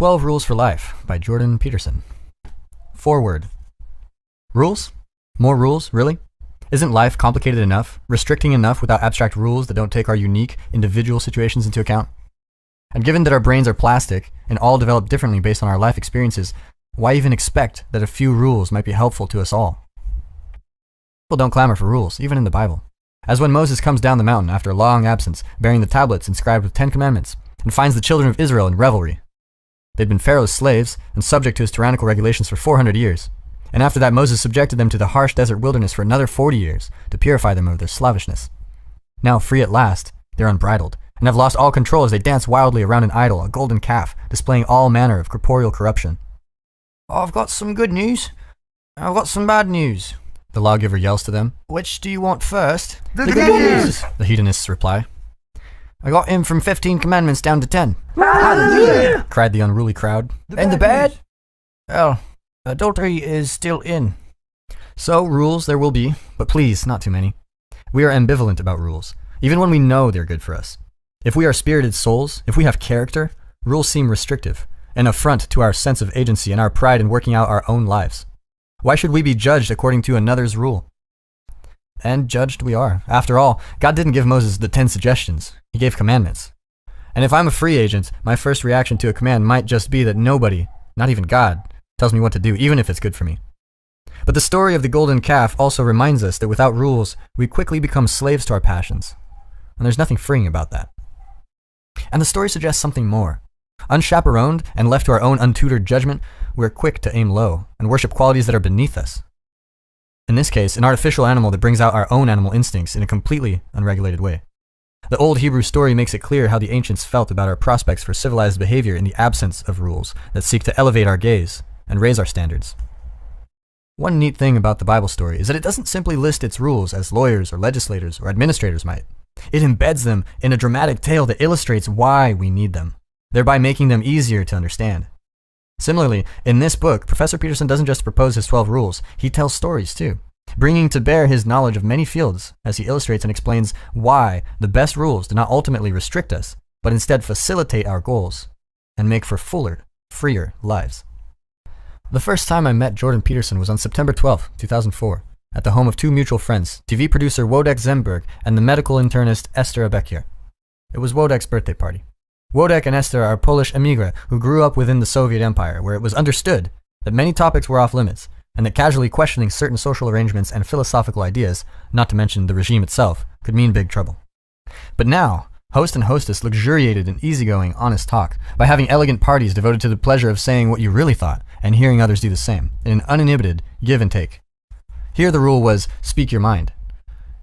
12 Rules for Life by Jordan Peterson. Foreword. Rules? More rules, really? Isn't life complicated enough, restricting enough without abstract rules that don't take our unique, individual situations into account? And given that our brains are plastic and all develop differently based on our life experiences, why even expect that a few rules might be helpful to us all? People don't clamor for rules, even in the Bible. As when Moses comes down the mountain after a long absence, bearing the tablets inscribed with 10 commandments, and finds the children of Israel in revelry. They'd been Pharaoh's slaves and subject to his tyrannical regulations for 400 years. And after that, Moses subjected them to the harsh desert wilderness for another 40 years to purify them of their slavishness. Now, free at last, they're unbridled and have lost all control as they dance wildly around an idol, a golden calf, displaying all manner of corporeal corruption. "I've got some good news. I've got some bad news," the lawgiver yells to them. "Which do you want first?" The good news, the hedonists reply. "I got him from 15 commandments down to 10. Hallelujah! Cried the unruly crowd. And the bad? Well, adultery is still in. So, rules there will be, but please, not too many. We are ambivalent about rules, even when we know they're good for us. If we are spirited souls, if we have character, rules seem restrictive, an affront to our sense of agency and our pride in working out our own lives. Why should we be judged according to another's rule? And judged we are. After all, God didn't give Moses the 10 suggestions. He gave commandments. And if I'm a free agent, my first reaction to a command might just be that nobody, not even God, tells me what to do, even if it's good for me. But the story of the golden calf also reminds us that without rules, we quickly become slaves to our passions. And there's nothing freeing about that. And the story suggests something more. Unchaperoned and left to our own untutored judgment, we're quick to aim low and worship qualities that are beneath us. In this case, an artificial animal that brings out our own animal instincts in a completely unregulated way. The old Hebrew story makes it clear how the ancients felt about our prospects for civilized behavior in the absence of rules that seek to elevate our gaze and raise our standards. One neat thing about the Bible story is that it doesn't simply list its rules as lawyers or legislators or administrators might. It embeds them in a dramatic tale that illustrates why we need them, thereby making them easier to understand. Similarly, in this book, Professor Peterson doesn't just propose his 12 rules, he tells stories too, bringing to bear his knowledge of many fields as he illustrates and explains why the best rules do not ultimately restrict us, but instead facilitate our goals and make for fuller, freer lives. The first time I met Jordan Peterson was on September 12, 2004, at the home of two mutual friends, TV producer Wojtek Zemberg and the medical internist Esther Abekier. It was Wojtek's birthday party. Wojtek and Esther are Polish emigre who grew up within the Soviet Empire, where it was understood that many topics were off limits, and that casually questioning certain social arrangements and philosophical ideas, not to mention the regime itself, could mean big trouble. But now, host and hostess luxuriated in easygoing, honest talk by having elegant parties devoted to the pleasure of saying what you really thought and hearing others do the same, in an uninhibited give and take. Here the rule was, speak your mind.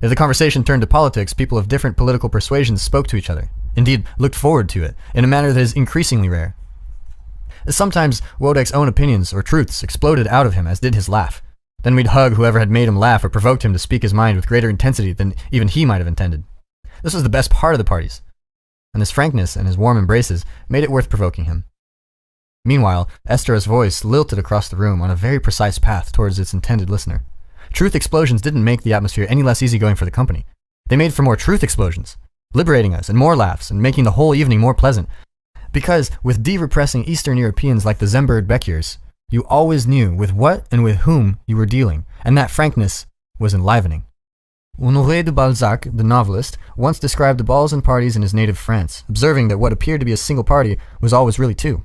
If the conversation turned to politics, people of different political persuasions spoke to each other, indeed looked forward to it, in a manner that is increasingly rare. Sometimes Wojtek's own opinions or truths exploded out of him, as did his laugh. Then we'd hug whoever had made him laugh or provoked him to speak his mind with greater intensity than even he might have intended. This was the best part of the parties, and his frankness and his warm embraces made it worth provoking him. Meanwhile, Esther's voice lilted across the room on a very precise path towards its intended listener. Truth explosions didn't make the atmosphere any less easygoing for the company. They made for more truth explosions, liberating us and more laughs and making the whole evening more pleasant. Because with de-repressing Eastern Europeans like the Zemberg Bekiers, you always knew with what and with whom you were dealing, and that frankness was enlivening. Honoré de Balzac, the novelist, once described the balls and parties in his native France, observing that what appeared to be a single party was always really two.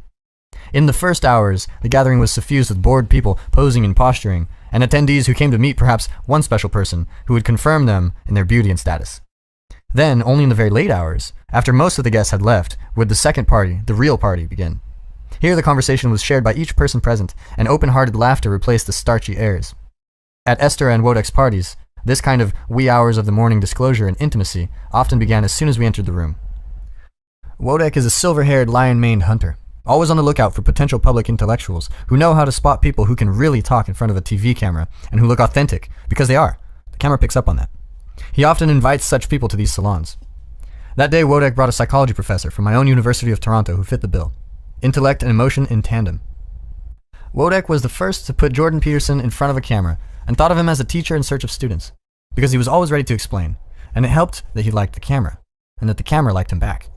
In the first hours, the gathering was suffused with bored people posing and posturing, and attendees who came to meet perhaps one special person who would confirm them in their beauty and status. Then, only in the very late hours, after most of the guests had left, would the second party, the real party, begin. Here the conversation was shared by each person present, and open-hearted laughter replaced the starchy airs. At Esther and Wojtek's parties, this kind of wee hours of the morning disclosure and intimacy often began as soon as we entered the room. Wojtek is a silver-haired, lion-maned hunter, always on the lookout for potential public intellectuals who know how to spot people who can really talk in front of a TV camera and who look authentic, because they are. The camera picks up on that. He often invites such people to these salons. That day, Wojtek brought a psychology professor from my own University of Toronto who fit the bill. Intellect and emotion in tandem. Wojtek was the first to put Jordan Peterson in front of a camera and thought of him as a teacher in search of students, because he was always ready to explain, and it helped that he liked the camera, and that the camera liked him back.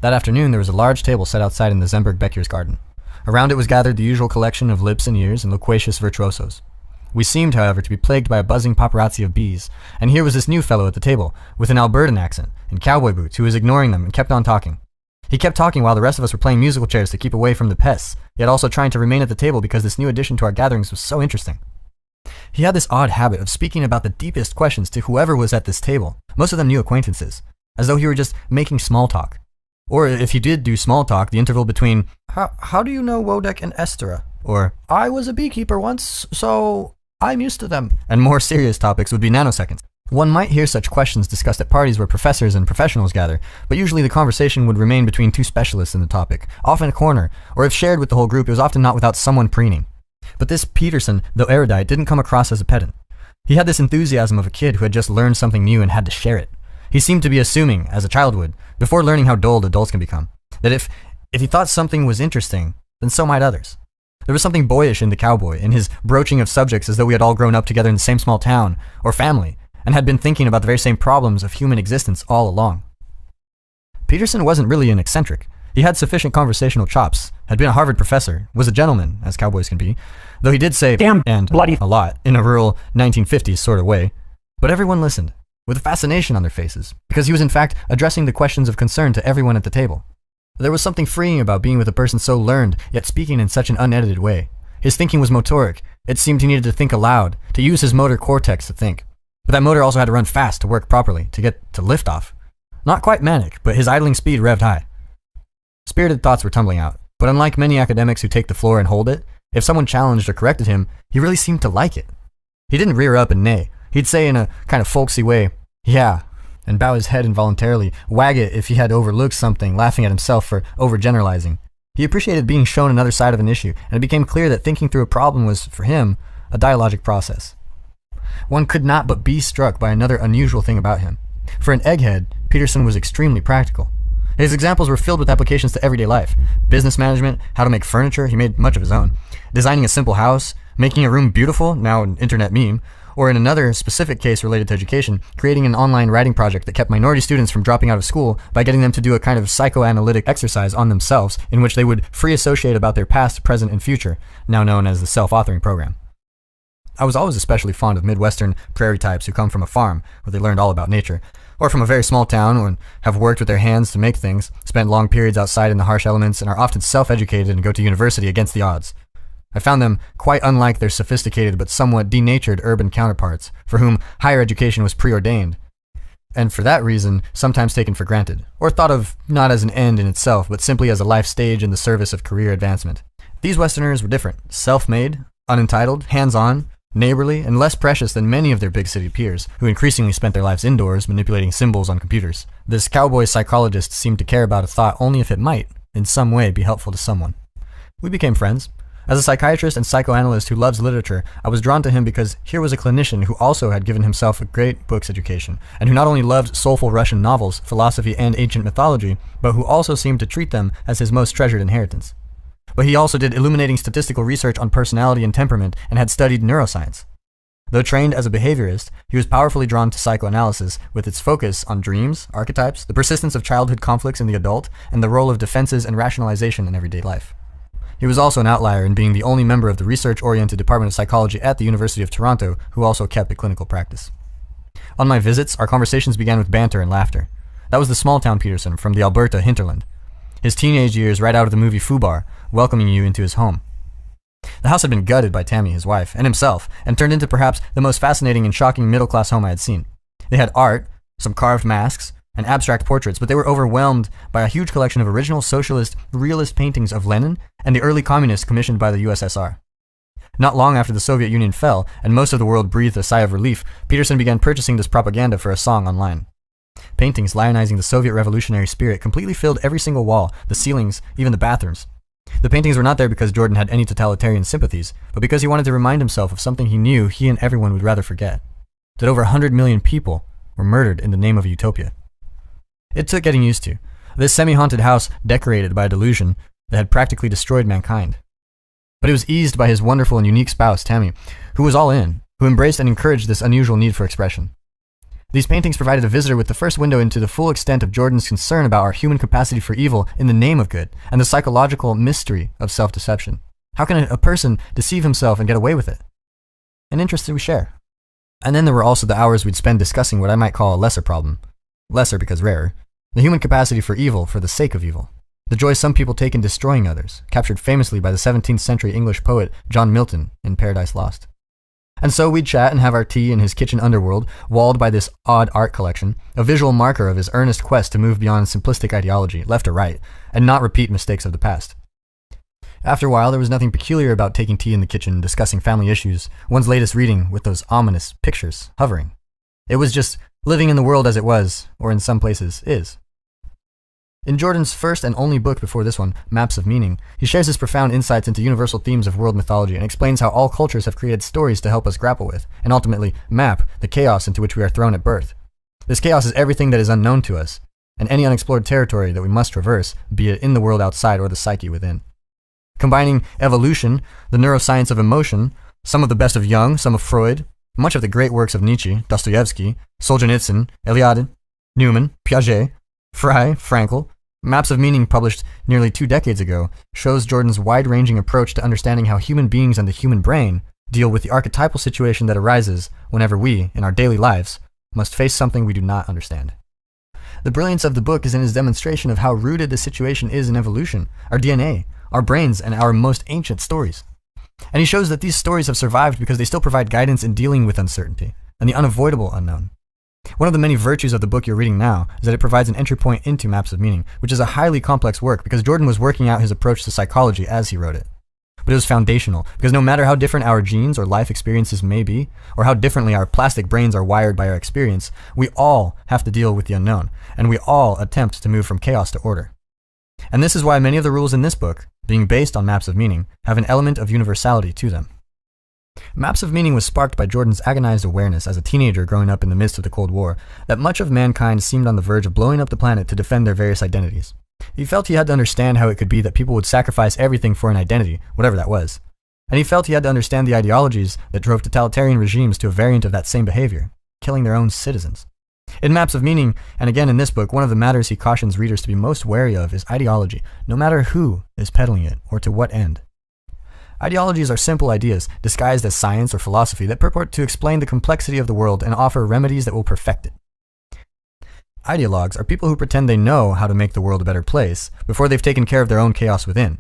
That afternoon, there was a large table set outside in the Zemberg Becker's garden. Around it was gathered the usual collection of lips and ears and loquacious virtuosos. We seemed, however, to be plagued by a buzzing paparazzi of bees, and here was this new fellow at the table, with an Albertan accent and cowboy boots, who was ignoring them and kept on talking. He kept talking while the rest of us were playing musical chairs to keep away from the pests, yet also trying to remain at the table because this new addition to our gatherings was so interesting. He had this odd habit of speaking about the deepest questions to whoever was at this table, most of them new acquaintances, as though he were just making small talk. Or if he did do small talk, the interval between, how do you know Wodek and Estera? Or, I was a beekeeper once, so I'm used to them. And more serious topics would be nanoseconds. One might hear such questions discussed at parties where professors and professionals gather, but usually the conversation would remain between two specialists in the topic, often a corner, or if shared with the whole group, it was often not without someone preening. But this Peterson, though erudite, didn't come across as a pedant. He had this enthusiasm of a kid who had just learned something new and had to share it. He seemed to be assuming, as a child would, before learning how dull adults can become, that if he thought something was interesting, then so might others. There was something boyish in the cowboy, in his broaching of subjects as though we had all grown up together in the same small town, or family, and had been thinking about the very same problems of human existence all along. Peterson wasn't really an eccentric. He had sufficient conversational chops, had been a Harvard professor, was a gentleman, as cowboys can be, though he did say damn and bloody a lot, in a rural 1950s sort of way. But everyone listened, with a fascination on their faces, because he was in fact addressing the questions of concern to everyone at the table. There was something freeing about being with a person so learned, yet speaking in such an unedited way. His thinking was motoric. It seemed he needed to think aloud, to use his motor cortex to think. But that motor also had to run fast to work properly, to get to liftoff. Not quite manic, but his idling speed revved high. Spirited thoughts were tumbling out, but unlike many academics who take the floor and hold it, if someone challenged or corrected him, he really seemed to like it. He didn't rear up and neigh. He'd say in a kind of folksy way, yeah, and bow his head involuntarily, wag it if he had overlooked something, laughing at himself for overgeneralizing. He appreciated being shown another side of an issue, and it became clear that thinking through a problem was, for him, a dialogic process. One could not but be struck by another unusual thing about him. For an egghead, Peterson was extremely practical. His examples were filled with applications to everyday life. Business management, how to make furniture, he made much of his own. Designing a simple house, making a room beautiful, now an internet meme, or in another specific case related to education, creating an online writing project that kept minority students from dropping out of school by getting them to do a kind of psychoanalytic exercise on themselves in which they would free associate about their past, present, and future, now known as the self-authoring program. I was always especially fond of Midwestern prairie types who come from a farm where they learned all about nature, or from a very small town and have worked with their hands to make things, spent long periods outside in the harsh elements, and are often self-educated and go to university against the odds. I found them quite unlike their sophisticated but somewhat denatured urban counterparts, for whom higher education was preordained, and for that reason sometimes taken for granted, or thought of not as an end in itself, but simply as a life stage in the service of career advancement. These Westerners were different, self-made, unentitled, hands-on, neighborly, and less precious than many of their big city peers, who increasingly spent their lives indoors manipulating symbols on computers. This cowboy psychologist seemed to care about a thought only if it might, in some way, be helpful to someone. We became friends. As a psychiatrist and psychoanalyst who loves literature, I was drawn to him because here was a clinician who also had given himself a great books education, and who not only loved soulful Russian novels, philosophy, and ancient mythology, but who also seemed to treat them as his most treasured inheritance. But he also did illuminating statistical research on personality and temperament, and had studied neuroscience. Though trained as a behaviorist, he was powerfully drawn to psychoanalysis, with its focus on dreams, archetypes, the persistence of childhood conflicts in the adult, and the role of defenses and rationalization in everyday life. He was also an outlier in being the only member of the research-oriented Department of Psychology at the University of Toronto who also kept a clinical practice. On my visits, our conversations began with banter and laughter. That was the small-town Peterson from the Alberta hinterland. His teenage years right out of the movie Fubar, welcoming you into his home. The house had been gutted by Tammy, his wife, and himself, and turned into perhaps the most fascinating and shocking middle-class home I had seen. They had art, some carved masks, and abstract portraits, but they were overwhelmed by a huge collection of original socialist, realist paintings of Lenin and the early communists commissioned by the USSR. Not long after the Soviet Union fell, and most of the world breathed a sigh of relief, Peterson began purchasing this propaganda for a song online. Paintings lionizing the Soviet revolutionary spirit completely filled every single wall, the ceilings, even the bathrooms. The paintings were not there because Jordan had any totalitarian sympathies, but because he wanted to remind himself of something he knew he and everyone would rather forget. That over 100 million people were murdered in the name of utopia. It took getting used to. This semi-haunted house decorated by a delusion that had practically destroyed mankind. But it was eased by his wonderful and unique spouse, Tammy, who was all in, who embraced and encouraged this unusual need for expression. These paintings provided a visitor with the first window into the full extent of Jordan's concern about our human capacity for evil in the name of good, and the psychological mystery of self-deception. How can a person deceive himself and get away with it? An interest that we share. And then there were also the hours we'd spend discussing what I might call a lesser problem. Lesser because rarer. The human capacity for evil for the sake of evil. The joy some people take in destroying others, captured famously by the 17th century English poet John Milton in Paradise Lost. And so we'd chat and have our tea in his kitchen underworld, walled by this odd art collection, a visual marker of his earnest quest to move beyond simplistic ideology, left or right, and not repeat mistakes of the past. After a while, there was nothing peculiar about taking tea in the kitchen and discussing family issues, one's latest reading with those ominous pictures hovering. It was just living in the world as it was, or in some places is. In Jordan's first and only book before this one, Maps of Meaning, he shares his profound insights into universal themes of world mythology and explains how all cultures have created stories to help us grapple with, and ultimately map the chaos into which we are thrown at birth. This chaos is everything that is unknown to us, and any unexplored territory that we must traverse, be it in the world outside or the psyche within. Combining evolution, the neuroscience of emotion, some of the best of Jung, some of Freud, much of the great works of Nietzsche, Dostoevsky, Solzhenitsyn, Eliade, Newman, Piaget, Frey, Frankl, Maps of Meaning, published nearly 2 decades ago, shows Jordan's wide-ranging approach to understanding how human beings and the human brain deal with the archetypal situation that arises whenever we, in our daily lives, must face something we do not understand. The brilliance of the book is in his demonstration of how rooted the situation is in evolution, our DNA, our brains, and our most ancient stories. And he shows that these stories have survived because they still provide guidance in dealing with uncertainty and the unavoidable unknown. One of the many virtues of the book you're reading now is that it provides an entry point into Maps of Meaning, which is a highly complex work because Jordan was working out his approach to psychology as he wrote it. But it was foundational, because no matter how different our genes or life experiences may be, or how differently our plastic brains are wired by our experience, we all have to deal with the unknown, and we all attempt to move from chaos to order. And this is why many of the rules in this book, being based on Maps of Meaning, have an element of universality to them. Maps of Meaning was sparked by Jordan's agonized awareness as a teenager growing up in the midst of the Cold War that much of mankind seemed on the verge of blowing up the planet to defend their various identities. He felt he had to understand how it could be that people would sacrifice everything for an identity, whatever that was. And he felt he had to understand the ideologies that drove totalitarian regimes to a variant of that same behavior, killing their own citizens. In Maps of Meaning, and again in this book, one of the matters he cautions readers to be most wary of is ideology, no matter who is peddling it or to what end. Ideologies are simple ideas, disguised as science or philosophy, that purport to explain the complexity of the world and offer remedies that will perfect it. Ideologues are people who pretend they know how to make the world a better place before they've taken care of their own chaos within.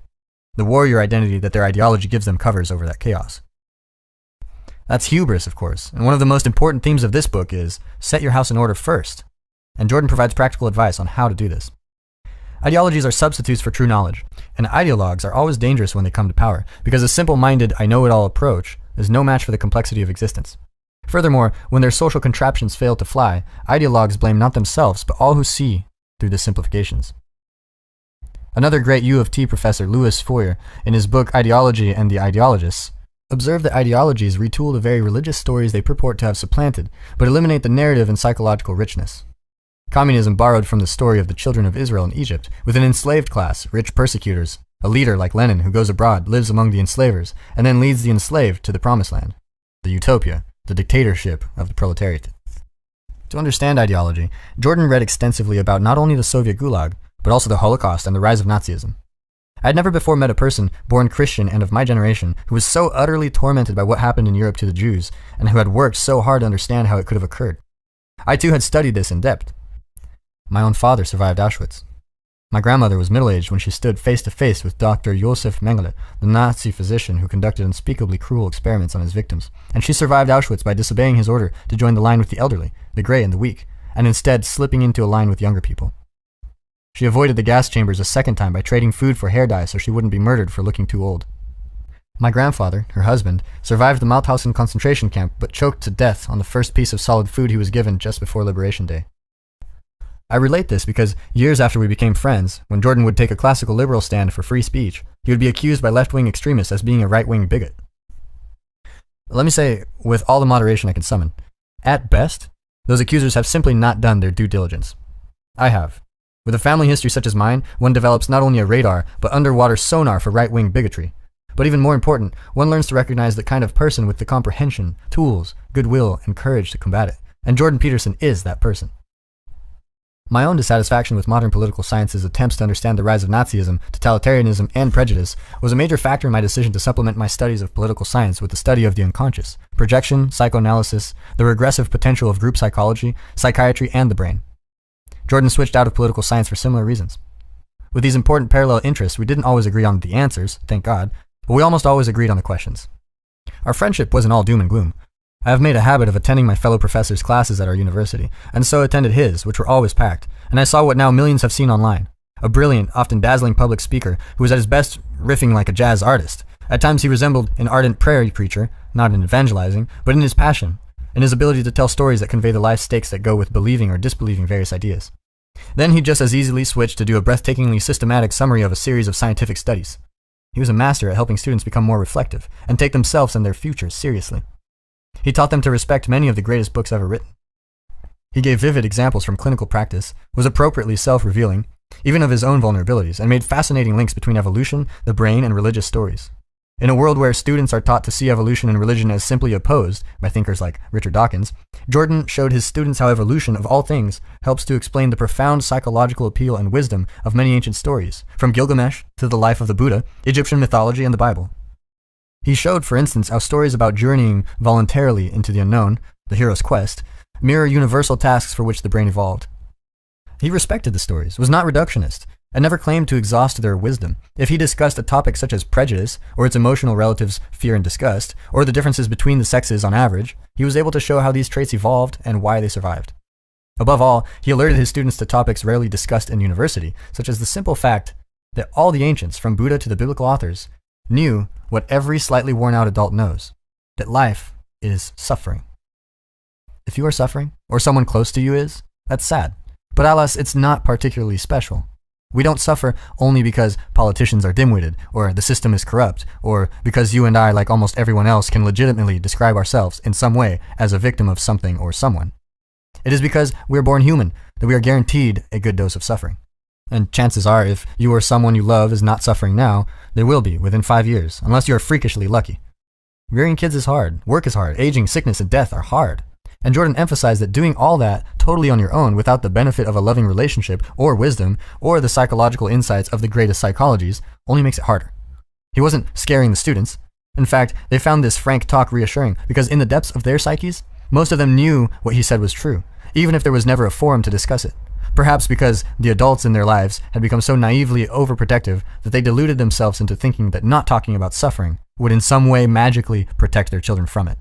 The warrior identity that their ideology gives them covers over that chaos. That's hubris, of course, and one of the most important themes of this book is set your house in order first, and Jordan provides practical advice on how to do this. Ideologies are substitutes for true knowledge, and ideologues are always dangerous when they come to power, because a simple-minded, I-know-it-all approach is no match for the complexity of existence. Furthermore, when their social contraptions fail to fly, ideologues blame not themselves, but all who see through the simplifications. Another great U of T professor, Louis Fourier, in his book Ideology and the Ideologists, observed that ideologies retool the very religious stories they purport to have supplanted, but eliminate the narrative and psychological richness. Communism borrowed from the story of the children of Israel in Egypt, with an enslaved class, rich persecutors, a leader like Lenin who goes abroad, lives among the enslavers, and then leads the enslaved to the promised land, the utopia, the dictatorship of the proletariat. To understand ideology, Jordan read extensively about not only the Soviet Gulag, but also the Holocaust and the rise of Nazism. I had never before met a person, born Christian and of my generation, who was so utterly tormented by what happened in Europe to the Jews, and who had worked so hard to understand how it could have occurred. I too had studied this in depth. My own father survived Auschwitz. My grandmother was middle-aged when she stood face-to-face with Dr. Josef Mengele, the Nazi physician who conducted unspeakably cruel experiments on his victims, and she survived Auschwitz by disobeying his order to join the line with the elderly, the gray and the weak, and instead slipping into a line with younger people. She avoided the gas chambers a second time by trading food for hair dye so she wouldn't be murdered for looking too old. My grandfather, her husband, survived the Mauthausen concentration camp but choked to death on the first piece of solid food he was given just before Liberation Day. I relate this because years after we became friends, when Jordan would take a classical liberal stand for free speech, he would be accused by left-wing extremists as being a right-wing bigot. Let me say, with all the moderation I can summon, at best, those accusers have simply not done their due diligence. I have. With a family history such as mine, one develops not only a radar, but underwater sonar for right-wing bigotry. But even more important, one learns to recognize the kind of person with the comprehension, tools, goodwill, and courage to combat it, And Jordan Peterson is that person. My own dissatisfaction with modern political science's attempts to understand the rise of Nazism, totalitarianism, and prejudice was a major factor in my decision to supplement my studies of political science with the study of the unconscious, projection, psychoanalysis, the regressive potential of group psychology, psychiatry, and the brain. Jordan switched out of political science for similar reasons. With these important parallel interests, we didn't always agree on the answers, thank God, but we almost always agreed on the questions. Our friendship wasn't all doom and gloom. I have made a habit of attending my fellow professors' classes at our university, and so attended his, which were always packed, and I saw what now millions have seen online. A brilliant, often dazzling public speaker who was at his best riffing like a jazz artist. At times he resembled an ardent prairie preacher, not in evangelizing, but in his passion, in his ability to tell stories that convey the life stakes that go with believing or disbelieving various ideas. Then he just as easily switched to do a breathtakingly systematic summary of a series of scientific studies. He was a master at helping students become more reflective and take themselves and their futures seriously. He taught them to respect many of the greatest books ever written. He gave vivid examples from clinical practice, was appropriately self-revealing, even of his own vulnerabilities, and made fascinating links between evolution, the brain, and religious stories. In a world where students are taught to see evolution and religion as simply opposed by thinkers like Richard Dawkins, Jordan showed his students how evolution, of all things, helps to explain the profound psychological appeal and wisdom of many ancient stories, from Gilgamesh to the life of the Buddha, Egyptian mythology, and the Bible. He showed, for instance, how stories about journeying voluntarily into the unknown, the hero's quest, mirror universal tasks for which the brain evolved. He respected the stories, was not reductionist, and never claimed to exhaust their wisdom. If he discussed a topic such as prejudice, or its emotional relatives fear and disgust, or the differences between the sexes on average, he was able to show how these traits evolved and why they survived. Above all, he alerted his students to topics rarely discussed in university, such as the simple fact that all the ancients, from Buddha to the biblical authors, knew what every slightly worn-out adult knows, that life is suffering. If you are suffering, or someone close to you is, that's sad. But alas, it's not particularly special. We don't suffer only because politicians are dim-witted, or the system is corrupt, or because you and I, like almost everyone else, can legitimately describe ourselves in some way as a victim of something or someone. It is because we are born human that we are guaranteed a good dose of suffering. And chances are, if you or someone you love is not suffering now, they will be within 5 years, unless you are freakishly lucky. Rearing kids is hard, work is hard, aging, sickness, and death are hard. And Jordan emphasized that doing all that totally on your own without the benefit of a loving relationship or wisdom or the psychological insights of the greatest psychologies only makes it harder. He wasn't scaring the students. In fact, they found this frank talk reassuring because in the depths of their psyches, most of them knew what he said was true, even if there was never a forum to discuss it. Perhaps because the adults in their lives had become so naively overprotective that they deluded themselves into thinking that not talking about suffering would in some way magically protect their children from it.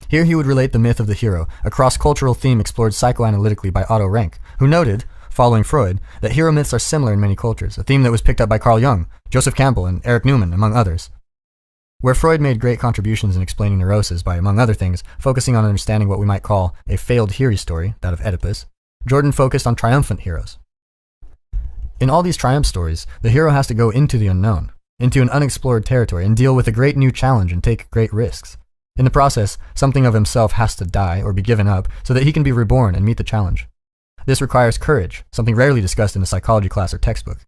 Here he would relate the myth of the hero, a cross-cultural theme explored psychoanalytically by Otto Rank, who noted, following Freud, that hero myths are similar in many cultures, a theme that was picked up by Carl Jung, Joseph Campbell, and Eric Newman, among others. Where Freud made great contributions in explaining neurosis by, among other things, focusing on understanding what we might call a failed hero story, that of Oedipus, Jordan focused on triumphant heroes. In all these triumph stories, the hero has to go into the unknown, into an unexplored territory, and deal with a great new challenge and take great risks. In the process, something of himself has to die or be given up so that he can be reborn and meet the challenge. This requires courage, something rarely discussed in a psychology class or textbook.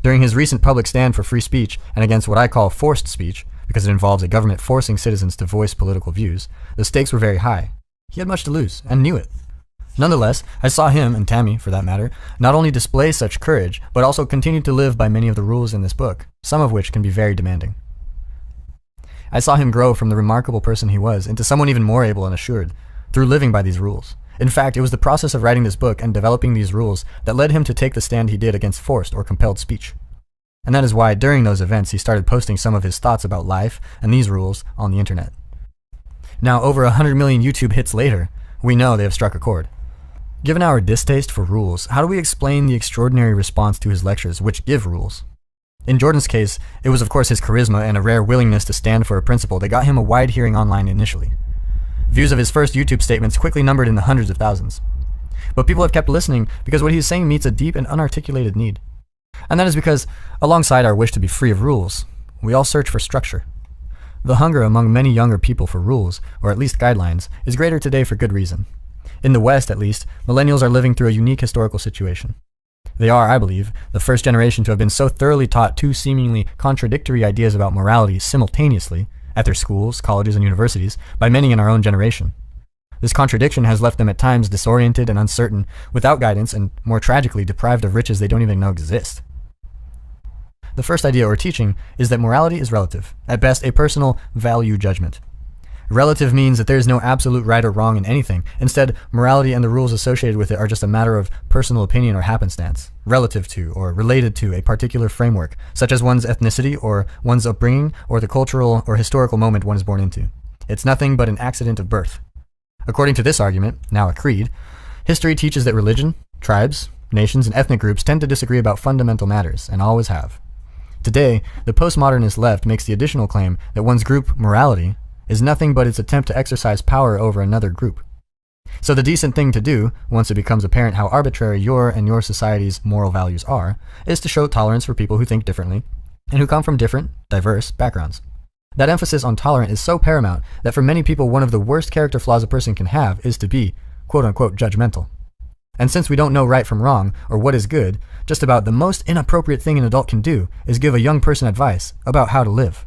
During his recent public stand for free speech and against what I call forced speech, because it involves a government forcing citizens to voice political views, the stakes were very high. He had much to lose, and knew it. Nonetheless, I saw him, and Tammy for that matter, not only display such courage, but also continue to live by many of the rules in this book, some of which can be very demanding. I saw him grow from the remarkable person he was into someone even more able and assured, through living by these rules. In fact, it was the process of writing this book and developing these rules that led him to take the stand he did against forced or compelled speech. And that is why, during those events, he started posting some of his thoughts about life and these rules on the internet. Now, over 100 million YouTube hits later, we know they have struck a chord. Given our distaste for rules, how do we explain the extraordinary response to his lectures, which give rules? In Jordan's case, it was of course his charisma and a rare willingness to stand for a principle that got him a wide hearing online initially. Views of his first YouTube statements quickly numbered in the hundreds of thousands. But people have kept listening because what he is saying meets a deep and unarticulated need. And that is because, alongside our wish to be free of rules, we all search for structure. The hunger among many younger people for rules, or at least guidelines, is greater today for good reason. In the West, at least, millennials are living through a unique historical situation. They are, I believe, the first generation to have been so thoroughly taught two seemingly contradictory ideas about morality simultaneously, at their schools, colleges, and universities, by many in our own generation. This contradiction has left them at times disoriented and uncertain, without guidance, and more tragically, deprived of riches they don't even know exist. The first idea or teaching is that morality is relative, at best a personal value judgment. Relative means that there is no absolute right or wrong in anything. Instead, morality and the rules associated with it are just a matter of personal opinion or happenstance, relative to or related to a particular framework, such as one's ethnicity or one's upbringing or the cultural or historical moment one is born into. It's nothing but an accident of birth. According to this argument, now a creed, history teaches that religion, tribes, nations, and ethnic groups tend to disagree about fundamental matters, and always have. Today, the postmodernist left makes the additional claim that one's group morality is nothing but its attempt to exercise power over another group. So the decent thing to do, once it becomes apparent how arbitrary your and your society's moral values are, is to show tolerance for people who think differently and who come from different, diverse backgrounds. That emphasis on tolerant is so paramount that for many people one of the worst character flaws a person can have is to be, quote-unquote, judgmental. And since we don't know right from wrong, or what is good, just about the most inappropriate thing an adult can do is give a young person advice about how to live.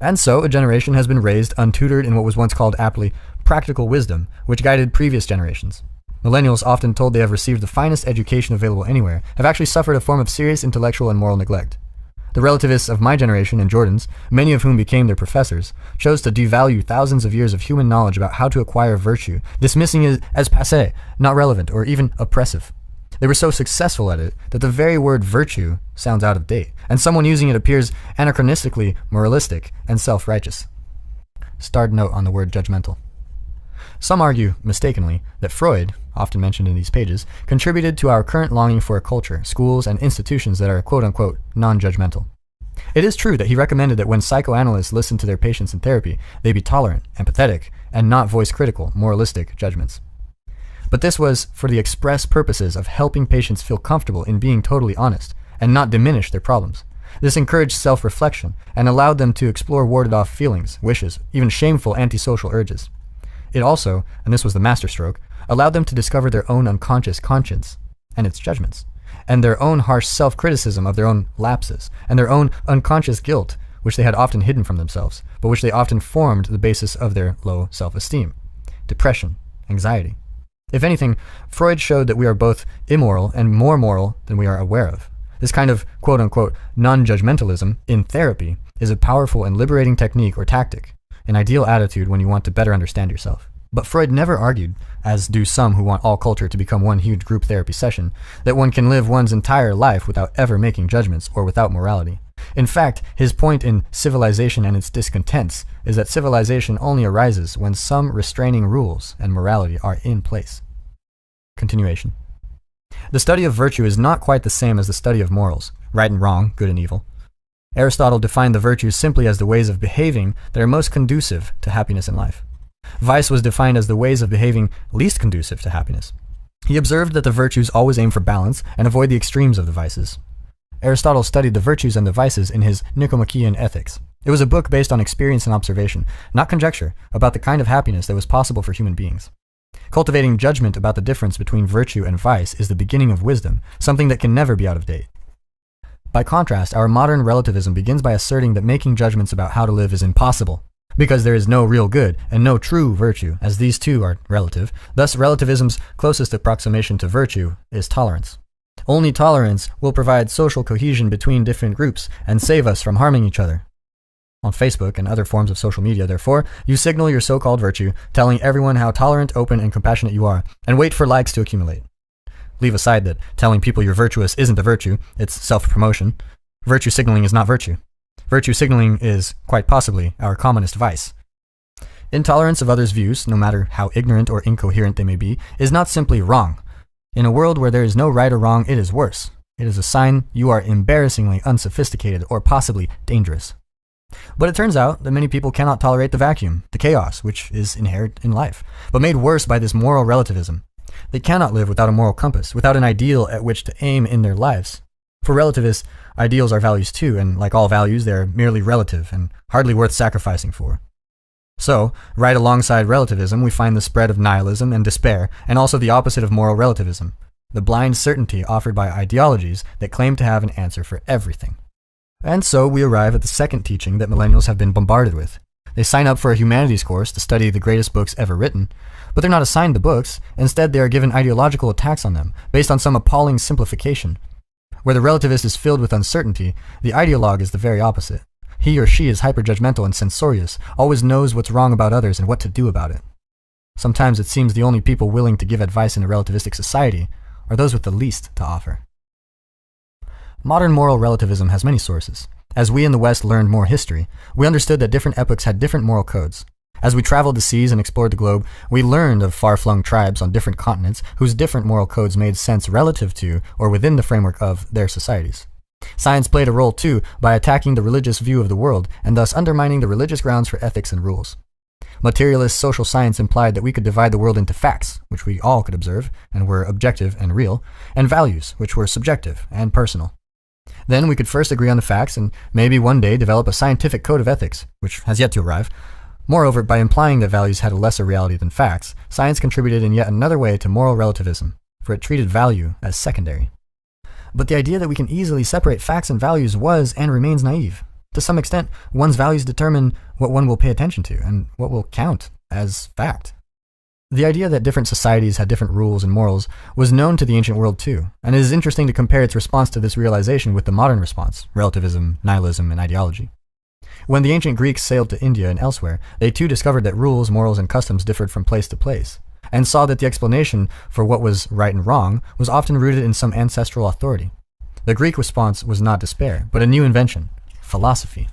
And so, a generation has been raised untutored in what was once called aptly practical wisdom, which guided previous generations. Millennials, often told they have received the finest education available anywhere, have actually suffered a form of serious intellectual and moral neglect. The relativists of my generation and Jordan's, many of whom became their professors, chose to devalue thousands of years of human knowledge about how to acquire virtue, dismissing it as passé, not relevant, or even oppressive. They were so successful at it that the very word virtue sounds out of date, and someone using it appears anachronistically moralistic and self-righteous. Starred note on the word judgmental. Some argue, mistakenly, that Freud, often mentioned in these pages, contributed to our current longing for a culture, schools, and institutions that are quote-unquote non-judgmental. It is true that he recommended that when psychoanalysts listen to their patients in therapy, they be tolerant, empathetic, and not voice critical, moralistic judgments. But this was for the express purposes of helping patients feel comfortable in being totally honest, and not diminish their problems. This encouraged self-reflection, and allowed them to explore warded-off feelings, wishes, even shameful antisocial urges. It also, and this was the masterstroke, allowed them to discover their own unconscious conscience, and its judgments, and their own harsh self-criticism of their own lapses, and their own unconscious guilt, which they had often hidden from themselves, but which they often formed the basis of their low self-esteem, depression, anxiety. If anything, Freud showed that we are both immoral and more moral than we are aware of. This kind of quote-unquote non-judgmentalism in therapy is a powerful and liberating technique or tactic, an ideal attitude when you want to better understand yourself. But Freud never argued, as do some who want all culture to become one huge group therapy session, that one can live one's entire life without ever making judgments or without morality. In fact, his point in Civilization and its Discontents is that civilization only arises when some restraining rules and morality are in place. Continuation. The study of virtue is not quite the same as the study of morals, right and wrong, good and evil. Aristotle defined the virtues simply as the ways of behaving that are most conducive to happiness in life. Vice was defined as the ways of behaving least conducive to happiness. He observed that the virtues always aim for balance and avoid the extremes of the vices. Aristotle studied the virtues and the vices in his Nicomachean Ethics. It was a book based on experience and observation, not conjecture, about the kind of happiness that was possible for human beings. Cultivating judgment about the difference between virtue and vice is the beginning of wisdom, something that can never be out of date. By contrast, our modern relativism begins by asserting that making judgments about how to live is impossible, because there is no real good and no true virtue, as these two are relative. Thus, relativism's closest approximation to virtue is tolerance. Only tolerance will provide social cohesion between different groups and save us from harming each other. On Facebook and other forms of social media, therefore, you signal your so-called virtue, telling everyone how tolerant, open, and compassionate you are, and wait for likes to accumulate. Leave aside that telling people you're virtuous isn't a virtue, it's self-promotion. Virtue signaling is not virtue. Virtue signaling is, quite possibly, our commonest vice. Intolerance of others' views, no matter how ignorant or incoherent they may be, is not simply wrong. In a world where there is no right or wrong, it is worse. It is a sign you are embarrassingly unsophisticated or possibly dangerous. But it turns out that many people cannot tolerate the vacuum, the chaos, which is inherent in life, but made worse by this moral relativism. They cannot live without a moral compass, without an ideal at which to aim in their lives. For relativists, ideals are values too, and like all values, they are merely relative and hardly worth sacrificing for. So, right alongside relativism, we find the spread of nihilism and despair, and also the opposite of moral relativism, the blind certainty offered by ideologies that claim to have an answer for everything. And so we arrive at the second teaching that millennials have been bombarded with, They sign up for a humanities course to study the greatest books ever written, but they're not assigned the books. Instead, they are given ideological attacks on them, based on some appalling simplification. Where the relativist is filled with uncertainty, the ideologue is the very opposite. He or she is hyperjudgmental and censorious, always knows what's wrong about others and what to do about it. Sometimes it seems the only people willing to give advice in a relativistic society are those with the least to offer. Modern moral relativism has many sources. As we in the West learned more history, we understood that different epochs had different moral codes. As we traveled the seas and explored the globe, we learned of far-flung tribes on different continents whose different moral codes made sense relative to or within the framework of their societies. Science played a role too by attacking the religious view of the world and thus undermining the religious grounds for ethics and rules. Materialist social science implied that we could divide the world into facts, which we all could observe and were objective and real, and values, which were subjective and personal. Then we could first agree on the facts and maybe one day develop a scientific code of ethics, which has yet to arrive. Moreover, by implying that values had a lesser reality than facts, science contributed in yet another way to moral relativism, for it treated value as secondary. But the idea that we can easily separate facts and values was and remains naive. To some extent, one's values determine what one will pay attention to and what will count as fact. The idea that different societies had different rules and morals was known to the ancient world too, and it is interesting to compare its response to this realization with the modern response, relativism, nihilism, and ideology. When the ancient Greeks sailed to India and elsewhere, they too discovered that rules, morals, and customs differed from place to place, and saw that the explanation for what was right and wrong was often rooted in some ancestral authority. The Greek response was not despair, but a new invention, philosophy.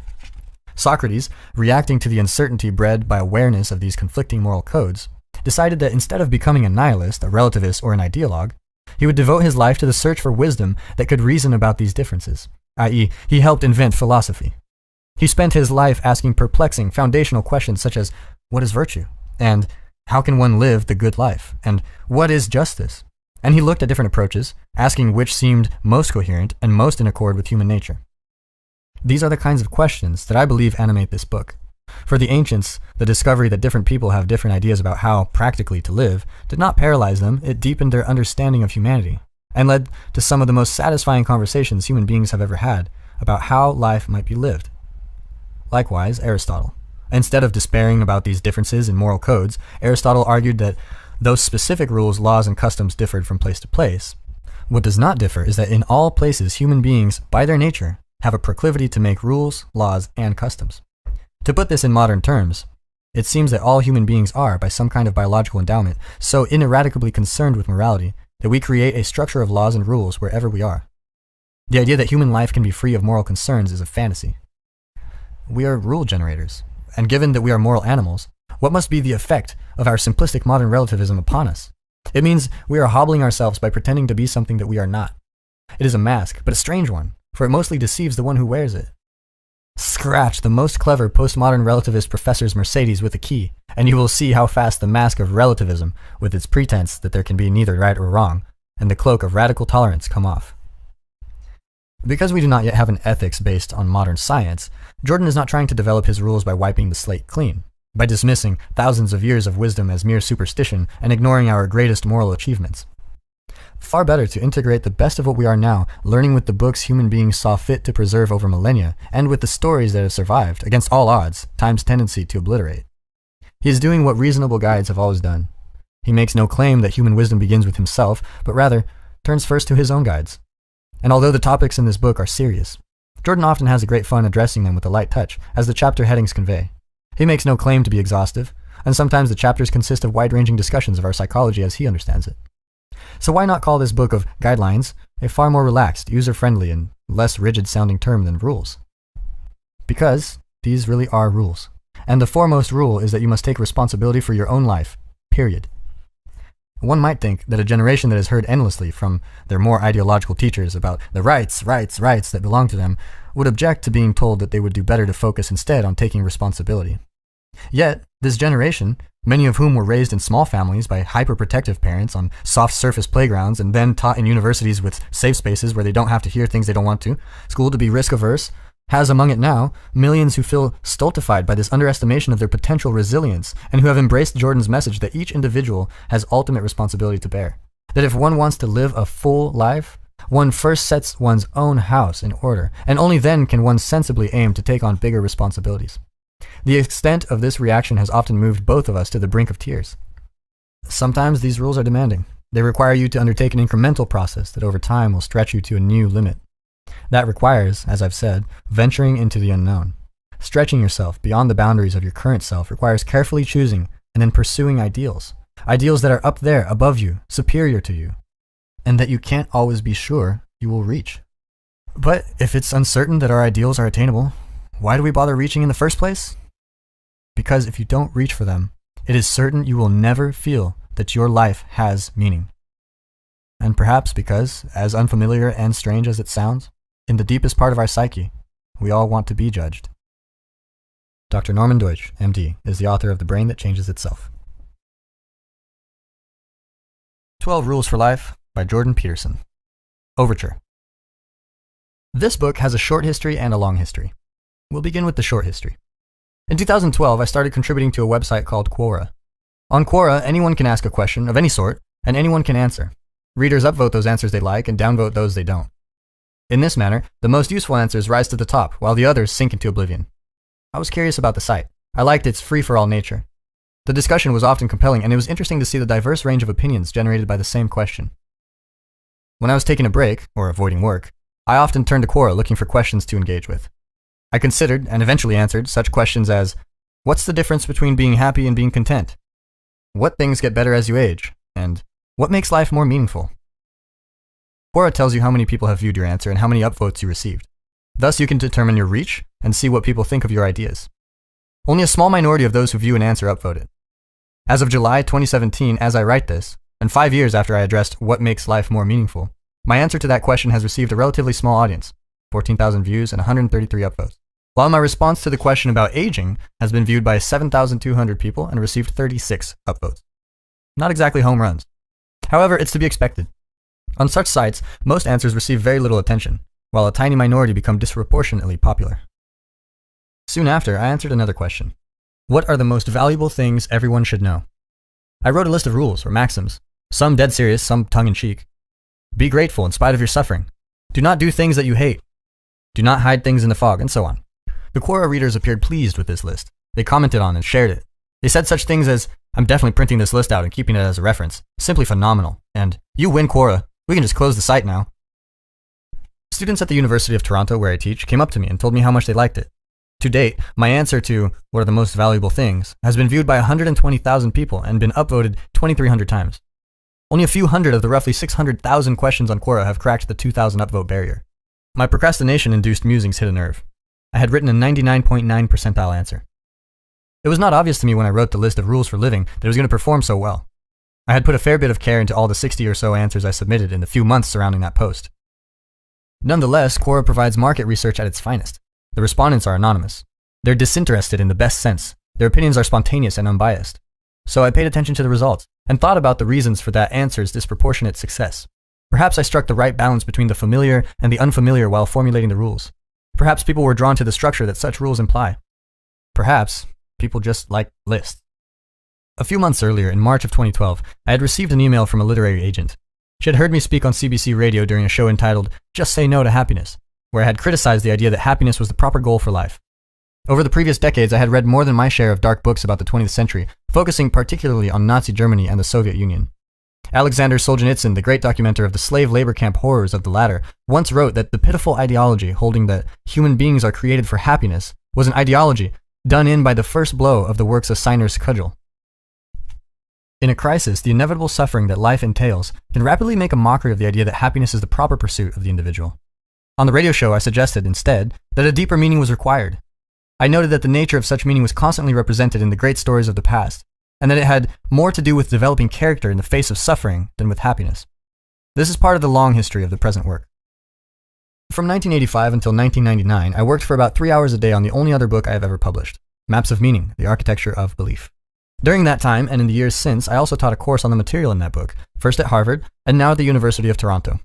Socrates, reacting to the uncertainty bred by awareness of these conflicting moral codes, decided that instead of becoming a nihilist, a relativist, or an ideologue, he would devote his life to the search for wisdom that could reason about these differences, i.e., he helped invent philosophy. He spent his life asking perplexing, foundational questions such as, what is virtue? And how can one live the good life? And what is justice? And he looked at different approaches, asking which seemed most coherent and most in accord with human nature. These are the kinds of questions that I believe animate this book. For the ancients, the discovery that different people have different ideas about how, practically, to live did not paralyze them, it deepened their understanding of humanity, and led to some of the most satisfying conversations human beings have ever had about how life might be lived. Likewise, Aristotle. Instead of despairing about these differences in moral codes, Aristotle argued that though specific rules, laws, and customs differed from place to place, what does not differ is that in all places human beings, by their nature, have a proclivity to make rules, laws, and customs. To put this in modern terms, it seems that all human beings are, by some kind of biological endowment, so ineradicably concerned with morality that we create a structure of laws and rules wherever we are. The idea that human life can be free of moral concerns is a fantasy. We are rule generators, and given that we are moral animals, what must be the effect of our simplistic modern relativism upon us? It means we are hobbling ourselves by pretending to be something that we are not. It is a mask, but a strange one, for it mostly deceives the one who wears it. Scratch the most clever postmodern relativist professor's Mercedes with a key, and you will see how fast the mask of relativism, with its pretense that there can be neither right or wrong, and the cloak of radical tolerance come off. Because we do not yet have an ethics based on modern science, Jordan is not trying to develop his rules by wiping the slate clean, by dismissing thousands of years of wisdom as mere superstition and ignoring our greatest moral achievements. Far better to integrate the best of what we are now, learning with the books human beings saw fit to preserve over millennia, and with the stories that have survived, against all odds, time's tendency to obliterate. He is doing what reasonable guides have always done. He makes no claim that human wisdom begins with himself, but rather turns first to his own guides. And although the topics in this book are serious, Jordan often has a great fun addressing them with a light touch, as the chapter headings convey. He makes no claim to be exhaustive, and sometimes the chapters consist of wide-ranging discussions of our psychology as he understands it. So why not call this book of guidelines a far more relaxed, user-friendly, and less rigid-sounding term than rules? Because these really are rules. And the foremost rule is that you must take responsibility for your own life, period. One might think that a generation that has heard endlessly from their more ideological teachers about the rights that belong to them would object to being told that they would do better to focus instead on taking responsibility. Yet, this generation, many of whom were raised in small families by hyper-protective parents on soft surface playgrounds and then taught in universities with safe spaces where they don't have to hear things they don't want to, school to be risk-averse, has among it now millions who feel stultified by this underestimation of their potential resilience and who have embraced Jordan's message that each individual has ultimate responsibility to bear. That if one wants to live a full life, one first sets one's own house in order, and only then can one sensibly aim to take on bigger responsibilities. The extent of this reaction has often moved both of us to the brink of tears. Sometimes these rules are demanding. They require you to undertake an incremental process that over time will stretch you to a new limit. That requires, as I've said, venturing into the unknown. Stretching yourself beyond the boundaries of your current self requires carefully choosing and then pursuing ideals. Ideals that are up there, above you, superior to you, and that you can't always be sure you will reach. But if it's uncertain that our ideals are attainable, why do we bother reaching in the first place? Because if you don't reach for them, it is certain you will never feel that your life has meaning. And perhaps because, as unfamiliar and strange as it sounds, in the deepest part of our psyche, we all want to be judged. Dr. Norman Deutsch, MD, is the author of The Brain That Changes Itself. 12 Rules for Life by Jordan Peterson. Overture. This book has a short history and a long history. We'll begin with the short history. In 2012, I started contributing to a website called Quora. On Quora, anyone can ask a question of any sort, and anyone can answer. Readers upvote those answers they like and downvote those they don't. In this manner, the most useful answers rise to the top, while the others sink into oblivion. I was curious about the site. I liked its free-for-all nature. The discussion was often compelling, and it was interesting to see the diverse range of opinions generated by the same question. When I was taking a break, or avoiding work, I often turned to Quora looking for questions to engage with. I considered, and eventually answered, such questions as, what's the difference between being happy and being content? What things get better as you age? And what makes life more meaningful? Quora tells you how many people have viewed your answer and how many upvotes you received. Thus, you can determine your reach and see what people think of your ideas. Only a small minority of those who view an answer upvote it. As of July 2017, as I write this, and 5 years after I addressed what makes life more meaningful, my answer to that question has received a relatively small audience, 14,000 views and 133 upvotes, while my response to the question about aging has been viewed by 7,200 people and received 36 upvotes. Not exactly home runs. However, it's to be expected. On such sites, most answers receive very little attention, while a tiny minority become disproportionately popular. Soon after, I answered another question. What are the most valuable things everyone should know? I wrote a list of rules, or maxims, some dead serious, some tongue-in-cheek. Be grateful in spite of your suffering. Do not do things that you hate. Do not hide things in the fog, and so on. The Quora readers appeared pleased with this list. They commented on and shared it. They said such things as, I'm definitely printing this list out and keeping it as a reference. Simply phenomenal. And, you win, Quora. We can just close the site now. Students at the University of Toronto, where I teach, came up to me and told me how much they liked it. To date, my answer to what are the most valuable things has been viewed by 120,000 people and been upvoted 2,300 times. Only a few hundred of the roughly 600,000 questions on Quora have cracked the 2,000 upvote barrier. My procrastination-induced musings hit a nerve. I had written a 99.9 percentile answer. It was not obvious to me when I wrote the list of rules for living that it was going to perform so well. I had put a fair bit of care into all the 60 or so answers I submitted in the few months surrounding that post. Nonetheless, Quora provides market research at its finest. The respondents are anonymous. They're disinterested in the best sense. Their opinions are spontaneous and unbiased. So I paid attention to the results and thought about the reasons for that answer's disproportionate success. Perhaps I struck the right balance between the familiar and the unfamiliar while formulating the rules. Perhaps people were drawn to the structure that such rules imply. Perhaps people just like lists. A few months earlier, in March of 2012, I had received an email from a literary agent. She had heard me speak on CBC radio during a show entitled Just Say No to Happiness, where I had criticized the idea that happiness was the proper goal for life. Over the previous decades, I had read more than my share of dark books about the 20th century, focusing particularly on Nazi Germany and the Soviet Union. Alexander Solzhenitsyn, the great documenter of the slave labor camp horrors of the latter, once wrote that the pitiful ideology holding that human beings are created for happiness was an ideology done in by the first blow of the work's assigner's cudgel. In a crisis, the inevitable suffering that life entails can rapidly make a mockery of the idea that happiness is the proper pursuit of the individual. On the radio show, I suggested, instead, that a deeper meaning was required. I noted that the nature of such meaning was constantly represented in the great stories of the past, and that it had more to do with developing character in the face of suffering than with happiness. This is part of the long history of the present work. From 1985 until 1999, I worked for about 3 hours a day on the only other book I have ever published, Maps of Meaning, The Architecture of Belief. During that time, and in the years since, I also taught a course on the material in that book, first at Harvard, and now at the University of Toronto.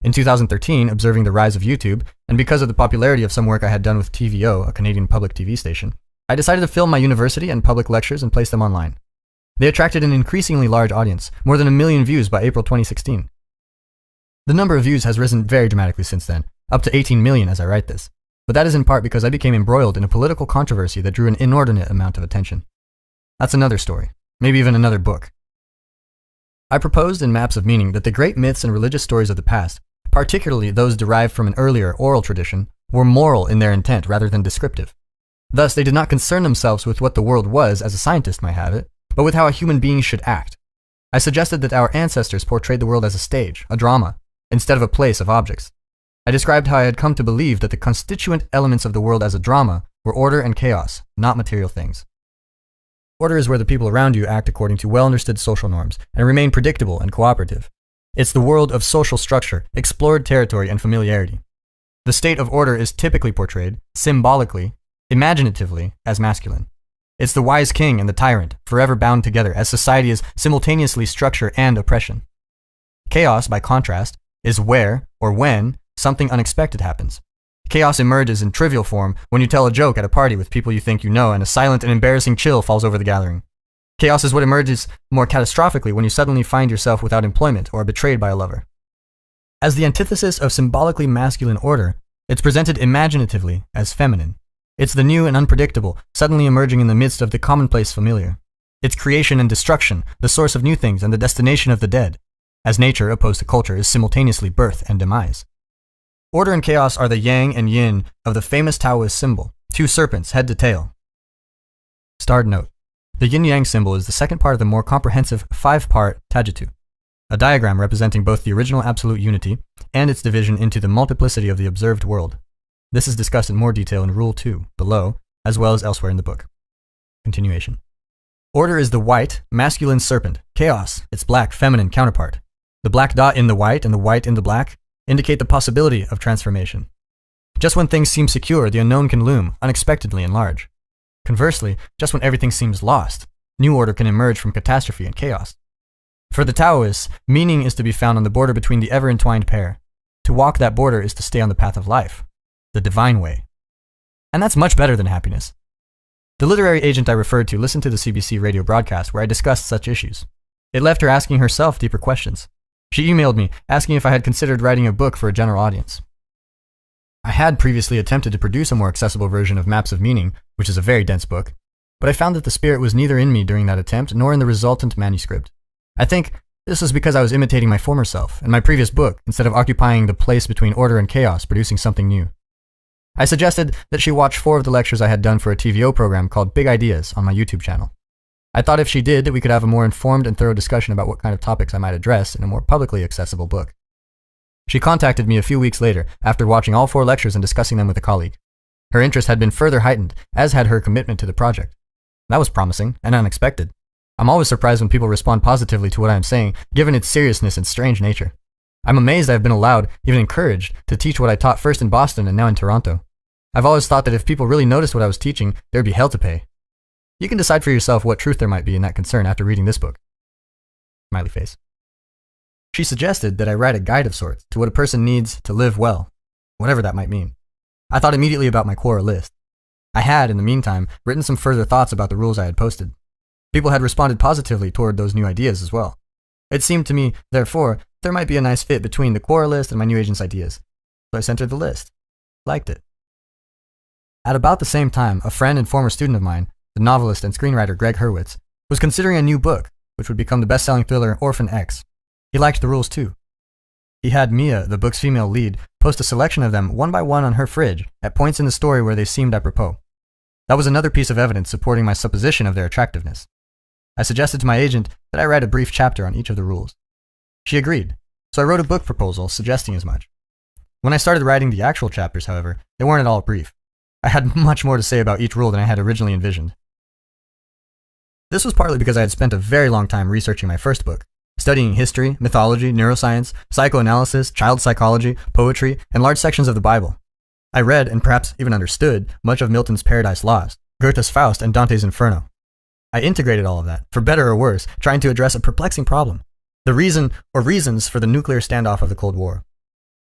In 2013, observing the rise of YouTube, and because of the popularity of some work I had done with TVO, a Canadian public TV station, I decided to film my university and public lectures and place them online. They attracted an increasingly large audience, more than 1 million views by April 2016. The number of views has risen very dramatically since then, up to 18 million as I write this. but that is in part because I became embroiled in a political controversy that drew an inordinate amount of attention. That's another story, maybe even another book. I proposed in Maps of Meaning that the great myths and religious stories of the past, particularly those derived from an earlier oral tradition, were moral in their intent rather than descriptive. Thus, they did not concern themselves with what the world was as a scientist might have it, but with how a human being should act. I suggested that our ancestors portrayed the world as a stage, a drama, instead of a place of objects. I described how I had come to believe that the constituent elements of the world as a drama were order and chaos, not material things. Order is where the people around you act according to well-understood social norms and remain predictable and cooperative. It's the world of social structure, explored territory, and familiarity. The state of order is typically portrayed, symbolically, imaginatively, as masculine. It's the wise king and the tyrant, forever bound together, as society is simultaneously structure and oppression. Chaos, by contrast, is where, or when, something unexpected happens. Chaos emerges in trivial form when you tell a joke at a party with people you think you know and a silent and embarrassing chill falls over the gathering. Chaos is what emerges more catastrophically when you suddenly find yourself without employment or betrayed by a lover. As the antithesis of symbolically masculine order, it's presented imaginatively as feminine. It's the new and unpredictable, suddenly emerging in the midst of the commonplace familiar. It's creation and destruction, the source of new things and the destination of the dead, as nature, opposed to culture, is simultaneously birth and demise. Order and chaos are the yang and yin of the famous Taoist symbol, two serpents, head to tail. Starred note: the yin-yang symbol is the second part of the more comprehensive five-part Tajitu, a diagram representing both the original absolute unity and its division into the multiplicity of the observed world. This is discussed in more detail in Rule 2, below, as well as elsewhere in the book. Continuation. Order is the white, masculine serpent. Chaos, its black, feminine counterpart. The black dot in the white and the white in the black indicate the possibility of transformation. Just when things seem secure, the unknown can loom, unexpectedly and large. Conversely, just when everything seems lost, new order can emerge from catastrophe and chaos. For the Taoists, meaning is to be found on the border between the ever-entwined pair. To walk that border is to stay on the path of life, the divine way. And that's much better than happiness. The literary agent I referred to listened to the CBC radio broadcast where I discussed such issues. It left her asking herself deeper questions. She emailed me, asking if I had considered writing a book for a general audience. I had previously attempted to produce a more accessible version of Maps of Meaning, which is a very dense book, but I found that the spirit was neither in me during that attempt nor in the resultant manuscript. I think this was because I was imitating my former self and my previous book instead of occupying the place between order and chaos, producing something new. I suggested that she watch 4 of the lectures I had done for a TVO program called Big Ideas on my YouTube channel. I thought if she did, that we could have a more informed and thorough discussion about what kind of topics I might address in a more publicly accessible book. She contacted me a few weeks later after watching all 4 lectures and discussing them with a colleague. Her interest had been further heightened, as had her commitment to the project. That was promising and unexpected. I'm always surprised when people respond positively to what I am saying, given its seriousness and strange nature. I'm amazed I have been allowed, even encouraged, to teach what I taught first in Boston and now in Toronto. I've always thought that if people really noticed what I was teaching, there would be hell to pay. You can decide for yourself what truth there might be in that concern after reading this book. Smiley face. She suggested that I write a guide of sorts to what a person needs to live well, whatever that might mean. I thought immediately about my Quora list. I had, in the meantime, written some further thoughts about the rules I had posted. People had responded positively toward those new ideas as well. It seemed to me, therefore, there might be a nice fit between the Quora list and my new agent's ideas. So I sent her the list. Liked it. At about the same time, a friend and former student of mine, the novelist and screenwriter Greg Hurwitz, was considering a new book, which would become the best-selling thriller Orphan X. He liked the rules too. He had Mia, the book's female lead, post a selection of them one by one on her fridge at points in the story where they seemed apropos. That was another piece of evidence supporting my supposition of their attractiveness. I suggested to my agent that I write a brief chapter on each of the rules. She agreed, so I wrote a book proposal suggesting as much. When I started writing the actual chapters, however, they weren't at all brief. I had much more to say about each rule than I had originally envisioned. This was partly because I had spent a very long time researching my first book, studying history, mythology, neuroscience, psychoanalysis, child psychology, poetry, and large sections of the Bible. I read, and perhaps even understood, much of Milton's Paradise Lost, Goethe's Faust, and Dante's Inferno. I integrated all of that, for better or worse, trying to address a perplexing problem: the reason or reasons for the nuclear standoff of the Cold War.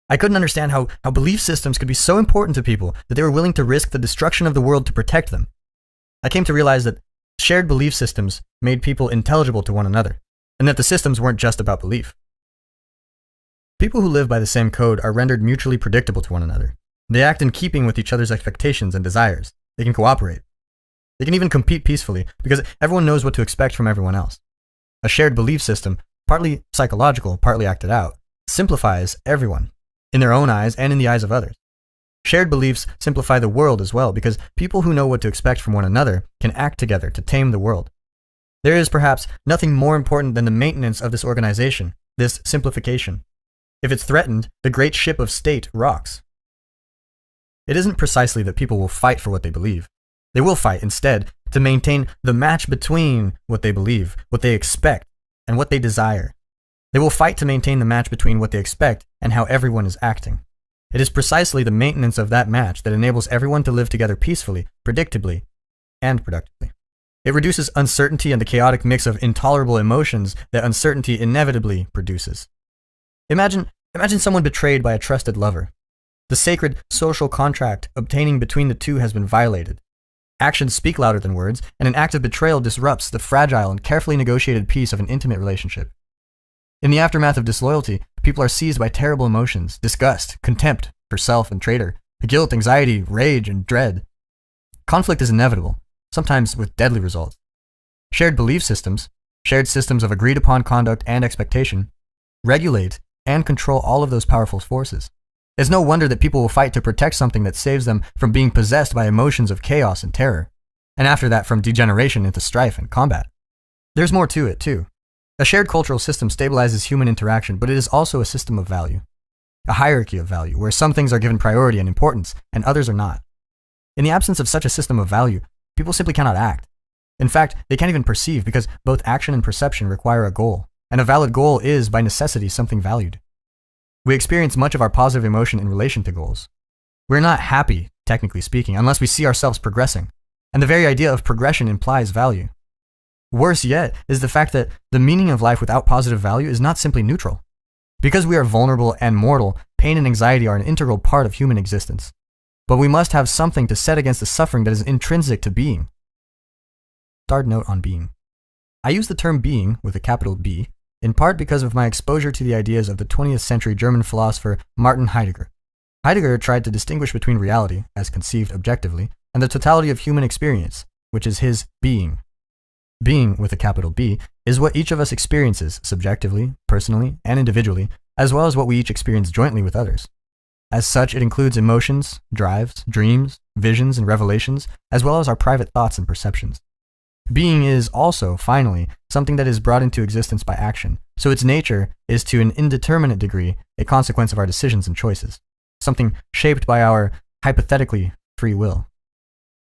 I couldn't understand how belief systems could be so important to people that they were willing to risk the destruction of the world to protect them. I came to realize that shared belief systems made people intelligible to one another, and that the systems weren't just about belief. People who live by the same code are rendered mutually predictable to one another. They act in keeping with each other's expectations and desires. They can cooperate. They can even compete peacefully because everyone knows what to expect from everyone else. A shared belief system, partly psychological, partly acted out, simplifies everyone, in their own eyes and in the eyes of others. Shared beliefs simplify the world as well because people who know what to expect from one another can act together to tame the world. There is perhaps nothing more important than the maintenance of this organization, this simplification. If it's threatened, the great ship of state rocks. It isn't precisely that people will fight for what they believe. They will fight, instead, to maintain the match between what they believe, what they expect, and what they desire. They will fight to maintain the match between what they expect and how everyone is acting. It is precisely the maintenance of that match that enables everyone to live together peacefully, predictably, and productively. It reduces uncertainty and the chaotic mix of intolerable emotions that uncertainty inevitably produces. Imagine someone betrayed by a trusted lover. The sacred social contract obtaining between the two has been violated. Actions speak louder than words, and an act of betrayal disrupts the fragile and carefully negotiated peace of an intimate relationship. In the aftermath of disloyalty, people are seized by terrible emotions: disgust, contempt for self and traitor, guilt, anxiety, rage, and dread. Conflict is inevitable, sometimes with deadly results. Shared belief systems, shared systems of agreed upon conduct and expectation, regulate and control all of those powerful forces. It's no wonder that people will fight to protect something that saves them from being possessed by emotions of chaos and terror, and after that from degeneration into strife and combat. There's more to it, too. A shared cultural system stabilizes human interaction, but it is also a system of value. A hierarchy of value, where some things are given priority and importance, and others are not. In the absence of such a system of value, people simply cannot act. In fact, they can't even perceive because both action and perception require a goal, and a valid goal is, by necessity, something valued. We experience much of our positive emotion in relation to goals. We're not happy, technically speaking, unless we see ourselves progressing, and the very idea of progression implies value. Worse yet is the fact that the meaning of life without positive value is not simply neutral. Because we are vulnerable and mortal, pain and anxiety are an integral part of human existence. But we must have something to set against the suffering that is intrinsic to being. Starred note on being. I use the term being, with a capital B, in part because of my exposure to the ideas of the 20th century German philosopher Martin Heidegger. Heidegger tried to distinguish between reality, as conceived objectively, and the totality of human experience, which is his being. Being, with a capital B, is what each of us experiences subjectively, personally, and individually, as well as what we each experience jointly with others. As such, it includes emotions, drives, dreams, visions, and revelations, as well as our private thoughts and perceptions. Being is also, finally, something that is brought into existence by action, so its nature is to an indeterminate degree a consequence of our decisions and choices, something shaped by our, hypothetically, free will.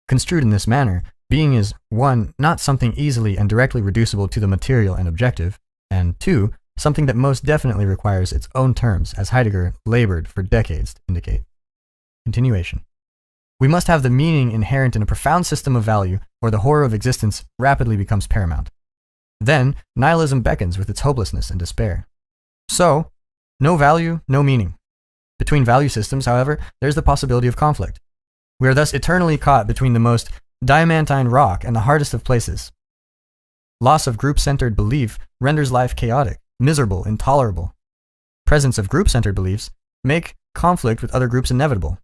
Construed in this manner, being is, 1, not something easily and directly reducible to the material and objective, and 2, something that most definitely requires its own terms, as Heidegger labored for decades to indicate. Continuation. We must have the meaning inherent in a profound system of value, or the horror of existence rapidly becomes paramount. Then, nihilism beckons with its hopelessness and despair. So, no value, no meaning. Between value systems, however, there's the possibility of conflict. We are thus eternally caught between the most diamantine rock and the hardest of places. Loss of group-centered belief renders life chaotic, miserable, intolerable. Presence of group-centered beliefs make conflict with other groups inevitable.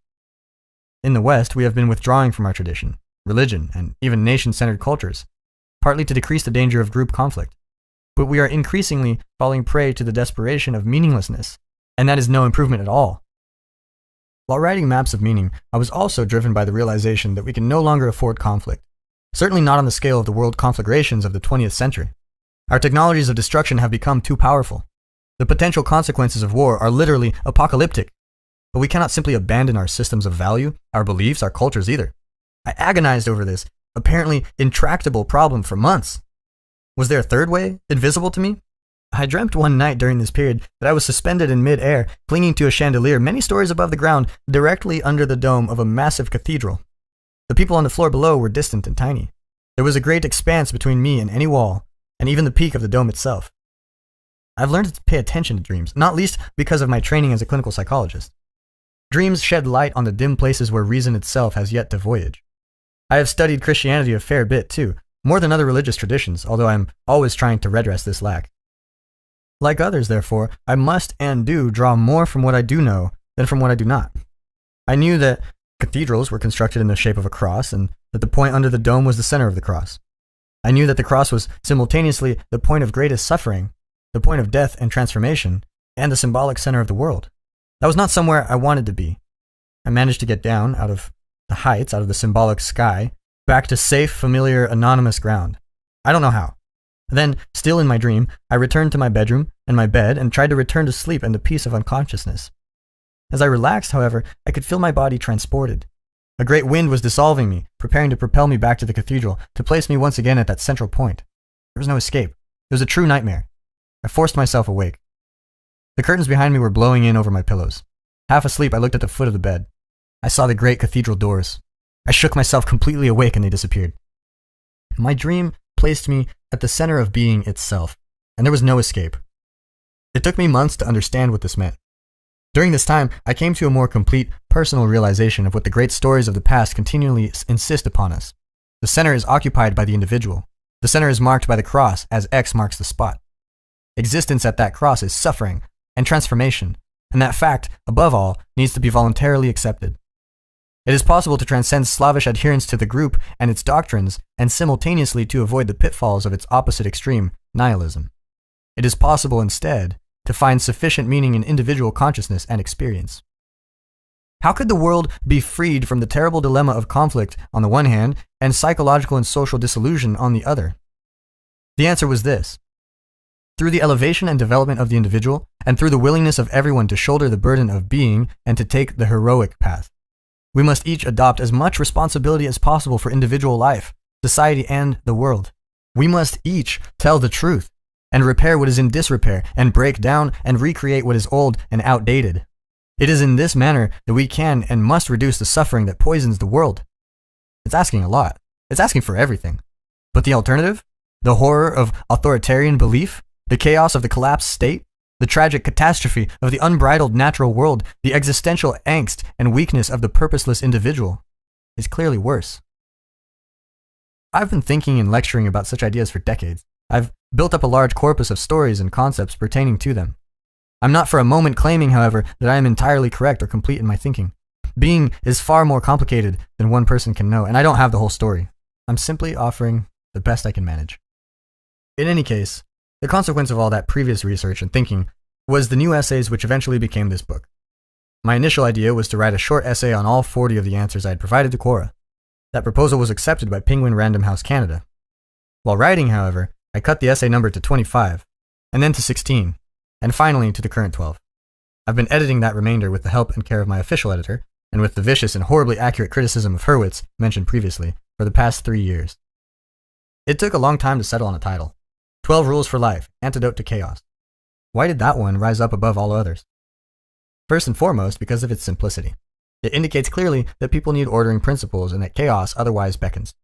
In the West, we have been withdrawing from our tradition, religion, and even nation-centered cultures, partly to decrease the danger of group conflict. But we are increasingly falling prey to the desperation of meaninglessness, and that is no improvement at all. While writing Maps of Meaning, I was also driven by the realization that we can no longer afford conflict, certainly not on the scale of the world conflagrations of the 20th century. Our technologies of destruction have become too powerful. The potential consequences of war are literally apocalyptic. But we cannot simply abandon our systems of value, our beliefs, our cultures either. I agonized over this, apparently intractable problem for months. Was there a third way, invisible to me? I dreamt one night during this period that I was suspended in mid-air, clinging to a chandelier many stories above the ground, directly under the dome of a massive cathedral. The people on the floor below were distant and tiny. There was a great expanse between me and any wall, and even the peak of the dome itself. I've learned to pay attention to dreams, not least because of my training as a clinical psychologist. Dreams shed light on the dim places where reason itself has yet to voyage. I have studied Christianity a fair bit too, more than other religious traditions, although I'm always trying to redress this lack. Like others, therefore, I must and do draw more from what I do know than from what I do not. I knew that cathedrals were constructed in the shape of a cross and that the point under the dome was the center of the cross. I knew that the cross was simultaneously the point of greatest suffering, the point of death and transformation, and the symbolic center of the world. That was not somewhere I wanted to be. I managed to get down out of the heights, out of the symbolic sky, back to safe, familiar, anonymous ground. I don't know how. Then, still in my dream, I returned to my bedroom and my bed and tried to return to sleep and the peace of unconsciousness. As I relaxed, however, I could feel my body transported. A great wind was dissolving me, preparing to propel me back to the cathedral, to place me once again at that central point. There was no escape. It was a true nightmare. I forced myself awake. The curtains behind me were blowing in over my pillows. Half asleep, I looked at the foot of the bed. I saw the great cathedral doors. I shook myself completely awake and they disappeared. My dream placed me at the center of being itself, and there was no escape. It took me months to understand what this meant. During this time, I came to a more complete personal realization of what the great stories of the past continually insist upon us. The center is occupied by the individual. The center is marked by the cross, as X marks the spot. Existence at that cross is suffering and transformation, and that fact, above all, needs to be voluntarily accepted. It is possible to transcend slavish adherence to the group and its doctrines, and simultaneously to avoid the pitfalls of its opposite extreme, nihilism. It is possible, instead, to find sufficient meaning in individual consciousness and experience. How could the world be freed from the terrible dilemma of conflict on the one hand and psychological and social disillusion on the other? The answer was this. Through the elevation and development of the individual, and through the willingness of everyone to shoulder the burden of being and to take the heroic path. We must each adopt as much responsibility as possible for individual life, society, and the world. We must each tell the truth, and repair what is in disrepair, and break down and recreate what is old and outdated. It is in this manner that we can and must reduce the suffering that poisons the world. It's asking a lot. It's asking for everything. But the alternative? The horror of authoritarian belief? The chaos of the collapsed state? The tragic catastrophe of the unbridled natural world? The existential angst and weakness of the purposeless individual? Is clearly worse. I've been thinking and lecturing about such ideas for decades. I've built up a large corpus of stories and concepts pertaining to them. I'm not for a moment claiming, however, that I am entirely correct or complete in my thinking. Being is far more complicated than one person can know, and I don't have the whole story. I'm simply offering the best I can manage. In any case, the consequence of all that previous research and thinking was the new essays which eventually became this book. My initial idea was to write a short essay on all 40 of the answers I had provided to Quora. That proposal was accepted by Penguin Random House Canada. While writing, however, I cut the essay number to 25, and then to 16, and finally to the current 12. I've been editing that remainder with the help and care of my official editor, and with the vicious and horribly accurate criticism of Hurwitz mentioned previously, for the past 3 years. It took a long time to settle on a title. 12 Rules for Life, Antidote to Chaos. Why did that one rise up above all others? First and foremost, because of its simplicity. It indicates clearly that people need ordering principles and that chaos otherwise beckons.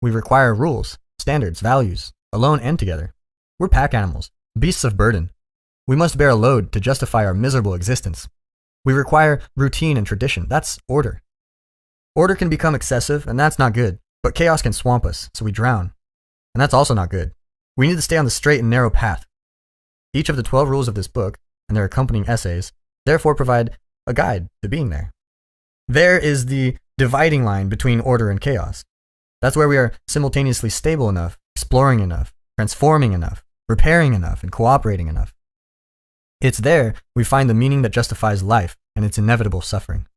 We require rules, standards, values, alone and together. We're pack animals, beasts of burden. We must bear a load to justify our miserable existence. We require routine and tradition. That's order. Order can become excessive, and that's not good. But chaos can swamp us, so we drown. And that's also not good. We need to stay on the straight and narrow path. Each of the 12 rules of this book, and their accompanying essays, therefore provide a guide to being there. There is the dividing line between order and chaos. That's where we are simultaneously stable enough, exploring enough, transforming enough, repairing enough, and cooperating enough. It's there we find the meaning that justifies life and its inevitable suffering.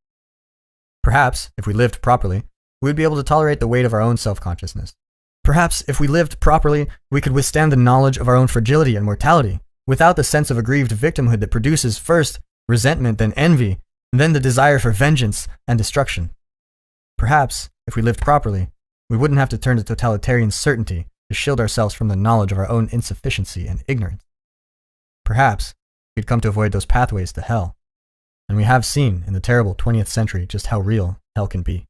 Perhaps, if we lived properly, we would be able to tolerate the weight of our own self-consciousness. Perhaps, if we lived properly, we could withstand the knowledge of our own fragility and mortality, without the sense of aggrieved victimhood that produces first resentment, then envy, and then the desire for vengeance and destruction. Perhaps, if we lived properly, we wouldn't have to turn to totalitarian certainty to shield ourselves from the knowledge of our own insufficiency and ignorance. Perhaps, we'd come to avoid those pathways to hell. And we have seen in the terrible 20th century just how real hell can be.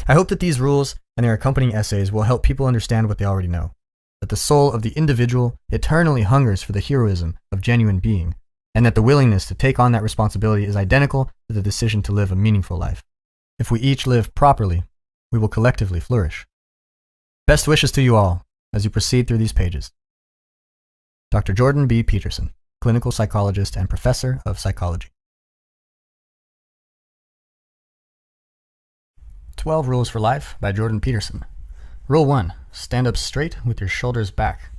I hope that these rules and their accompanying essays will help people understand what they already know, that the soul of the individual eternally hungers for the heroism of genuine being, and that the willingness to take on that responsibility is identical to the decision to live a meaningful life. If we each live properly, we will collectively flourish. Best wishes to you all as you proceed through these pages. Dr. Jordan B. Peterson, clinical psychologist and professor of psychology. 12 Rules for Life by Jordan Peterson. Rule 1. Stand up straight with your shoulders back.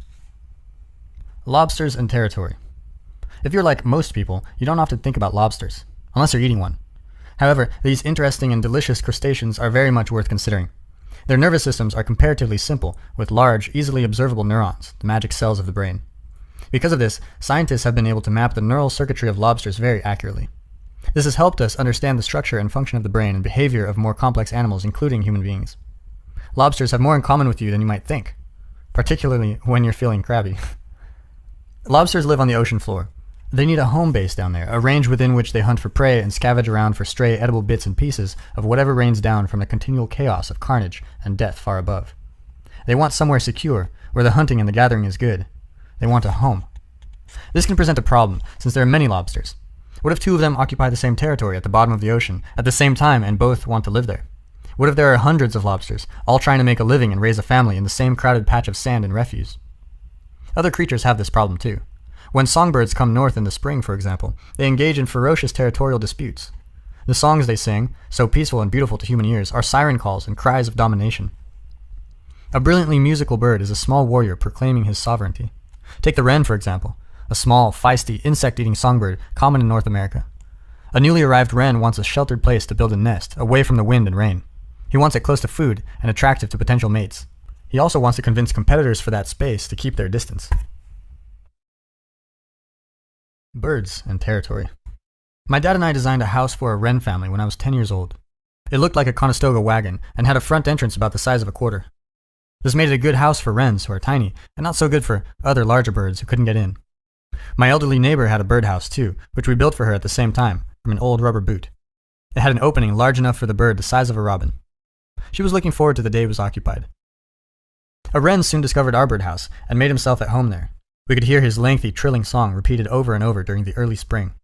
Lobsters and territory. If you're like most people, you don't often think about lobsters, unless you're eating one. However, these interesting and delicious crustaceans are very much worth considering. Their nervous systems are comparatively simple, with large, easily observable neurons, the magic cells of the brain. Because of this, scientists have been able to map the neural circuitry of lobsters very accurately. This has helped us understand the structure and function of the brain and behavior of more complex animals, including human beings. Lobsters have more in common with you than you might think, particularly when you're feeling crabby. Lobsters live on the ocean floor. They need a home base down there, a range within which they hunt for prey and scavenge around for stray edible bits and pieces of whatever rains down from the continual chaos of carnage and death far above. They want somewhere secure, where the hunting and the gathering is good. They want a home. This can present a problem, since there are many lobsters. What if two of them occupy the same territory at the bottom of the ocean at the same time and both want to live there? What if there are hundreds of lobsters, all trying to make a living and raise a family in the same crowded patch of sand and refuse? Other creatures have this problem too. When songbirds come north in the spring, for example, they engage in ferocious territorial disputes. The songs they sing, so peaceful and beautiful to human ears, are siren calls and cries of domination. A brilliantly musical bird is a small warrior proclaiming his sovereignty. Take the wren, for example, a small, feisty, insect-eating songbird common in North America. A newly arrived wren wants a sheltered place to build a nest, away from the wind and rain. He wants it close to food and attractive to potential mates. He also wants to convince competitors for that space to keep their distance. Birds and territory. My dad and I designed a house for a wren family when I was 10 years old. It looked like a Conestoga wagon and had a front entrance about the size of a quarter. This made it a good house for wrens who are tiny and not so good for other larger birds who couldn't get in. My elderly neighbor had a birdhouse too, which we built for her at the same time from an old rubber boot. It had an opening large enough for the bird the size of a robin. She was looking forward to the day it was occupied. A wren soon discovered our birdhouse and made himself at home there. We could hear his lengthy, trilling song repeated over and over during the early spring.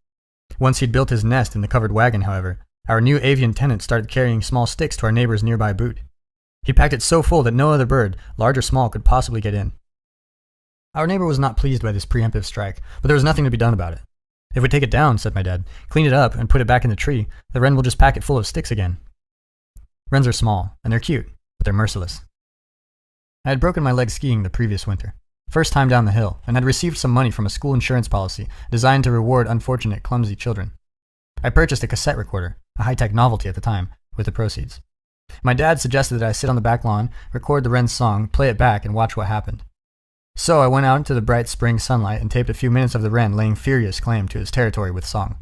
Once he'd built his nest in the covered wagon, however, our new avian tenant started carrying small sticks to our neighbor's nearby boot. He packed it so full that no other bird, large or small, could possibly get in. Our neighbor was not pleased by this preemptive strike, but there was nothing to be done about it. If we take it down, said my dad, clean it up and put it back in the tree, the wren will just pack it full of sticks again. Wrens are small, and they're cute, but they're merciless. I had broken my leg skiing the previous winter, first time down the hill, and had received some money from a school insurance policy designed to reward unfortunate, clumsy children. I purchased a cassette recorder, a high-tech novelty at the time, with the proceeds. My dad suggested that I sit on the back lawn, record the wren's song, play it back, and watch what happened. So I went out into the bright spring sunlight and taped a few minutes of the wren laying furious claim to his territory with song.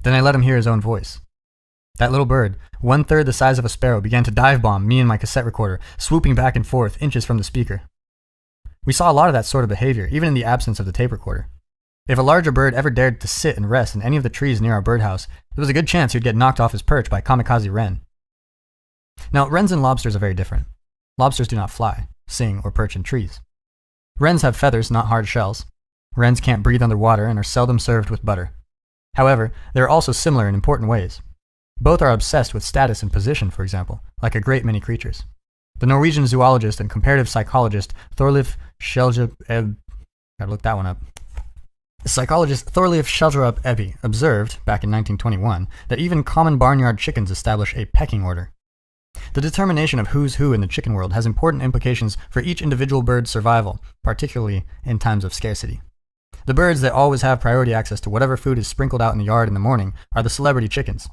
Then I let him hear his own voice. That little bird, 1/3 the size of a sparrow, began to dive-bomb me and my cassette recorder, swooping back and forth inches from the speaker. We saw a lot of that sort of behavior, even in the absence of the tape recorder. If a larger bird ever dared to sit and rest in any of the trees near our birdhouse, there was a good chance he would get knocked off his perch by a kamikaze wren. Now, wrens and lobsters are very different. Lobsters do not fly, sing, or perch in trees. Wrens have feathers, not hard shells. Wrens can't breathe underwater and are seldom served with butter. However, they are also similar in important ways. Both are obsessed with status and position, for example, like a great many creatures. The Norwegian zoologist and comparative psychologist Thorleif Schjelderup Ebbe observed, back in 1921, that even common barnyard chickens establish a pecking order. The determination of who's who in the chicken world has important implications for each individual bird's survival, particularly in times of scarcity. The birds that always have priority access to whatever food is sprinkled out in the yard in the morning are the celebrity chickens.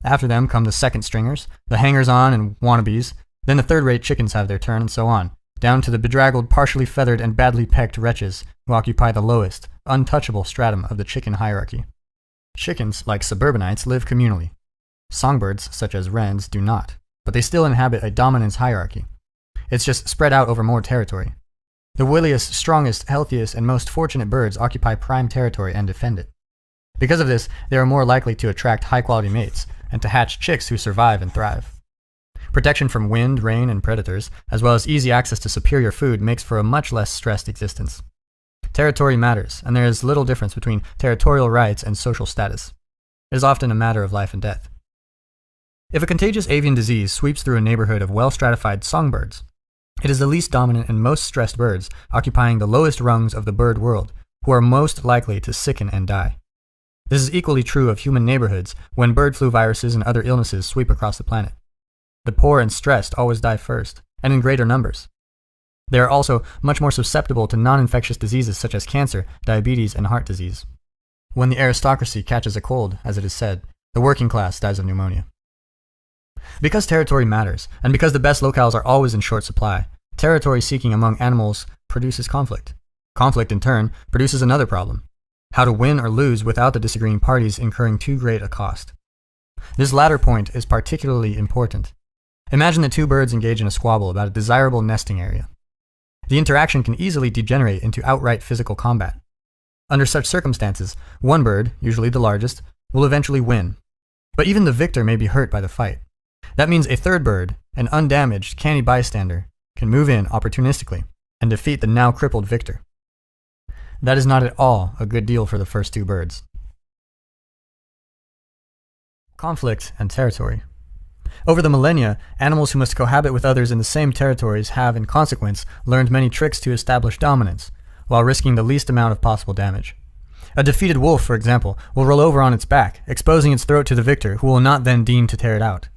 After them come the second stringers, the hangers-on and wannabes, then the third-rate chickens have their turn, and so on, down to the bedraggled, partially feathered, and badly pecked wretches who occupy the lowest, untouchable stratum of the chicken hierarchy. Chickens, like suburbanites, live communally. Songbirds, such as wrens, do not, but they still inhabit a dominance hierarchy. It's just spread out over more territory. The williest, strongest, healthiest, and most fortunate birds occupy prime territory and defend it. Because of this, they are more likely to attract high-quality mates and to hatch chicks who survive and thrive. Protection from wind, rain, and predators, as well as easy access to superior food, makes for a much less stressed existence. Territory matters, and there is little difference between territorial rights and social status. It is often a matter of life and death. If a contagious avian disease sweeps through a neighborhood of well-stratified songbirds, it is the least dominant and most stressed birds, occupying the lowest rungs of the bird world, who are most likely to sicken and die. This is equally true of human neighborhoods when bird flu viruses and other illnesses sweep across the planet. The poor and stressed always die first, and in greater numbers. They are also much more susceptible to non-infectious diseases such as cancer, diabetes, and heart disease. When the aristocracy catches a cold, as it is said, the working class dies of pneumonia. Because territory matters, and because the best locales are always in short supply, territory seeking among animals produces conflict. Conflict, in turn, produces another problem: how to win or lose without the disagreeing parties incurring too great a cost. This latter point is particularly important. Imagine that two birds engage in a squabble about a desirable nesting area. The interaction can easily degenerate into outright physical combat. Under such circumstances, one bird, usually the largest, will eventually win. But even the victor may be hurt by the fight. That means a third bird, an undamaged, canny bystander, can move in opportunistically and defeat the now crippled victor. That is not at all a good deal for the first two birds. Conflict and territory. Over the millennia, animals who must cohabit with others in the same territories have, in consequence, learned many tricks to establish dominance, while risking the least amount of possible damage. A defeated wolf, for example, will roll over on its back, exposing its throat to the victor, who will not then deign to tear it out.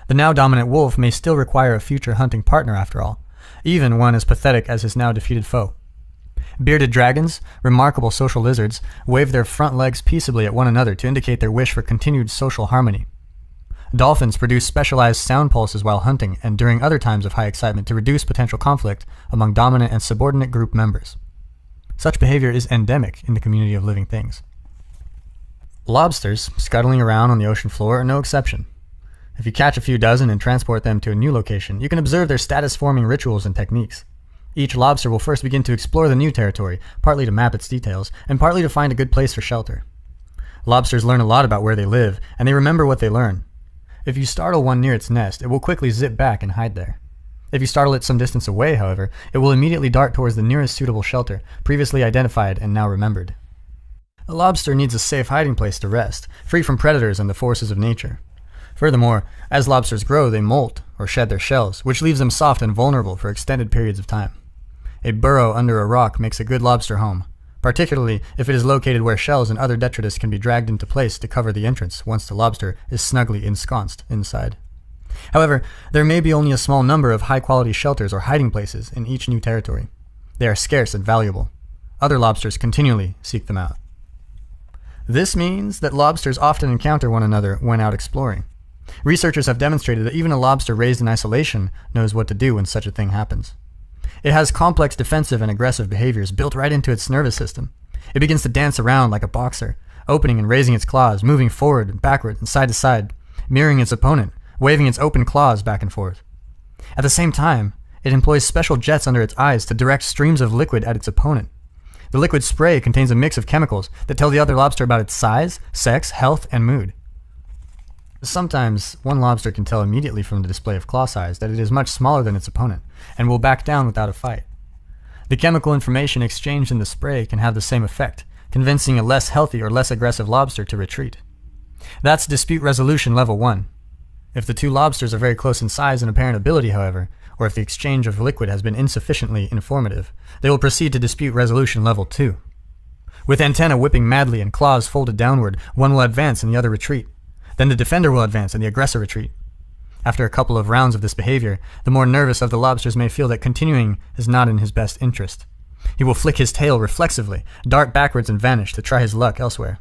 The now dominant wolf may still require a future hunting partner after all, even one as pathetic as his now defeated foe. Bearded dragons, remarkable social lizards, wave their front legs peaceably at one another to indicate their wish for continued social harmony. Dolphins produce specialized sound pulses while hunting and during other times of high excitement to reduce potential conflict among dominant and subordinate group members. Such behavior is endemic in the community of living things. Lobsters, scuttling around on the ocean floor, are no exception. If you catch a few dozen and transport them to a new location, you can observe their status-forming rituals and techniques. Each lobster will first begin to explore the new territory, partly to map its details, and partly to find a good place for shelter. Lobsters learn a lot about where they live, and they remember what they learn. If you startle one near its nest, it will quickly zip back and hide there. If you startle it some distance away, however, it will immediately dart towards the nearest suitable shelter, previously identified and now remembered. A lobster needs a safe hiding place to rest, free from predators and the forces of nature. Furthermore, as lobsters grow, they molt, or shed their shells, which leaves them soft and vulnerable for extended periods of time. A burrow under a rock makes a good lobster home, particularly if it is located where shells and other detritus can be dragged into place to cover the entrance once the lobster is snugly ensconced inside. However, there may be only a small number of high-quality shelters or hiding places in each new territory. They are scarce and valuable. Other lobsters continually seek them out. This means that lobsters often encounter one another when out exploring. Researchers have demonstrated that even a lobster raised in isolation knows what to do when such a thing happens. It has complex defensive and aggressive behaviors built right into its nervous system. It begins to dance around like a boxer, opening and raising its claws, moving forward and backward and side to side, mirroring its opponent, waving its open claws back and forth. At the same time, it employs special jets under its eyes to direct streams of liquid at its opponent. The liquid spray contains a mix of chemicals that tell the other lobster about its size, sex, health, and mood. Sometimes, one lobster can tell immediately from the display of claw size that it is much smaller than its opponent, and will back down without a fight. The chemical information exchanged in the spray can have the same effect, convincing a less healthy or less aggressive lobster to retreat. That's dispute resolution level 1. If the two lobsters are very close in size and apparent ability, however, or if the exchange of liquid has been insufficiently informative, they will proceed to dispute resolution level 2. With antennae whipping madly and claws folded downward, one will advance and the other retreat. Then the defender will advance and the aggressor retreat. After a couple of rounds of this behavior, the more nervous of the lobsters may feel that continuing is not in his best interest. He will flick his tail reflexively, dart backwards and vanish to try his luck elsewhere.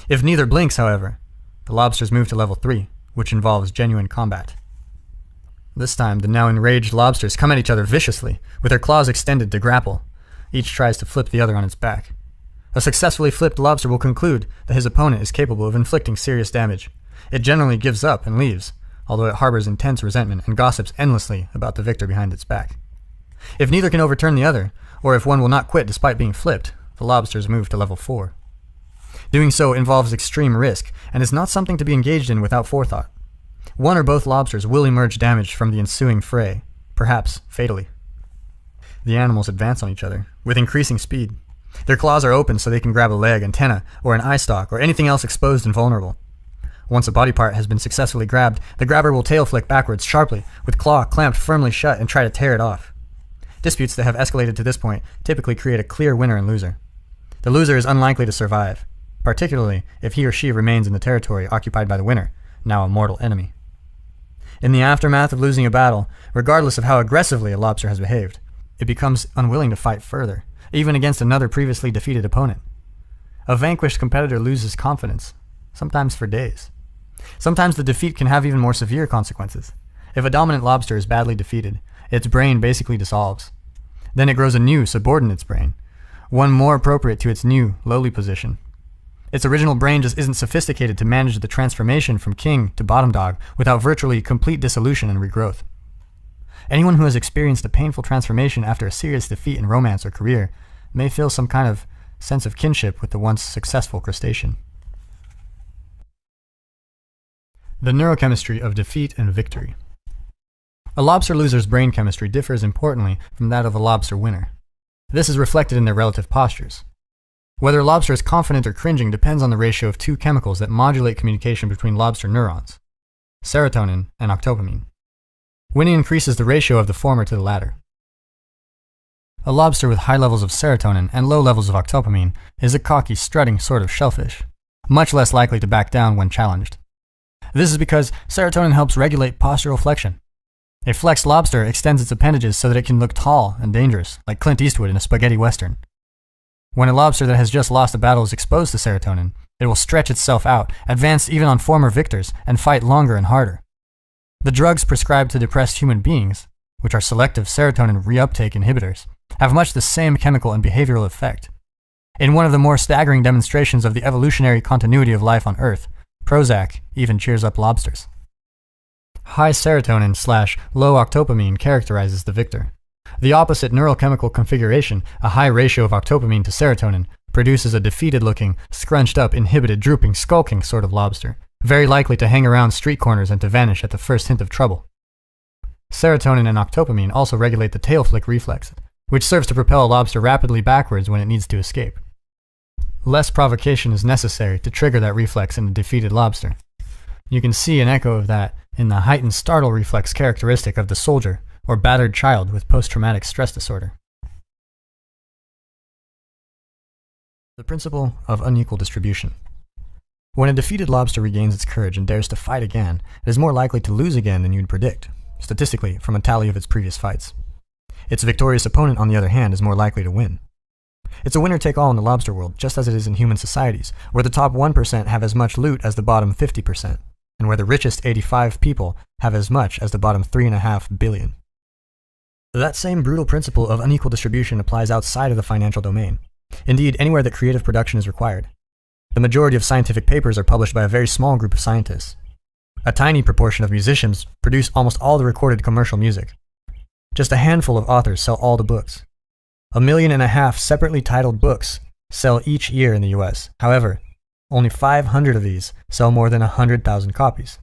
If neither blinks, however, the lobsters move to level 3, which involves genuine combat. This time, the now enraged lobsters come at each other viciously, with their claws extended to grapple. Each tries to flip the other on its back. A successfully flipped lobster will conclude that his opponent is capable of inflicting serious damage. It generally gives up and leaves, although it harbors intense resentment and gossips endlessly about the victor behind its back. If neither can overturn the other, or if one will not quit despite being flipped, the lobsters move to level 4. Doing so involves extreme risk, and is not something to be engaged in without forethought. One or both lobsters will emerge damaged from the ensuing fray, perhaps fatally. The animals advance on each other, with increasing speed. Their claws are open so they can grab a leg, antenna, or an eye stalk, or anything else exposed and vulnerable. Once a body part has been successfully grabbed, the grabber will tail flick backwards sharply, with claw clamped firmly shut, and try to tear it off. Disputes that have escalated to this point typically create a clear winner and loser. The loser is unlikely to survive, particularly if he or she remains in the territory occupied by the winner, now a mortal enemy. In the aftermath of losing a battle, regardless of how aggressively a lobster has behaved, it becomes unwilling to fight further, even against another previously defeated opponent. A vanquished competitor loses confidence, sometimes for days. Sometimes the defeat can have even more severe consequences. If a dominant lobster is badly defeated, its brain basically dissolves. Then it grows a new subordinate's brain, one more appropriate to its new, lowly position. Its original brain just isn't sophisticated to manage the transformation from king to bottom dog without virtually complete dissolution and regrowth. Anyone who has experienced a painful transformation after a serious defeat in romance or career may feel some kind of sense of kinship with the once successful crustacean. The neurochemistry of defeat and victory. A lobster loser's brain chemistry differs importantly from that of a lobster winner. This is reflected in their relative postures. Whether a lobster is confident or cringing depends on the ratio of two chemicals that modulate communication between lobster neurons, serotonin and octopamine. Winning increases the ratio of the former to the latter. A lobster with high levels of serotonin and low levels of octopamine is a cocky, strutting sort of shellfish, much less likely to back down when challenged. This is because serotonin helps regulate postural flexion. A flexed lobster extends its appendages so that it can look tall and dangerous, like Clint Eastwood in a spaghetti western. When a lobster that has just lost a battle is exposed to serotonin, it will stretch itself out, advance even on former victors, and fight longer and harder. The drugs prescribed to depressed human beings, which are selective serotonin reuptake inhibitors, have much the same chemical and behavioral effect. In one of the more staggering demonstrations of the evolutionary continuity of life on Earth, Prozac even cheers up lobsters. High serotonin/low octopamine characterizes the victor. The opposite neurochemical configuration, a high ratio of octopamine to serotonin, produces a defeated-looking, scrunched-up, inhibited, drooping, skulking sort of lobster, very likely to hang around street corners and to vanish at the first hint of trouble. Serotonin and octopamine also regulate the tail flick reflex, which serves to propel a lobster rapidly backwards when it needs to escape. Less provocation is necessary to trigger that reflex in a defeated lobster. You can see an echo of that in the heightened startle reflex characteristic of the soldier or battered child with post-traumatic stress disorder. The principle of unequal distribution. When a defeated lobster regains its courage and dares to fight again, it is more likely to lose again than you'd predict, statistically, from a tally of its previous fights. Its victorious opponent, on the other hand, is more likely to win. It's a winner-take-all in the lobster world, just as it is in human societies, where the top 1% have as much loot as the bottom 50%, and where the richest 85 people have as much as the bottom 3.5 billion. That same brutal principle of unequal distribution applies outside of the financial domain. Indeed, anywhere that creative production is required. The majority of scientific papers are published by a very small group of scientists. A tiny proportion of musicians produce almost all the recorded commercial music. Just a handful of authors sell all the books. 1.5 million separately titled books sell each year in the US. However, only 500 of these sell more than 100,000 copies.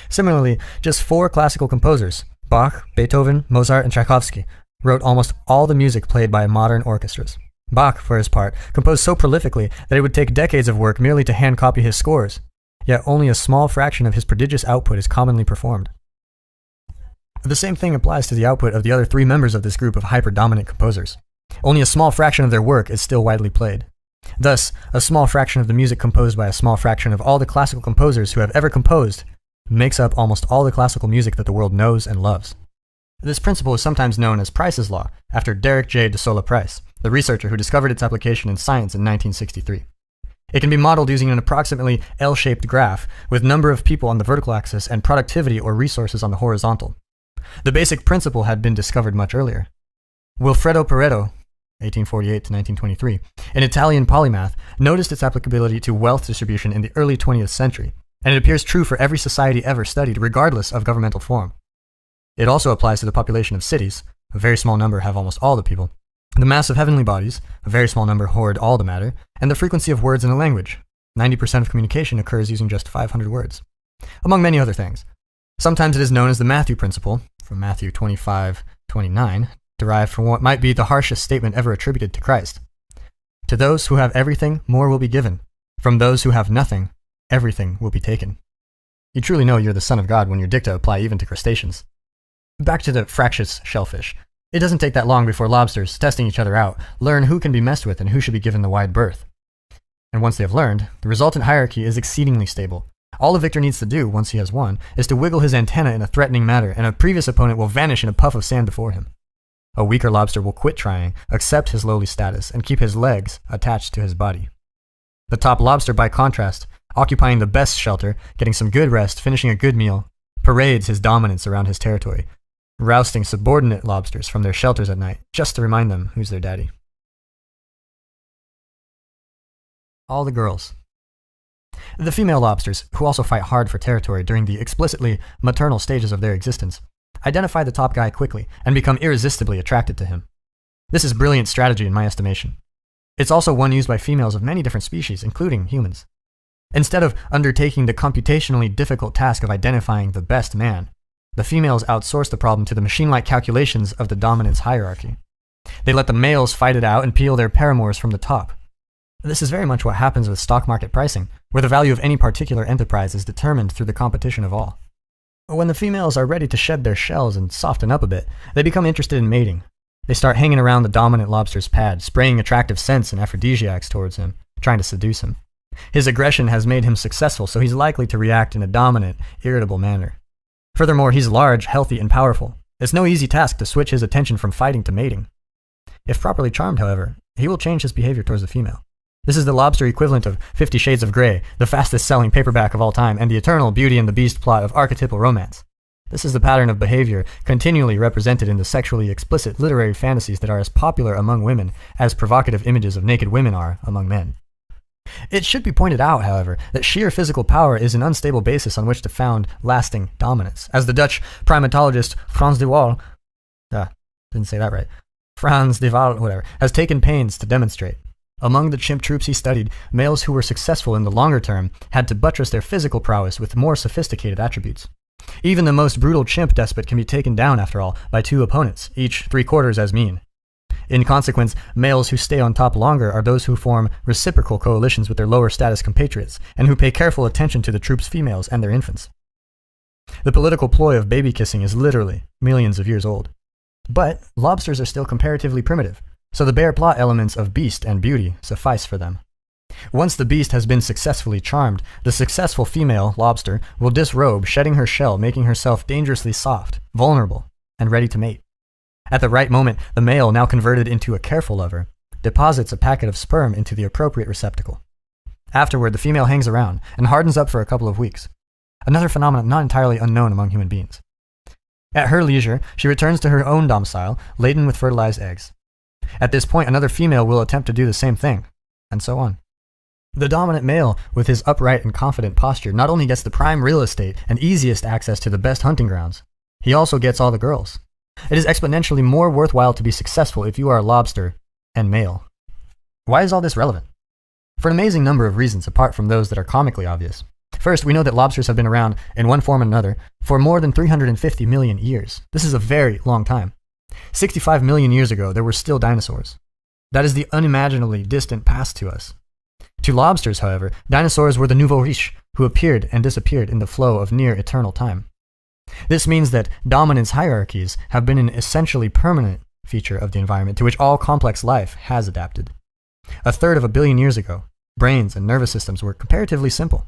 Similarly, just 4 classical composers, Bach, Beethoven, Mozart, and Tchaikovsky, wrote almost all the music played by modern orchestras. Bach, for his part, composed so prolifically that it would take decades of work merely to hand copy his scores, yet only a small fraction of his prodigious output is commonly performed. The same thing applies to the output of the other 3 members of this group of hyper-dominant composers. Only a small fraction of their work is still widely played. Thus, a small fraction of the music composed by a small fraction of all the classical composers who have ever composed makes up almost all the classical music that the world knows and loves. This principle is sometimes known as Price's Law, after Derek J. de Sola Price, the researcher who discovered its application in science in 1963. It can be modeled using an approximately L-shaped graph, with number of people on the vertical axis and productivity or resources on the horizontal. The basic principle had been discovered much earlier. Wilfredo Pareto, 1848 to 1923, an Italian polymath, noticed its applicability to wealth distribution in the early 20th century, and it appears true for every society ever studied, regardless of governmental form. It also applies to the population of cities. A very small number have almost all the people. The mass of heavenly bodies, a very small number hoard all the matter, and the frequency of words in a language. 90% of communication occurs using just 500 words. Among many other things. Sometimes it is known as the Matthew principle, from Matthew 25:29, derived from what might be the harshest statement ever attributed to Christ. To those who have everything, more will be given. From those who have nothing, everything will be taken. You truly know you're the son of God when your dicta apply even to crustaceans. Back to the fractious shellfish. It doesn't take that long before lobsters, testing each other out, learn who can be messed with and who should be given the wide berth. And once they have learned, the resultant hierarchy is exceedingly stable. All a victor needs to do, once he has won, is to wiggle his antenna in a threatening manner, and a previous opponent will vanish in a puff of sand before him. A weaker lobster will quit trying, accept his lowly status, and keep his legs attached to his body. The top lobster, by contrast, occupying the best shelter, getting some good rest, finishing a good meal, parades his dominance around his territory, rousting subordinate lobsters from their shelters at night, just to remind them who's their daddy. All the girls. The female lobsters, who also fight hard for territory during the explicitly maternal stages of their existence, identify the top guy quickly and become irresistibly attracted to him. This is brilliant strategy in my estimation. It's also one used by females of many different species, including humans. Instead of undertaking the computationally difficult task of identifying the best man, the females outsource the problem to the machine-like calculations of the dominance hierarchy. They let the males fight it out and peel their paramours from the top. This is very much what happens with stock market pricing, where the value of any particular enterprise is determined through the competition of all. When the females are ready to shed their shells and soften up a bit, they become interested in mating. They start hanging around the dominant lobster's pad, spraying attractive scents and aphrodisiacs towards him, trying to seduce him. His aggression has made him successful, so he's likely to react in a dominant, irritable manner. Furthermore, he's large, healthy, and powerful. It's no easy task to switch his attention from fighting to mating. If properly charmed, however, he will change his behavior towards the female. This is the lobster equivalent of 50 Shades of Grey, the fastest-selling paperback of all time, and the eternal Beauty and the Beast plot of archetypal romance. This is the pattern of behavior continually represented in the sexually explicit literary fantasies that are as popular among women as provocative images of naked women are among men. It should be pointed out, however, that sheer physical power is an unstable basis on which to found lasting dominance, as the Dutch primatologist Frans de Waal, has taken pains to demonstrate. Among the chimp troops he studied, males who were successful in the longer term had to buttress their physical prowess with more sophisticated attributes. Even the most brutal chimp despot can be taken down, after all, by two opponents, each 3/4 as mean. In consequence, males who stay on top longer are those who form reciprocal coalitions with their lower status compatriots, and who pay careful attention to the troops' females and their infants. The political ploy of baby kissing is literally millions of years old. But lobsters are still comparatively primitive, so the bare plot elements of beast and beauty suffice for them. Once the beast has been successfully charmed, the successful female lobster will disrobe, shedding her shell, making herself dangerously soft, vulnerable, and ready to mate. At the right moment, the male, now converted into a careful lover, deposits a packet of sperm into the appropriate receptacle. Afterward, the female hangs around and hardens up for a couple of weeks, another phenomenon not entirely unknown among human beings. At her leisure, she returns to her own domicile, laden with fertilized eggs. At this point, another female will attempt to do the same thing, and so on. The dominant male, with his upright and confident posture, not only gets the prime real estate and easiest access to the best hunting grounds, he also gets all the girls. It is exponentially more worthwhile to be successful if you are a lobster and male. Why is all this relevant? For an amazing number of reasons, apart from those that are comically obvious. First, we know that lobsters have been around, in one form or another, for more than 350 million years. This is a very long time. 65 million years ago, there were still dinosaurs. That is the unimaginably distant past to us. To lobsters, however, dinosaurs were the nouveau riche, who appeared and disappeared in the flow of near-eternal time. This means that dominance hierarchies have been an essentially permanent feature of the environment to which all complex life has adapted. A third of a billion years ago, brains and nervous systems were comparatively simple.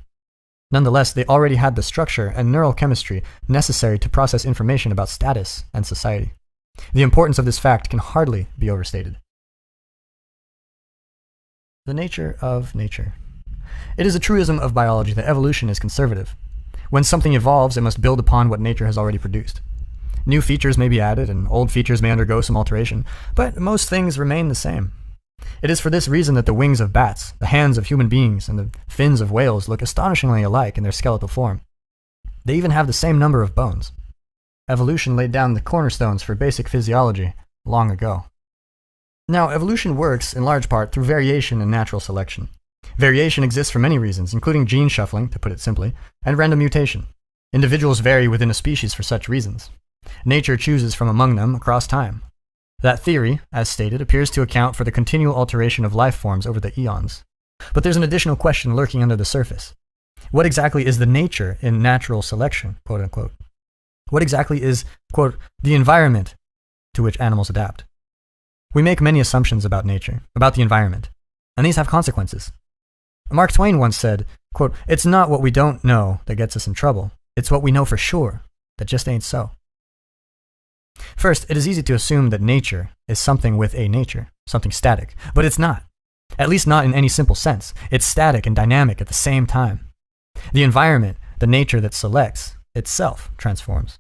Nonetheless, they already had the structure and neural chemistry necessary to process information about status and society. The importance of this fact can hardly be overstated. The nature of nature. It is a truism of biology that evolution is conservative. When something evolves, it must build upon what nature has already produced. New features may be added, and old features may undergo some alteration, but most things remain the same. It is for this reason that the wings of bats, the hands of human beings, and the fins of whales look astonishingly alike in their skeletal form. They even have the same number of bones. Evolution laid down the cornerstones for basic physiology long ago. Now, evolution works in large part through variation and natural selection. Variation exists for many reasons, including gene shuffling, to put it simply, and random mutation. Individuals vary within a species for such reasons. Nature chooses from among them across time. That theory, as stated, appears to account for the continual alteration of life forms over the eons. But there's an additional question lurking under the surface. What exactly is the nature in natural selection, quote unquote? What exactly is, quote, the environment to which animals adapt? We make many assumptions about nature, about the environment, and these have consequences. Mark Twain once said, quote, "It's not what we don't know that gets us in trouble. It's what we know for sure that just ain't so." First, it is easy to assume that nature is something with a nature, something static, but it's not. At least not in any simple sense. It's static and dynamic at the same time. The environment, the nature that selects, itself transforms.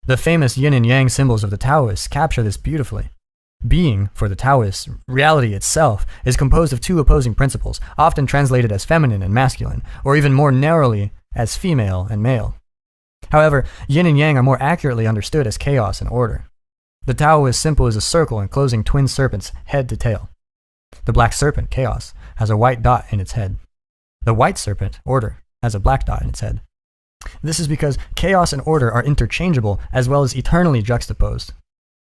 The famous yin and yang symbols of the Taoists capture this beautifully. Being, for the Taoists, reality itself, is composed of two opposing principles, often translated as feminine and masculine, or even more narrowly as female and male. However, yin and yang are more accurately understood as chaos and order. The Taoist symbol is a circle enclosing twin serpents head to tail. The black serpent, chaos, has a white dot in its head. The white serpent, order, has a black dot in its head. This is because chaos and order are interchangeable as well as eternally juxtaposed.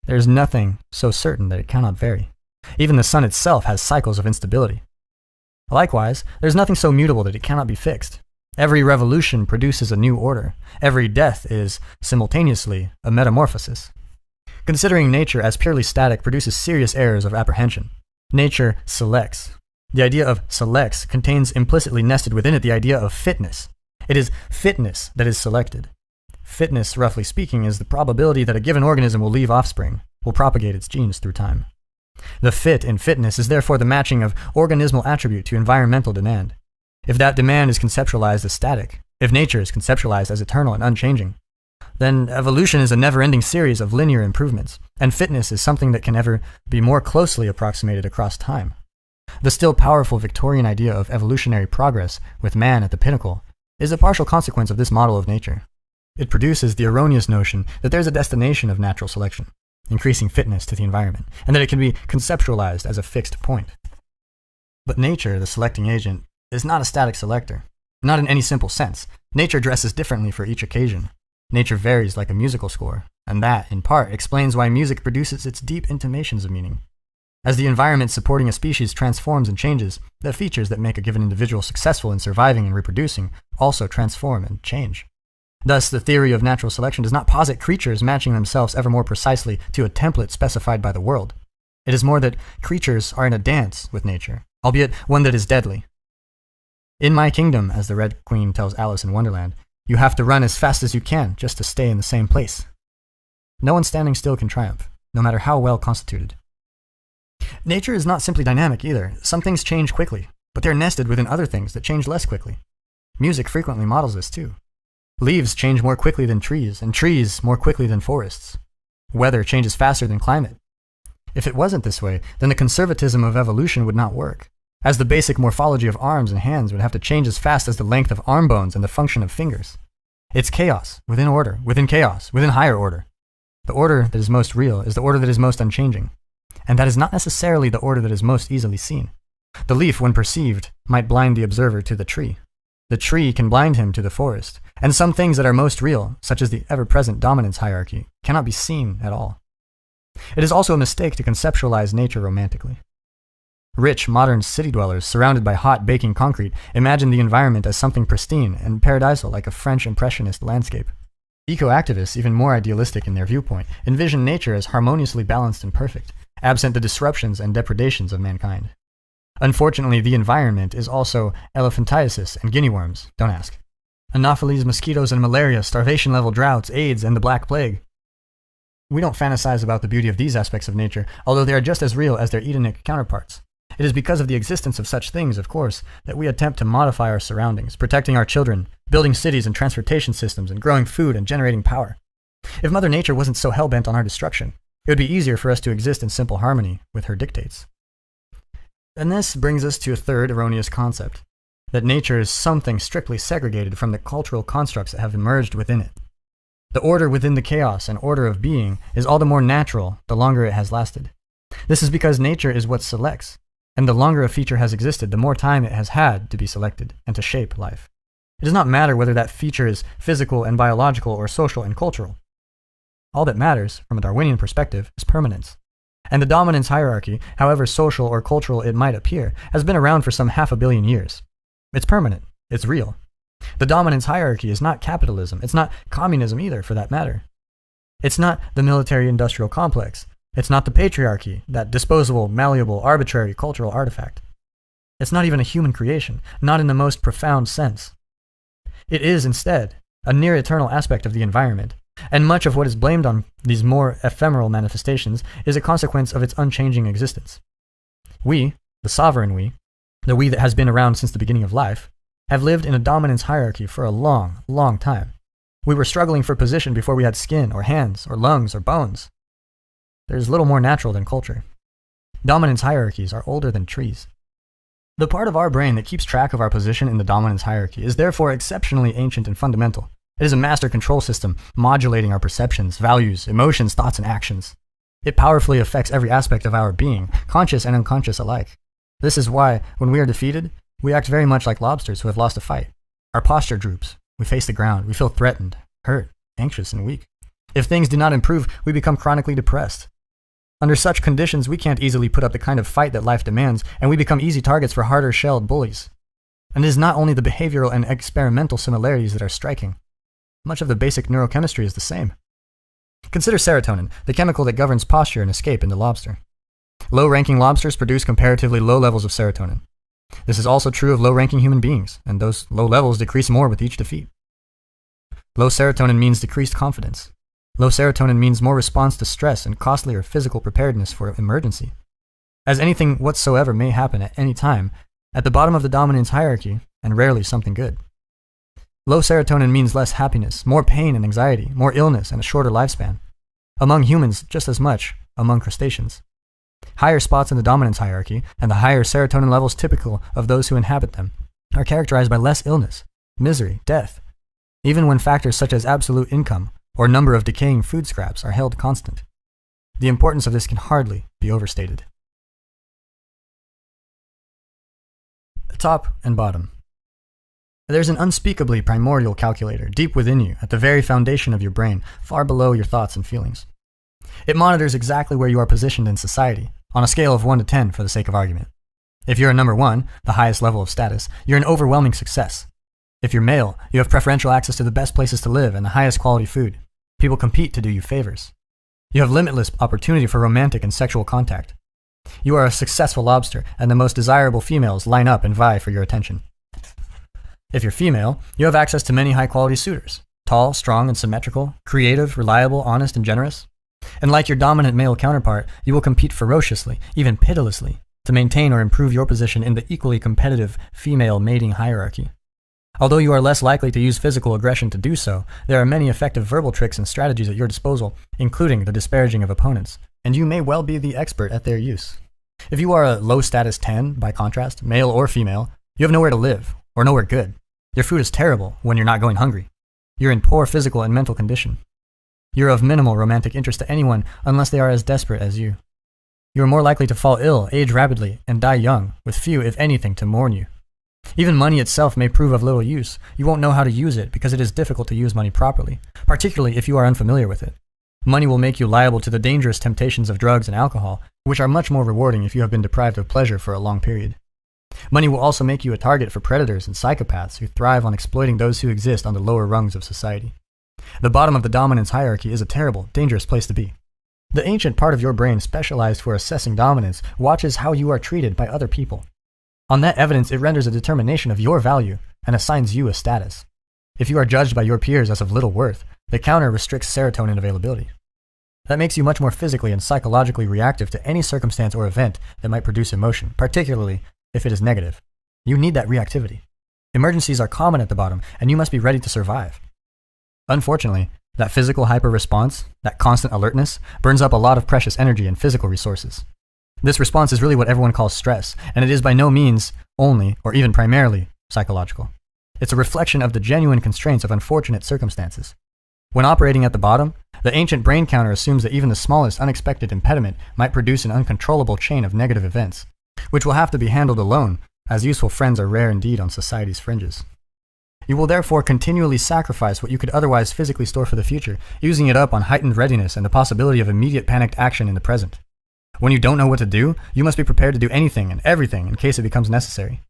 There is nothing so certain that it cannot vary. Even the sun itself has cycles of instability. Likewise, there is nothing so mutable that it cannot be fixed. Every revolution produces a new order. Every death is, simultaneously, a metamorphosis. Considering nature as purely static produces serious errors of apprehension. Nature selects. The idea of selects contains implicitly nested within it the idea of fitness. It is fitness that is selected. Fitness, roughly speaking, is the probability that a given organism will leave offspring, will propagate its genes through time. The fit in fitness is therefore the matching of organismal attribute to environmental demand. If that demand is conceptualized as static, if nature is conceptualized as eternal and unchanging, then evolution is a never-ending series of linear improvements, and fitness is something that can never be more closely approximated across time. The still powerful Victorian idea of evolutionary progress, with man at the pinnacle, is a partial consequence of this model of nature. It produces the erroneous notion that there's a destination of natural selection, increasing fitness to the environment, and that it can be conceptualized as a fixed point. But nature, the selecting agent, is not a static selector. Not in any simple sense. Nature dresses differently for each occasion. Nature varies like a musical score, and that, in part, explains why music produces its deep intimations of meaning. As the environment supporting a species transforms and changes, the features that make a given individual successful in surviving and reproducing also transform and change. Thus, the theory of natural selection does not posit creatures matching themselves ever more precisely to a template specified by the world. It is more that creatures are in a dance with nature, albeit one that is deadly. In my kingdom, as the Red Queen tells Alice in Wonderland, you have to run as fast as you can just to stay in the same place. No one standing still can triumph, no matter how well constituted. Nature is not simply dynamic either. Some things change quickly, but they're nested within other things that change less quickly. Music frequently models this too. Leaves change more quickly than trees, and trees more quickly than forests. Weather changes faster than climate. If it wasn't this way, then the conservatism of evolution would not work, as the basic morphology of arms and hands would have to change as fast as the length of arm bones and the function of fingers. It's chaos, within order, within chaos, within higher order. The order that is most real is the order that is most unchanging, and that is not necessarily the order that is most easily seen. The leaf, when perceived, might blind the observer to the tree. The tree can blind him to the forest, and some things that are most real, such as the ever-present dominance hierarchy, cannot be seen at all. It is also a mistake to conceptualize nature romantically. Rich, modern city dwellers, surrounded by hot, baking concrete, imagine the environment as something pristine and paradisal like a French impressionist landscape. Eco-activists, even more idealistic in their viewpoint, envision nature as harmoniously balanced and perfect, absent the disruptions and depredations of mankind. Unfortunately, the environment is also elephantiasis and guinea worms, don't ask. Anopheles, mosquitoes and malaria, starvation-level droughts, AIDS, and the Black Plague. We don't fantasize about the beauty of these aspects of nature, although they are just as real as their Edenic counterparts. It is because of the existence of such things, of course, that we attempt to modify our surroundings, protecting our children, building cities and transportation systems, and growing food and generating power. If Mother Nature wasn't so hell-bent on our destruction, it would be easier for us to exist in simple harmony with her dictates. And this brings us to a third erroneous concept, that nature is something strictly segregated from the cultural constructs that have emerged within it. The order within the chaos and order of being is all the more natural the longer it has lasted. This is because nature is what selects, and the longer a feature has existed, the more time it has had to be selected and to shape life. It does not matter whether that feature is physical and biological or social and cultural. All that matters, from a Darwinian perspective, is permanence. And the dominance hierarchy, however social or cultural it might appear, has been around for some 500 million years. It's permanent. It's real. The dominance hierarchy is not capitalism. It's not communism either, for that matter. It's not the military-industrial complex. It's not the patriarchy, that disposable, malleable, arbitrary cultural artifact. It's not even a human creation, not in the most profound sense. It is, instead, a near-eternal aspect of the environment, and much of what is blamed on these more ephemeral manifestations is a consequence of its unchanging existence. We, the sovereign we, the we that has been around since the beginning of life, have lived in a dominance hierarchy for a long, long time. We were struggling for position before we had skin, or hands, or lungs, or bones. There is little more natural than culture. Dominance hierarchies are older than trees. The part of our brain that keeps track of our position in the dominance hierarchy is therefore exceptionally ancient and fundamental. It is a master control system, modulating our perceptions, values, emotions, thoughts, and actions. It powerfully affects every aspect of our being, conscious and unconscious alike. This is why, when we are defeated, we act very much like lobsters who have lost a fight. Our posture droops. We face the ground. We feel threatened, hurt, anxious, and weak. If things do not improve, we become chronically depressed. Under such conditions, we can't easily put up the kind of fight that life demands, and we become easy targets for harder-shelled bullies. And it is not only the behavioral and experimental similarities that are striking. Much of the basic neurochemistry is the same. Consider serotonin, the chemical that governs posture and escape in the lobster. Low-ranking lobsters produce comparatively low levels of serotonin. This is also true of low-ranking human beings, and those low levels decrease more with each defeat. Low serotonin means decreased confidence. Low serotonin means more response to stress and costlier physical preparedness for emergency. As anything whatsoever may happen at any time, at the bottom of the dominance hierarchy, and rarely something good. Low serotonin means less happiness, more pain and anxiety, more illness, and a shorter lifespan. Among humans, just as much among crustaceans. Higher spots in the dominance hierarchy, and the higher serotonin levels typical of those who inhabit them, are characterized by less illness, misery, death, even when factors such as absolute income or number of decaying food scraps are held constant. The importance of this can hardly be overstated. Top and bottom. There's an unspeakably primordial calculator deep within you, at the very foundation of your brain, far below your thoughts and feelings. It monitors exactly where you are positioned in society, on a scale of 1 to 10 for the sake of argument. If you're a number 1, the highest level of status, you're an overwhelming success. If you're male, you have preferential access to the best places to live and the highest quality food. People compete to do you favors. You have limitless opportunity for romantic and sexual contact. You are a successful lobster, and the most desirable females line up and vie for your attention. If you're female, you have access to many high-quality suitors. Tall, strong, and symmetrical, creative, reliable, honest, and generous. And like your dominant male counterpart, you will compete ferociously, even pitilessly, to maintain or improve your position in the equally competitive female mating hierarchy. Although you are less likely to use physical aggression to do so, there are many effective verbal tricks and strategies at your disposal, including the disparaging of opponents, and you may well be the expert at their use. If you are a low-status 10, by contrast, male or female, you have nowhere to live, or nowhere good. Your food is terrible when you're not going hungry. You're in poor physical and mental condition. You're of minimal romantic interest to anyone unless they are as desperate as you. You are more likely to fall ill, age rapidly, and die young, with few, if anything, to mourn you. Even money itself may prove of little use. You won't know how to use it because it is difficult to use money properly, particularly if you are unfamiliar with it. Money will make you liable to the dangerous temptations of drugs and alcohol, which are much more rewarding if you have been deprived of pleasure for a long period. Money will also make you a target for predators and psychopaths who thrive on exploiting those who exist on the lower rungs of society. The bottom of the dominance hierarchy is a terrible, dangerous place to be. The ancient part of your brain specialized for assessing dominance watches how you are treated by other people. On that evidence, it renders a determination of your value and assigns you a status. If you are judged by your peers as of little worth, the counter restricts serotonin availability. That makes you much more physically and psychologically reactive to any circumstance or event that might produce emotion, particularly if it is negative. You need that reactivity. Emergencies are common at the bottom, and you must be ready to survive. Unfortunately, that physical hyper-response, that constant alertness, burns up a lot of precious energy and physical resources. This response is really what everyone calls stress, and it is by no means only, or even primarily, psychological. It's a reflection of the genuine constraints of unfortunate circumstances. When operating at the bottom, the ancient brain counter assumes that even the smallest unexpected impediment might produce an uncontrollable chain of negative events, which will have to be handled alone, as useful friends are rare indeed on society's fringes. You will therefore continually sacrifice what you could otherwise physically store for the future, using it up on heightened readiness and the possibility of immediate panicked action in the present. When you don't know what to do, you must be prepared to do anything and everything in case it becomes necessary.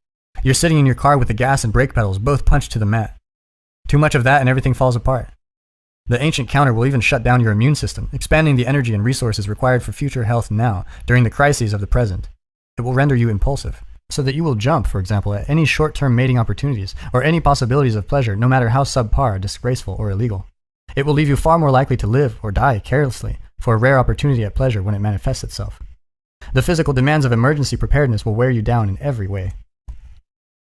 You're sitting in your car with the gas and brake pedals both punched to the mat. Too much of that and everything falls apart. The ancient counter will even shut down your immune system, expanding the energy and resources required for future health now, during the crises of the present. It will render you impulsive, so that you will jump, for example, at any short-term mating opportunities or any possibilities of pleasure, no matter how subpar, disgraceful, or illegal. It will leave you far more likely to live or die carelessly for a rare opportunity at pleasure when it manifests itself. The physical demands of emergency preparedness will wear you down in every way.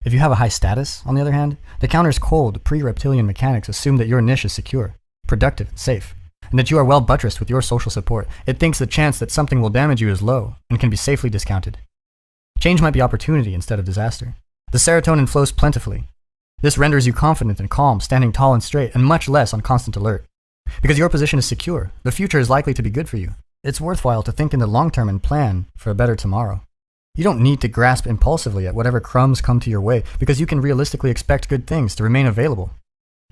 If you have a high status, on the other hand, the counter's cold, pre-reptilian mechanics assume that your niche is secure, productive, and safe, and that you are well buttressed with your social support. It thinks the chance that something will damage you is low and can be safely discounted. Change might be opportunity instead of disaster. The serotonin flows plentifully. This renders you confident and calm, standing tall and straight, and much less on constant alert. Because your position is secure, the future is likely to be good for you. It's worthwhile to think in the long term and plan for a better tomorrow. You don't need to grasp impulsively at whatever crumbs come to your way, because you can realistically expect good things to remain available.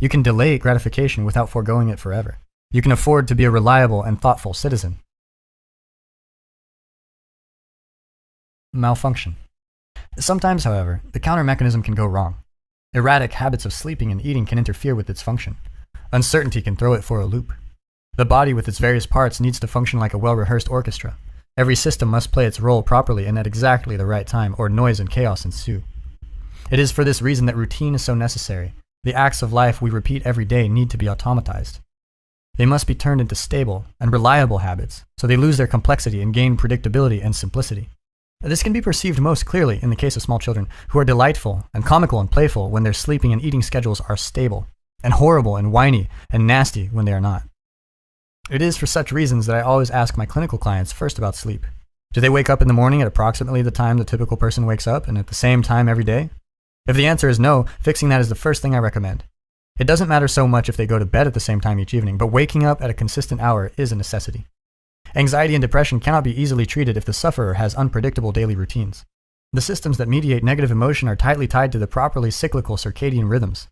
You can delay gratification without foregoing it forever. You can afford to be a reliable and thoughtful citizen. Malfunction. Sometimes, however, the counter mechanism can go wrong. Erratic habits of sleeping and eating can interfere with its function. Uncertainty can throw it for a loop. The body with its various parts needs to function like a well-rehearsed orchestra. Every system must play its role properly and at exactly the right time, or noise and chaos ensue. It is for this reason that routine is so necessary. The acts of life we repeat every day need to be automatized. They must be turned into stable and reliable habits, so they lose their complexity and gain predictability and simplicity. This can be perceived most clearly in the case of small children, who are delightful and comical and playful when their sleeping and eating schedules are stable, and horrible and whiny and nasty when they are not. It is for such reasons that I always ask my clinical clients first about sleep. Do they wake up in the morning at approximately the time the typical person wakes up, and at the same time every day? If the answer is no, fixing that is the first thing I recommend. It doesn't matter so much if they go to bed at the same time each evening, but waking up at a consistent hour is a necessity. Anxiety and depression cannot be easily treated if the sufferer has unpredictable daily routines. The systems that mediate negative emotion are tightly tied to the properly cyclical circadian rhythms.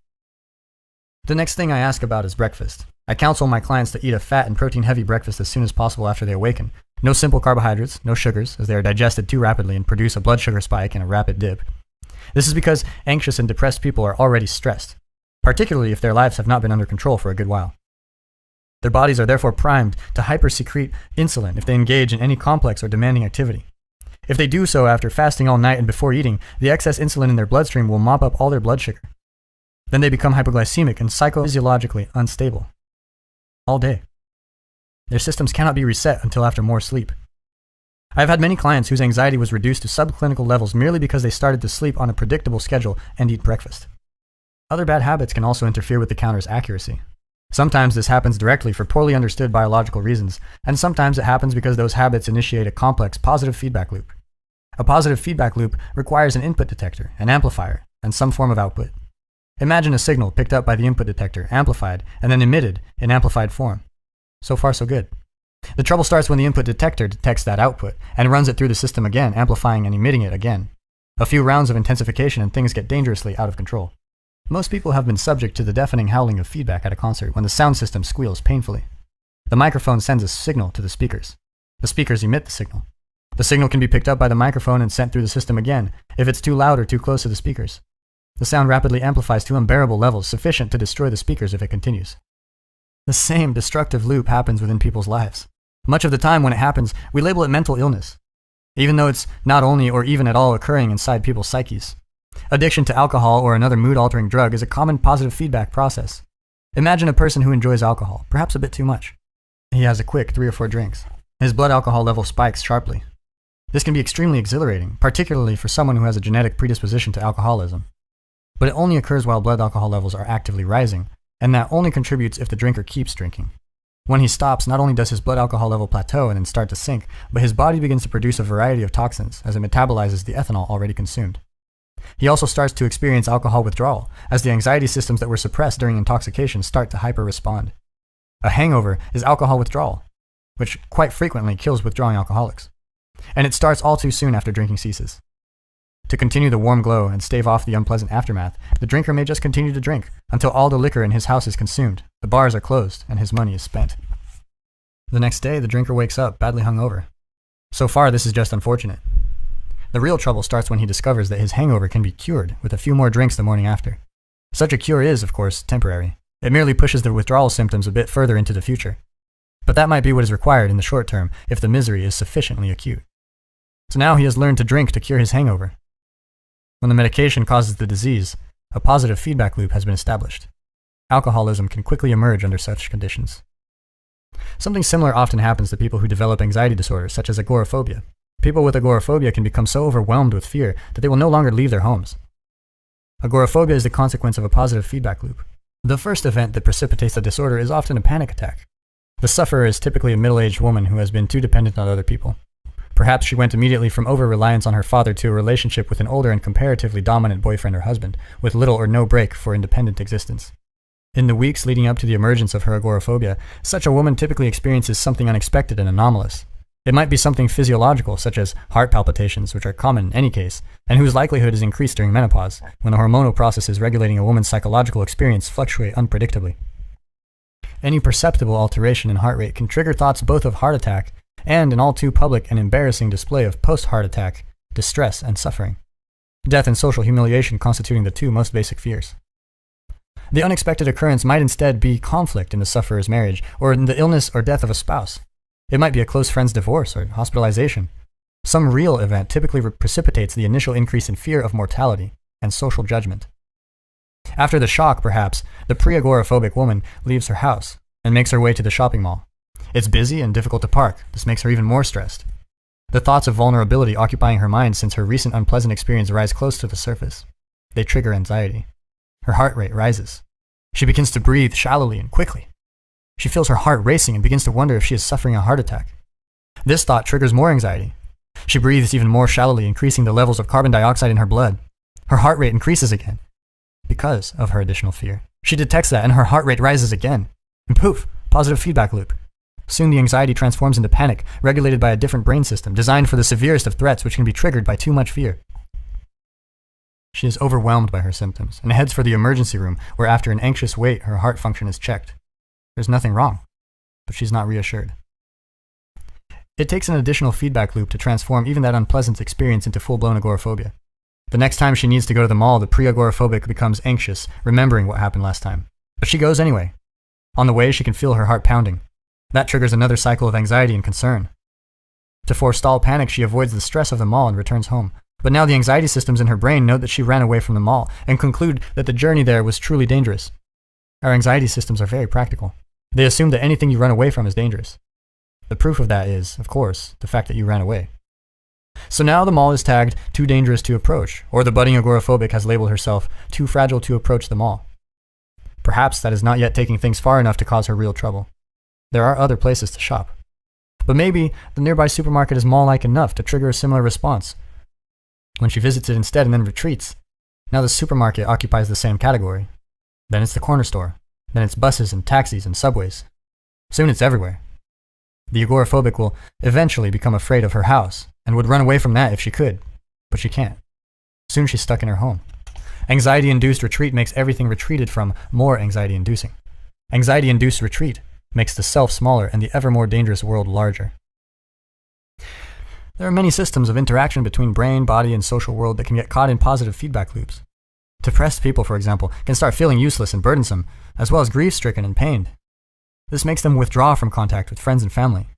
The next thing I ask about is breakfast. I counsel my clients to eat a fat and protein-heavy breakfast as soon as possible after they awaken. No simple carbohydrates, no sugars, as they are digested too rapidly and produce a blood sugar spike and a rapid dip. This is because anxious and depressed people are already stressed, particularly if their lives have not been under control for a good while. Their bodies are therefore primed to hypersecrete insulin if they engage in any complex or demanding activity. If they do so after fasting all night and before eating, the excess insulin in their bloodstream will mop up all their blood sugar. Then they become hypoglycemic and psychophysiologically unstable. All day. Their systems cannot be reset until after more sleep. I have had many clients whose anxiety was reduced to subclinical levels merely because they started to sleep on a predictable schedule and eat breakfast. Other bad habits can also interfere with the counter's accuracy. Sometimes this happens directly for poorly understood biological reasons, and sometimes it happens because those habits initiate a complex positive feedback loop. A positive feedback loop requires an input detector, an amplifier, and some form of output. Imagine a signal picked up by the input detector, amplified, and then emitted in amplified form. So far, so good. The trouble starts when the input detector detects that output and runs it through the system again, amplifying and emitting it again. A few rounds of intensification and things get dangerously out of control. Most people have been subject to the deafening howling of feedback at a concert when the sound system squeals painfully. The microphone sends a signal to the speakers. The speakers emit the signal. The signal can be picked up by the microphone and sent through the system again if it's too loud or too close to the speakers. The sound rapidly amplifies to unbearable levels sufficient to destroy the speakers if it continues. The same destructive loop happens within people's lives. Much of the time when it happens, we label it mental illness, even though it's not only or even at all occurring inside people's psyches. Addiction to alcohol or another mood-altering drug is a common positive feedback process. Imagine a person who enjoys alcohol, perhaps a bit too much. He has a quick 3 or 4 drinks. His blood alcohol level spikes sharply. This can be extremely exhilarating, particularly for someone who has a genetic predisposition to alcoholism. But it only occurs while blood alcohol levels are actively rising, and that only contributes if the drinker keeps drinking. When he stops, not only does his blood alcohol level plateau and then start to sink, but his body begins to produce a variety of toxins as it metabolizes the ethanol already consumed. He also starts to experience alcohol withdrawal, as the anxiety systems that were suppressed during intoxication start to hyper-respond. A hangover is alcohol withdrawal, which quite frequently kills withdrawing alcoholics. And it starts all too soon after drinking ceases. To continue the warm glow and stave off the unpleasant aftermath, the drinker may just continue to drink until all the liquor in his house is consumed, the bars are closed, and his money is spent. The next day, the drinker wakes up badly hungover. So far, this is just unfortunate. The real trouble starts when he discovers that his hangover can be cured with a few more drinks the morning after. Such a cure is, of course, temporary. It merely pushes the withdrawal symptoms a bit further into the future. But that might be what is required in the short term if the misery is sufficiently acute. So now he has learned to drink to cure his hangover. When the medication causes the disease, a positive feedback loop has been established. Alcoholism can quickly emerge under such conditions. Something similar often happens to people who develop anxiety disorders, such as agoraphobia. People with agoraphobia can become so overwhelmed with fear that they will no longer leave their homes. Agoraphobia is the consequence of a positive feedback loop. The first event that precipitates the disorder is often a panic attack. The sufferer is typically a middle-aged woman who has been too dependent on other people. Perhaps she went immediately from over-reliance on her father to a relationship with an older and comparatively dominant boyfriend or husband, with little or no break for independent existence. In the weeks leading up to the emergence of her agoraphobia, such a woman typically experiences something unexpected and anomalous. It might be something physiological, such as heart palpitations, which are common in any case, and whose likelihood is increased during menopause, when the hormonal processes regulating a woman's psychological experience fluctuate unpredictably. Any perceptible alteration in heart rate can trigger thoughts both of heart attack and an all too public and embarrassing display of post-heart attack, distress, and suffering. Death and social humiliation constituting the two most basic fears. The unexpected occurrence might instead be conflict in the sufferer's marriage, or in the illness or death of a spouse. It might be a close friend's divorce or hospitalization. Some real event typically precipitates the initial increase in fear of mortality and social judgment. After the shock, perhaps, the pre-agoraphobic woman leaves her house and makes her way to the shopping mall. It's busy and difficult to park. This makes her even more stressed. The thoughts of vulnerability occupying her mind since her recent unpleasant experience rise close to the surface. They trigger anxiety. Her heart rate rises. She begins to breathe shallowly and quickly. She feels her heart racing and begins to wonder if she is suffering a heart attack. This thought triggers more anxiety. She breathes even more shallowly, increasing the levels of carbon dioxide in her blood. Her heart rate increases again because of her additional fear. She detects that and her heart rate rises again. And poof, positive feedback loop. Soon the anxiety transforms into panic, regulated by a different brain system, designed for the severest of threats which can be triggered by too much fear. She is overwhelmed by her symptoms and heads for the emergency room, where after an anxious wait, her heart function is checked. There's nothing wrong, but she's not reassured. It takes an additional feedback loop to transform even that unpleasant experience into full-blown agoraphobia. The next time she needs to go to the mall, the pre-agoraphobic becomes anxious, remembering what happened last time. But she goes anyway. On the way, she can feel her heart pounding. That triggers another cycle of anxiety and concern. To forestall panic, she avoids the stress of the mall and returns home. But now the anxiety systems in her brain note that she ran away from the mall and conclude that the journey there was truly dangerous. Our anxiety systems are very practical. They assume that anything you run away from is dangerous. The proof of that is, of course, the fact that you ran away. So now the mall is tagged too dangerous to approach, or the budding agoraphobic has labeled herself too fragile to approach the mall. Perhaps that is not yet taking things far enough to cause her real trouble. There are other places to shop. But maybe the nearby supermarket is mall-like enough to trigger a similar response. When she visits it instead and then retreats, now the supermarket occupies the same category. Then it's the corner store. Then it's buses and taxis and subways. Soon it's everywhere. The agoraphobic will eventually become afraid of her house and would run away from that if she could, but she can't. Soon she's stuck in her home. Anxiety-induced retreat makes everything retreated from more anxiety-inducing. Anxiety-induced retreat makes the self smaller and the ever more dangerous world larger. There are many systems of interaction between brain, body, and social world that can get caught in positive feedback loops. Depressed people, for example, can start feeling useless and burdensome, as well as grief-stricken and pained. This makes them withdraw from contact with friends and family.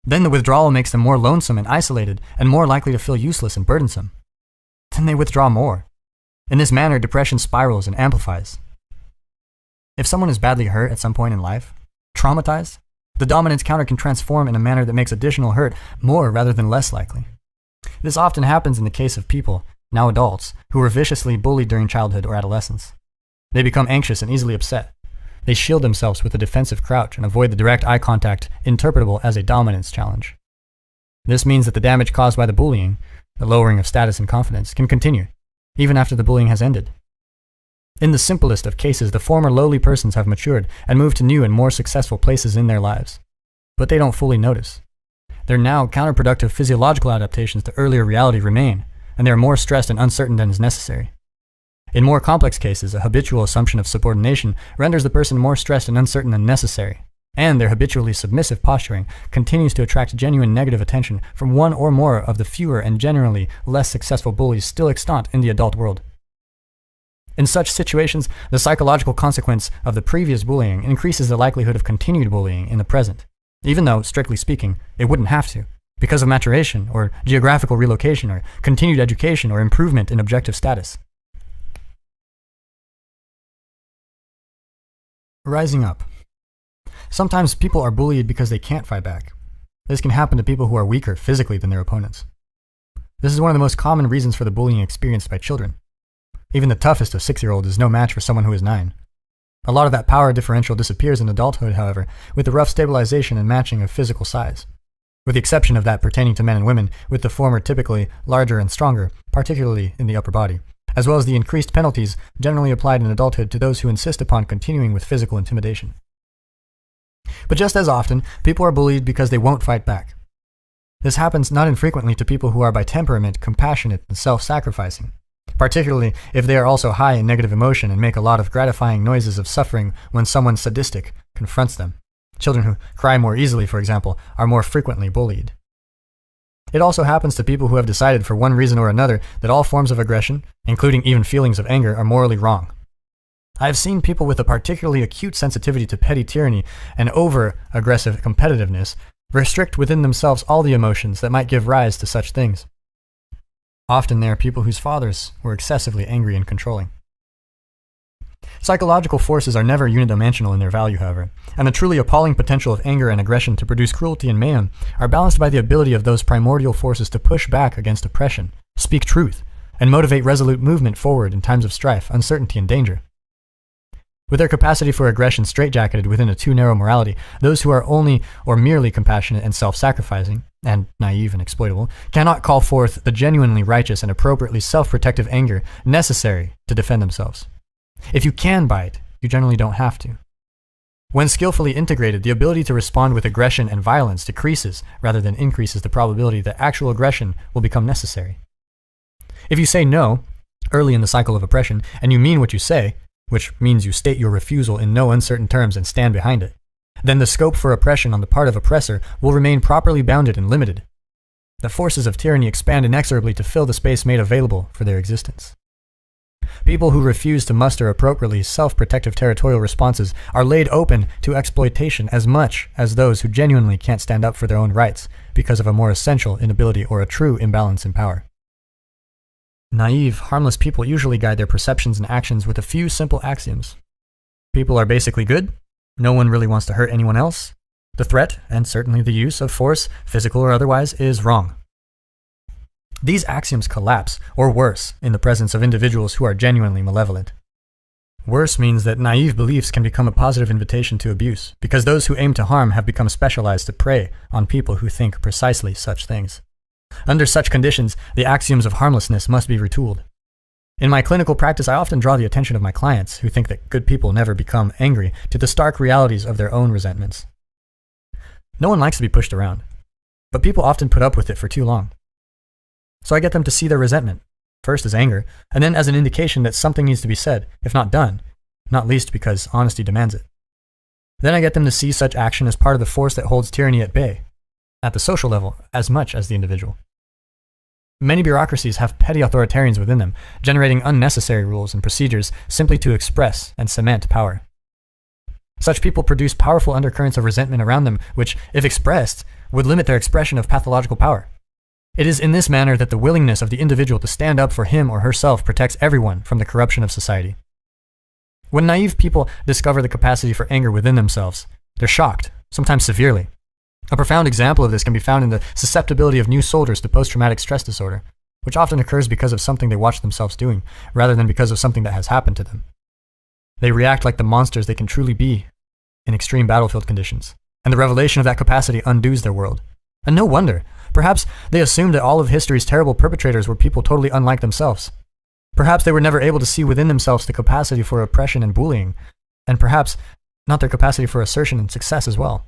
Then the withdrawal makes them more lonesome and isolated, and more likely to feel useless and burdensome. Then they withdraw more. In this manner, depression spirals and amplifies. If someone is badly hurt at some point in life, traumatized, the dominance counter can transform in a manner that makes additional hurt more rather than less likely. This often happens in the case of people, now adults, who were viciously bullied during childhood or adolescence. They become anxious and easily upset. They shield themselves with a defensive crouch and avoid the direct eye contact interpretable as a dominance challenge. This means that the damage caused by the bullying, the lowering of status and confidence, can continue, even after the bullying has ended. In the simplest of cases, the former lowly persons have matured and moved to new and more successful places in their lives. But they don't fully notice. Their now counterproductive physiological adaptations to earlier reality remain, and they are more stressed and uncertain than is necessary. In more complex cases, a habitual assumption of subordination renders the person more stressed and uncertain than necessary, and their habitually submissive posturing continues to attract genuine negative attention from one or more of the fewer and generally less successful bullies still extant in the adult world. In such situations, the psychological consequence of the previous bullying increases the likelihood of continued bullying in the present, even though, strictly speaking, it wouldn't have to. because of maturation or geographical relocation or continued education or improvement in objective status. Rising up. Sometimes people are bullied because they can't fight back. This can happen to people who are weaker physically than their opponents. This is one of the most common reasons for the bullying experienced by children. Even the toughest of 6-year-olds is no match for someone who is 9. A lot of that power differential disappears in adulthood, however, with the rough stabilization and matching of physical size. With the exception of that pertaining to men and women, with the former typically larger and stronger, particularly in the upper body, as well as the increased penalties generally applied in adulthood to those who insist upon continuing with physical intimidation. But just as often, people are bullied because they won't fight back. This happens not infrequently to people who are by temperament compassionate and self-sacrificing, particularly if they are also high in negative emotion and make a lot of gratifying noises of suffering when someone sadistic confronts them. Children who cry more easily, for example, are more frequently bullied. It also happens to people who have decided for one reason or another that all forms of aggression, including even feelings of anger, are morally wrong. I have seen people with a particularly acute sensitivity to petty tyranny and over-aggressive competitiveness restrict within themselves all the emotions that might give rise to such things. Often they are people whose fathers were excessively angry and controlling. Psychological forces are never unidimensional in their value, however, and the truly appalling potential of anger and aggression to produce cruelty and mayhem are balanced by the ability of those primordial forces to push back against oppression, speak truth, and motivate resolute movement forward in times of strife, uncertainty, and danger. With their capacity for aggression straitjacketed within a too narrow morality, those who are only or merely compassionate and self-sacrificing, and naive and exploitable, cannot call forth the genuinely righteous and appropriately self-protective anger necessary to defend themselves. If you can bite, you generally don't have to. When skillfully integrated, the ability to respond with aggression and violence decreases rather than increases the probability that actual aggression will become necessary. If you say no early in the cycle of oppression, and you mean what you say, which means you state your refusal in no uncertain terms and stand behind it, then the scope for oppression on the part of oppressor will remain properly bounded and limited. The forces of tyranny expand inexorably to fill the space made available for their existence. People who refuse to muster appropriately self-protective territorial responses are laid open to exploitation as much as those who genuinely can't stand up for their own rights because of a more essential inability or a true imbalance in power. Naive, harmless people usually guide their perceptions and actions with a few simple axioms. People are basically good. No one really wants to hurt anyone else. The threat, and certainly the use of force, physical or otherwise, is wrong. These axioms collapse, or worse, in the presence of individuals who are genuinely malevolent. Worse means that naive beliefs can become a positive invitation to abuse, because those who aim to harm have become specialized to prey on people who think precisely such things. Under such conditions, the axioms of harmlessness must be retooled. In my clinical practice, I often draw the attention of my clients, who think that good people never become angry, to the stark realities of their own resentments. No one likes to be pushed around, but people often put up with it for too long. So I get them to see their resentment, first as anger, and then as an indication that something needs to be said, if not done, not least because honesty demands it. Then I get them to see such action as part of the force that holds tyranny at bay, at the social level as much as the individual. Many bureaucracies have petty authoritarians within them, generating unnecessary rules and procedures simply to express and cement power. Such people produce powerful undercurrents of resentment around them, which, if expressed, would limit their expression of pathological power. It is in this manner that the willingness of the individual to stand up for him or herself protects everyone from the corruption of society. When naive people discover the capacity for anger within themselves, they're shocked, sometimes severely. A profound example of this can be found in the susceptibility of new soldiers to post-traumatic stress disorder, which often occurs because of something they watch themselves doing, rather than because of something that has happened to them. They react like the monsters they can truly be in extreme battlefield conditions, and the revelation of that capacity undoes their world. And no wonder. Perhaps they assumed that all of history's terrible perpetrators were people totally unlike themselves. Perhaps they were never able to see within themselves the capacity for oppression and bullying, and perhaps not their capacity for assertion and success as well.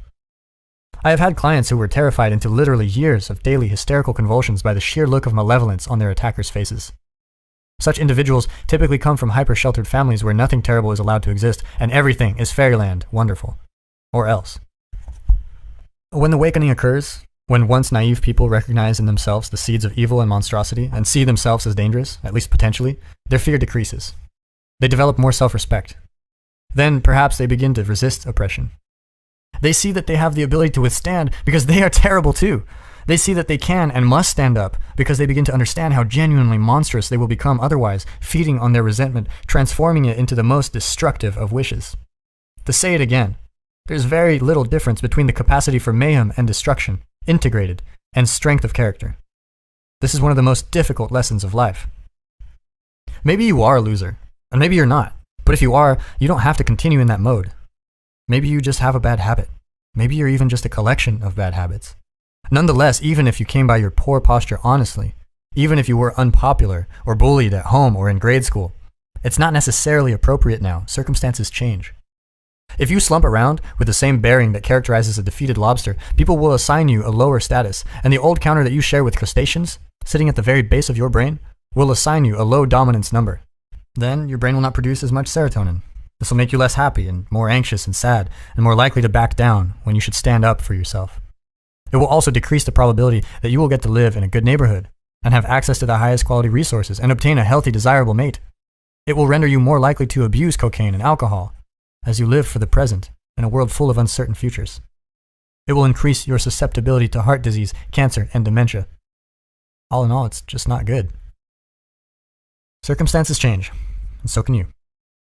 I have had clients who were terrified into literally years of daily hysterical convulsions by the sheer look of malevolence on their attackers' faces. Such individuals typically come from hyper-sheltered families where nothing terrible is allowed to exist, and everything is fairyland wonderful. Or else. When the awakening occurs, when once naive people recognize in themselves the seeds of evil and monstrosity and see themselves as dangerous, at least potentially, their fear decreases. They develop more self-respect. Then perhaps they begin to resist oppression. They see that they have the ability to withstand because they are terrible too, They see that they can and must stand up because they begin to understand how genuinely monstrous they will become otherwise, feeding on their resentment, transforming it into the most destructive of wishes. To say it again, there's very little difference between the capacity for mayhem and destruction, integrated, and strength of character. This is one of the most difficult lessons of life. Maybe you are a loser, and maybe you're not. But if you are, you don't have to continue in that mode. Maybe you just have a bad habit. Maybe you're even just a collection of bad habits. Nonetheless, even if you came by your poor posture honestly, even if you were unpopular or bullied at home or in grade school, it's not necessarily appropriate now. Circumstances change. If you slump around with the same bearing that characterizes a defeated lobster, people will assign you a lower status, and the old counter that you share with crustaceans, sitting at the very base of your brain, will assign you a low dominance number. Then your brain will not produce as much serotonin. This will make you less happy and more anxious and sad and more likely to back down when you should stand up for yourself. It will also decrease the probability that you will get to live in a good neighborhood and have access to the highest quality resources and obtain a healthy, desirable mate. It will render you more likely to abuse cocaine and alcohol as you live for the present in a world full of uncertain futures. It will increase your susceptibility to heart disease, cancer, and dementia. All in all, it's just not good. Circumstances change, and so can you.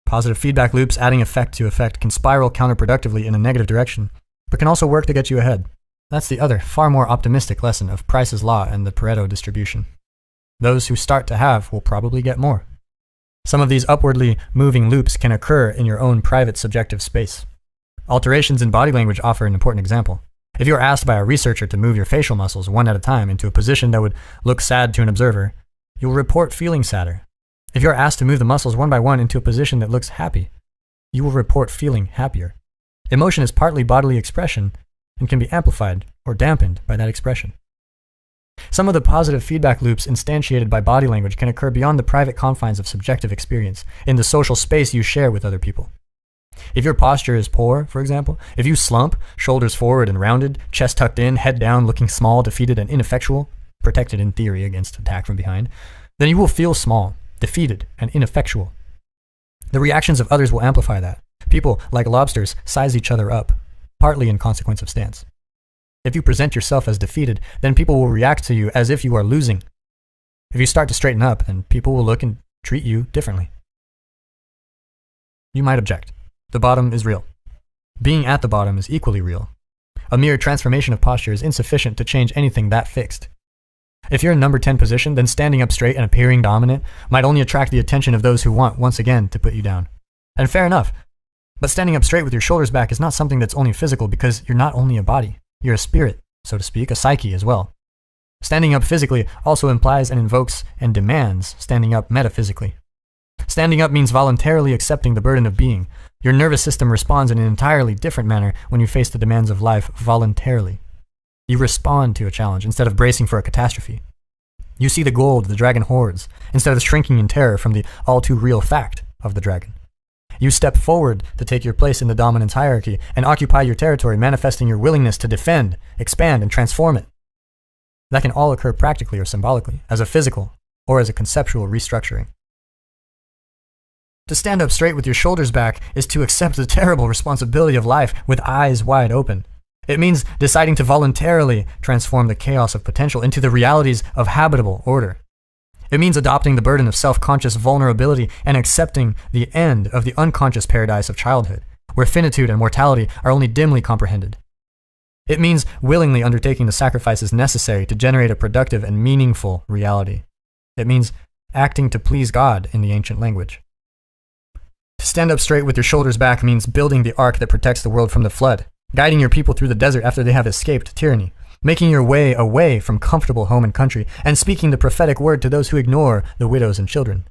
Positive feedback loops adding effect to effect can spiral counterproductively in a negative direction, but can also work to get you ahead. That's the other, far more optimistic lesson of Price's Law and the Pareto distribution. Those who start to have will probably get more. Some of these upwardly moving loops can occur in your own private subjective space. Alterations in body language offer an important example. If you're asked by a researcher to move your facial muscles one at a time into a position that would look sad to an observer, you'll report feeling sadder. If you're asked to move the muscles one by one into a position that looks happy, you will report feeling happier. Emotion is partly bodily expression and can be amplified or dampened by that expression. Some of the positive feedback loops instantiated by body language can occur beyond the private confines of subjective experience, in the social space you share with other people. If your posture is poor, for example, if you slump, shoulders forward and rounded, chest tucked in, head down, looking small, defeated, and ineffectual, protected in theory against attack from behind, then you will feel small, defeated, and ineffectual. The reactions of others will amplify that. People, like lobsters, size each other up, partly in consequence of stance. If you present yourself as defeated, then people will react to you as if you are losing. If you start to straighten up, then people will look and treat you differently. You might object. The bottom is real. Being at the bottom is equally real. A mere transformation of posture is insufficient to change anything that fixed. If you're in number 10 position, then standing up straight and appearing dominant might only attract the attention of those who want, once again, to put you down. And fair enough. But standing up straight with your shoulders back is not something that's only physical, because you're not only a body. You're a spirit, so to speak, a psyche as well. Standing up physically also implies and invokes and demands standing up metaphysically. Standing up means voluntarily accepting the burden of being. Your nervous system responds in an entirely different manner when you face the demands of life voluntarily. You respond to a challenge instead of bracing for a catastrophe. You see the gold the dragon hoards instead of shrinking in terror from the all-too-real fact of the dragon. You step forward to take your place in the dominance hierarchy and occupy your territory, manifesting your willingness to defend, expand, and transform it. That can all occur practically or symbolically, as a physical or as a conceptual restructuring. To stand up straight with your shoulders back is to accept the terrible responsibility of life with eyes wide open. It means deciding to voluntarily transform the chaos of potential into the realities of habitable order. It means adopting the burden of self-conscious vulnerability and accepting the end of the unconscious paradise of childhood, where finitude and mortality are only dimly comprehended. It means willingly undertaking the sacrifices necessary to generate a productive and meaningful reality. It means acting to please God in the ancient language. To stand up straight with your shoulders back means building the ark that protects the world from the flood, guiding your people through the desert after they have escaped tyranny, making your way away from comfortable home and country, and speaking the prophetic word to those who ignore the widows and children.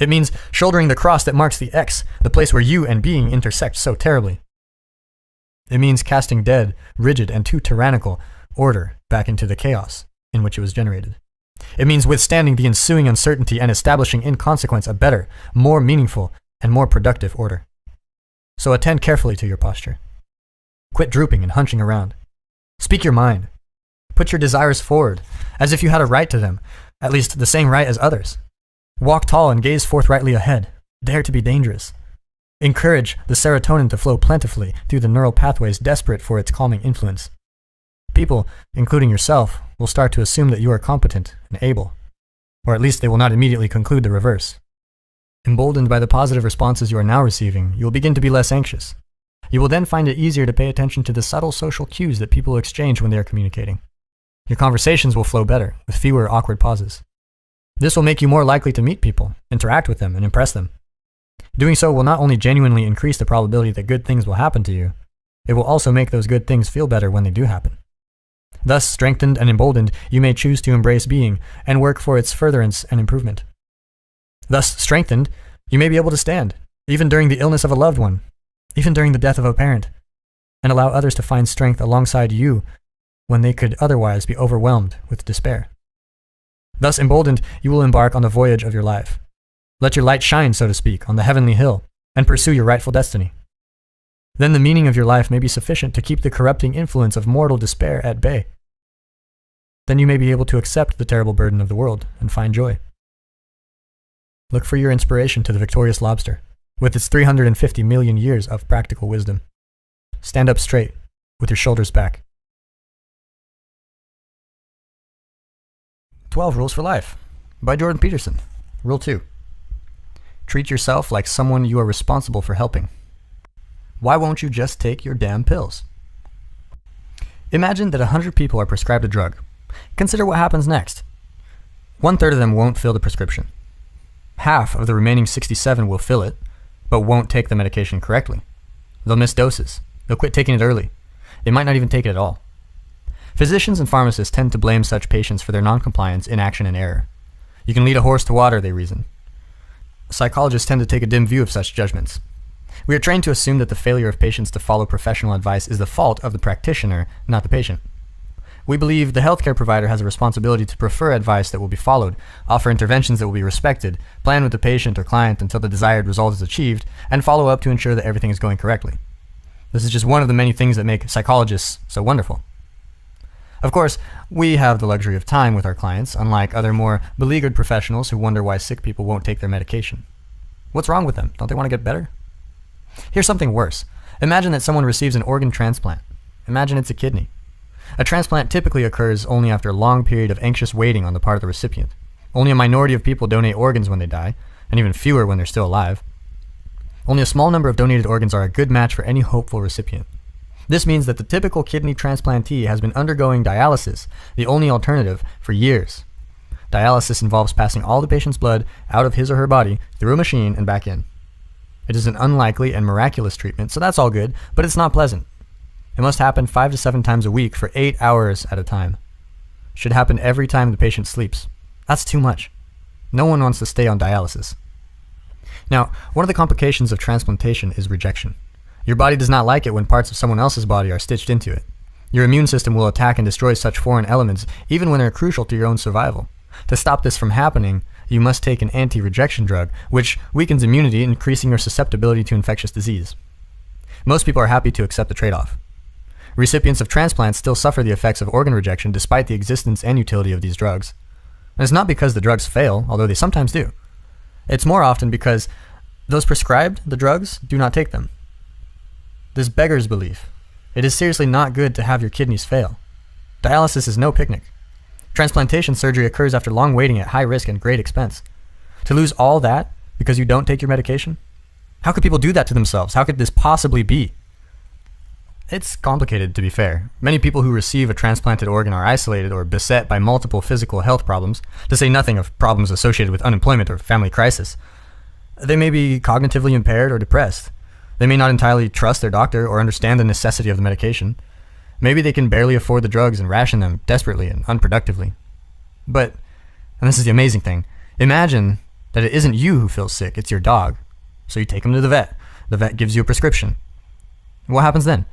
It means shouldering the cross that marks the X, the place where you and being intersect so terribly. It means casting dead, rigid, and too tyrannical order back into the chaos in which it was generated. It means withstanding the ensuing uncertainty and establishing in consequence a better, more meaningful, and more productive order. So attend carefully to your posture. Quit drooping and hunching around. Speak your mind. Put your desires forward, as if you had a right to them, at least the same right as others. Walk tall and gaze forthrightly ahead. Dare to be dangerous. Encourage the serotonin to flow plentifully through the neural pathways desperate for its calming influence. People, including yourself, will start to assume that you are competent and able, or at least they will not immediately conclude the reverse. Emboldened by the positive responses you are now receiving, you will begin to be less anxious. You will then find it easier to pay attention to the subtle social cues that people exchange when they are communicating. Your conversations will flow better, with fewer awkward pauses. This will make you more likely to meet people, interact with them, and impress them. Doing so will not only genuinely increase the probability that good things will happen to you, it will also make those good things feel better when they do happen. Thus, strengthened and emboldened, you may choose to embrace being and work for its furtherance and improvement. Thus, strengthened, you may be able to stand, even during the illness of a loved one, even during the death of a parent, and allow others to find strength alongside you when they could otherwise be overwhelmed with despair. Thus emboldened, you will embark on the voyage of your life. Let your light shine, so to speak, on the heavenly hill, and pursue your rightful destiny. Then the meaning of your life may be sufficient to keep the corrupting influence of mortal despair at bay. Then you may be able to accept the terrible burden of the world and find joy. Look for your inspiration to the victorious lobster, with its 350 million years of practical wisdom. Stand up straight, with your shoulders back. 12 Rules for Life by Jordan Peterson. Rule 2. Treat yourself like someone you are responsible for helping. Why won't you just take your damn pills? Imagine that 100 people are prescribed a drug. Consider what happens next. 1/3 of them won't fill the prescription. Half of the remaining 67 will fill it, but won't take the medication correctly. They'll miss doses. They'll quit taking it early. They might not even take it at all. Physicians and pharmacists tend to blame such patients for their noncompliance, inaction, and error. You can lead a horse to water, they reason. Psychologists tend to take a dim view of such judgments. We are trained to assume that the failure of patients to follow professional advice is the fault of the practitioner, not the patient. We believe the healthcare provider has a responsibility to prefer advice that will be followed, offer interventions that will be respected, plan with the patient or client until the desired result is achieved, and follow up to ensure that everything is going correctly. This is just one of the many things that make psychologists so wonderful. Of course, we have the luxury of time with our clients, unlike other more beleaguered professionals who wonder why sick people won't take their medication. What's wrong with them? Don't they want to get better? Here's something worse. Imagine that someone receives an organ transplant. Imagine it's a kidney. A transplant typically occurs only after a long period of anxious waiting on the part of the recipient. Only a minority of people donate organs when they die, and even fewer when they're still alive. Only a small number of donated organs are a good match for any hopeful recipient. This means that the typical kidney transplantee has been undergoing dialysis, the only alternative, for years. Dialysis involves passing all the patient's blood out of his or her body through a machine and back in. It is an unlikely and miraculous treatment, so that's all good, but it's not pleasant. It must happen 5 to 7 times a week for 8 hours at a time. It should happen every time the patient sleeps. That's too much. No one wants to stay on dialysis. Now, one of the complications of transplantation is rejection. Your body does not like it when parts of someone else's body are stitched into it. Your immune system will attack and destroy such foreign elements, even when they're crucial to your own survival. To stop this from happening, you must take an anti-rejection drug, which weakens immunity, increasing your susceptibility to infectious disease. Most people are happy to accept the trade-off. Recipients of transplants still suffer the effects of organ rejection despite the existence and utility of these drugs. And it's not because the drugs fail, although they sometimes do. It's more often because those prescribed the drugs do not take them. This beggars belief. It is seriously not good to have your kidneys fail. Dialysis is no picnic. Transplantation surgery occurs after long waiting at high risk and great expense. To lose all that because you don't take your medication? How could people do that to themselves? How could this possibly be? It's complicated, to be fair. Many people who receive a transplanted organ are isolated or beset by multiple physical health problems, to say nothing of problems associated with unemployment or family crisis. They may be cognitively impaired or depressed. They may not entirely trust their doctor or understand the necessity of the medication. Maybe they can barely afford the drugs and ration them desperately and unproductively. But, and this is the amazing thing, imagine that it isn't you who feels sick, it's your dog. So you take him to the vet. The vet gives you a prescription. What happens then?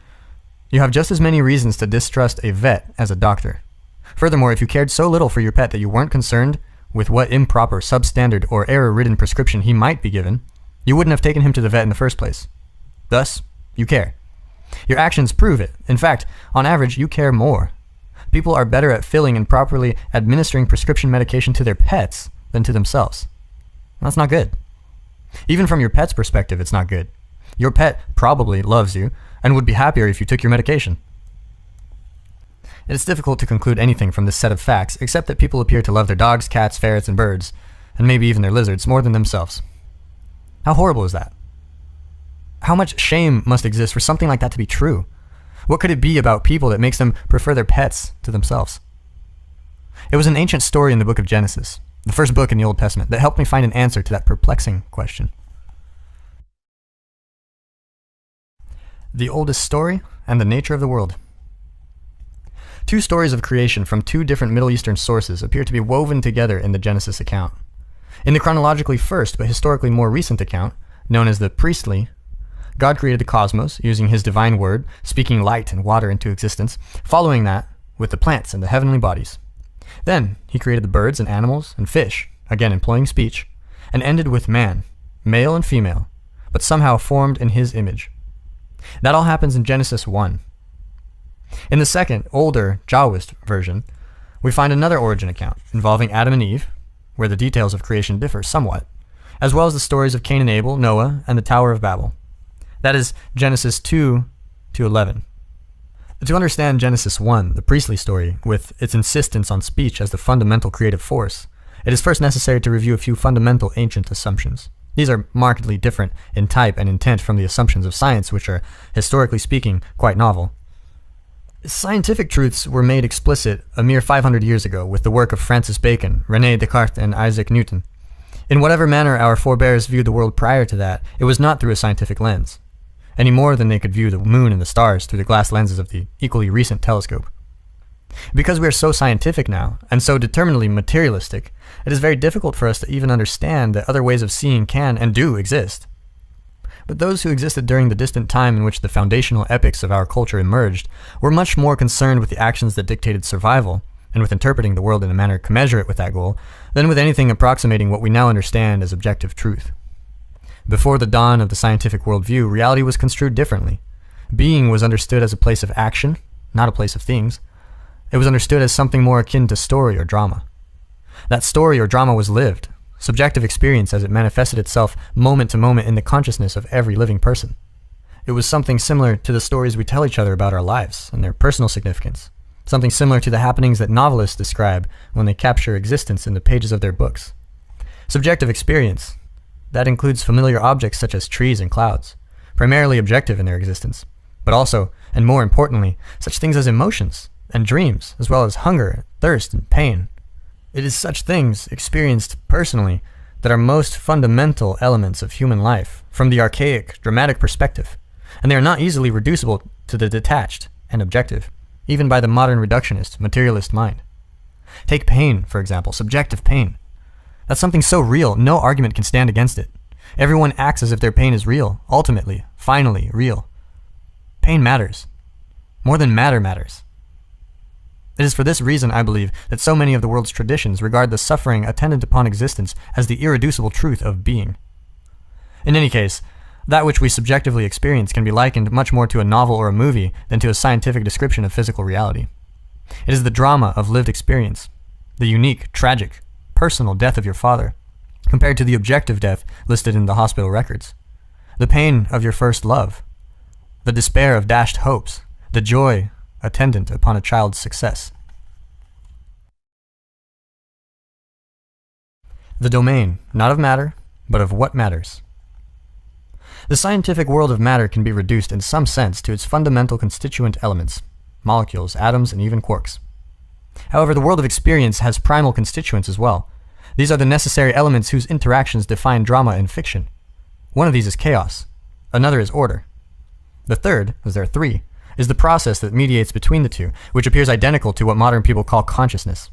You have just as many reasons to distrust a vet as a doctor. Furthermore, if you cared so little for your pet that you weren't concerned with what improper, substandard, or error-ridden prescription he might be given, you wouldn't have taken him to the vet in the first place. Thus, you care. Your actions prove it. In fact, on average, you care more. People are better at filling and properly administering prescription medication to their pets than to themselves. That's not good. Even from your pet's perspective, it's not good. Your pet probably loves you and would be happier if you took your medication. It is difficult to conclude anything from this set of facts, except that people appear to love their dogs, cats, ferrets, and birds, and maybe even their lizards, more than themselves. How horrible is that? How much shame must exist for something like that to be true? What could it be about people that makes them prefer their pets to themselves? It was an ancient story in the book of Genesis, the first book in the Old Testament, that helped me find an answer to that perplexing question. The oldest story and the nature of the world. Two stories of creation from two different Middle Eastern sources appear to be woven together in the Genesis account. In the chronologically first but historically more recent account, known as the priestly, God created the cosmos using his divine word, speaking light and water into existence, following that with the plants and the heavenly bodies. Then he created the birds and animals and fish, again employing speech, and ended with man, male and female, but somehow formed in his image. That all happens in Genesis 1. In the second, older, Taoist version, we find another origin account involving Adam and Eve, where the details of creation differ somewhat, as well as the stories of Cain and Abel, Noah, and the Tower of Babel. That is Genesis 2 to 11. To understand Genesis 1, the priestly story, with its insistence on speech as the fundamental creative force, it is first necessary to review a few fundamental ancient assumptions. These are markedly different in type and intent from the assumptions of science, which are, historically speaking, quite novel. Scientific truths were made explicit a mere 500 years ago with the work of Francis Bacon, René Descartes, and Isaac Newton. In whatever manner our forebears viewed the world prior to that, it was not through a scientific lens, any more than they could view the moon and the stars through the glass lenses of the equally recent telescope. Because we are so scientific now, and so determinedly materialistic, it is very difficult for us to even understand that other ways of seeing can and do exist. But those who existed during the distant time in which the foundational epics of our culture emerged were much more concerned with the actions that dictated survival, and with interpreting the world in a manner commensurate with that goal, than with anything approximating what we now understand as objective truth. Before the dawn of the scientific worldview, reality was construed differently. Being was understood as a place of action, not a place of things. It was understood as something more akin to story or drama. That story or drama was lived, subjective experience as it manifested itself moment to moment in the consciousness of every living person. It was something similar to the stories we tell each other about our lives and their personal significance, something similar to the happenings that novelists describe when they capture existence in the pages of their books. Subjective experience, that includes familiar objects such as trees and clouds, primarily objective in their existence, but also, and more importantly, such things as emotions and dreams, as well as hunger, thirst, and pain. It is such things, experienced personally, that are most fundamental elements of human life from the archaic, dramatic perspective, and they are not easily reducible to the detached and objective, even by the modern reductionist, materialist mind. Take pain, for example, subjective pain. That's something so real, no argument can stand against it. Everyone acts as if their pain is real, ultimately, finally, real. Pain matters. More than matter matters. It is for this reason, I believe, that so many of the world's traditions regard the suffering attendant upon existence as the irreducible truth of being. In any case, that which we subjectively experience can be likened much more to a novel or a movie than to a scientific description of physical reality. It is the drama of lived experience, the unique, tragic, personal death of your father, compared to the objective death listed in the hospital records, the pain of your first love, the despair of dashed hopes, the joy attendant upon a child's success. The domain, not of matter, but of what matters. The scientific world of matter can be reduced in some sense to its fundamental constituent elements, molecules, atoms, and even quarks. However, the world of experience has primal constituents as well. These are the necessary elements whose interactions define drama and fiction. One of these is chaos. Another is order. The third, as there are three, is the process that mediates between the two, which appears identical to what modern people call consciousness.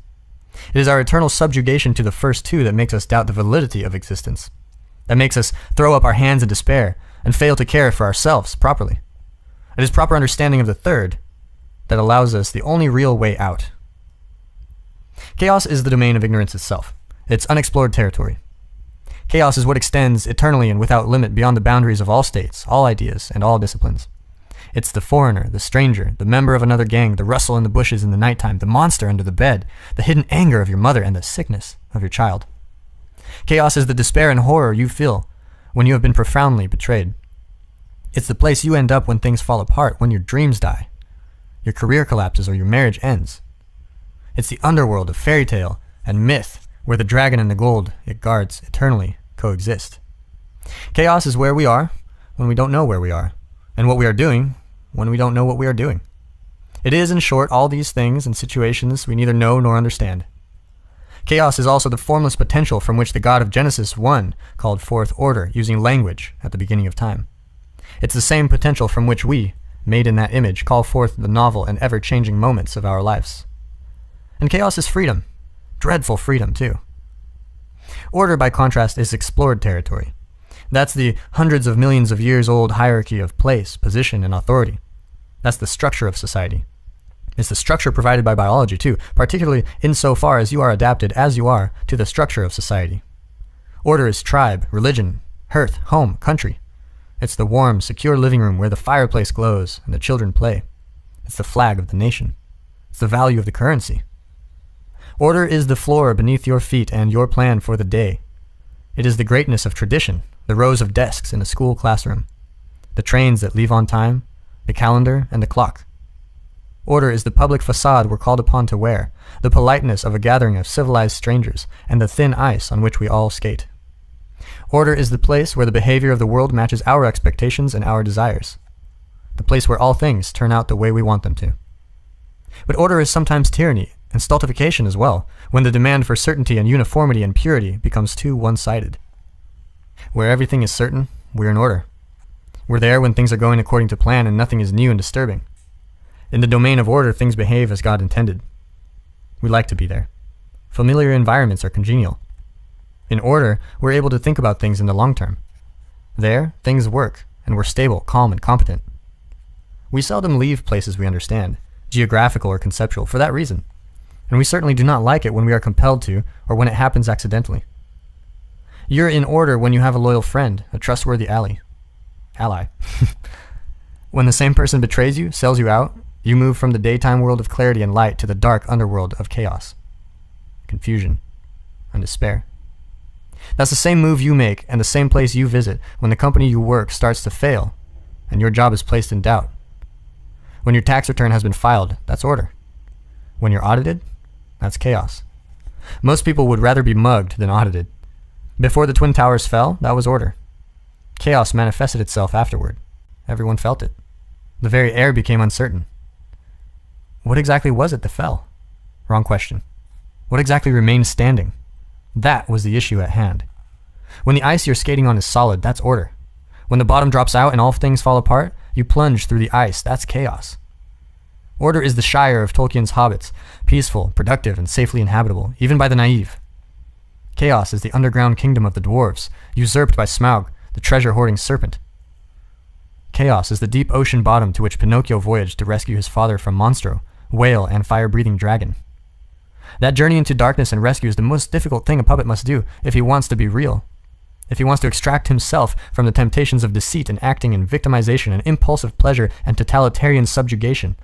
It is our eternal subjugation to the first two that makes us doubt the validity of existence, that makes us throw up our hands in despair and fail to care for ourselves properly. It is proper understanding of the third that allows us the only real way out. Chaos is the domain of ignorance itself, its unexplored territory. Chaos is what extends eternally and without limit beyond the boundaries of all states, all ideas, and all disciplines. It's the foreigner, the stranger, the member of another gang, the rustle in the bushes in the nighttime, the monster under the bed, the hidden anger of your mother, and the sickness of your child. Chaos is the despair and horror you feel when you have been profoundly betrayed. It's the place you end up when things fall apart, when your dreams die. your career collapses, or your marriage ends. It's the underworld of fairy tale and myth where the dragon and the gold it guards eternally coexist. Chaos is where we are when we don't know where we are, and what we are doing when we don't know what we are doing. It is, in short, all these things and situations we neither know nor understand. Chaos is also the formless potential from which the God of Genesis 1 called forth order using language at the beginning of time. It's the same potential from which we, made in that image, call forth the novel and ever-changing moments of our lives. And chaos is freedom. Dreadful freedom, too. Order, by contrast, is explored territory. That's the hundreds of millions of years old hierarchy of place, position, and authority. That's the structure of society. It's the structure provided by biology, too, particularly insofar as you are adapted, as you are, to the structure of society. Order is tribe, religion, hearth, home, country. It's the warm, secure living room where the fireplace glows and the children play. It's the flag of the nation. It's the value of the currency. Order is the floor beneath your feet and your plan for the day. It is the greatness of tradition, the rows of desks in a school classroom, the trains that leave on time, the calendar, and the clock. Order is the public facade we're called upon to wear, the politeness of a gathering of civilized strangers, and the thin ice on which we all skate. Order is the place where the behavior of the world matches our expectations and our desires, the place where all things turn out the way we want them to. But order is sometimes tyranny, and stultification as well, when the demand for certainty and uniformity and purity becomes too one-sided. Where everything is certain, we're in order. We're there when things are going according to plan and nothing is new and disturbing. In the domain of order, things behave as God intended. We like to be there. Familiar environments are congenial. In order, we're able to think about things in the long term. There, things work, and we're stable, calm, and competent. We seldom leave places we understand, geographical or conceptual, for that reason. And we certainly do not like it when we are compelled to, or when it happens accidentally. You're in order when you have a loyal friend, a trustworthy ally. When the same person betrays you, sells you out, you move from the daytime world of clarity and light to the dark underworld of chaos, confusion, and despair. That's the same move you make and the same place you visit when the company you work starts to fail and your job is placed in doubt. When your tax return has been filed, that's order. When you're audited, that's chaos. Most people would rather be mugged than audited. Before the Twin Towers fell, that was order. Chaos manifested itself afterward. Everyone felt it. The very air became uncertain. What exactly was it that fell? Wrong question. What exactly remained standing? That was the issue at hand. When the ice you're skating on is solid, that's order. When the bottom drops out and all things fall apart, you plunge through the ice, that's chaos. Order is the Shire of Tolkien's hobbits, peaceful, productive, and safely inhabitable, even by the naive. Chaos is the underground kingdom of the dwarves, usurped by Smaug, the treasure-hoarding serpent. Chaos is the deep ocean bottom to which Pinocchio voyaged to rescue his father from Monstro, whale, and fire-breathing dragon. That journey into darkness and rescue is the most difficult thing a puppet must do if he wants to be real. If he wants to extract himself from the temptations of deceit and acting and victimization and impulsive pleasure and totalitarian subjugation.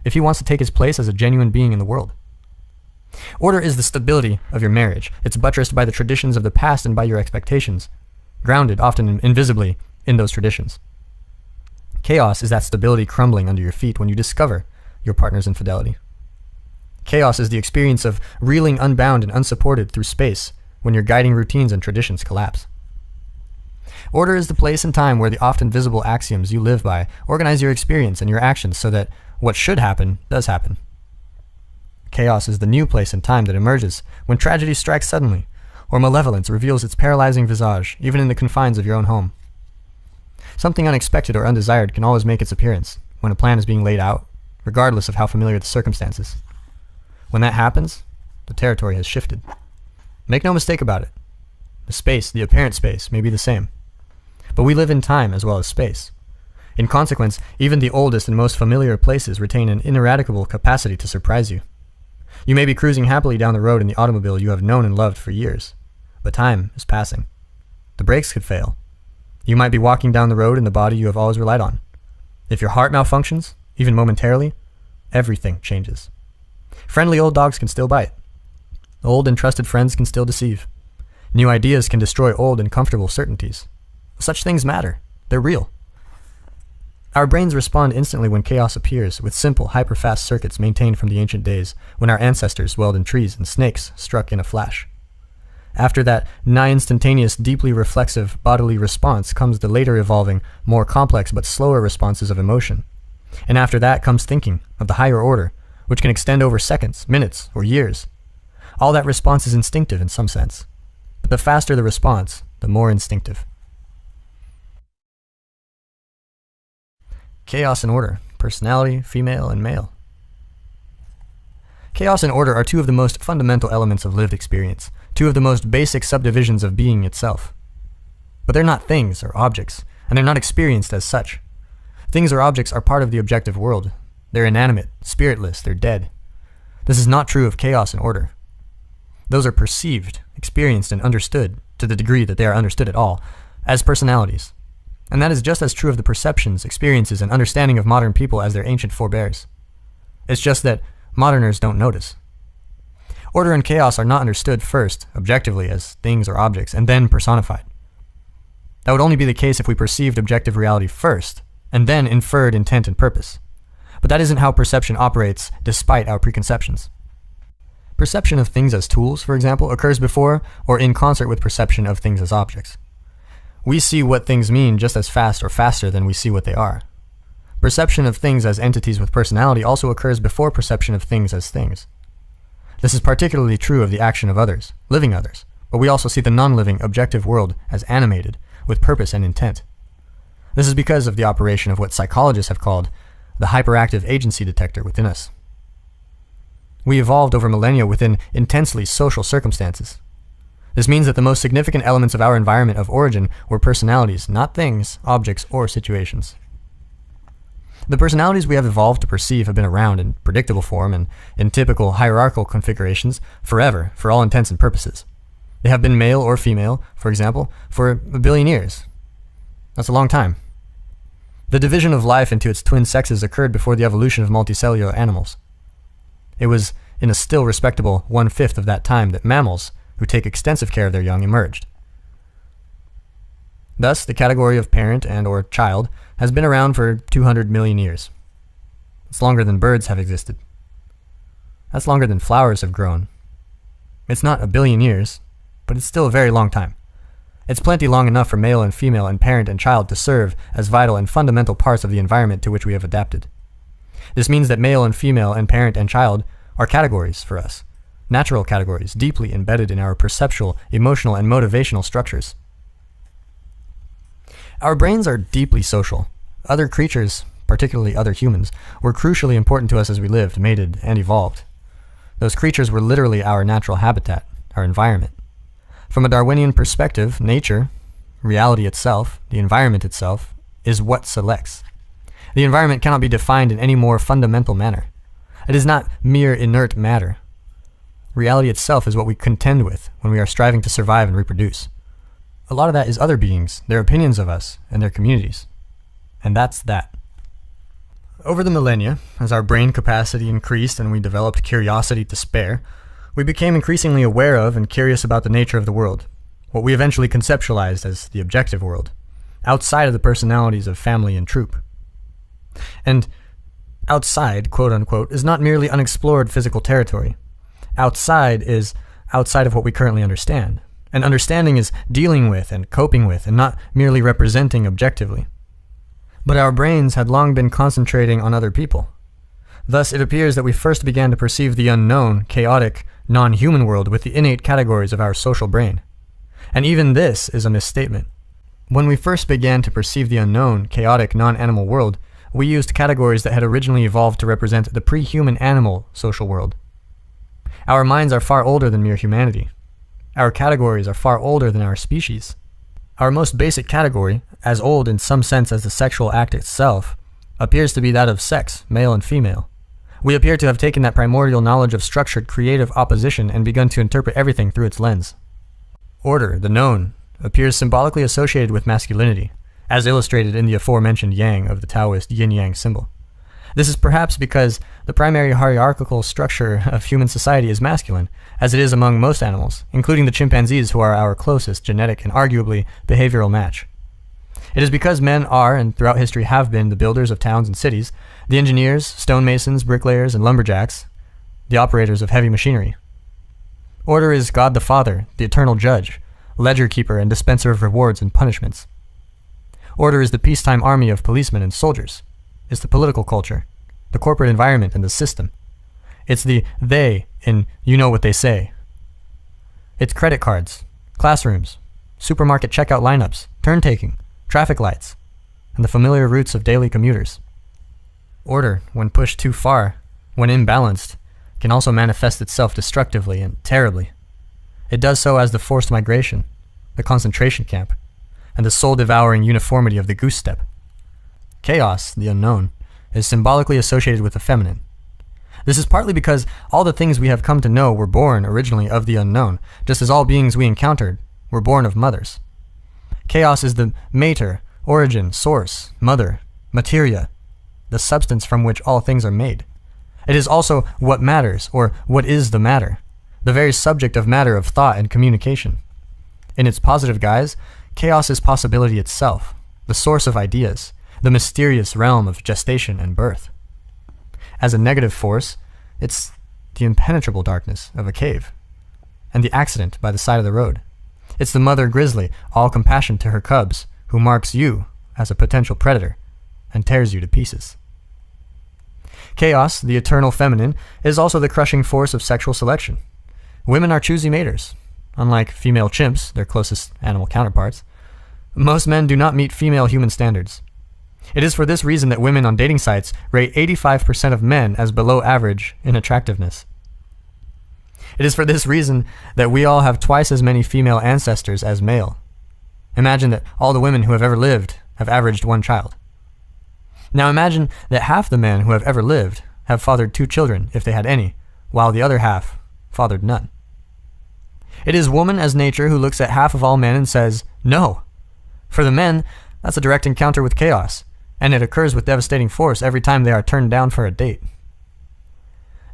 If he wants to take his place as a genuine being in the world. Order is the stability of your marriage. It's buttressed by the traditions of the past and by your expectations, grounded, often invisibly, in those traditions. Chaos is that stability crumbling under your feet when you discover your partner's infidelity. Chaos is the experience of reeling unbound and unsupported through space when your guiding routines and traditions collapse. Order is the place and time where the often visible axioms you live by organize your experience and your actions so that what should happen does happen. Chaos is the new place and time that emerges when tragedy strikes suddenly, or malevolence reveals its paralyzing visage, even in the confines of your own home. Something unexpected or undesired can always make its appearance when a plan is being laid out, regardless of how familiar the circumstances. When that happens, the territory has shifted. Make no mistake about it. The space, the apparent space, may be the same. But we live in time as well as space. In consequence, even the oldest and most familiar places retain an ineradicable capacity to surprise you. You may be cruising happily down the road in the automobile you have known and loved for years, but time is passing. The brakes could fail. You might be walking down the road in the body you have always relied on. If your heart malfunctions, even momentarily, everything changes. Friendly old dogs can still bite. Old and trusted friends can still deceive. New ideas can destroy old and comfortable certainties. Such things matter. They're real. Our brains respond instantly when chaos appears, with simple, hyper-fast circuits maintained from the ancient days, when our ancestors dwelled in trees and snakes struck in a flash. After that nigh-instantaneous, deeply reflexive bodily response comes the later evolving, more complex but slower responses of emotion. And after that comes thinking, of the higher order, which can extend over seconds, minutes, or years. All that response is instinctive in some sense. But the faster the response, the more instinctive. Chaos and order, personality, female and male. Chaos and order are two of the most fundamental elements of lived experience, two of the most basic subdivisions of being itself. But they're not things or objects, and they're not experienced as such. Things or objects are part of the objective world. They're inanimate, spiritless, they're dead. This is not true of chaos and order. Those are perceived, experienced, and understood, to the degree that they are understood at all, as personalities. And that is just as true of the perceptions, experiences, and understanding of modern people as their ancient forebears. It's just that moderners don't notice. Order and chaos are not understood first, objectively, as things or objects, and then personified. That would only be the case if we perceived objective reality first, and then inferred intent and purpose. But that isn't how perception operates, despite our preconceptions. Perception of things as tools, for example, occurs before or in concert with perception of things as objects. We see what things mean just as fast or faster than we see what they are. Perception of things as entities with personality also occurs before perception of things as things. This is particularly true of the action of others, living others, but we also see the non-living, objective world as animated, with purpose and intent. This is because of the operation of what psychologists have called the hyperactive agency detector within us. We evolved over millennia within intensely social circumstances. This means that the most significant elements of our environment of origin were personalities, not things, objects, or situations. The personalities we have evolved to perceive have been around in predictable form and in typical hierarchical configurations forever, for all intents and purposes. They have been male or female, for example, for 1 billion years. That's a long time. The division of life into its twin sexes occurred before the evolution of multicellular animals. It was in a still respectable 1/5 of that time that mammals, who take extensive care of their young, emerged. Thus, the category of parent and or child has been around for 200 million years. It's longer than birds have existed. That's longer than flowers have grown. It's not 1 billion years, but it's still a very long time. It's plenty long enough for male and female and parent and child to serve as vital and fundamental parts of the environment to which we have adapted. This means that male and female and parent and child are categories for us. Natural categories, deeply embedded in our perceptual, emotional, and motivational structures. Our brains are deeply social. Other creatures, particularly other humans, were crucially important to us as we lived, mated, and evolved. Those creatures were literally our natural habitat, our environment. From a Darwinian perspective, nature, reality itself, the environment itself, is what selects. The environment cannot be defined in any more fundamental manner. It is not mere inert matter. Reality itself is what we contend with when we are striving to survive and reproduce. A lot of that is other beings, their opinions of us, and their communities. And that's that. Over the millennia, as our brain capacity increased and we developed curiosity to spare, we became increasingly aware of and curious about the nature of the world, what we eventually conceptualized as the objective world, outside of the personalities of family and troop. And outside, quote unquote, is not merely unexplored physical territory. Outside is outside of what we currently understand. And understanding is dealing with and coping with and not merely representing objectively. But our brains had long been concentrating on other people. Thus, it appears that we first began to perceive the unknown, chaotic, non-human world with the innate categories of our social brain. And even this is a misstatement. When we first began to perceive the unknown, chaotic, non-animal world, we used categories that had originally evolved to represent the pre-human animal social world. Our minds are far older than mere humanity. Our categories are far older than our species. Our most basic category, as old in some sense as the sexual act itself, appears to be that of sex, male and female. We appear to have taken that primordial knowledge of structured creative opposition and begun to interpret everything through its lens. Order, the known, appears symbolically associated with masculinity, as illustrated in the aforementioned yang of the Taoist yin-yang symbol. This is perhaps because the primary hierarchical structure of human society is masculine, as it is among most animals, including the chimpanzees who are our closest genetic and arguably behavioral match. It is because men are, and throughout history have been, the builders of towns and cities, the engineers, stonemasons, bricklayers, and lumberjacks, the operators of heavy machinery. Order is God the Father, the eternal judge, ledger keeper and dispenser of rewards and punishments. Order is the peacetime army of policemen and soldiers. It's the political culture, the corporate environment and the system. It's the they in you know what they say. It's credit cards, classrooms, supermarket checkout lineups, turn-taking, traffic lights, and the familiar routes of daily commuters. Order, when pushed too far, when imbalanced, can also manifest itself destructively and terribly. It does so as the forced migration, the concentration camp, and the soul-devouring uniformity of the goose step. Chaos, the unknown, is symbolically associated with the feminine. This is partly because all the things we have come to know were born originally of the unknown, just as all beings we encountered were born of mothers. Chaos is the mater, origin, source, mother, materia, the substance from which all things are made. It is also what matters, or what is the matter, the very subject of matter of thought and communication. In its positive guise, chaos is possibility itself, the source of ideas, the mysterious realm of gestation and birth. As a negative force, it's the impenetrable darkness of a cave, and the accident by the side of the road. It's the mother grizzly, all compassion to her cubs, who marks you as a potential predator and tears you to pieces. Chaos, the eternal feminine, is also the crushing force of sexual selection. Women are choosy maters. Unlike female chimps, their closest animal counterparts, most men do not meet female human standards. It is for this reason that women on dating sites rate 85% of men as below average in attractiveness. It is for this reason that we all have twice as many female ancestors as male. Imagine that all the women who have ever lived have averaged one child. Now imagine that half the men who have ever lived have fathered 2 children, if they had any, while the other half fathered none. It is woman as nature who looks at half of all men and says, no. For the men, that's a direct encounter with chaos, and it occurs with devastating force every time they are turned down for a date.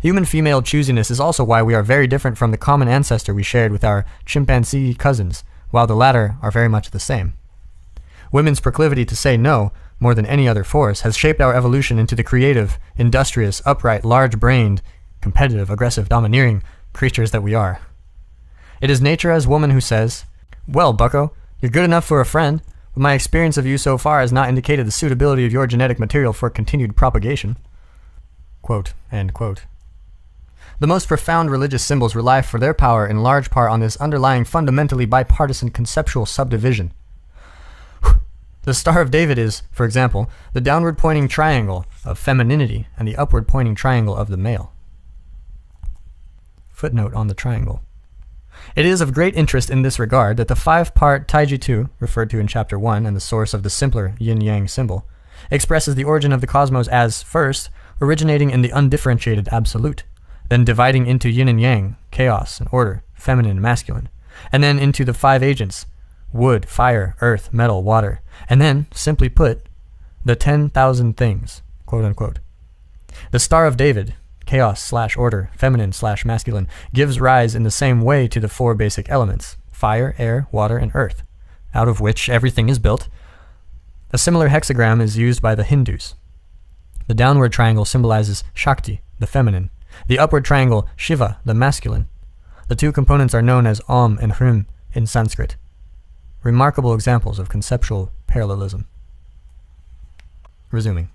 Human female choosiness is also why we are very different from the common ancestor we shared with our chimpanzee cousins, while the latter are very much the same. Women's proclivity to say no, more than any other force, has shaped our evolution into the creative, industrious, upright, large-brained, competitive, aggressive, domineering creatures that we are. It is nature as woman who says, well, bucko, you're good enough for a friend, but my experience of you so far has not indicated the suitability of your genetic material for continued propagation. Quote, end quote. The most profound religious symbols rely for their power in large part on this underlying fundamentally bipartisan conceptual subdivision. The Star of David is, for example, the downward-pointing triangle of femininity and the upward-pointing triangle of the male. Footnote on the triangle. It is of great interest in this regard that the 5-part Taiji 2, referred to in Chapter 1 and the source of the simpler yin-yang symbol, expresses the origin of the cosmos as, first, originating in the undifferentiated absolute, then dividing into yin and yang, chaos and order, feminine and masculine, and then into the 5 agents, wood, fire, earth, metal, water, and then, simply put, the 10,000 things, quote unquote. The Star of David, chaos/order, feminine/masculine, gives rise in the same way to the 4 basic elements, fire, air, water, and earth, out of which everything is built. A similar hexagram is used by the Hindus. The downward triangle symbolizes Shakti, the feminine, the upward triangle Shiva, the masculine. The 2 components are known as Om and Hrim in Sanskrit. Remarkable examples of conceptual parallelism. Resuming.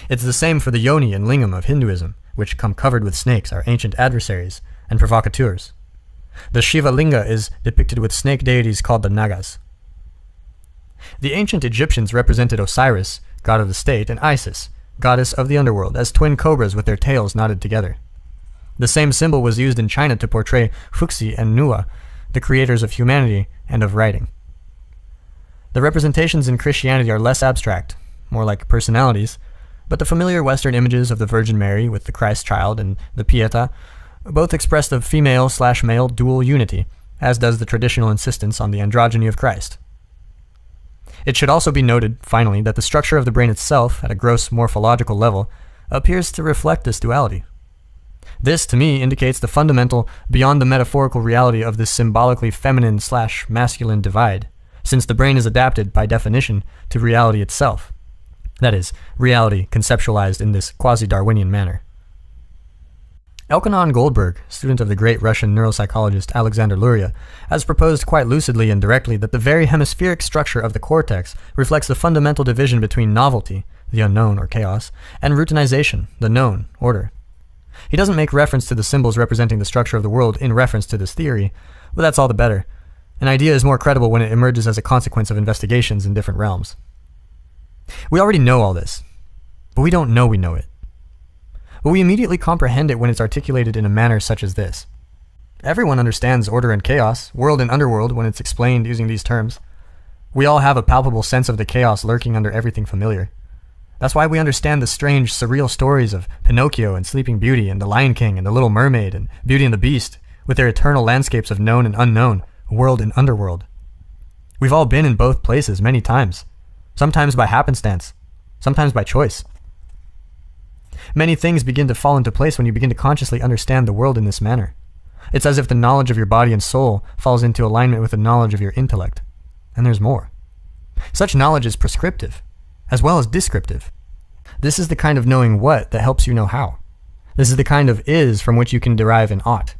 It's the same for the yoni and lingam of Hinduism, which come covered with snakes, our ancient adversaries and provocateurs. The Shiva Linga is depicted with snake deities called the Nagas. The ancient Egyptians represented Osiris, god of the state, and Isis, goddess of the underworld, as twin cobras with their tails knotted together. The same symbol was used in China to portray Fuxi and Nua, the creators of humanity and of writing. The representations in Christianity are less abstract, more like personalities, but the familiar Western images of the Virgin Mary with the Christ child and the Pietà both express the female/male dual unity, as does the traditional insistence on the androgyny of Christ. It should also be noted, finally, that the structure of the brain itself, at a gross morphological level, appears to reflect this duality. This, to me, indicates the fundamental, beyond the metaphorical reality of this symbolically feminine/masculine divide, since the brain is adapted by definition to reality itself. That is, reality conceptualized in this quasi-Darwinian manner. Elkanon Goldberg, student of the great Russian neuropsychologist Alexander Luria, has proposed quite lucidly and directly that the very hemispheric structure of the cortex reflects the fundamental division between novelty, the unknown or chaos, and routinization, the known, order. He doesn't make reference to the symbols representing the structure of the world in reference to this theory, but that's all the better. An idea is more credible when it emerges as a consequence of investigations in different realms. We already know all this, but we don't know we know it. But we immediately comprehend it when it's articulated in a manner such as this. Everyone understands order and chaos, world and underworld, when it's explained using these terms. We all have a palpable sense of the chaos lurking under everything familiar. That's why we understand the strange, surreal stories of Pinocchio and Sleeping Beauty and The Lion King and The Little Mermaid and Beauty and the Beast, with their eternal landscapes of known and unknown, world and underworld. We've all been in both places many times, sometimes by happenstance, sometimes by choice. Many things begin to fall into place when you begin to consciously understand the world in this manner. It's as if the knowledge of your body and soul falls into alignment with the knowledge of your intellect. And there's more. Such knowledge is prescriptive, as well as descriptive. This is the kind of knowing what that helps you know how. This is the kind of is from which you can derive an ought.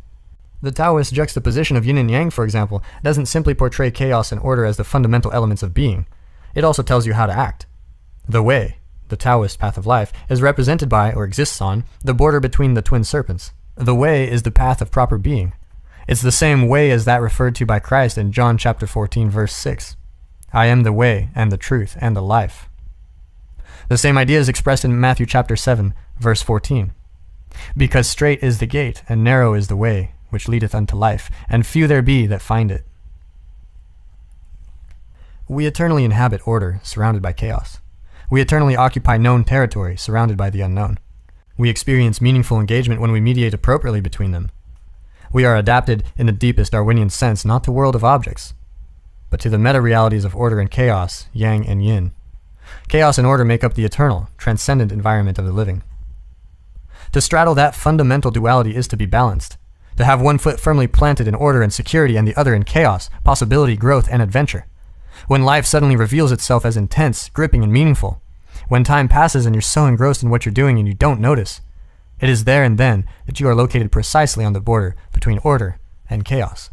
The Taoist juxtaposition of yin and yang, for example, doesn't simply portray chaos and order as the fundamental elements of being. It also tells you how to act. The way, the Taoist path of life, is represented by, or exists on, the border between the twin serpents. The way is the path of proper being. It's the same way as that referred to by Christ in John chapter 14, verse 6. I am the way, and the truth, and the life. The same idea is expressed in Matthew chapter 7, verse 14. Because strait is the gate, and narrow is the way, which leadeth unto life, and few there be that find it. We eternally inhabit order, surrounded by chaos. We eternally occupy known territory, surrounded by the unknown. We experience meaningful engagement when we mediate appropriately between them. We are adapted in the deepest Darwinian sense not to world of objects, but to the meta-realities of order and chaos, yang and yin. Chaos and order make up the eternal, transcendent environment of the living. To straddle that fundamental duality is to be balanced, to have one foot firmly planted in order and security and the other in chaos, possibility, growth, and adventure. When life suddenly reveals itself as intense, gripping, and meaningful, when time passes and you're so engrossed in what you're doing and you don't notice, it is there and then that you are located precisely on the border between order and chaos.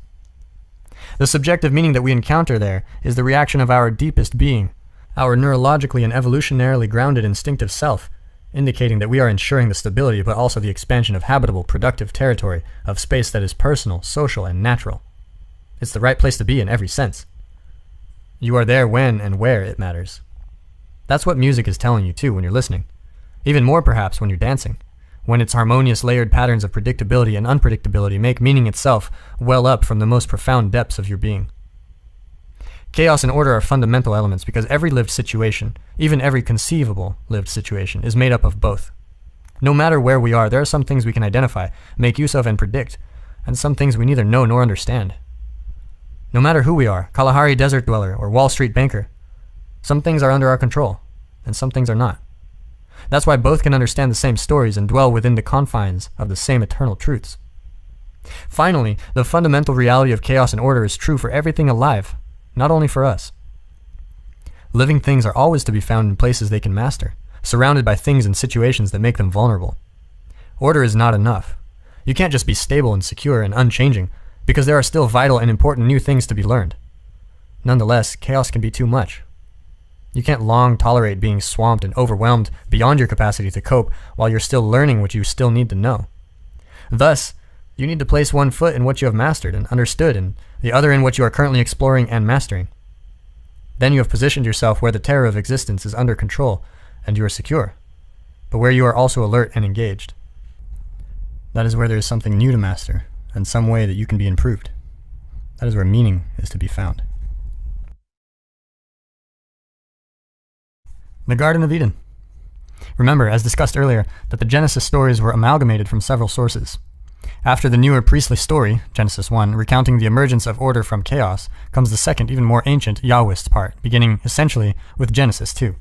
The subjective meaning that we encounter there is the reaction of our deepest being, our neurologically and evolutionarily grounded instinctive self, indicating that we are ensuring the stability but also the expansion of habitable, productive territory of space that is personal, social, and natural. It's the right place to be in every sense. You are there when and where it matters. That's what music is telling you too when you're listening. Even more perhaps when you're dancing, when its harmonious layered patterns of predictability and unpredictability make meaning itself well up from the most profound depths of your being. Chaos and order are fundamental elements because every lived situation, even every conceivable lived situation, is made up of both. No matter where we are, there are some things we can identify, make use of, and predict, and some things we neither know nor understand. No matter who we are, Kalahari desert dweller or Wall Street banker, some things are under our control, and some things are not. That's why both can understand the same stories and dwell within the confines of the same eternal truths. Finally, the fundamental reality of chaos and order is true for everything alive, not only for us. Living things are always to be found in places they can master, surrounded by things and situations that make them vulnerable. Order is not enough. You can't just be stable and secure and unchanging, because there are still vital and important new things to be learned. Nonetheless, chaos can be too much. You can't long tolerate being swamped and overwhelmed beyond your capacity to cope while you're still learning what you still need to know. Thus, you need to place one foot in what you have mastered and understood and the other in what you are currently exploring and mastering. Then you have positioned yourself where the terror of existence is under control and you are secure, but where you are also alert and engaged. That is where there is something new to master and some way that you can be improved. That is where meaning is to be found. The Garden of Eden. Remember, as discussed earlier, that the Genesis stories were amalgamated from several sources. After the newer priestly story, Genesis 1, recounting the emergence of order from chaos, comes the second, even more ancient, Yahwist part, beginning, essentially, with Genesis 2.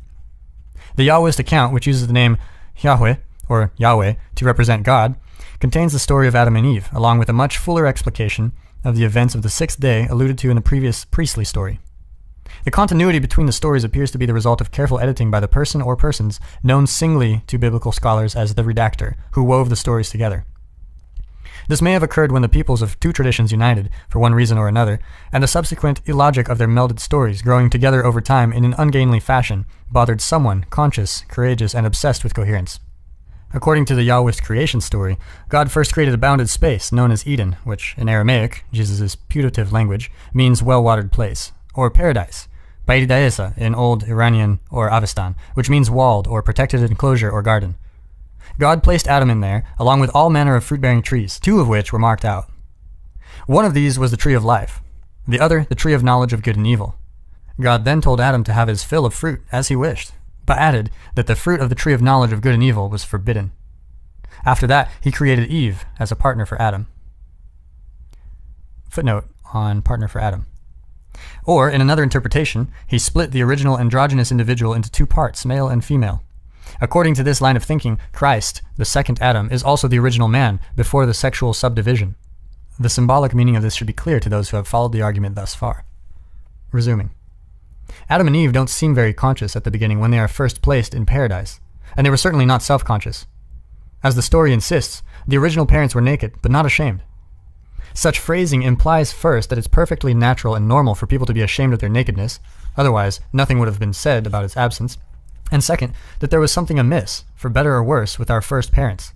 The Yahwist account, which uses the name Yahweh, or Yahweh, to represent God, contains the story of Adam and Eve, along with a much fuller explication of the events of the sixth day alluded to in the previous priestly story. The continuity between the stories appears to be the result of careful editing by the person or persons known singly to biblical scholars as the redactor, who wove the stories together. This may have occurred when the peoples of two traditions united, for one reason or another, and the subsequent illogic of their melded stories, growing together over time in an ungainly fashion, bothered someone conscious, courageous, and obsessed with coherence. According to the Yahwist creation story, God first created a bounded space known as Eden, which, in Aramaic, Jesus' putative language, means well-watered place, or paradise, Baidaesa in Old Iranian or Avestan, which means walled or protected enclosure or garden. God placed Adam in there, along with all manner of fruit-bearing trees, 2 of which were marked out. One of these was the tree of life, the other the tree of knowledge of good and evil. God then told Adam to have his fill of fruit as he wished, but added that the fruit of the tree of knowledge of good and evil was forbidden. After that, he created Eve as a partner for Adam. Footnote on partner for Adam. Or, in another interpretation, he split the original androgynous individual into 2 parts, male and female. According to this line of thinking, Christ, the second Adam, is also the original man before the sexual subdivision. The symbolic meaning of this should be clear to those who have followed the argument thus far. Resuming. Adam and Eve don't seem very conscious at the beginning when they are first placed in paradise, and they were certainly not self-conscious. As the story insists, the original parents were naked, but not ashamed. Such phrasing implies first that it's perfectly natural and normal for people to be ashamed of their nakedness, otherwise nothing would have been said about its absence, and second, that there was something amiss, for better or worse, with our first parents.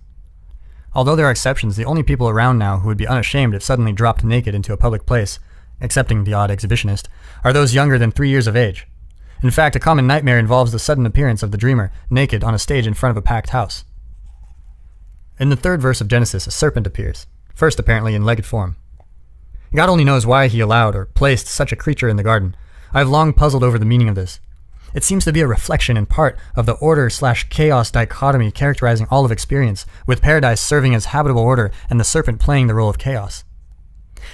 Although there are exceptions, the only people around now who would be unashamed if suddenly dropped naked into a public place, excepting the odd exhibitionist, are those younger than 3 years of age. In fact, a common nightmare involves the sudden appearance of the dreamer, naked on a stage in front of a packed house. In the 3rd verse of Genesis, a serpent appears, first apparently in legged form. God only knows why he allowed or placed such a creature in the garden. I have long puzzled over the meaning of this. It seems to be a reflection in part of the order/chaos dichotomy characterizing all of experience, with paradise serving as habitable order and the serpent playing the role of chaos.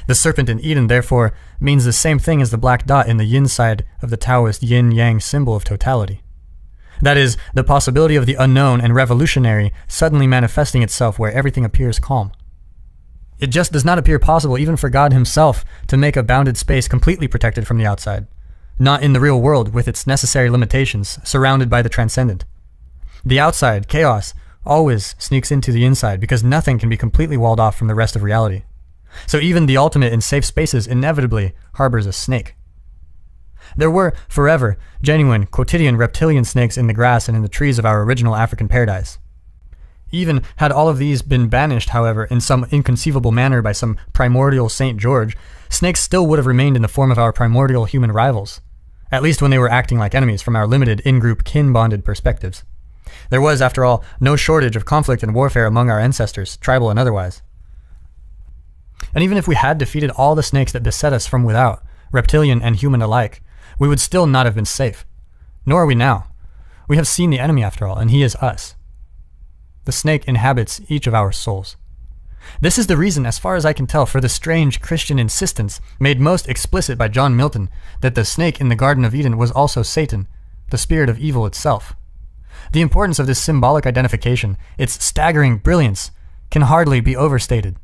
The serpent in Eden, therefore, means the same thing as the black dot in the yin side of the Taoist yin-yang symbol of totality. That is, the possibility of the unknown and revolutionary suddenly manifesting itself where everything appears calm. It just does not appear possible even for God himself to make a bounded space completely protected from the outside, not in the real world with its necessary limitations, surrounded by the transcendent. The outside, chaos, always sneaks into the inside because nothing can be completely walled off from the rest of reality. So even the ultimate in safe spaces inevitably harbors a snake. There were, forever, genuine, quotidian reptilian snakes in the grass and in the trees of our original African paradise. Even had all of these been banished, however, in some inconceivable manner by some primordial Saint George, snakes still would have remained in the form of our primordial human rivals, at least when they were acting like enemies from our limited in-group kin-bonded perspectives. There was, after all, no shortage of conflict and warfare among our ancestors, tribal and otherwise. And even if we had defeated all the snakes that beset us from without, reptilian and human alike, we would still not have been safe. Nor are we now. We have seen the enemy after all, and he is us. The snake inhabits each of our souls. This is the reason, as far as I can tell, for the strange Christian insistence, made most explicit by John Milton, that the snake in the Garden of Eden was also Satan, the spirit of evil itself. The importance of this symbolic identification, its staggering brilliance, can hardly be overstated.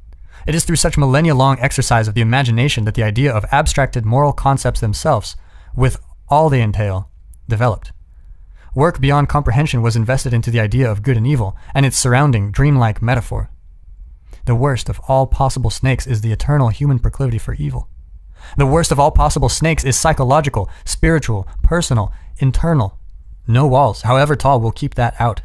It is through such millennia-long exercise of the imagination that the idea of abstracted moral concepts themselves, with all they entail, developed. Work beyond comprehension was invested into the idea of good and evil, and its surrounding, dreamlike metaphor. The worst of all possible snakes is the eternal human proclivity for evil. The worst of all possible snakes is psychological, spiritual, personal, internal. No walls, however tall, will keep that out.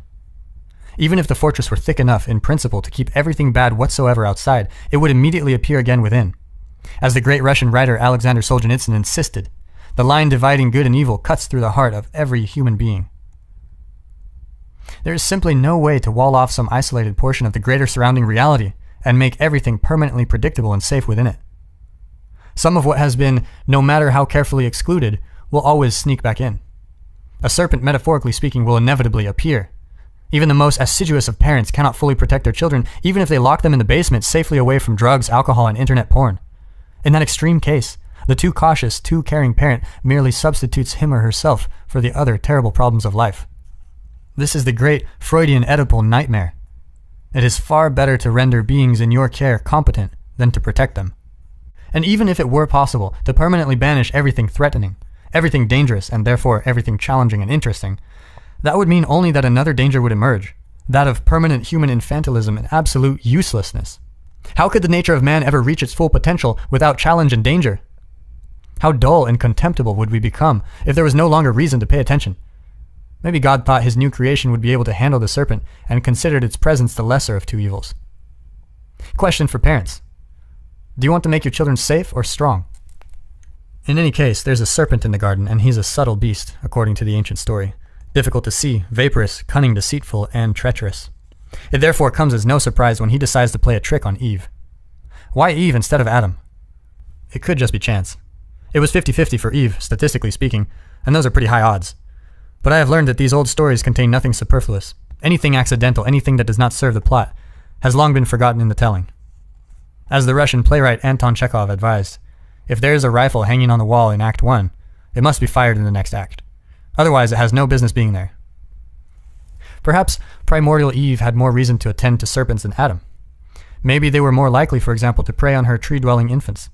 Even if the fortress were thick enough, in principle, to keep everything bad whatsoever outside, it would immediately appear again within. As the great Russian writer Alexander Solzhenitsyn insisted, the line dividing good and evil cuts through the heart of every human being. There is simply no way to wall off some isolated portion of the greater surrounding reality and make everything permanently predictable and safe within it. Some of what has been, no matter how carefully excluded, will always sneak back in. A serpent, metaphorically speaking, will inevitably appear. Even the most assiduous of parents cannot fully protect their children, even if they lock them in the basement safely away from drugs, alcohol, and internet porn. In that extreme case, the too cautious, too caring parent merely substitutes him or herself for the other terrible problems of life. This is the great Freudian Oedipal nightmare. It is far better to render beings in your care competent than to protect them. And even if it were possible to permanently banish everything threatening, everything dangerous and therefore everything challenging and interesting, that would mean only that another danger would emerge, that of permanent human infantilism and absolute uselessness. How could the nature of man ever reach its full potential without challenge and danger? How dull and contemptible would we become if there was no longer reason to pay attention? Maybe God thought his new creation would be able to handle the serpent and considered its presence the lesser of two evils. Question for parents. Do you want to make your children safe or strong? In any case, there's a serpent in the garden, and he's a subtle beast, according to the ancient story. Difficult to see, vaporous, cunning, deceitful, and treacherous. It therefore comes as no surprise when he decides to play a trick on Eve. Why Eve instead of Adam? It could just be chance. It was 50-50 for Eve, statistically speaking, and those are pretty high odds. But I have learned that these old stories contain nothing superfluous. Anything accidental, anything that does not serve the plot, has long been forgotten in the telling. As the Russian playwright Anton Chekhov advised, if there is a rifle hanging on the wall in Act 1, it must be fired in the next act. Otherwise, it has no business being there. Perhaps primordial Eve had more reason to attend to serpents than Adam. Maybe they were more likely, for example, to prey on her tree-dwelling infants.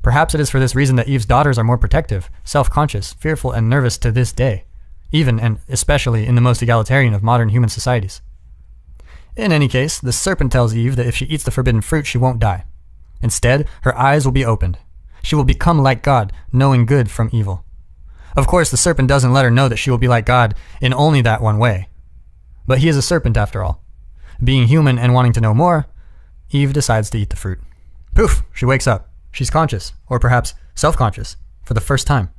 Perhaps it is for this reason that Eve's daughters are more protective, self-conscious, fearful, and nervous to this day, even and especially in the most egalitarian of modern human societies. In any case, the serpent tells Eve that if she eats the forbidden fruit, she won't die. Instead, her eyes will be opened. She will become like God, knowing good from evil. Of course, the serpent doesn't let her know that she will be like God in only that one way. But he is a serpent after all. Being human and wanting to know more, Eve decides to eat the fruit. Poof! She wakes up. She's conscious, or perhaps self-conscious, for the first time.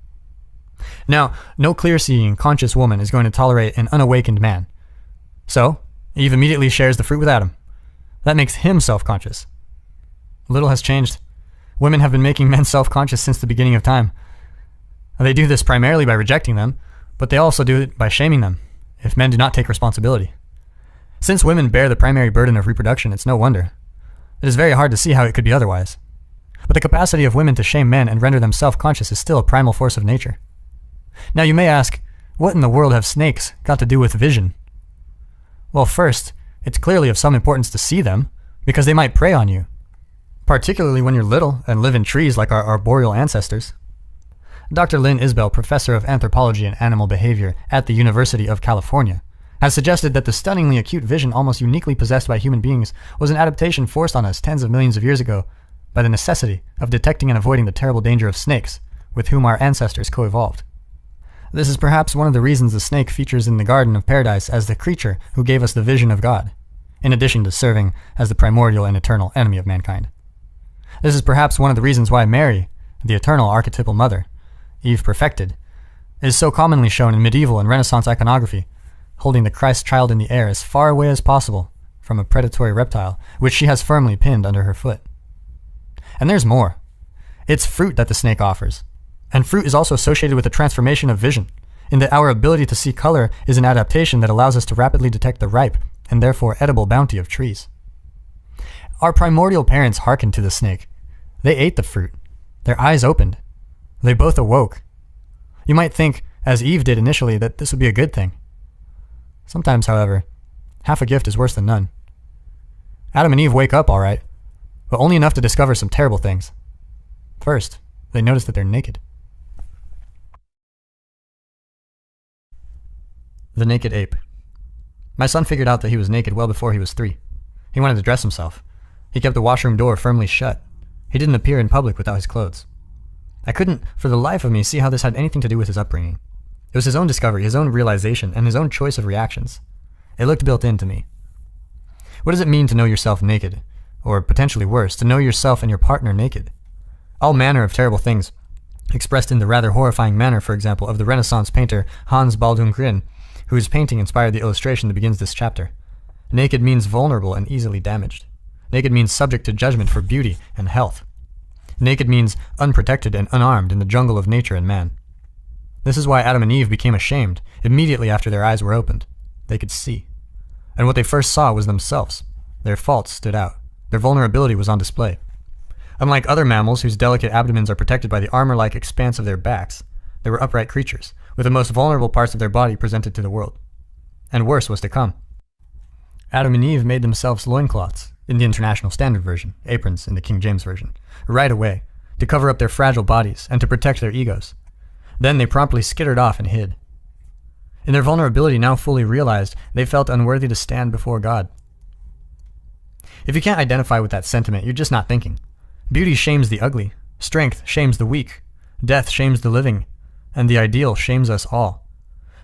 Now, no clear-seeing, conscious woman is going to tolerate an unawakened man. So, Eve immediately shares the fruit with Adam. That makes him self-conscious. Little has changed. Women have been making men self-conscious since the beginning of time. They do this primarily by rejecting them, but they also do it by shaming them, if men do not take responsibility. Since women bear the primary burden of reproduction, it's no wonder. It is very hard to see how it could be otherwise. But the capacity of women to shame men and render them self-conscious is still a primal force of nature. Now you may ask, what in the world have snakes got to do with vision? Well, first, it's clearly of some importance to see them, because they might prey on you, particularly when you're little and live in trees like our arboreal ancestors. Dr. Lynn Isbell, professor of anthropology and animal behavior at the University of California, has suggested that the stunningly acute vision almost uniquely possessed by human beings was an adaptation forced on us tens of millions of years ago by the necessity of detecting and avoiding the terrible danger of snakes, with whom our ancestors co-evolved. This is perhaps one of the reasons the snake features in the Garden of Paradise as the creature who gave us the vision of God, in addition to serving as the primordial and eternal enemy of mankind. This is perhaps one of the reasons why Mary, the eternal archetypal mother, Eve perfected, is so commonly shown in medieval and Renaissance iconography, holding the Christ child in the air as far away as possible from a predatory reptile, which she has firmly pinned under her foot. And there's more. It's fruit that the snake offers. And fruit is also associated with a transformation of vision, in that our ability to see color is an adaptation that allows us to rapidly detect the ripe, and therefore edible bounty of trees. Our primordial parents hearkened to the snake. They ate the fruit. Their eyes opened. They both awoke. You might think, as Eve did initially, that this would be a good thing. Sometimes, however, half a gift is worse than none. Adam and Eve wake up all right, but only enough to discover some terrible things. First, they notice that they're naked. The naked ape. My son figured out that he was naked well before he was 3. He wanted to dress himself. He kept the washroom door firmly shut. He didn't appear in public without his clothes. I couldn't, for the life of me, see how this had anything to do with his upbringing. It was his own discovery, his own realization, and his own choice of reactions. It looked built into me. What does it mean to know yourself naked? Or, potentially worse, to know yourself and your partner naked? All manner of terrible things, expressed in the rather horrifying manner, for example, of the Renaissance painter Hans Baldung Grün, whose painting inspired the illustration that begins this chapter. Naked means vulnerable and easily damaged. Naked means subject to judgment for beauty and health. Naked means unprotected and unarmed in the jungle of nature and man. This is why Adam and Eve became ashamed immediately after their eyes were opened. They could see. And what they first saw was themselves. Their faults stood out. Their vulnerability was on display. Unlike other mammals whose delicate abdomens are protected by the armor-like expanse of their backs, they were upright creatures, with the most vulnerable parts of their body presented to the world. And worse was to come. Adam and Eve made themselves loincloths, in the International Standard Version, aprons in the King James Version, right away, to cover up their fragile bodies and to protect their egos. Then they promptly skittered off and hid. In their vulnerability now fully realized, they felt unworthy to stand before God. If you can't identify with that sentiment, you're just not thinking. Beauty shames the ugly. Strength shames the weak. Death shames the living. And the ideal shames us all.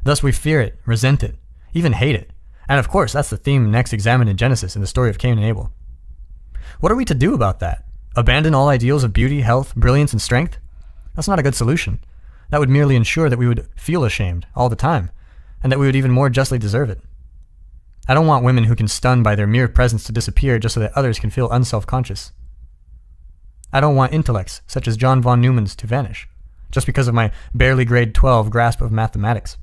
Thus we fear it, resent it, even hate it. And of course, that's the theme next examined in Genesis in the story of Cain and Abel. What are we to do about that? Abandon all ideals of beauty, health, brilliance, and strength? That's not a good solution. That would merely ensure that we would feel ashamed all the time, and that we would even more justly deserve it. I don't want women who can stun by their mere presence to disappear just so that others can feel unself-conscious. I don't want intellects, such as John von Neumann's, to vanish, just because of my barely grade 12 grasp of mathematics.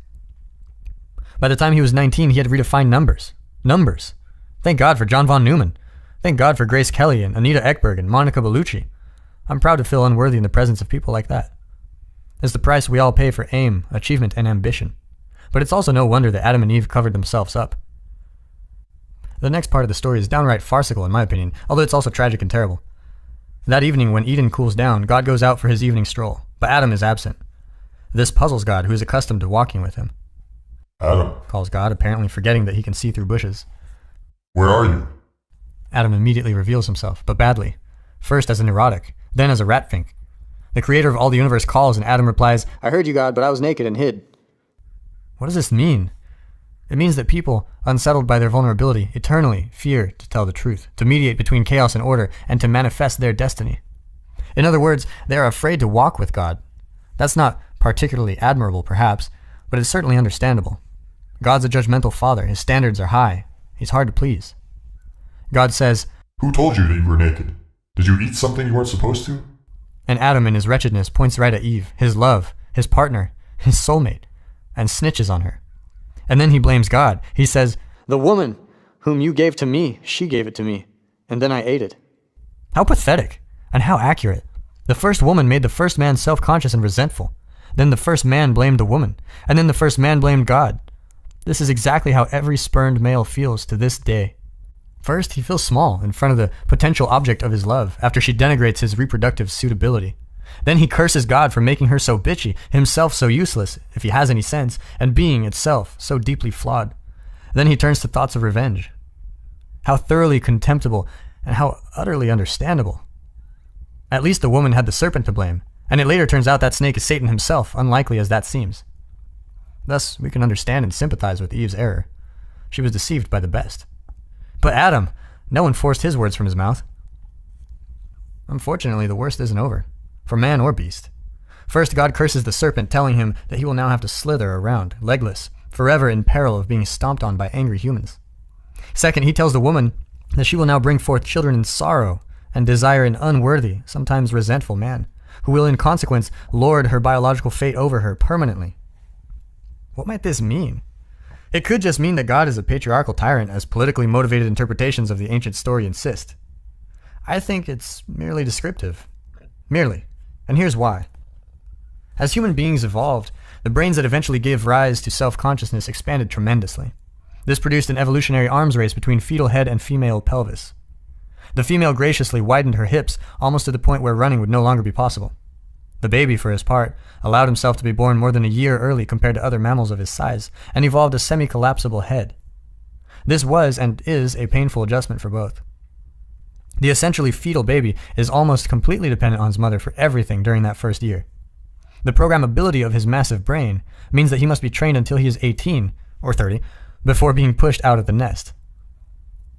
By the time he was 19, he had redefined numbers. Numbers. Thank God for John von Neumann. Thank God for Grace Kelly and Anita Ekberg and Monica Bellucci. I'm proud to feel unworthy in the presence of people like that. It's the price we all pay for aim, achievement, and ambition. But it's also no wonder that Adam and Eve covered themselves up. The next part of the story is downright farcical in my opinion, although it's also tragic and terrible. That evening when Eden cools down, God goes out for his evening stroll, but Adam is absent. This puzzles God, who is accustomed to walking with him. Adam, Calls God, apparently forgetting that he can see through bushes. where are you? Adam immediately reveals himself, but badly. First as a neurotic, then as a ratfink. The creator of all the universe calls and Adam replies, "I heard you, God, but I was naked and hid." What does this mean? It means that people, unsettled by their vulnerability, eternally fear to tell the truth, to mediate between chaos and order, and to manifest their destiny. In other words, they are afraid to walk with God. That's not particularly admirable, perhaps, but it's certainly understandable. God's a judgmental father. His standards are high. He's hard to please. God says, Who told you that you were naked? Did you eat something you weren't supposed to? and Adam in his wretchedness points right at Eve, his love, his partner, his soulmate, and snitches on her. And then he blames God. He says, "The woman whom you gave to me, she gave it to me, and then I ate it." How pathetic, and how accurate. The first woman made the first man self-conscious and resentful. Then the first man blamed the woman, and then the first man blamed God. This is exactly how every spurned male feels to this day. First, he feels small in front of the potential object of his love after she denigrates his reproductive suitability. Then he curses God for making her so bitchy, himself so useless, if he has any sense, and being itself so deeply flawed. Then he turns to thoughts of revenge. How thoroughly contemptible and how utterly understandable. At least the woman had the serpent to blame, and it later turns out that snake is Satan himself, unlikely as that seems. Thus, we can understand and sympathize with Eve's error. She was deceived by the best. But Adam, no one forced his words from his mouth. Unfortunately, the worst isn't over, for man or beast. First, God curses the serpent, telling him that he will now have to slither around, legless, forever in peril of being stomped on by angry humans. Second, he tells the woman that she will now bring forth children in sorrow and desire an unworthy, sometimes resentful man, who will in consequence lord her biological fate over her permanently. What might this mean? It could just mean that God is a patriarchal tyrant, as politically motivated interpretations of the ancient story insist. I think it's merely descriptive. Merely. And here's why. As human beings evolved, the brains that eventually gave rise to self-consciousness expanded tremendously. This produced an evolutionary arms race between fetal head and female pelvis. The female graciously widened her hips almost to the point where running would no longer be possible. The baby, for his part, allowed himself to be born more than a year early compared to other mammals of his size, and evolved a semi-collapsible head. This was and is a painful adjustment for both. The essentially fetal baby is almost completely dependent on his mother for everything during that first year. The programmability of his massive brain means that he must be trained until he is 18, or 30, before being pushed out of the nest.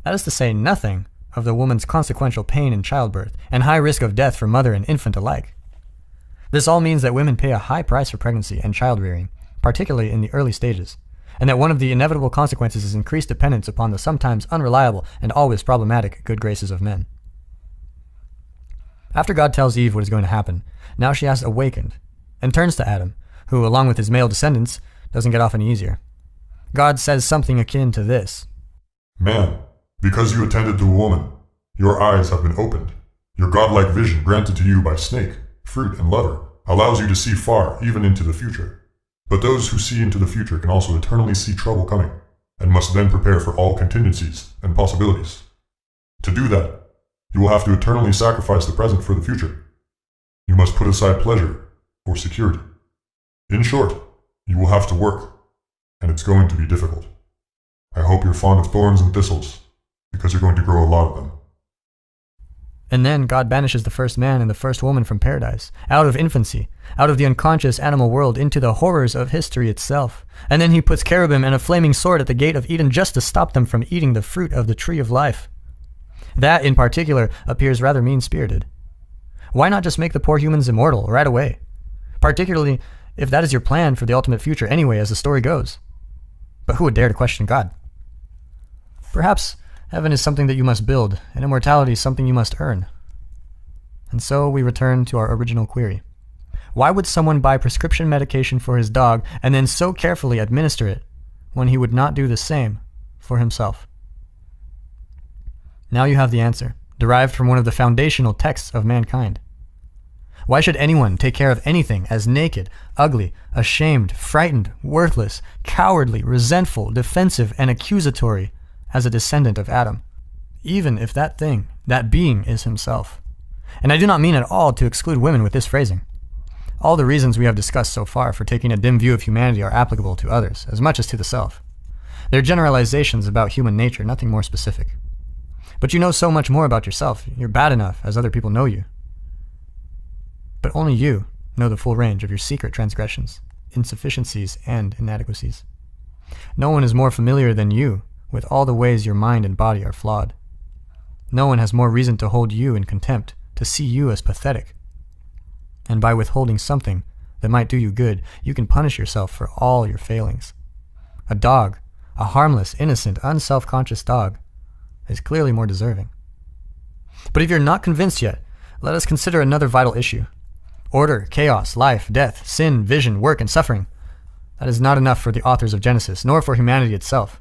That is to say nothing of the woman's consequential pain in childbirth and high risk of death for mother and infant alike. This all means that women pay a high price for pregnancy and child-rearing, particularly in the early stages, and that one of the inevitable consequences is increased dependence upon the sometimes unreliable and always problematic good graces of men. After God tells Eve what is going to happen, now she has awakened, and turns to Adam, who, along with his male descendants, doesn't get off any easier. God says something akin to this: Man, because you attended to a woman, your eyes have been opened. Your godlike vision granted to you by snake, fruit, and lever allows you to see far, even into the future. But those who see into the future can also eternally see trouble coming, and must then prepare for all contingencies and possibilities. To do that, you will have to eternally sacrifice the present for the future. You must put aside pleasure for security. In short, you will have to work, and it's going to be difficult. I hope you're fond of thorns and thistles, because you're going to grow a lot of them. And then God banishes the first man and the first woman from paradise, out of infancy, out of the unconscious animal world into the horrors of history itself. And then he puts cherubim and a flaming sword at the gate of Eden just to stop them from eating the fruit of the tree of life. That, in particular, appears rather mean-spirited. Why not just make the poor humans immortal right away? Particularly if that is your plan for the ultimate future anyway, as the story goes. But who would dare to question God? Perhaps heaven is something that you must build, and immortality is something you must earn. And so we return to our original query. Why would someone buy prescription medication for his dog and then so carefully administer it when he would not do the same for himself? Now you have the answer, derived from one of the foundational texts of mankind. Why should anyone take care of anything as naked, ugly, ashamed, frightened, worthless, cowardly, resentful, defensive, and accusatory as a descendant of Adam, even if that thing, that being, is himself? And I do not mean at all to exclude women with this phrasing. All the reasons we have discussed so far for taking a dim view of humanity are applicable to others, as much as to the self. They're generalizations about human nature, nothing more specific. But you know so much more about yourself. You're bad enough as other people know you. But only you know the full range of your secret transgressions, insufficiencies, and inadequacies. No one is more familiar than you with all the ways your mind and body are flawed. No one has more reason to hold you in contempt, to see you as pathetic. And by withholding something that might do you good, you can punish yourself for all your failings. A dog, a harmless, innocent, unself-conscious dog, is clearly more deserving. But if you're not convinced yet, let us consider another vital issue. Order, chaos, life, death, sin, vision, work, and suffering. That is not enough for the authors of Genesis, nor for humanity itself.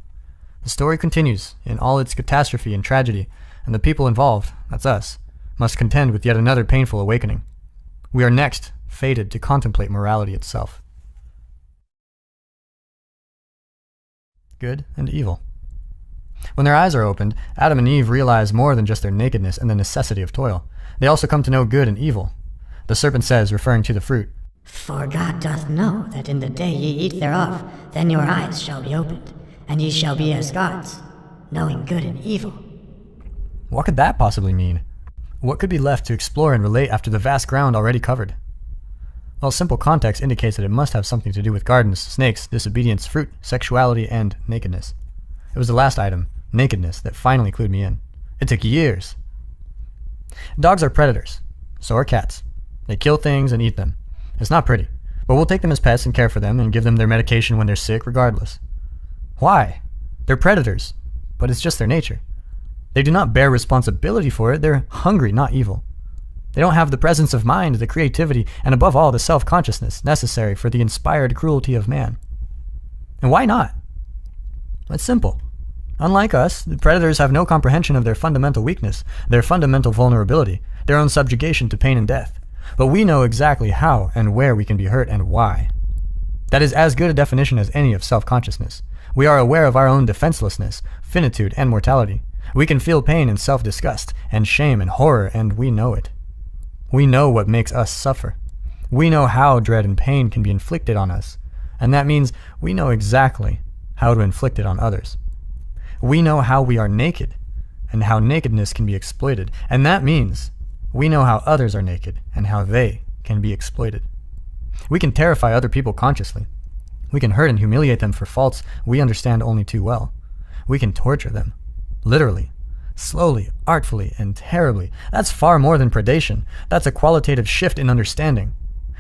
The story continues in all its catastrophe and tragedy, and the people involved, that's us, must contend with yet another painful awakening. We are next fated to contemplate morality itself. Good and evil. When their eyes are opened, Adam and Eve realize more than just their nakedness and the necessity of toil. They also come to know good and evil. The serpent says, referring to the fruit, For God doth know that in the day ye eat thereof, then your eyes shall be opened, and ye shall be as gods, knowing good and evil. What could that possibly mean? What could be left to explore and relate after the vast ground already covered? Well, simple context indicates that it must have something to do with gardens, snakes, disobedience, fruit, sexuality, and nakedness. It was the last item, nakedness, that finally clued me in. It took years. Dogs are predators. So are cats. They kill things and eat them. It's not pretty, but we'll take them as pets and care for them and give them their medication when they're sick regardless. Why? They're predators, but it's just their nature. They do not bear responsibility for it. They're hungry, not evil. They don't have the presence of mind, the creativity, and above all, the self-consciousness necessary for the inspired cruelty of man. And why not? It's simple. Unlike us, the predators have no comprehension of their fundamental weakness, their fundamental vulnerability, their own subjugation to pain and death. But we know exactly how and where we can be hurt and why. That is as good a definition as any of self-consciousness. We are aware of our own defenselessness, finitude, and mortality. We can feel pain and self-disgust, and shame and horror, and we know it. We know what makes us suffer. We know how dread and pain can be inflicted on us, and that means we know exactly how to inflict it on others. We know how we are naked, and how nakedness can be exploited, and that means we know how others are naked, and how they can be exploited. We can terrify other people consciously. We can hurt and humiliate them for faults we understand only too well. We can torture them, literally, slowly, artfully, and terribly. That's far more than predation. That's a qualitative shift in understanding.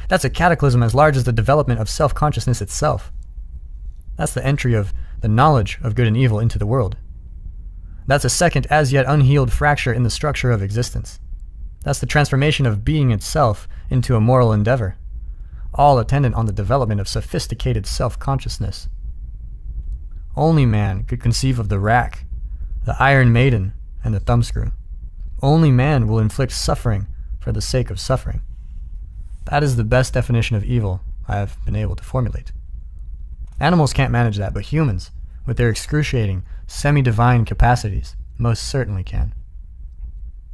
That's a cataclysm as large as the development of self-consciousness itself. That's the entry of the knowledge of good and evil into the world. That's a second as yet unhealed fracture in the structure of existence. That's the transformation of being itself into a moral endeavor, all attendant on the development of sophisticated self-consciousness. Only man could conceive of the rack, the Iron Maiden, and the thumbscrew. Only man will inflict suffering for the sake of suffering. That is the best definition of evil I have been able to formulate. Animals can't manage that, but humans, with their excruciating, semi-divine capacities, most certainly can.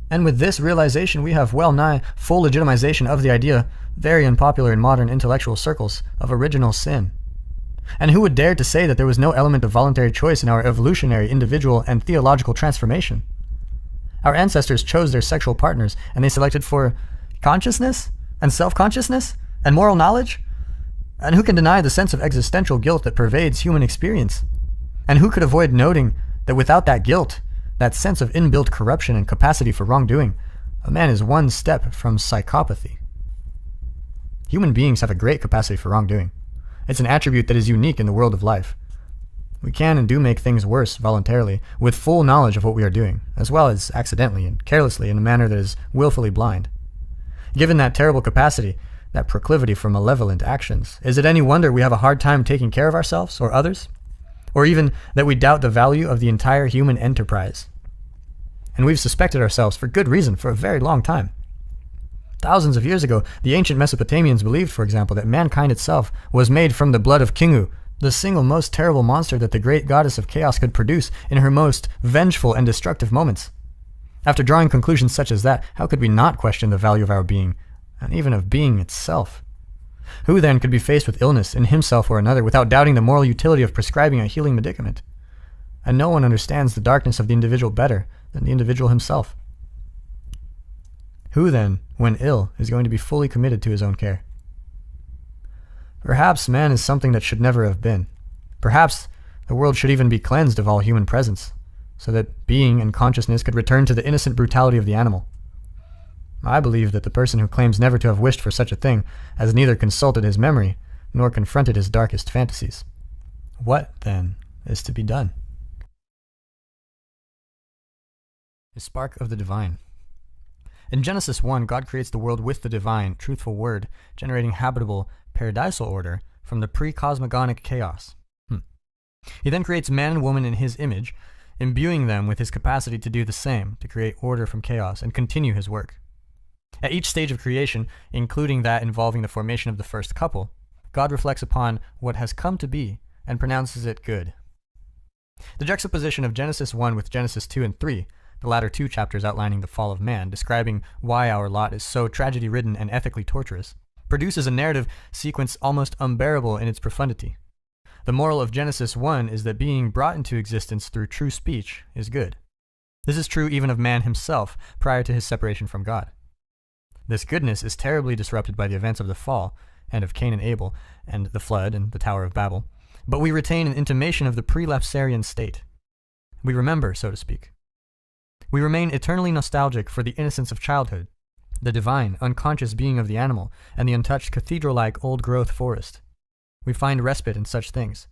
And with this realization, we have well nigh full legitimization of the idea, very unpopular in modern intellectual circles, of original sin. And who would dare to say that there was no element of voluntary choice in our evolutionary, individual, and theological transformation? Our ancestors chose their sexual partners, and they selected for consciousness, and self-consciousness, and moral knowledge? And who can deny the sense of existential guilt that pervades human experience? And who could avoid noting that without that guilt, that sense of inbuilt corruption and capacity for wrongdoing, a man is one step from psychopathy? Human beings have a great capacity for wrongdoing. It's an attribute that is unique in the world of life. We can and do make things worse voluntarily, with full knowledge of what we are doing, as well as accidentally and carelessly in a manner that is willfully blind. Given that terrible capacity, that proclivity for malevolent actions, is it any wonder we have a hard time taking care of ourselves or others? Or even that we doubt the value of the entire human enterprise? And we've suspected ourselves for good reason for a very long time. Thousands of years ago, the ancient Mesopotamians believed, for example, that mankind itself was made from the blood of Kingu, the single most terrible monster that the great goddess of chaos could produce in her most vengeful and destructive moments. After drawing conclusions such as that, how could we not question the value of our being, and even of being itself? Who then could be faced with illness in himself or another without doubting the moral utility of prescribing a healing medicament? And no one understands the darkness of the individual better than the individual himself. Who then, when ill, is going to be fully committed to his own care? Perhaps man is something that should never have been. Perhaps the world should even be cleansed of all human presence, so that being and consciousness could return to the innocent brutality of the animal. I believe that the person who claims never to have wished for such a thing has neither consulted his memory nor confronted his darkest fantasies. What, then, is to be done? A spark of the divine. In Genesis 1, God creates the world with the divine, truthful word, generating habitable, paradisal order from the pre-cosmogonic chaos. He then creates man and woman in his image, imbuing them with his capacity to do the same, to create order from chaos and continue his work. At each stage of creation, including that involving the formation of the first couple, God reflects upon what has come to be and pronounces it good. The juxtaposition of Genesis 1 with Genesis 2 and 3, the latter two chapters outlining the fall of man, describing why our lot is so tragedy-ridden and ethically torturous, produces a narrative sequence almost unbearable in its profundity. The moral of Genesis 1 is that being brought into existence through true speech is good. This is true even of man himself prior to his separation from God. This goodness is terribly disrupted by the events of the fall, and of Cain and Abel, and the flood and the Tower of Babel, but we retain an intimation of the pre-lapsarian state. We remember, so to speak. We remain eternally nostalgic for the innocence of childhood, the divine, unconscious being of the animal, and the untouched cathedral-like old-growth forest. We find respite in such things.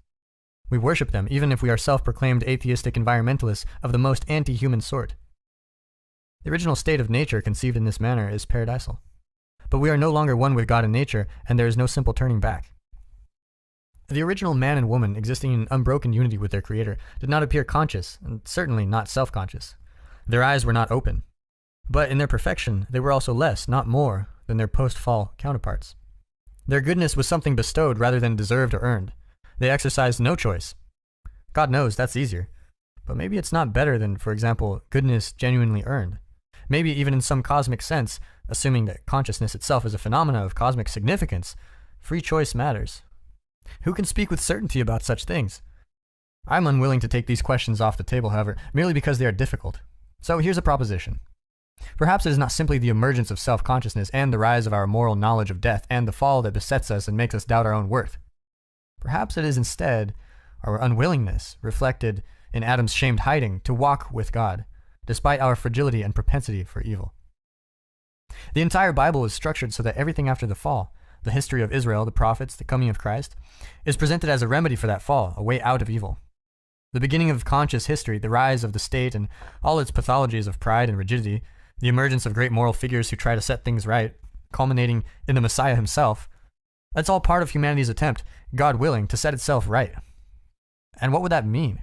We worship them, even if we are self-proclaimed atheistic environmentalists of the most anti-human sort. The original state of nature conceived in this manner is paradisal. But we are no longer one with God and nature, and there is no simple turning back. The original man and woman, existing in unbroken unity with their Creator, did not appear conscious, and certainly not self-conscious. Their eyes were not open. But in their perfection, they were also less, not more, than their post-fall counterparts. Their goodness was something bestowed rather than deserved or earned. They exercised no choice. God knows that's easier. But maybe it's not better than, for example, goodness genuinely earned. Maybe even in some cosmic sense, assuming that consciousness itself is a phenomena of cosmic significance, free choice matters. Who can speak with certainty about such things? I'm unwilling to take these questions off the table, however, merely because they are difficult. So here's a proposition. Perhaps it is not simply the emergence of self-consciousness and the rise of our moral knowledge of death and the fall that besets us and makes us doubt our own worth. Perhaps it is instead our unwillingness, reflected in Adam's shamed hiding, to walk with God, despite our fragility and propensity for evil. The entire Bible is structured so that everything after the fall, the history of Israel, the prophets, the coming of Christ, is presented as a remedy for that fall, a way out of evil. The beginning of conscious history, the rise of the state and all its pathologies of pride and rigidity, the emergence of great moral figures who try to set things right, culminating in the Messiah himself, that's all part of humanity's attempt, God willing, to set itself right. And what would that mean?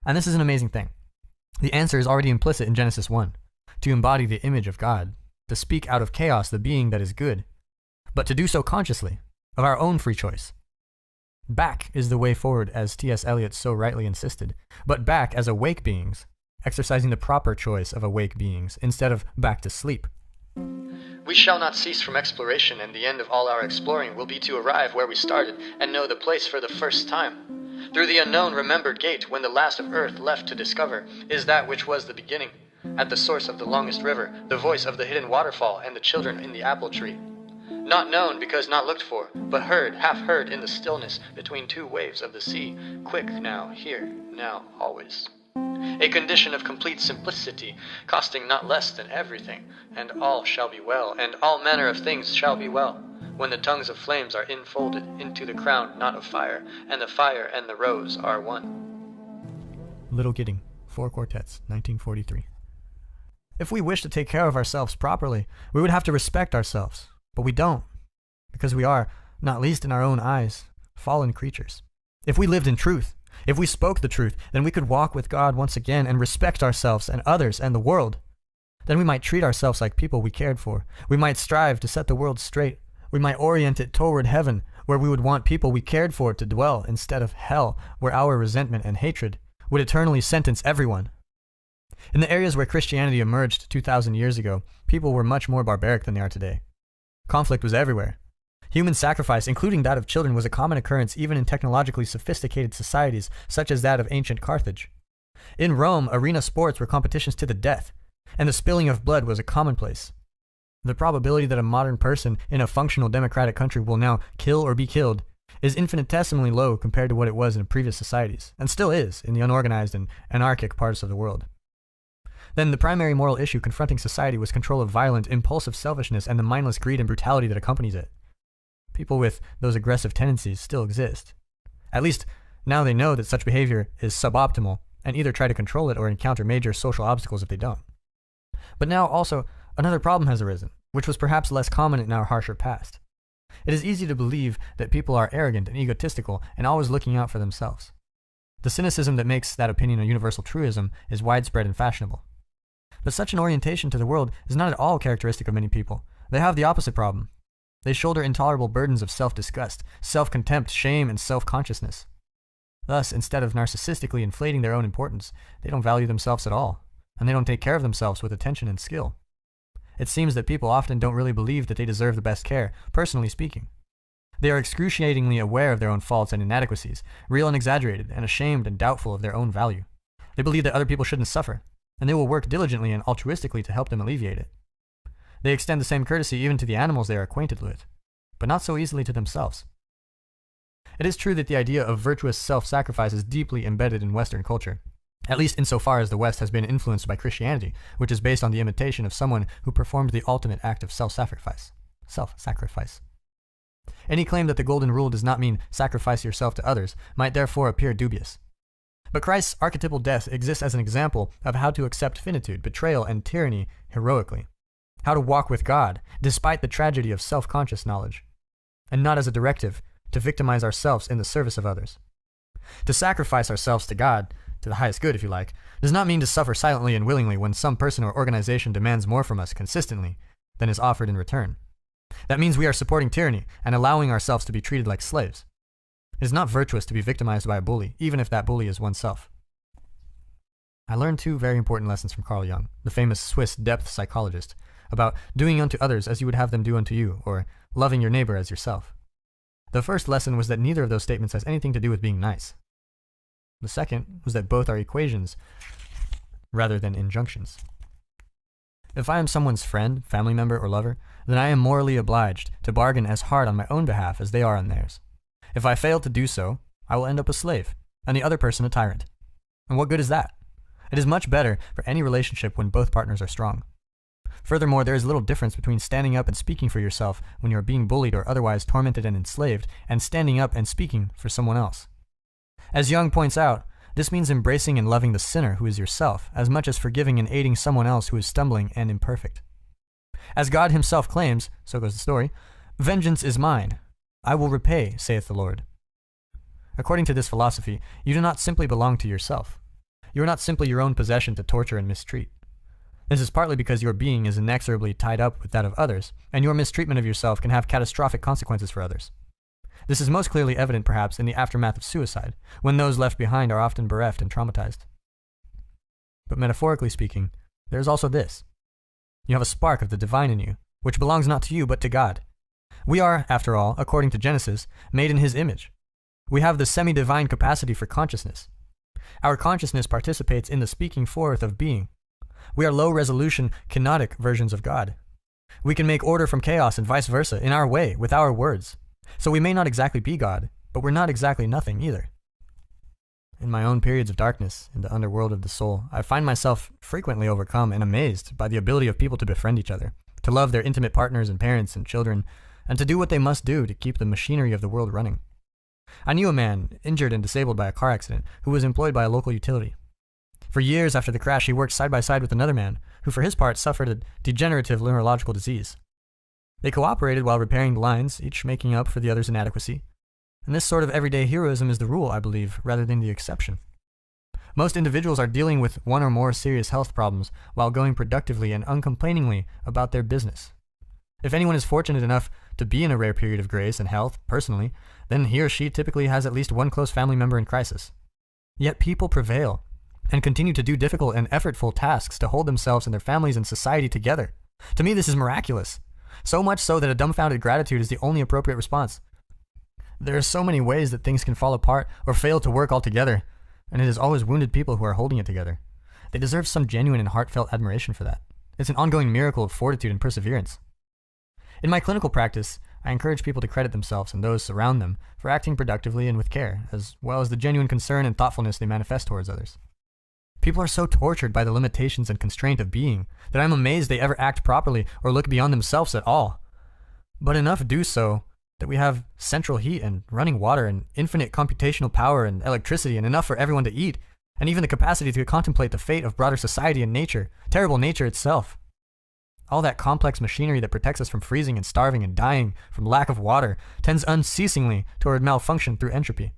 And this is an amazing thing. The answer is already implicit in Genesis 1, to embody the image of God, to speak out of chaos the being that is good, but to do so consciously, of our own free choice. Back is the way forward, as T.S. Eliot so rightly insisted, but back as awake beings, exercising the proper choice of awake beings instead of back to sleep. We shall not cease from exploration, and the end of all our exploring will be to arrive where we started and know the place for the first time. Through the unknown remembered gate, when the last of earth left to discover is that which was the beginning, at the source of the longest river, the voice of the hidden waterfall and the children in the apple tree. Not known because not looked for, but heard, half heard in the stillness between two waves of the sea, quick now, here, now, always. A condition of complete simplicity, costing not less than everything, and all shall be well, and all manner of things shall be well, when the tongues of flames are infolded into the crown not of fire, and the fire and the rose are one. Little Gidding, 4 quartets, 1943. If we wish to take care of ourselves properly, we would have to respect ourselves, but we don't, because we are, not least in our own eyes, fallen creatures. If we lived in truth, if we spoke the truth, then we could walk with God once again and respect ourselves and others and the world. Then we might treat ourselves like people we cared for. We might strive to set the world straight. We might orient it toward heaven, where we would want people we cared for to dwell, instead of hell, where our resentment and hatred would eternally sentence everyone. In the areas where Christianity emerged 2,000 years ago, people were much more barbaric than they are today. Conflict was everywhere. Human sacrifice, including that of children, was a common occurrence even in technologically sophisticated societies such as that of ancient Carthage. In Rome, arena sports were competitions to the death, and the spilling of blood was a commonplace. The probability that a modern person in a functional democratic country will now kill or be killed is infinitesimally low compared to what it was in previous societies, and still is in the unorganized and anarchic parts of the world. Then the primary moral issue confronting society was control of violent, impulsive selfishness and the mindless greed and brutality that accompanies it. People with those aggressive tendencies still exist. At least now they know that such behavior is suboptimal and either try to control it or encounter major social obstacles if they don't. But now also another problem has arisen, which was perhaps less common in our harsher past. It is easy to believe that people are arrogant and egotistical and always looking out for themselves. The cynicism that makes that opinion a universal truism is widespread and fashionable. But such an orientation to the world is not at all characteristic of many people. They have the opposite problem. They shoulder intolerable burdens of self-disgust, self-contempt, shame, and self-consciousness. Thus, instead of narcissistically inflating their own importance, they don't value themselves at all, and they don't take care of themselves with attention and skill. It seems that people often don't really believe that they deserve the best care, personally speaking. They are excruciatingly aware of their own faults and inadequacies, real and exaggerated, and ashamed and doubtful of their own value. They believe that other people shouldn't suffer, and they will work diligently and altruistically to help them alleviate it. They extend the same courtesy even to the animals they are acquainted with, but not so easily to themselves. It is true that the idea of virtuous self-sacrifice is deeply embedded in Western culture, at least insofar as the West has been influenced by Christianity, which is based on the imitation of someone who performed the ultimate act of self-sacrifice. Any claim that the Golden Rule does not mean sacrifice yourself to others might therefore appear dubious. But Christ's archetypal death exists as an example of how to accept finitude, betrayal, and tyranny heroically. How to walk with God, despite the tragedy of self-conscious knowledge, and not as a directive to victimize ourselves in the service of others. To sacrifice ourselves to God, to the highest good if you like, does not mean to suffer silently and willingly when some person or organization demands more from us consistently than is offered in return. That means we are supporting tyranny and allowing ourselves to be treated like slaves. It is not virtuous to be victimized by a bully, even if that bully is oneself. I learned 2 very important lessons from Carl Jung, the famous Swiss depth psychologist, about doing unto others as you would have them do unto you, or loving your neighbor as yourself. The first lesson was that neither of those statements has anything to do with being nice. The second was that both are equations rather than injunctions. If I am someone's friend, family member, or lover, then I am morally obliged to bargain as hard on my own behalf as they are on theirs. If I fail to do so, I will end up a slave, and the other person a tyrant. And what good is that? It is much better for any relationship when both partners are strong. Furthermore, there is little difference between standing up and speaking for yourself when you are being bullied or otherwise tormented and enslaved, and standing up and speaking for someone else. As Jung points out, this means embracing and loving the sinner who is yourself, as much as forgiving and aiding someone else who is stumbling and imperfect. As God himself claims, so goes the story, "Vengeance is mine. I will repay, saith the Lord." According to this philosophy, you do not simply belong to yourself. You are not simply your own possession to torture and mistreat. This is partly because your being is inexorably tied up with that of others, and your mistreatment of yourself can have catastrophic consequences for others. This is most clearly evident, perhaps, in the aftermath of suicide, when those left behind are often bereft and traumatized. But metaphorically speaking, there is also this. You have a spark of the divine in you, which belongs not to you but to God. We are, after all, according to Genesis, made in His image. We have the semi-divine capacity for consciousness. Our consciousness participates in the speaking forth of being. We are low-resolution, kenotic versions of God. We can make order from chaos and vice versa in our way, with our words. So we may not exactly be God, but we're not exactly nothing either. In my own periods of darkness, in the underworld of the soul, I find myself frequently overcome and amazed by the ability of people to befriend each other, to love their intimate partners and parents and children, and to do what they must do to keep the machinery of the world running. I knew a man, injured and disabled by a car accident, who was employed by a local utility. For years after the crash, he worked side by side with another man, who for his part suffered a degenerative neurological disease. They cooperated while repairing the lines, each making up for the other's inadequacy. And this sort of everyday heroism is the rule, I believe, rather than the exception. Most individuals are dealing with one or more serious health problems while going productively and uncomplainingly about their business. If anyone is fortunate enough to be in a rare period of grace and health, personally, then he or she typically has at least one close family member in crisis. Yet people prevail and continue to do difficult and effortful tasks to hold themselves and their families and society together. To me, this is miraculous. So much so that a dumbfounded gratitude is the only appropriate response. There are so many ways that things can fall apart or fail to work altogether, and it has always wounded people who are holding it together. They deserve some genuine and heartfelt admiration for that. It's an ongoing miracle of fortitude and perseverance. In my clinical practice, I encourage people to credit themselves and those around them for acting productively and with care, as well as the genuine concern and thoughtfulness they manifest towards others. People are so tortured by the limitations and constraint of being that I'm amazed they ever act properly or look beyond themselves at all. But enough do so that we have central heat and running water and infinite computational power and electricity and enough for everyone to eat, and even the capacity to contemplate the fate of broader society and nature, terrible nature itself. All that complex machinery that protects us from freezing and starving and dying from lack of water tends unceasingly toward malfunction through entropy,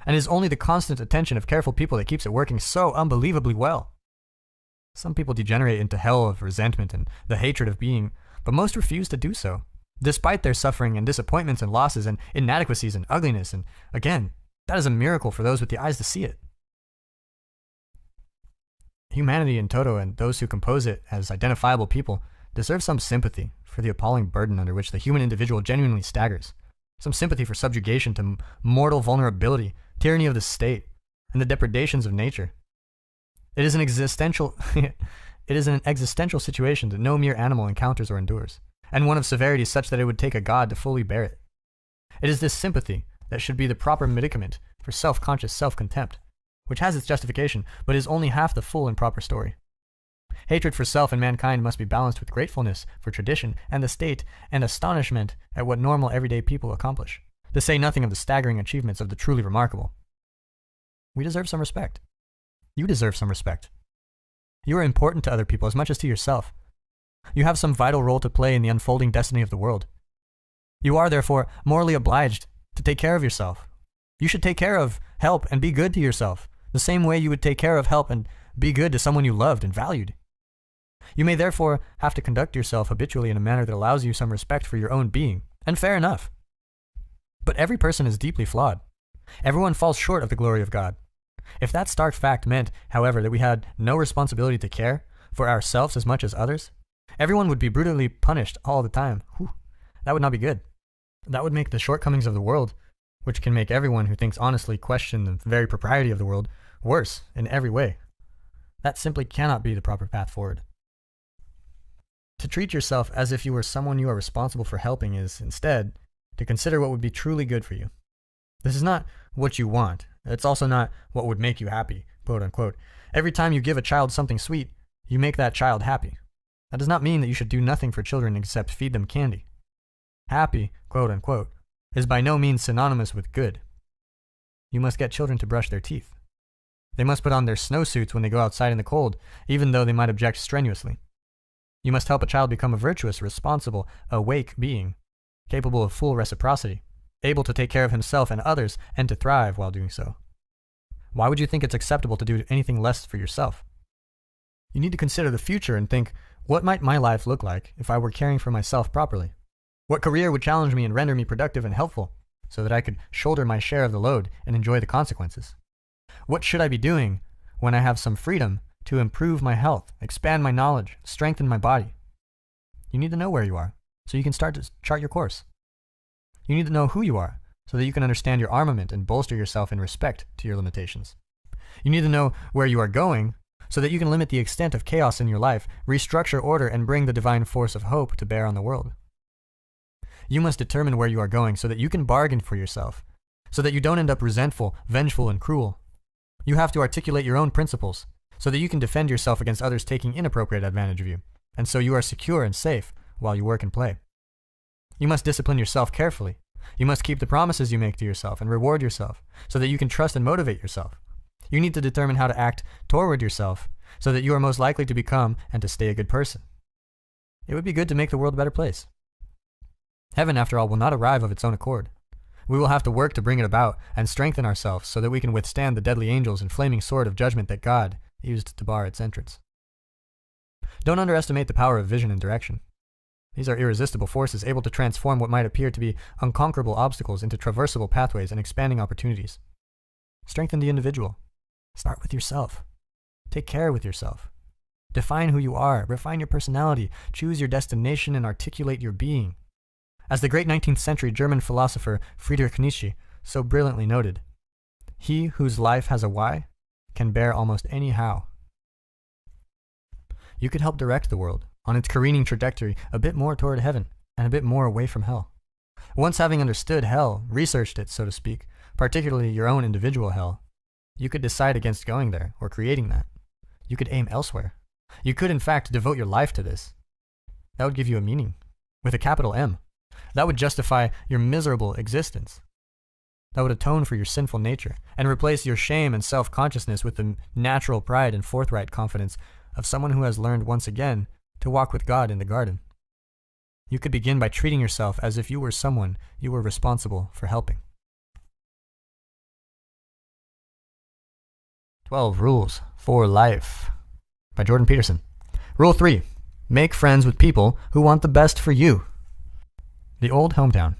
and it is only the constant attention of careful people that keeps it working so unbelievably well. Some people degenerate into hell of resentment and the hatred of being, but most refuse to do so, despite their suffering and disappointments and losses and inadequacies and ugliness, and again, that is a miracle for those with the eyes to see it. Humanity in toto and those who compose it as identifiable people deserve some sympathy for the appalling burden under which the human individual genuinely staggers, some sympathy for subjugation to mortal vulnerability, tyranny of the state, and the depredations of nature. It is an existential situation that no mere animal encounters or endures, and one of severity such that it would take a god to fully bear it. It is this sympathy that should be the proper medicament for self-conscious self-contempt, which has its justification, but is only half the full and proper story. Hatred for self and mankind must be balanced with gratefulness for tradition and the state and astonishment at what normal everyday people accomplish, to say nothing of the staggering achievements of the truly remarkable. We deserve some respect. You deserve some respect. You are important to other people as much as to yourself. You have some vital role to play in the unfolding destiny of the world. You are, therefore, morally obliged to take care of yourself. You should take care of, help, and be good to yourself, the same way you would take care of, help, and be good to someone you loved and valued. You may therefore have to conduct yourself habitually in a manner that allows you some respect for your own being, and fair enough. But every person is deeply flawed. Everyone falls short of the glory of God. If that stark fact meant, however, that we had no responsibility to care for ourselves as much as others, everyone would be brutally punished all the time. That would not be good. That would make the shortcomings of the world, which can make everyone who thinks honestly question the very propriety of the world, worse in every way. That simply cannot be the proper path forward. To treat yourself as if you were someone you are responsible for helping is, instead, to consider what would be truly good for you. This is not what you want. It's also not what would make you happy, quote unquote. Every time you give a child something sweet, you make that child happy. That does not mean that you should do nothing for children except feed them candy. Happy, quote unquote, is by no means synonymous with good. You must get children to brush their teeth. They must put on their snowsuits when they go outside in the cold, even though they might object strenuously. You must help a child become a virtuous, responsible, awake being, capable of full reciprocity, able to take care of himself and others, and to thrive while doing so. Why would you think it's acceptable to do anything less for yourself? You need to consider the future and think, what might my life look like if I were caring for myself properly? What career would challenge me and render me productive and helpful, so that I could shoulder my share of the load and enjoy the consequences? What should I be doing when I have some freedom to improve my health, expand my knowledge, strengthen my body. You need to know where you are, so you can start to chart your course. You need to know who you are, so that you can understand your armament and bolster yourself in respect to your limitations. You need to know where you are going, so that you can limit the extent of chaos in your life, restructure order, and bring the divine force of hope to bear on the world. You must determine where you are going so that you can bargain for yourself, so that you don't end up resentful, vengeful, and cruel. You have to articulate your own principles, so that you can defend yourself against others taking inappropriate advantage of you, and so you are secure and safe while you work and play. You must discipline yourself carefully. You must keep the promises you make to yourself and reward yourself, so that you can trust and motivate yourself. You need to determine how to act toward yourself, so that you are most likely to become and to stay a good person. It would be good to make the world a better place. Heaven, after all, will not arrive of its own accord. We will have to work to bring it about and strengthen ourselves so that we can withstand the deadly angels and flaming sword of judgment that God used to bar its entrance. Don't underestimate the power of vision and direction. These are irresistible forces able to transform what might appear to be unconquerable obstacles into traversable pathways and expanding opportunities. Strengthen the individual. Start with yourself. Take care with yourself. Define who you are, refine your personality, choose your destination, and articulate your being. As the great 19th century German philosopher Friedrich Nietzsche so brilliantly noted, "He whose life has a why can bear almost any how." You could help direct the world on its careening trajectory a bit more toward heaven and a bit more away from hell. Once having understood hell, researched it, so to speak, particularly your own individual hell, you could decide against going there or creating that. You could aim elsewhere. You could, in fact, devote your life to this. That would give you a meaning, with a capital M. That would justify your miserable existence. That would atone for your sinful nature and replace your shame and self-consciousness with the natural pride and forthright confidence of someone who has learned once again to walk with God in the garden. You could begin by treating yourself as if you were someone you were responsible for helping. 12 Rules for Life by Jordan Peterson. Rule 3. Make friends with people who want the best for you. The old hometown.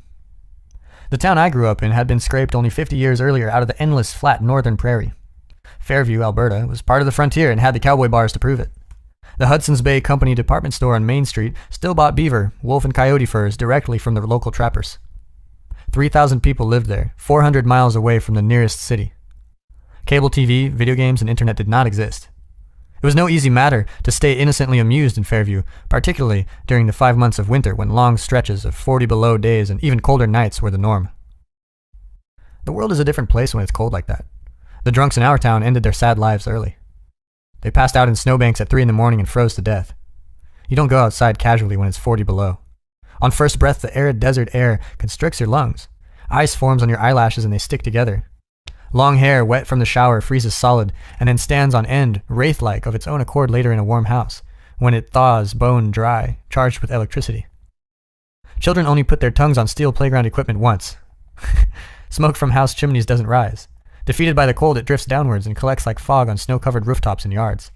The town I grew up in had been scraped only 50 years earlier out of the endless flat northern prairie. Fairview, Alberta, was part of the frontier and had the cowboy bars to prove it. The Hudson's Bay Company department store on Main Street still bought beaver, wolf, and coyote furs directly from the local trappers. 3,000 people lived there, 400 miles away from the nearest city. Cable TV, video games, and internet did not exist. It was no easy matter to stay innocently amused in Fairview, particularly during the 5 months of winter when long stretches of 40 below days and even colder nights were the norm. The world is a different place when it's cold like that. The drunks in our town ended their sad lives early. They passed out in snowbanks at 3 a.m. and froze to death. You don't go outside casually when it's 40 below. On first breath, the arid desert air constricts your lungs. Ice forms on your eyelashes and they stick together. Long hair, wet from the shower, freezes solid, and then stands on end, wraith-like of its own accord later in a warm house, when it thaws bone dry, charged with electricity. Children only put their tongues on steel playground equipment once. Smoke from house chimneys doesn't rise. Defeated by the cold, it drifts downwards and collects like fog on snow-covered rooftops and yards.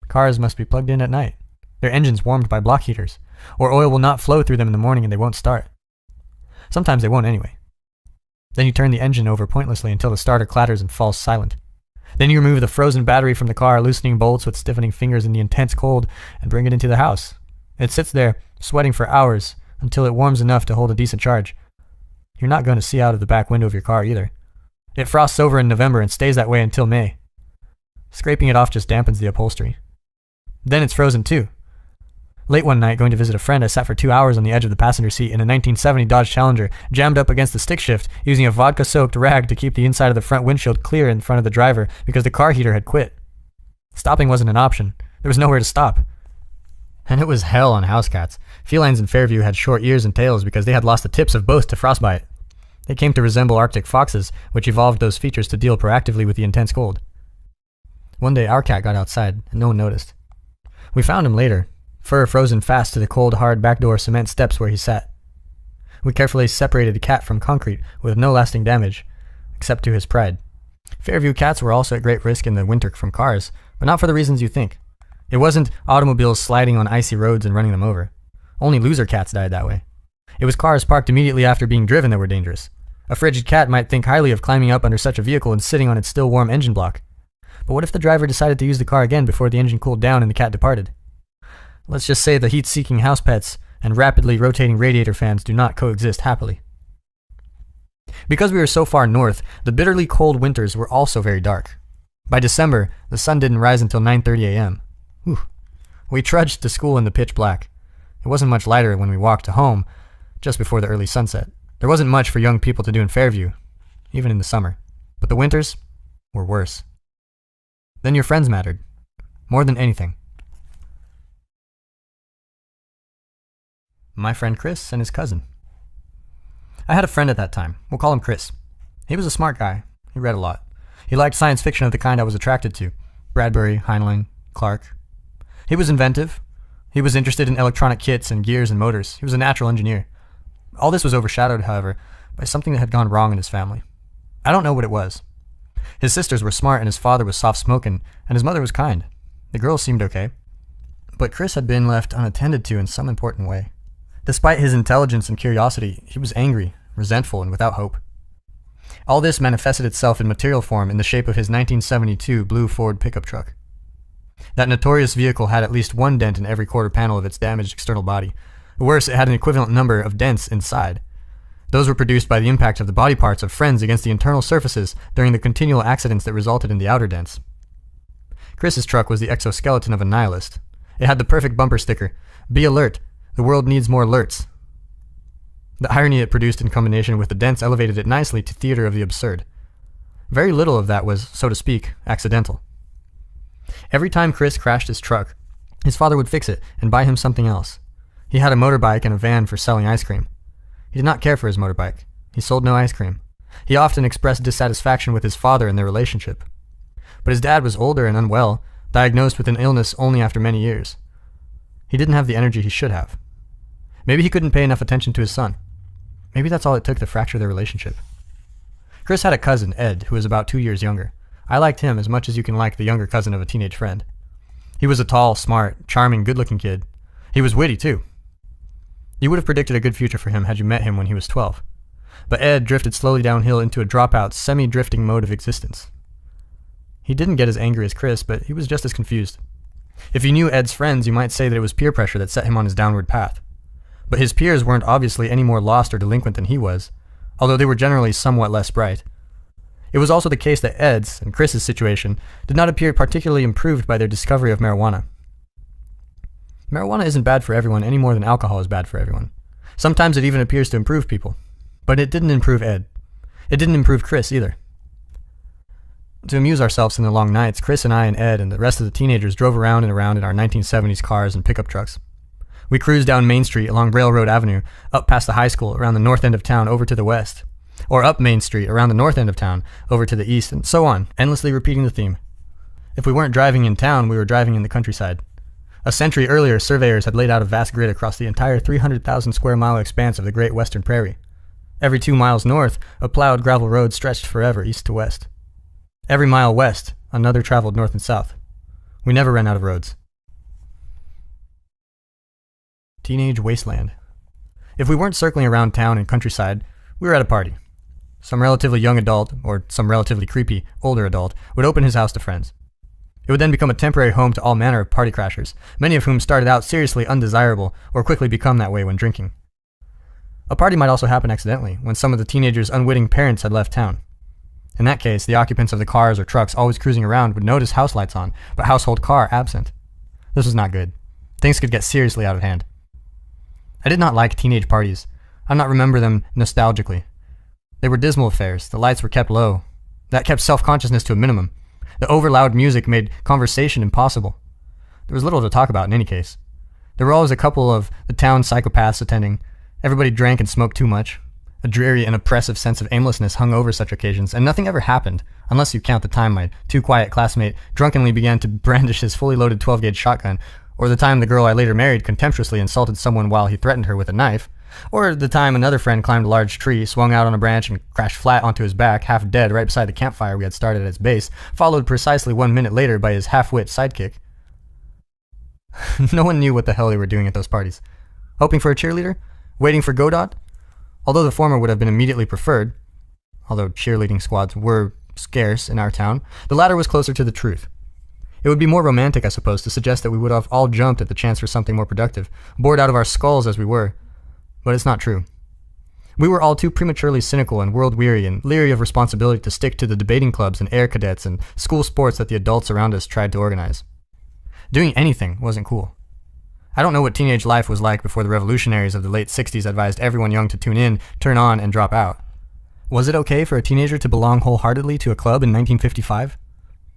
Cars must be plugged in at night, their engines warmed by block heaters, or oil will not flow through them in the morning and they won't start. Sometimes they won't anyway. Then you turn the engine over pointlessly until the starter clatters and falls silent. Then you remove the frozen battery from the car, loosening bolts with stiffening fingers in the intense cold, and bring it into the house. It sits there, sweating for hours, until it warms enough to hold a decent charge. You're not going to see out of the back window of your car either. It frosts over in November and stays that way until May. Scraping it off just dampens the upholstery. Then it's frozen too. Late one night, going to visit a friend, I sat for 2 hours on the edge of the passenger seat in a 1970 Dodge Challenger, jammed up against the stick shift, using a vodka-soaked rag to keep the inside of the front windshield clear in front of the driver because the car heater had quit. Stopping wasn't an option. There was nowhere to stop. And it was hell on house cats. Felines in Fairview had short ears and tails because they had lost the tips of both to frostbite. They came to resemble Arctic foxes, which evolved those features to deal proactively with the intense cold. One day, our cat got outside, and no one noticed. We found him later, fur frozen fast to the cold, hard backdoor cement steps where he sat. We carefully separated the cat from concrete with no lasting damage, except to his pride. Fairview cats were also at great risk in the winter from cars, but not for the reasons you think. It wasn't automobiles sliding on icy roads and running them over. Only loser cats died that way. It was cars parked immediately after being driven that were dangerous. A frigid cat might think highly of climbing up under such a vehicle and sitting on its still warm engine block. But what if the driver decided to use the car again before the engine cooled down and the cat departed? Let's just say the heat-seeking house pets and rapidly rotating radiator fans do not coexist happily. Because we were so far north, the bitterly cold winters were also very dark. By December, the sun didn't rise until 9:30 a.m. Whew. We trudged to school in the pitch black. It wasn't much lighter when we walked to home, just before the early sunset. There wasn't much for young people to do in Fairview, even in the summer. But the winters were worse. Then your friends mattered, more than anything. My friend Chris and his cousin. I had a friend at that time. We'll call him Chris. He was a smart guy. He read a lot. He liked science fiction of the kind I was attracted to. Bradbury, Heinlein, Clarke. He was inventive. He was interested in electronic kits and gears and motors. He was a natural engineer. All this was overshadowed, however, by something that had gone wrong in his family. I don't know what it was. His sisters were smart and his father was soft-spoken, and his mother was kind. The girls seemed okay. But Chris had been left unattended to in some important way. Despite his intelligence and curiosity, he was angry, resentful, and without hope. All this manifested itself in material form in the shape of his 1972 blue Ford pickup truck. That notorious vehicle had at least one dent in every quarter panel of its damaged external body. Worse, it had an equivalent number of dents inside. Those were produced by the impact of the body parts of friends against the internal surfaces during the continual accidents that resulted in the outer dents. Chris's truck was the exoskeleton of a nihilist. It had the perfect bumper sticker, "Be alert, the world needs more alerts." The irony it produced in combination with the dents elevated it nicely to theater of the absurd. Very little of that was, so to speak, accidental. Every time Chris crashed his truck, his father would fix it and buy him something else. He had a motorbike and a van for selling ice cream. He did not care for his motorbike. He sold no ice cream. He often expressed dissatisfaction with his father and their relationship. But his dad was older and unwell, diagnosed with an illness only after many years. He didn't have the energy he should have. Maybe he couldn't pay enough attention to his son. Maybe that's all it took to fracture their relationship. Chris had a cousin, Ed, who was about 2 years younger. I liked him as much as you can like the younger cousin of a teenage friend. He was a tall, smart, charming, good-looking kid. He was witty, too. You would have predicted a good future for him had you met him when he was 12. But Ed drifted slowly downhill into a dropout, semi-drifting mode of existence. He didn't get as angry as Chris, but he was just as confused. If you knew Ed's friends, you might say that it was peer pressure that set him on his downward path. But his peers weren't obviously any more lost or delinquent than he was, although they were generally somewhat less bright. It was also the case that Ed's and Chris's situation did not appear particularly improved by their discovery of marijuana. Marijuana isn't bad for everyone any more than alcohol is bad for everyone. Sometimes it even appears to improve people. But it didn't improve Ed. It didn't improve Chris either. To amuse ourselves in the long nights, Chris and I and Ed and the rest of the teenagers drove around and around in our 1970s cars and pickup trucks. We cruised down Main Street along Railroad Avenue, up past the high school, around the north end of town over to the west, or up Main Street around the north end of town over to the east, and so on, endlessly repeating the theme. If we weren't driving in town, we were driving in the countryside. A century earlier, surveyors had laid out a vast grid across the entire 300,000 square mile expanse of the Great Western Prairie. Every 2 miles north, a plowed gravel road stretched forever east to west. Every mile west, another traveled north and south. We never ran out of roads. Teenage wasteland. If we weren't circling around town and countryside, we were at a party. Some relatively young adult, or some relatively creepy older adult, would open his house to friends. It would then become a temporary home to all manner of party crashers, many of whom started out seriously undesirable or quickly become that way when drinking. A party might also happen accidentally, when some of the teenagers' unwitting parents had left town. In that case, the occupants of the cars or trucks always cruising around would notice house lights on, but household car absent. This was not good. Things could get seriously out of hand. I did not like teenage parties. I do not remember them nostalgically. They were dismal affairs. The lights were kept low. That kept self-consciousness to a minimum. The overloud music made conversation impossible. There was little to talk about in any case. There were always a couple of the town psychopaths attending. Everybody drank and smoked too much. A dreary and oppressive sense of aimlessness hung over such occasions, and nothing ever happened, unless you count the time my too-quiet classmate drunkenly began to brandish his fully loaded 12-gauge shotgun, or the time the girl I later married contemptuously insulted someone while he threatened her with a knife, or the time another friend climbed a large tree, swung out on a branch, and crashed flat onto his back, half dead, right beside the campfire we had started at its base, followed precisely 1 minute later by his half-wit sidekick. No one knew what the hell they were doing at those parties. Hoping for a cheerleader? Waiting for Godot? Although the former would have been immediately preferred, although cheerleading squads were scarce in our town, the latter was closer to the truth. It would be more romantic, I suppose, to suggest that we would have all jumped at the chance for something more productive, bored out of our skulls as we were. But it's not true. We were all too prematurely cynical and world-weary and leery of responsibility to stick to the debating clubs and air cadets and school sports that the adults around us tried to organize. Doing anything wasn't cool. I don't know what teenage life was like before the revolutionaries of the late 60s advised everyone young to tune in, turn on, and drop out. Was it okay for a teenager to belong wholeheartedly to a club in 1955?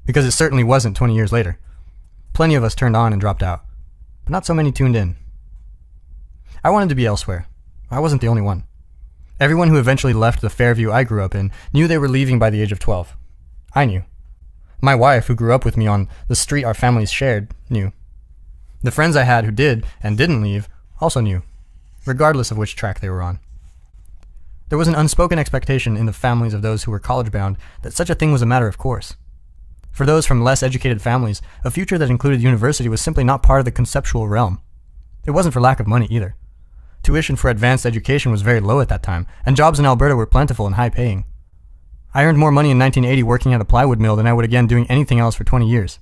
Because it certainly wasn't 20 years later. Plenty of us turned on and dropped out, but not so many tuned in. I wanted to be elsewhere. I wasn't the only one. Everyone who eventually left the Fairview I grew up in knew they were leaving by the age of 12. I knew. My wife, who grew up with me on the street our families shared, knew. The friends I had who did and didn't leave also knew, regardless of which track they were on. There was an unspoken expectation in the families of those who were college-bound that such a thing was a matter of course. For those from less educated families, a future that included university was simply not part of the conceptual realm. It wasn't for lack of money either. Tuition for advanced education was very low at that time, and jobs in Alberta were plentiful and high-paying. I earned more money in 1980 working at a plywood mill than I would again doing anything else for 20 years.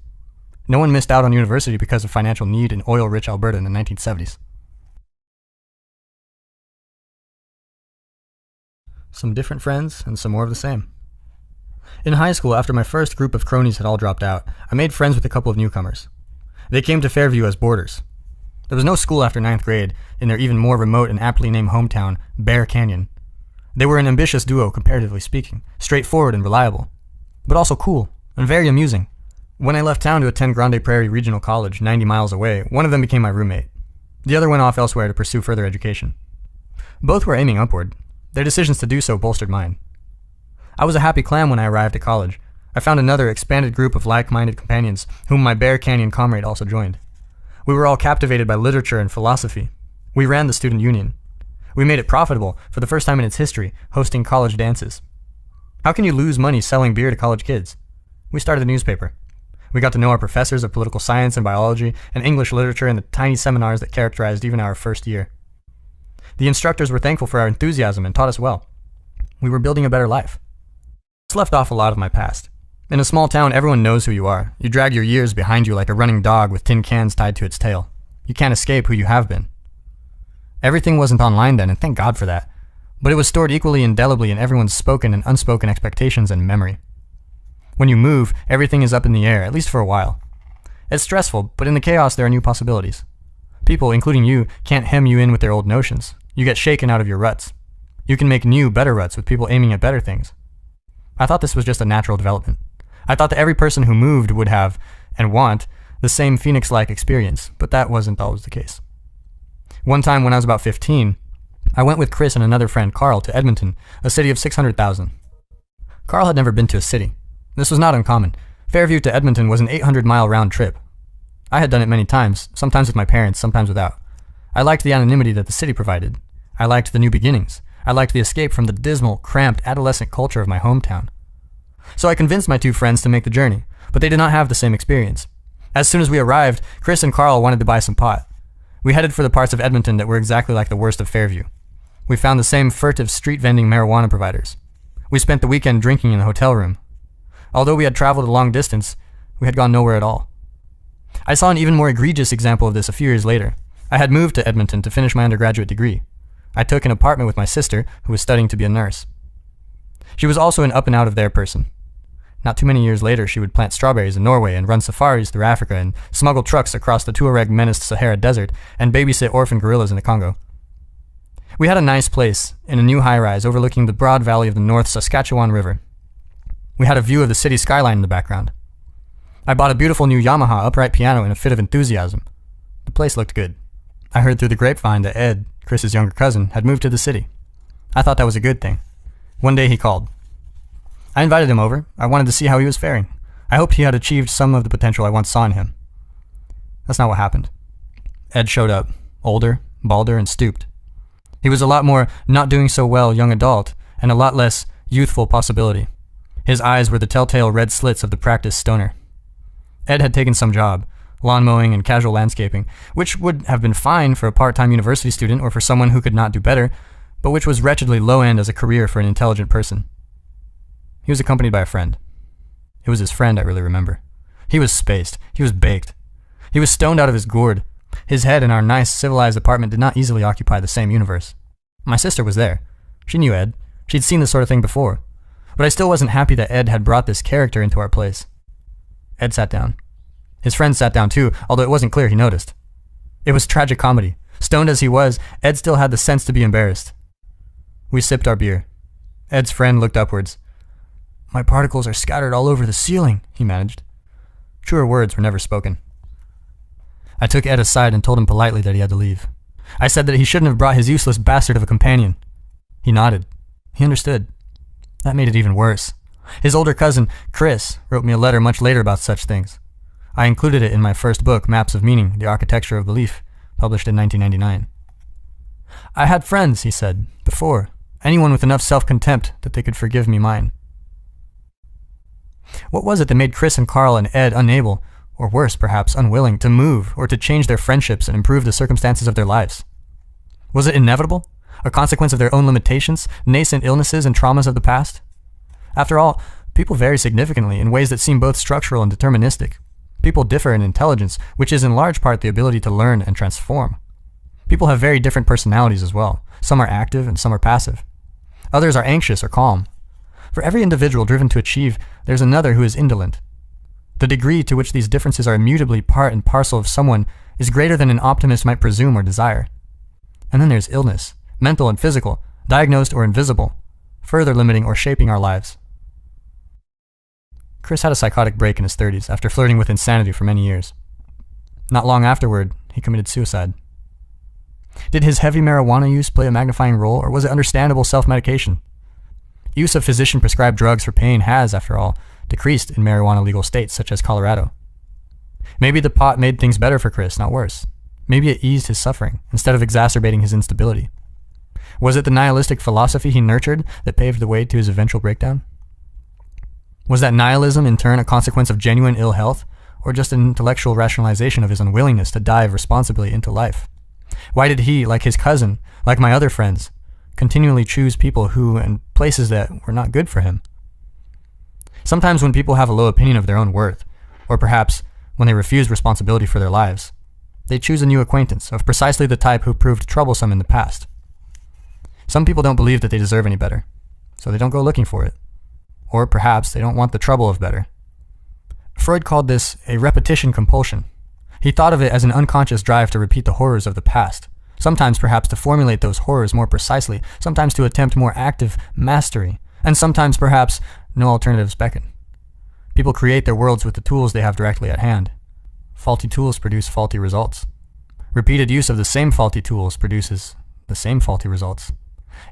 No one missed out on university because of financial need in oil-rich Alberta in the 1970s. Some different friends and some more of the same. In high school, after my first group of cronies had all dropped out, I made friends with a couple of newcomers. They came to Fairview as boarders. There was no school after 9th grade in their even more remote and aptly named hometown, Bear Canyon. They were an ambitious duo, comparatively speaking, straightforward and reliable, but also cool and very amusing. When I left town to attend Grande Prairie Regional College, 90 miles away, one of them became my roommate. The other went off elsewhere to pursue further education. Both were aiming upward. Their decisions to do so bolstered mine. I was a happy clam when I arrived at college. I found another expanded group of like-minded companions, whom my Bear Canyon comrade also joined. We were all captivated by literature and philosophy. We ran the student union. We made it profitable, for the first time in its history, hosting college dances. How can you lose money selling beer to college kids? We started a newspaper. We got to know our professors of political science and biology and English literature in the tiny seminars that characterized even our first year. The instructors were thankful for our enthusiasm and taught us well. We were building a better life. This left off a lot of my past. In a small town, everyone knows who you are. You drag your years behind you like a running dog with tin cans tied to its tail. You can't escape who you have been. Everything wasn't online then, and thank God for that. But it was stored equally indelibly in everyone's spoken and unspoken expectations and memory. When you move, everything is up in the air, at least for a while. It's stressful, but in the chaos there are new possibilities. People, including you, can't hem you in with their old notions. You get shaken out of your ruts. You can make new, better ruts with people aiming at better things. I thought this was just a natural development. I thought that every person who moved would have, and want, the same Phoenix-like experience, but that wasn't always the case. One time when I was about 15, I went with Chris and another friend, Carl, to Edmonton, a city of 600,000. Carl had never been to a city. This was not uncommon. Fairview to Edmonton was an 800-mile round trip. I had done it many times, sometimes with my parents, sometimes without. I liked the anonymity that the city provided. I liked the new beginnings. I liked the escape from the dismal, cramped, adolescent culture of my hometown. So I convinced my two friends to make the journey, but they did not have the same experience. As soon as we arrived, Chris and Carl wanted to buy some pot. We headed for the parts of Edmonton that were exactly like the worst of Fairview. We found the same furtive street-vending marijuana providers. We spent the weekend drinking in the hotel room. Although we had traveled a long distance, we had gone nowhere at all. I saw an even more egregious example of this a few years later. I had moved to Edmonton to finish my undergraduate degree. I took an apartment with my sister, who was studying to be a nurse. She was also an up-and-out-of-there person. Not too many years later, she would plant strawberries in Norway and run safaris through Africa and smuggle trucks across the Tuareg-menaced Sahara Desert and babysit orphan gorillas in the Congo. We had a nice place in a new high-rise overlooking the broad valley of the North Saskatchewan River. We had a view of the city skyline in the background. I bought a beautiful new Yamaha upright piano in a fit of enthusiasm. The place looked good. I heard through the grapevine that Ed, Chris's younger cousin, had moved to the city. I thought that was a good thing. One day he called. I invited him over. I wanted to see how he was faring. I hoped he had achieved some of the potential I once saw in him. That's not what happened. Ed showed up, older, balder, and stooped. He was a lot more not doing so well young adult, and a lot less youthful possibility. His eyes were the telltale red slits of the practiced stoner. Ed had taken some job, lawn mowing and casual landscaping, which would have been fine for a part-time university student or for someone who could not do better, but which was wretchedly low-end as a career for an intelligent person. He was accompanied by a friend. It was his friend I really remember. He was spaced. He was baked. He was stoned out of his gourd. His head in our nice, civilized apartment did not easily occupy the same universe. My sister was there. She knew Ed. She'd seen this sort of thing before. But I still wasn't happy that Ed had brought this character into our place. Ed sat down. His friend sat down too, although it wasn't clear he noticed. It was tragic comedy. Stoned as he was, Ed still had the sense to be embarrassed. We sipped our beer. Ed's friend looked upwards. "My particles are scattered all over the ceiling," he managed. Truer words were never spoken. I took Ed aside and told him politely that he had to leave. I said that he shouldn't have brought his useless bastard of a companion. He nodded. He understood. That made it even worse. His older cousin, Chris, wrote me a letter much later about such things. I included it in my first book, Maps of Meaning, The Architecture of Belief, published in 1999. "I had friends," he said, "before. Anyone with enough self-contempt that they could forgive me mine." What was it that made Chris and Carl and Ed unable, or worse perhaps unwilling, to move or to change their friendships and improve the circumstances of their lives? Was it inevitable? A consequence of their own limitations, nascent illnesses and traumas of the past? After all, people vary significantly in ways that seem both structural and deterministic. People differ in intelligence, which is in large part the ability to learn and transform. People have very different personalities as well. Some are active and some are passive. Others are anxious or calm. For every individual driven to achieve, there's another who is indolent. The degree to which these differences are immutably part and parcel of someone is greater than an optimist might presume or desire. And then there's illness, mental and physical, diagnosed or invisible, further limiting or shaping our lives. Chris had a psychotic break in his 30s after flirting with insanity for many years. Not long afterward, he committed suicide. Did his heavy marijuana use play a magnifying role, or was it understandable self-medication? Use of physician-prescribed drugs for pain has, after all, decreased in marijuana-legal states such as Colorado. Maybe the pot made things better for Chris, not worse. Maybe it eased his suffering, instead of exacerbating his instability. Was it the nihilistic philosophy he nurtured that paved the way to his eventual breakdown? Was that nihilism in turn a consequence of genuine ill health, or just an intellectual rationalization of his unwillingness to dive responsibly into life? Why did he, like his cousin, like my other friends, continually choose people who and places that were not good for him? Sometimes when people have a low opinion of their own worth, or perhaps when they refuse responsibility for their lives, they choose a new acquaintance of precisely the type who proved troublesome in the past. Some people don't believe that they deserve any better, so they don't go looking for it. Or perhaps they don't want the trouble of better. Freud called this a repetition compulsion. He thought of it as an unconscious drive to repeat the horrors of the past, sometimes perhaps to formulate those horrors more precisely, sometimes to attempt more active mastery, and sometimes perhaps no alternatives beckon. People create their worlds with the tools they have directly at hand. Faulty tools produce faulty results. Repeated use of the same faulty tools produces the same faulty results.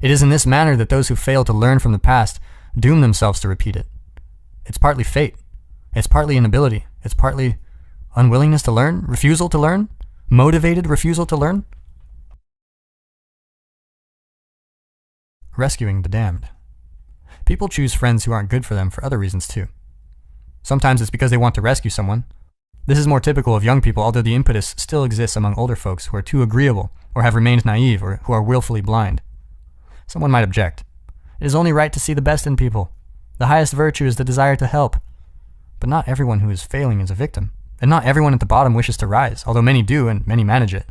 It is in this manner that those who fail to learn from the past doom themselves to repeat it. It's partly fate. It's partly inability. It's partly unwillingness to learn, refusal to learn, motivated refusal to learn. Rescuing the damned. People choose friends who aren't good for them for other reasons too. Sometimes it's because they want to rescue someone. This is more typical of young people, although the impetus still exists among older folks who are too agreeable or have remained naive or who are willfully blind. Someone might object. It is only right to see the best in people. The highest virtue is the desire to help. But not everyone who is failing is a victim, and not everyone at the bottom wishes to rise, although many do and many manage it.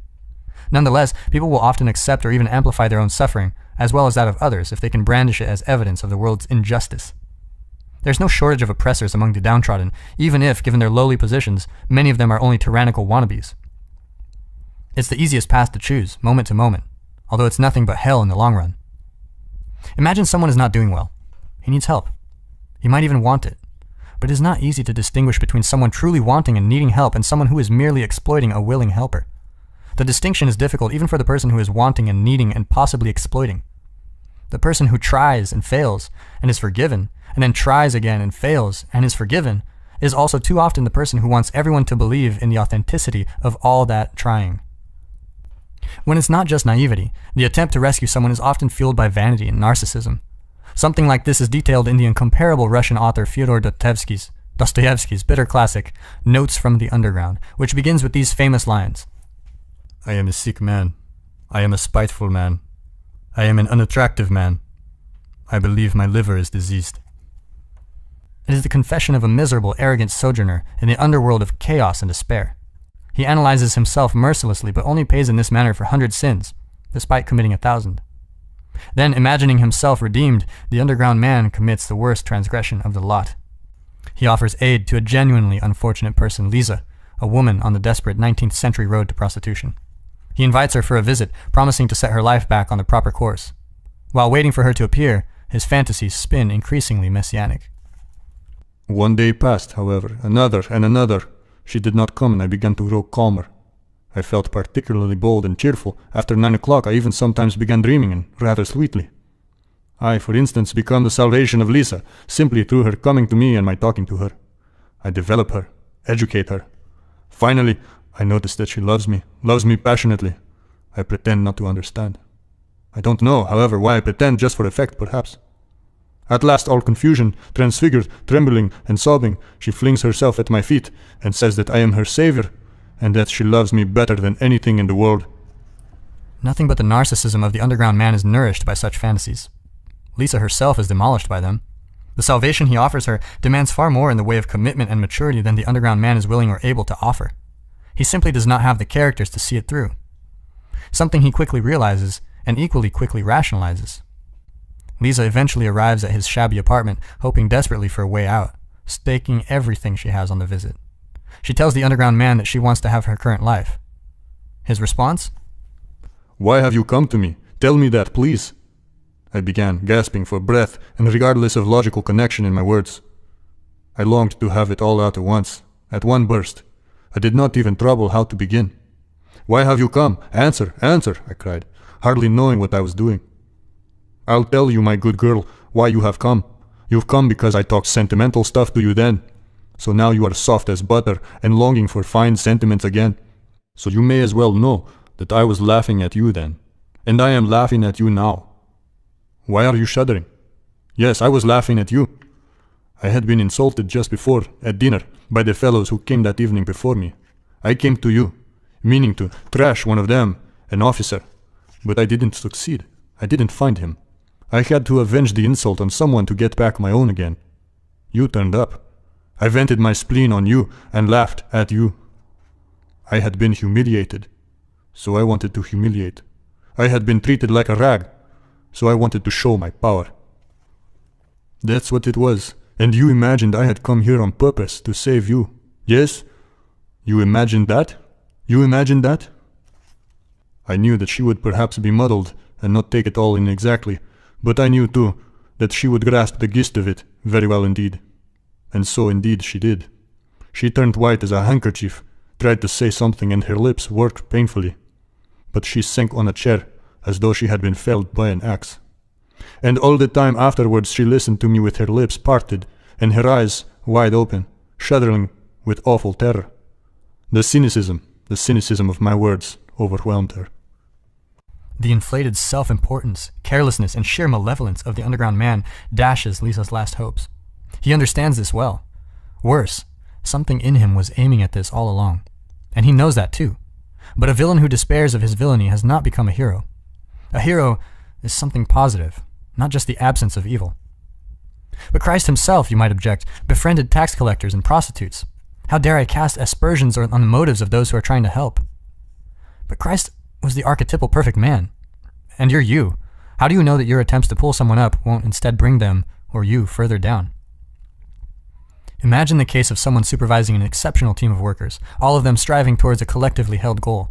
Nonetheless, people will often accept or even amplify their own suffering, as well as that of others, if they can brandish it as evidence of the world's injustice. There's no shortage of oppressors among the downtrodden, even if, given their lowly positions, many of them are only tyrannical wannabes. It's the easiest path to choose, moment to moment, although it's nothing but hell in the long run. Imagine someone is not doing well. He needs help. He might even want it. But it is not easy to distinguish between someone truly wanting and needing help and someone who is merely exploiting a willing helper. The distinction is difficult even for the person who is wanting and needing and possibly exploiting. The person who tries and fails and is forgiven, and then tries again and fails and is forgiven, is also too often the person who wants everyone to believe in the authenticity of all that trying. When it's not just naivety, the attempt to rescue someone is often fueled by vanity and narcissism. Something like this is detailed in the incomparable Russian author Fyodor Dostoevsky's bitter classic, Notes from the Underground, which begins with these famous lines. I am a sick man. I am a spiteful man. I am an unattractive man. I believe my liver is diseased. It is the confession of a miserable, arrogant sojourner in the underworld of chaos and despair. He analyzes himself mercilessly, but only pays in this manner for 100 sins, despite committing 1,000. Then, imagining himself redeemed, the underground man commits the worst transgression of the lot. He offers aid to a genuinely unfortunate person, Lisa, a woman on the desperate 19th century road to prostitution. He invites her for a visit, promising to set her life back on the proper course. While waiting for her to appear, his fantasies spin increasingly messianic. One day passed, however, another and another. She did not come, and I began to grow calmer. I felt particularly bold and cheerful. After 9 o'clock, I even sometimes began dreaming, and rather sweetly. I, for instance, become the salvation of Lisa, simply through her coming to me and my talking to her. I develop her, educate her. Finally, I notice that she loves me passionately. I pretend not to understand. I don't know, however, why I pretend, just for effect, perhaps. At last, all confusion, transfigured, trembling, and sobbing, she flings herself at my feet and says that I am her savior, and that she loves me better than anything in the world. Nothing but the narcissism of the underground man is nourished by such fantasies. Lisa herself is demolished by them. The salvation he offers her demands far more in the way of commitment and maturity than the underground man is willing or able to offer. He simply does not have the characters to see it through. Something he quickly realizes and equally quickly rationalizes. Lisa eventually arrives at his shabby apartment, hoping desperately for a way out, staking everything she has on the visit. She tells the underground man that she wants to have her current life. His response? Why have you come to me? Tell me that, please. I began, gasping for breath and regardless of logical connection in my words. I longed to have it all out at once, at one burst. I did not even trouble how to begin. Why have you come? Answer, answer, I cried, hardly knowing what I was doing. I'll tell you, my good girl, why you have come. You've come because I talked sentimental stuff to you then. So now you are soft as butter and longing for fine sentiments again. So you may as well know that I was laughing at you then, and I am laughing at you now. Why are you shuddering? Yes, I was laughing at you. I had been insulted just before, at dinner, by the fellows who came that evening before me. I came to you, meaning to trash one of them, an officer. But I didn't succeed. I didn't find him. I had to avenge the insult on someone to get back my own again. You turned up. I vented my spleen on you and laughed at you. I had been humiliated, so I wanted to humiliate. I had been treated like a rag, so I wanted to show my power. That's what it was, and you imagined I had come here on purpose to save you. Yes? You imagined that? You imagined that? I knew that she would perhaps be muddled and not take it all in exactly, but I knew too that she would grasp the gist of it very well indeed. And so indeed she did. She turned white as a handkerchief, tried to say something, and her lips worked painfully. But she sank on a chair as though she had been felled by an axe. And all the time afterwards she listened to me with her lips parted and her eyes wide open, shuddering with awful terror. The cynicism of my words overwhelmed her. The inflated self-importance, carelessness, and sheer malevolence of the underground man dashes Lisa's last hopes. He understands this well. Worse, something in him was aiming at this all along. And he knows that too. But a villain who despairs of his villainy has not become a hero. A hero is something positive, not just the absence of evil. But Christ himself, you might object, befriended tax collectors and prostitutes. How dare I cast aspersions on the motives of those who are trying to help? But Christ was the archetypal perfect man. And you're you. How do you know that your attempts to pull someone up won't instead bring them, or you, further down? Imagine the case of someone supervising an exceptional team of workers, all of them striving towards a collectively held goal.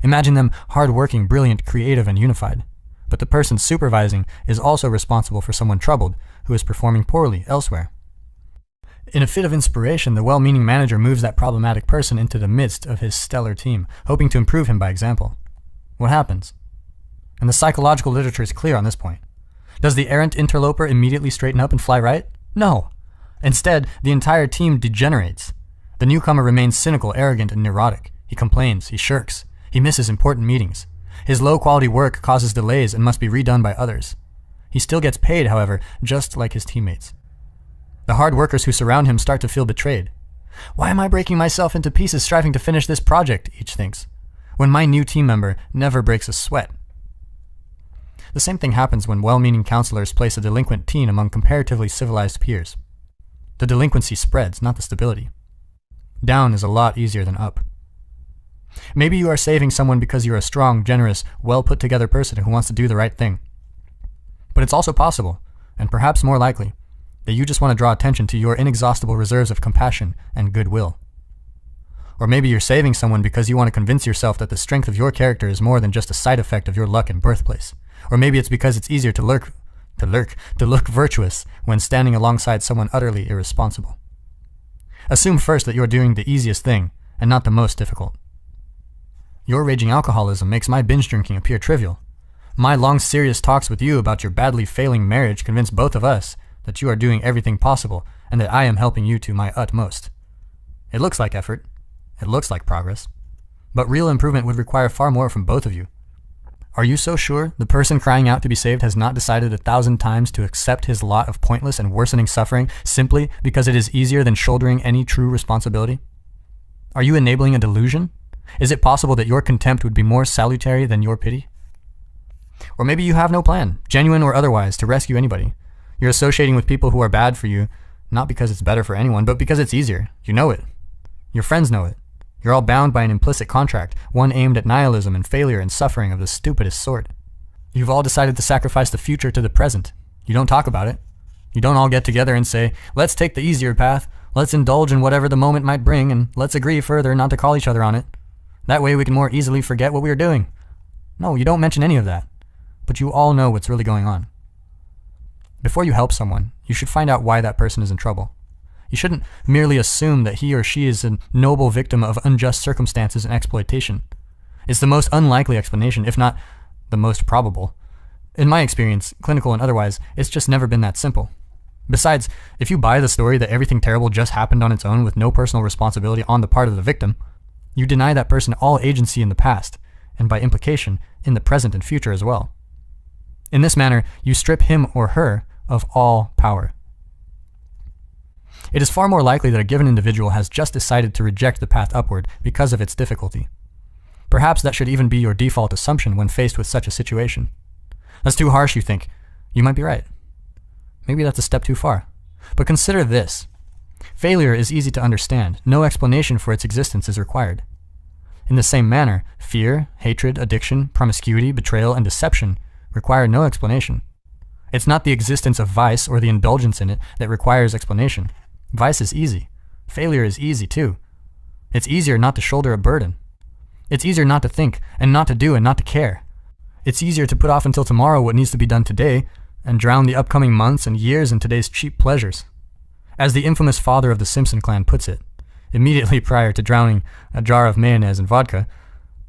Imagine them hard-working, brilliant, creative, and unified. But the person supervising is also responsible for someone troubled, who is performing poorly elsewhere. In a fit of inspiration, the well-meaning manager moves that problematic person into the midst of his stellar team, hoping to improve him by example. What happens? And the psychological literature is clear on this point. Does the errant interloper immediately straighten up and fly right? No. Instead, the entire team degenerates. The newcomer remains cynical, arrogant, and neurotic. He complains, he shirks, he misses important meetings. His low-quality work causes delays and must be redone by others. He still gets paid, however, just like his teammates. The hard workers who surround him start to feel betrayed. Why am I breaking myself into pieces striving to finish this project, each thinks, when my new team member never breaks a sweat? The same thing happens when well-meaning counselors place a delinquent teen among comparatively civilized peers. The delinquency spreads, not the stability. Down is a lot easier than up. Maybe you are saving someone because you're a strong, generous, well-put-together person who wants to do the right thing. But it's also possible, and perhaps more likely, that you just want to draw attention to your inexhaustible reserves of compassion and goodwill. Or maybe you're saving someone because you want to convince yourself that the strength of your character is more than just a side effect of your luck and birthplace. Or maybe it's because it's easier to look virtuous when standing alongside someone utterly irresponsible. Assume first that you're doing the easiest thing and not the most difficult. Your raging alcoholism makes my binge drinking appear trivial. My long serious talks with you about your badly failing marriage convince both of us that you are doing everything possible and that I am helping you to my utmost. It looks like effort. It looks like progress. But real improvement would require far more from both of you. Are you so sure the person crying out to be saved has not decided 1,000 times to accept his lot of pointless and worsening suffering simply because it is easier than shouldering any true responsibility? Are you enabling a delusion? Is it possible that your contempt would be more salutary than your pity? Or maybe you have no plan, genuine or otherwise, to rescue anybody. You're associating with people who are bad for you, not because it's better for anyone, but because it's easier. You know it. Your friends know it. You're all bound by an implicit contract, one aimed at nihilism and failure and suffering of the stupidest sort. You've all decided to sacrifice the future to the present. You don't talk about it. You don't all get together and say, let's take the easier path, let's indulge in whatever the moment might bring, and let's agree further not to call each other on it. That way we can more easily forget what we were doing. No, you don't mention any of that. But you all know what's really going on. Before you help someone, you should find out why that person is in trouble. You shouldn't merely assume that he or she is a noble victim of unjust circumstances and exploitation. It's the most unlikely explanation, if not the most probable. In my experience, clinical and otherwise, it's just never been that simple. Besides, if you buy the story that everything terrible just happened on its own with no personal responsibility on the part of the victim, you deny that person all agency in the past, and by implication, in the present and future as well. In this manner, you strip him or her of all power. It is far more likely that a given individual has just decided to reject the path upward because of its difficulty. Perhaps that should even be your default assumption when faced with such a situation. That's too harsh, you think. You might be right. Maybe that's a step too far. But consider this. Failure is easy to understand. No explanation for its existence is required. In the same manner, fear, hatred, addiction, promiscuity, betrayal, and deception require no explanation. It's not the existence of vice or the indulgence in it that requires explanation. Vice is easy. Failure is easy too. It's easier not to shoulder a burden. It's easier not to think and not to do and not to care. It's easier to put off until tomorrow what needs to be done today and drown the upcoming months and years in today's cheap pleasures. As the infamous father of the Simpson clan puts it, immediately prior to drowning a jar of mayonnaise in vodka,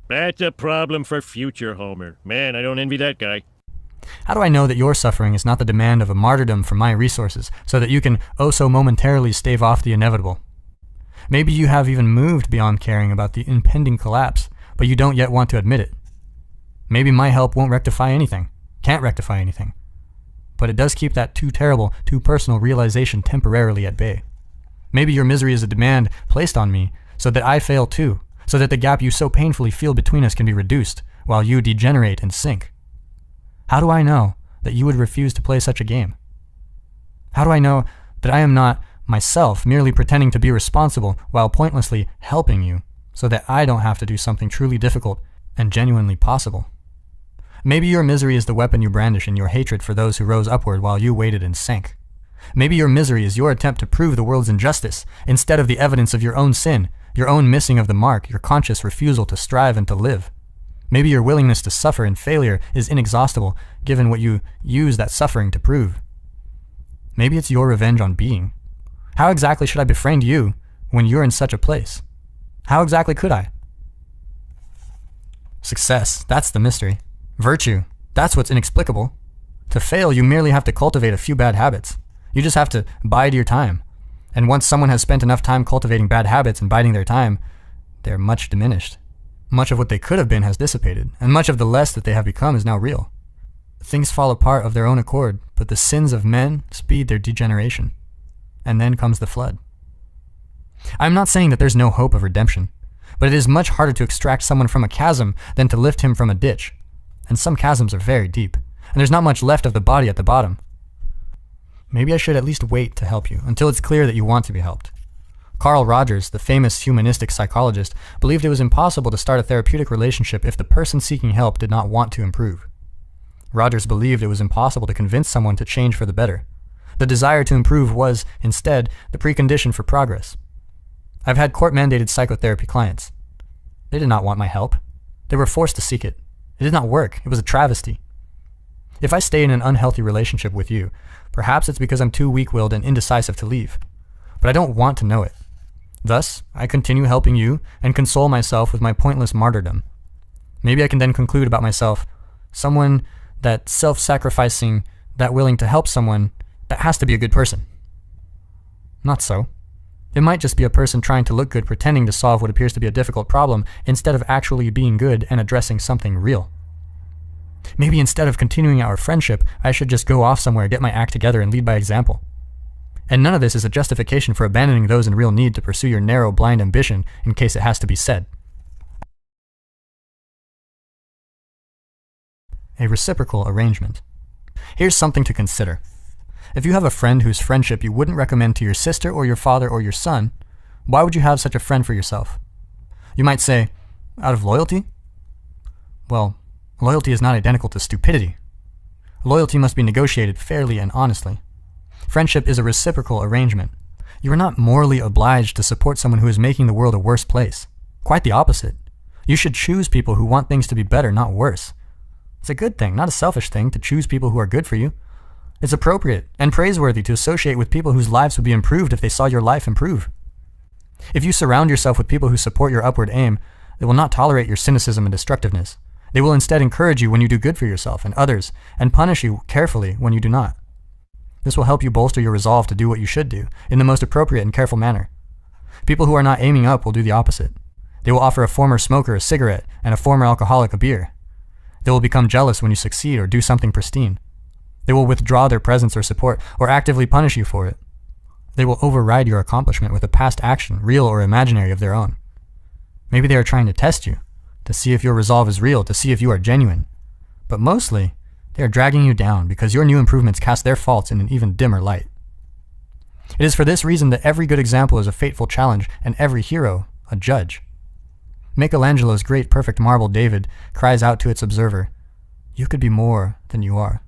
"That's a problem for future Homer. Man, I don't envy that guy." How do I know that your suffering is not the demand of a martyrdom for my resources, so that you can oh so momentarily stave off the inevitable? Maybe you have even moved beyond caring about the impending collapse, but you don't yet want to admit it. Maybe my help won't rectify anything, can't rectify anything, but it does keep that too terrible, too personal realization temporarily at bay. Maybe your misery is a demand placed on me, so that I fail too, so that the gap you so painfully feel between us can be reduced, while you degenerate and sink. How do I know that you would refuse to play such a game? How do I know that I am not myself merely pretending to be responsible while pointlessly helping you so that I don't have to do something truly difficult and genuinely possible? Maybe your misery is the weapon you brandish in your hatred for those who rose upward while you waited and sank. Maybe your misery is your attempt to prove the world's injustice instead of the evidence of your own sin, your own missing of the mark, your conscious refusal to strive and to live. Maybe your willingness to suffer in failure is inexhaustible, given what you use that suffering to prove. Maybe it's your revenge on being. How exactly should I befriend you when you're in such a place? How exactly could I? Success, that's the mystery. Virtue, that's what's inexplicable. To fail, you merely have to cultivate a few bad habits. You just have to bide your time. And once someone has spent enough time cultivating bad habits and biding their time, they're much diminished. Much of what they could have been has dissipated, and much of the less that they have become is now real. Things fall apart of their own accord, but the sins of men speed their degeneration. And then comes the flood. I'm not saying that there's no hope of redemption, but it is much harder to extract someone from a chasm than to lift him from a ditch. And some chasms are very deep, and there's not much left of the body at the bottom. maybe I should at least wait to help you until it's clear that you want to be helped. Carl Rogers, the famous humanistic psychologist, believed it was impossible to start a therapeutic relationship if the person seeking help did not want to improve. Rogers believed it was impossible to convince someone to change for the better. The desire to improve was, instead, the precondition for progress. I've had court-mandated psychotherapy clients. They did not want my help. They were forced to seek it. It did not work. It was a travesty. If I stay in an unhealthy relationship with you, perhaps it's because I'm too weak-willed and indecisive to leave. But I don't want to know it. Thus, I continue helping you and console myself with my pointless martyrdom. Maybe I can then conclude about myself, someone that self-sacrificing, that willing to help someone, that has to be a good person. Not so. It might just be a person trying to look good pretending to solve what appears to be a difficult problem instead of actually being good and addressing something real. Maybe instead of continuing our friendship, I should just go off somewhere, get my act together, and lead by example. And none of this is a justification for abandoning those in real need to pursue your narrow, blind ambition in case it has to be said. A reciprocal arrangement. Here's something to consider. If you have a friend whose friendship you wouldn't recommend to your sister or your father or your son, why would you have such a friend for yourself? You might say, out of loyalty? Well, loyalty is not identical to stupidity. Loyalty must be negotiated fairly and honestly. Friendship is a reciprocal arrangement. You are not morally obliged to support someone who is making the world a worse place. Quite the opposite. You should choose people who want things to be better, not worse. It's a good thing, not a selfish thing, to choose people who are good for you. It's appropriate and praiseworthy to associate with people whose lives would be improved if they saw your life improve. If you surround yourself with people who support your upward aim, they will not tolerate your cynicism and destructiveness. They will instead encourage you when you do good for yourself and others, and punish you carefully when you do not. This will help you bolster your resolve to do what you should do, in the most appropriate and careful manner. People who are not aiming up will do the opposite. They will offer a former smoker a cigarette and a former alcoholic a beer. They will become jealous when you succeed or do something pristine. They will withdraw their presence or support, or actively punish you for it. They will override your accomplishment with a past action, real or imaginary, of their own. Maybe they are trying to test you, to see if your resolve is real, to see if you are genuine. But mostly, they are dragging you down because your new improvements cast their faults in an even dimmer light. It is for this reason that every good example is a fateful challenge, and every hero a judge. Michelangelo's great perfect marble David cries out to its observer, "You could be more than you are."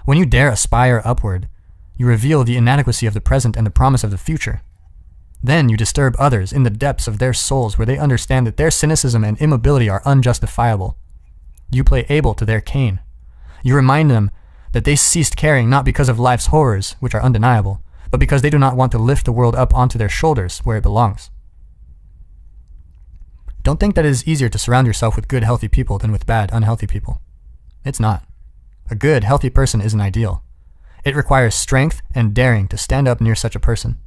When you dare aspire upward, you reveal the inadequacy of the present and the promise of the future. Then you disturb others in the depths of their souls where they understand that their cynicism and immobility are unjustifiable. You play Abel to their Cain. You remind them that they ceased caring not because of life's horrors, which are undeniable, but because they do not want to lift the world up onto their shoulders where it belongs. Don't think that it is easier to surround yourself with good, healthy people than with bad, unhealthy people. It's not. A good, healthy person is an ideal. It requires strength and daring to stand up near such a person.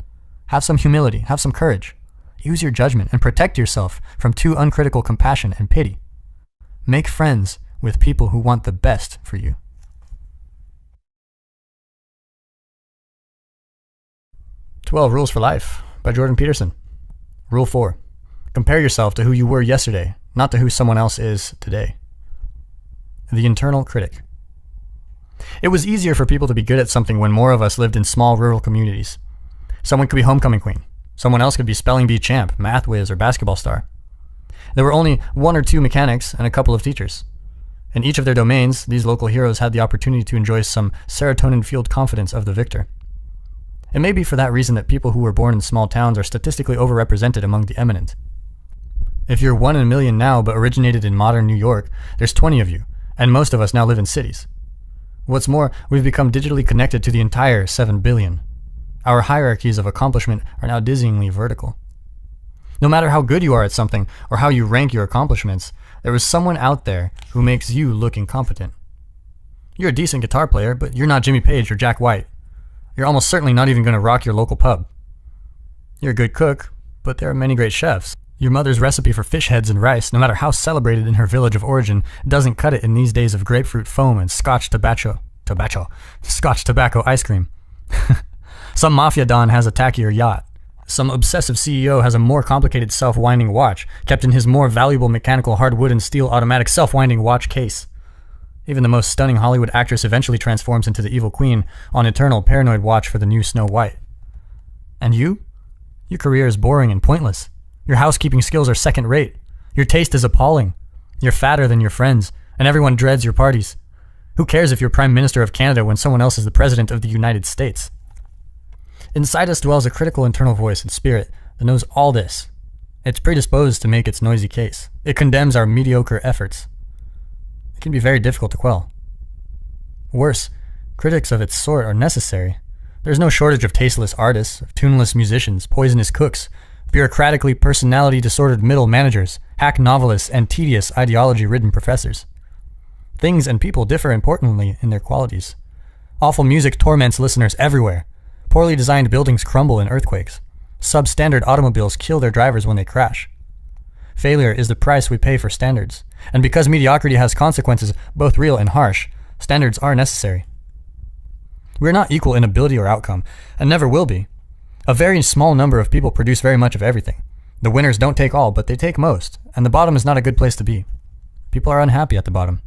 Have some humility, have some courage. Use your judgment and protect yourself from too uncritical compassion and pity. Make friends with people who want the best for you. "12 Rules for Life" by Jordan Peterson. Rule 4. Compare yourself to who you were yesterday, not to who someone else is today. The internal critic. It was easier for people to be good at something when more of us lived in small rural communities. Someone could be homecoming queen. Someone else could be spelling bee champ, math whiz, or basketball star. There were only 1 or 2 mechanics and a couple of teachers. In each of their domains, these local heroes had the opportunity to enjoy some serotonin-fueled confidence of the victor. It may be for that reason that people who were born in small towns are statistically overrepresented among the eminent. If you're 1 in a million now but originated in modern New York, there's 20 of you, and most of us now live in cities. What's more, we've become digitally connected to the entire 7 billion. Our hierarchies of accomplishment are now dizzyingly vertical. No matter how good you are at something, or how you rank your accomplishments, there is someone out there who makes you look incompetent. You're a decent guitar player, but you're not Jimmy Page or Jack White. You're almost certainly not even going to rock your local pub. You're a good cook, but there are many great chefs. Your mother's recipe for fish heads and rice, no matter how celebrated in her village of origin, doesn't cut it in these days of grapefruit foam and Scotch tobacco ice cream. Some mafia don has a tackier yacht. Some obsessive CEO has a more complicated self-winding watch, kept in his more valuable mechanical hardwood and steel automatic self-winding watch case. Even the most stunning Hollywood actress eventually transforms into the evil queen on eternal paranoid watch for the new Snow White. And you? Your career is boring and pointless. Your housekeeping skills are second-rate. Your taste is appalling. You're fatter than your friends, and everyone dreads your parties. Who cares if you're Prime Minister of Canada when someone else is the President of the United States? Inside us dwells a critical internal voice and spirit that knows all this. It's predisposed to make its noisy case. It condemns our mediocre efforts. It can be very difficult to quell. Worse, critics of its sort are necessary. There's no shortage of tasteless artists, of tuneless musicians, poisonous cooks, bureaucratically personality-disordered middle managers, hack novelists, and tedious ideology-ridden professors. Things and people differ importantly in their qualities. Awful music torments listeners everywhere. Poorly designed buildings crumble in earthquakes. Substandard automobiles kill their drivers when they crash. Failure is the price we pay for standards, and because mediocrity has consequences, both real and harsh, standards are necessary. We are not equal in ability or outcome, and never will be. A very small number of people produce very much of everything. The winners don't take all, but they take most, and the bottom is not a good place to be. People are unhappy at the bottom.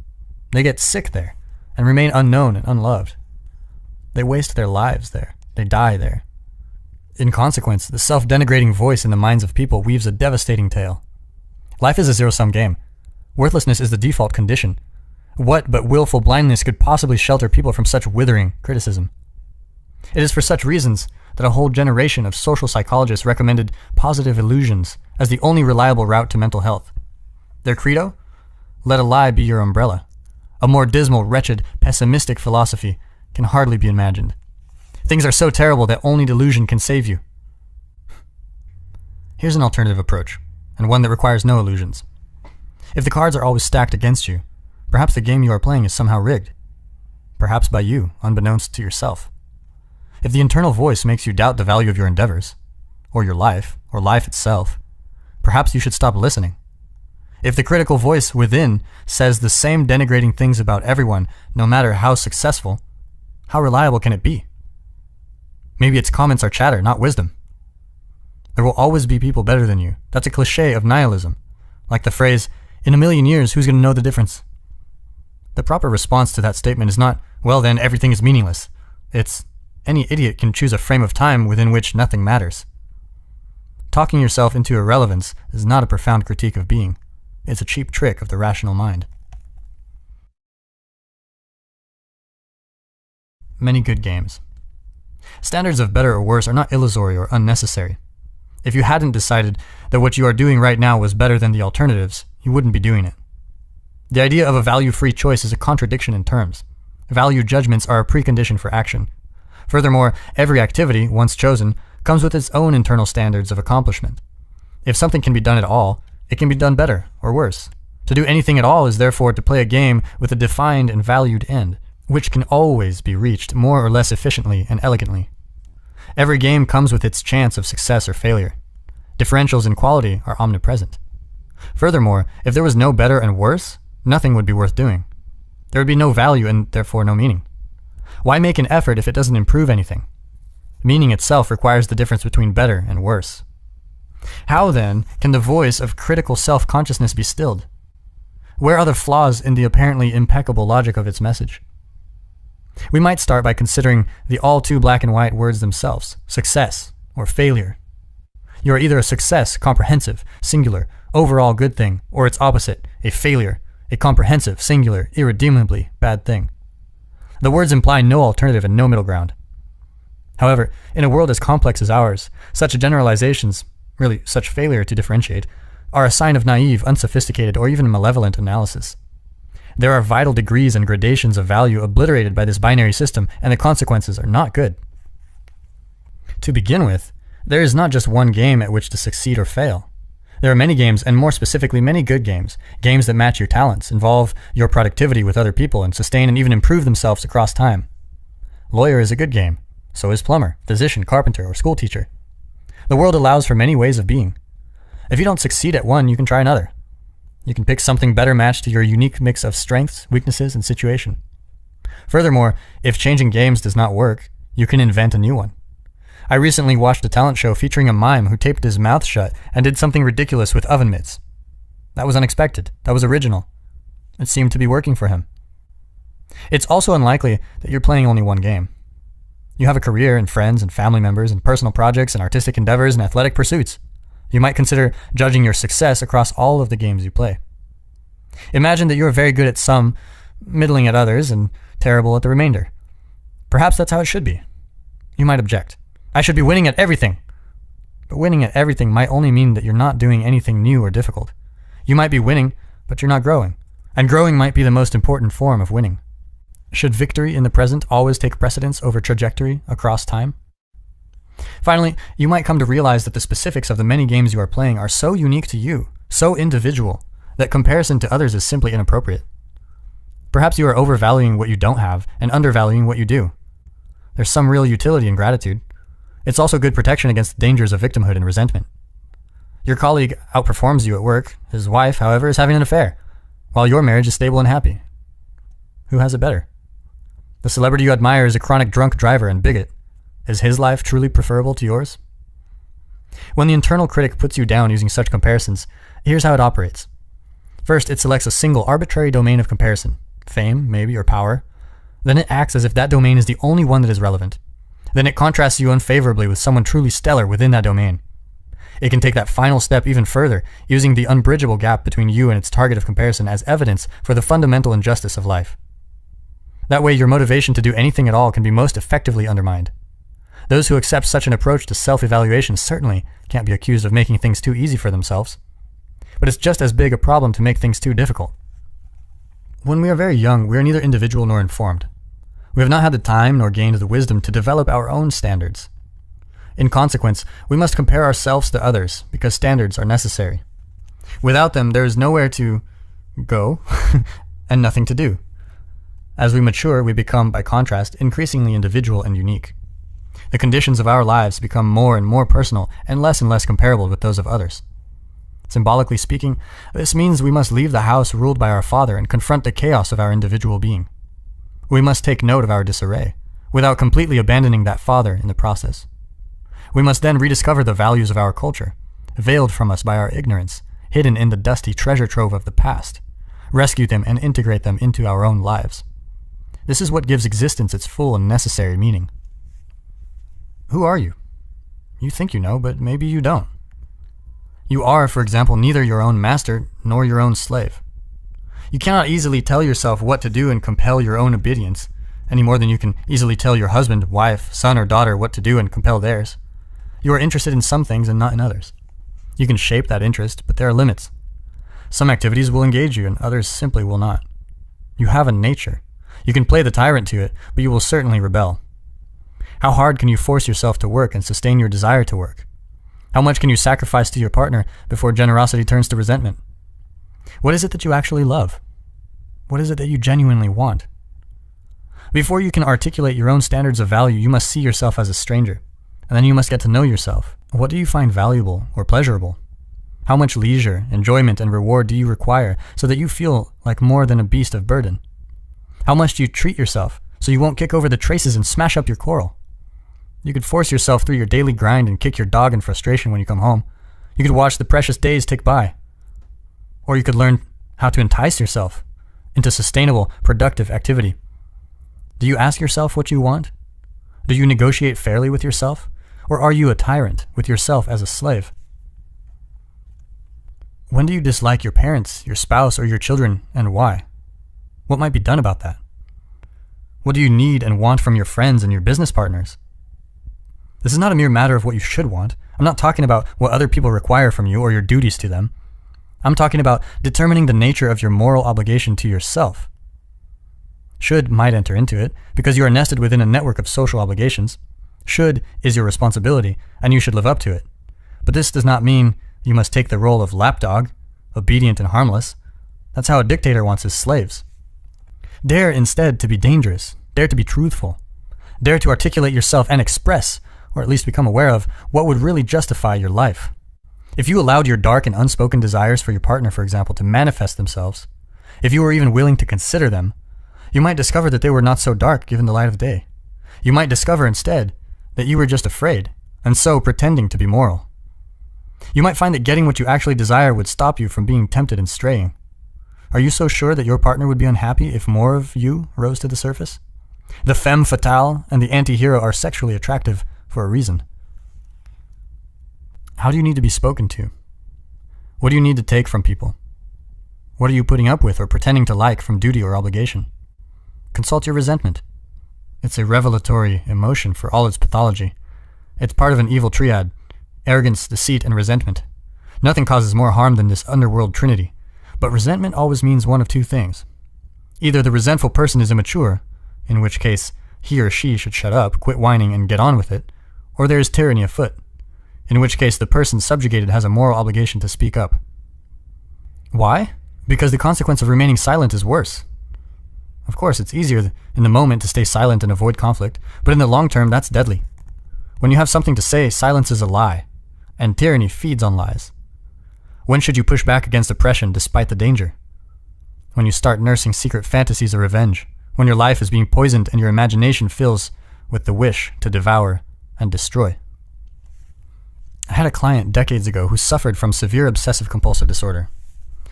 They get sick there, and remain unknown and unloved. They waste their lives there. They die there. In consequence, the self-denigrating voice in the minds of people weaves a devastating tale. Life is a zero-sum game. Worthlessness is the default condition. What but willful blindness could possibly shelter people from such withering criticism? It is for such reasons that a whole generation of social psychologists recommended positive illusions as the only reliable route to mental health. Their credo? Let a lie be your umbrella. A more dismal, wretched, pessimistic philosophy can hardly be imagined. Things are so terrible that only delusion can save you. Here's an alternative approach, and one that requires no illusions. If the cards are always stacked against you, perhaps the game you are playing is somehow rigged. Perhaps by you, unbeknownst to yourself. If the internal voice makes you doubt the value of your endeavors, or life itself, perhaps you should stop listening. If the critical voice within says the same denigrating things about everyone, no matter how successful, how reliable can it be? Maybe its comments are chatter, not wisdom. There will always be people better than you. That's a cliché of nihilism. Like the phrase, in a million years, who's going to know the difference? The proper response to that statement is not, well then, everything is meaningless. It's, any idiot can choose a frame of time within which nothing matters. Talking yourself into irrelevance is not a profound critique of being. It's a cheap trick of the rational mind. Many good games. Standards of better or worse are not illusory or unnecessary. If you hadn't decided that what you are doing right now was better than the alternatives, you wouldn't be doing it. The idea of a value-free choice is a contradiction in terms. Value judgments are a precondition for action. Furthermore, every activity, once chosen, comes with its own internal standards of accomplishment. If something can be done at all, it can be done better or worse. To do anything at all is therefore to play a game with a defined and valued end, which can always be reached more or less efficiently and elegantly. Every game comes with its chance of success or failure. Differentials in quality are omnipresent. Furthermore, if there was no better and worse, nothing would be worth doing. There would be no value and therefore no meaning. Why make an effort if it doesn't improve anything? Meaning itself requires the difference between better and worse. How then can the voice of critical self-consciousness be stilled? Where are the flaws in the apparently impeccable logic of its message? We might start by considering the all too black and white words themselves, success or failure. You are either a success, comprehensive, singular, overall good thing, or its opposite, a failure, a comprehensive, singular, irredeemably bad thing. The words imply no alternative and no middle ground. However, in a world as complex as ours, such generalizations, really such failure to differentiate, are a sign of naive, unsophisticated, or even malevolent analysis. There are vital degrees and gradations of value obliterated by this binary system, and the consequences are not good. To begin with, there is not just one game at which to succeed or fail. There are many games, and more specifically many good games, games that match your talents, involve your productivity with other people, and sustain and even improve themselves across time. Lawyer is a good game. So is plumber, physician, carpenter, or school teacher. The world allows for many ways of being. If you don't succeed at one, you can try another. You can pick something better matched to your unique mix of strengths, weaknesses, and situation. Furthermore, if changing games does not work, you can invent a new one. I recently watched a talent show featuring a mime who taped his mouth shut and did something ridiculous with oven mitts. That was unexpected. That was original. It seemed to be working for him. It's also unlikely that you're playing only one game. You have a career and friends and family members and personal projects and artistic endeavors and athletic pursuits. You might consider judging your success across all of the games you play. Imagine that you are very good at some, middling at others, and terrible at the remainder. Perhaps that's how it should be. You might object. I should be winning at everything. But winning at everything might only mean that you're not doing anything new or difficult. You might be winning, but you're not growing. And growing might be the most important form of winning. Should victory in the present always take precedence over trajectory across time? Finally, you might come to realize that the specifics of the many games you are playing are so unique to you, so individual, that comparison to others is simply inappropriate. Perhaps you are overvaluing what you don't have and undervaluing what you do. There's some real utility in gratitude. It's also good protection against the dangers of victimhood and resentment. Your colleague outperforms you at work. His wife, however, is having an affair, while your marriage is stable and happy. Who has it better? The celebrity you admire is a chronic drunk driver and bigot. Is his life truly preferable to yours? When the internal critic puts you down using such comparisons, here's how it operates. First, it selects a single arbitrary domain of comparison, fame, maybe, or power. Then it acts as if that domain is the only one that is relevant. Then it contrasts you unfavorably with someone truly stellar within that domain. It can take that final step even further, using the unbridgeable gap between you and its target of comparison as evidence for the fundamental injustice of life. That way, your motivation to do anything at all can be most effectively undermined. Those who accept such an approach to self-evaluation certainly can't be accused of making things too easy for themselves. But it's just as big a problem to make things too difficult. When we are very young, we are neither individual nor informed. We have not had the time nor gained the wisdom to develop our own standards. In consequence, we must compare ourselves to others because standards are necessary. Without them, there is nowhere to go and nothing to do. As we mature, we become, by contrast, increasingly individual and unique. The conditions of our lives become more and more personal and less comparable with those of others. Symbolically speaking, this means we must leave the house ruled by our Father and confront the chaos of our individual being. We must take note of our disarray, without completely abandoning that Father in the process. We must then rediscover the values of our culture, veiled from us by our ignorance, hidden in the dusty treasure trove of the past, rescue them and integrate them into our own lives. This is what gives existence its full and necessary meaning. Who are you? You think you know, but maybe you don't. You are, for example, neither your own master nor your own slave. You cannot easily tell yourself what to do and compel your own obedience, any more than you can easily tell your husband, wife, son, or daughter what to do and compel theirs. You are interested in some things and not in others. You can shape that interest, but there are limits. Some activities will engage you and others simply will not. You have a nature. You can play the tyrant to it, but you will certainly rebel. How hard can you force yourself to work and sustain your desire to work? How much can you sacrifice to your partner before generosity turns to resentment? What is it that you actually love? What is it that you genuinely want? Before you can articulate your own standards of value, you must see yourself as a stranger, and then you must get to know yourself. What do you find valuable or pleasurable? How much leisure, enjoyment, and reward do you require so that you feel like more than a beast of burden? How much do you treat yourself so you won't kick over the traces and smash up your coral? You could force yourself through your daily grind and kick your dog in frustration when you come home. You could watch the precious days tick by. Or you could learn how to entice yourself into sustainable, productive activity. Do you ask yourself what you want? Do you negotiate fairly with yourself? Or are you a tyrant with yourself as a slave? When do you dislike your parents, your spouse, or your children, and why? What might be done about that? What do you need and want from your friends and your business partners? This is not a mere matter of what you should want. I'm not talking about what other people require from you or your duties to them. I'm talking about determining the nature of your moral obligation to yourself. Should might enter into it, because you are nested within a network of social obligations. Should is your responsibility, and you should live up to it. But this does not mean you must take the role of lapdog, obedient and harmless. That's how a dictator wants his slaves. Dare instead to be dangerous. Dare to be truthful. Dare to articulate yourself and express, or at least become aware of, what would really justify your life. If you allowed your dark and unspoken desires for your partner, for example, to manifest themselves, if you were even willing to consider them, you might discover that they were not so dark given the light of day. You might discover instead that you were just afraid, and so pretending to be moral. You might find that getting what you actually desire would stop you from being tempted and straying. Are you so sure that your partner would be unhappy if more of you rose to the surface? The femme fatale and the anti-hero are sexually attractive for a reason. How do you need to be spoken to? What do you need to take from people? What are you putting up with or pretending to like from duty or obligation? Consult your resentment. It's a revelatory emotion for all its pathology. It's part of an evil triad: arrogance, deceit, and resentment. Nothing causes more harm than this underworld trinity. But resentment always means one of two things. Either the resentful person is immature, in which case he or she should shut up, quit whining, and get on with it, or there is tyranny afoot, in which case the person subjugated has a moral obligation to speak up. Why? Because the consequence of remaining silent is worse. Of course, it's easier in the moment to stay silent and avoid conflict, but in the long term, that's deadly. When you have something to say, silence is a lie, and tyranny feeds on lies. When should you push back against oppression despite the danger? When you start nursing secret fantasies of revenge, when your life is being poisoned and your imagination fills with the wish to devour and destroy. I had a client decades ago who suffered from severe obsessive-compulsive disorder.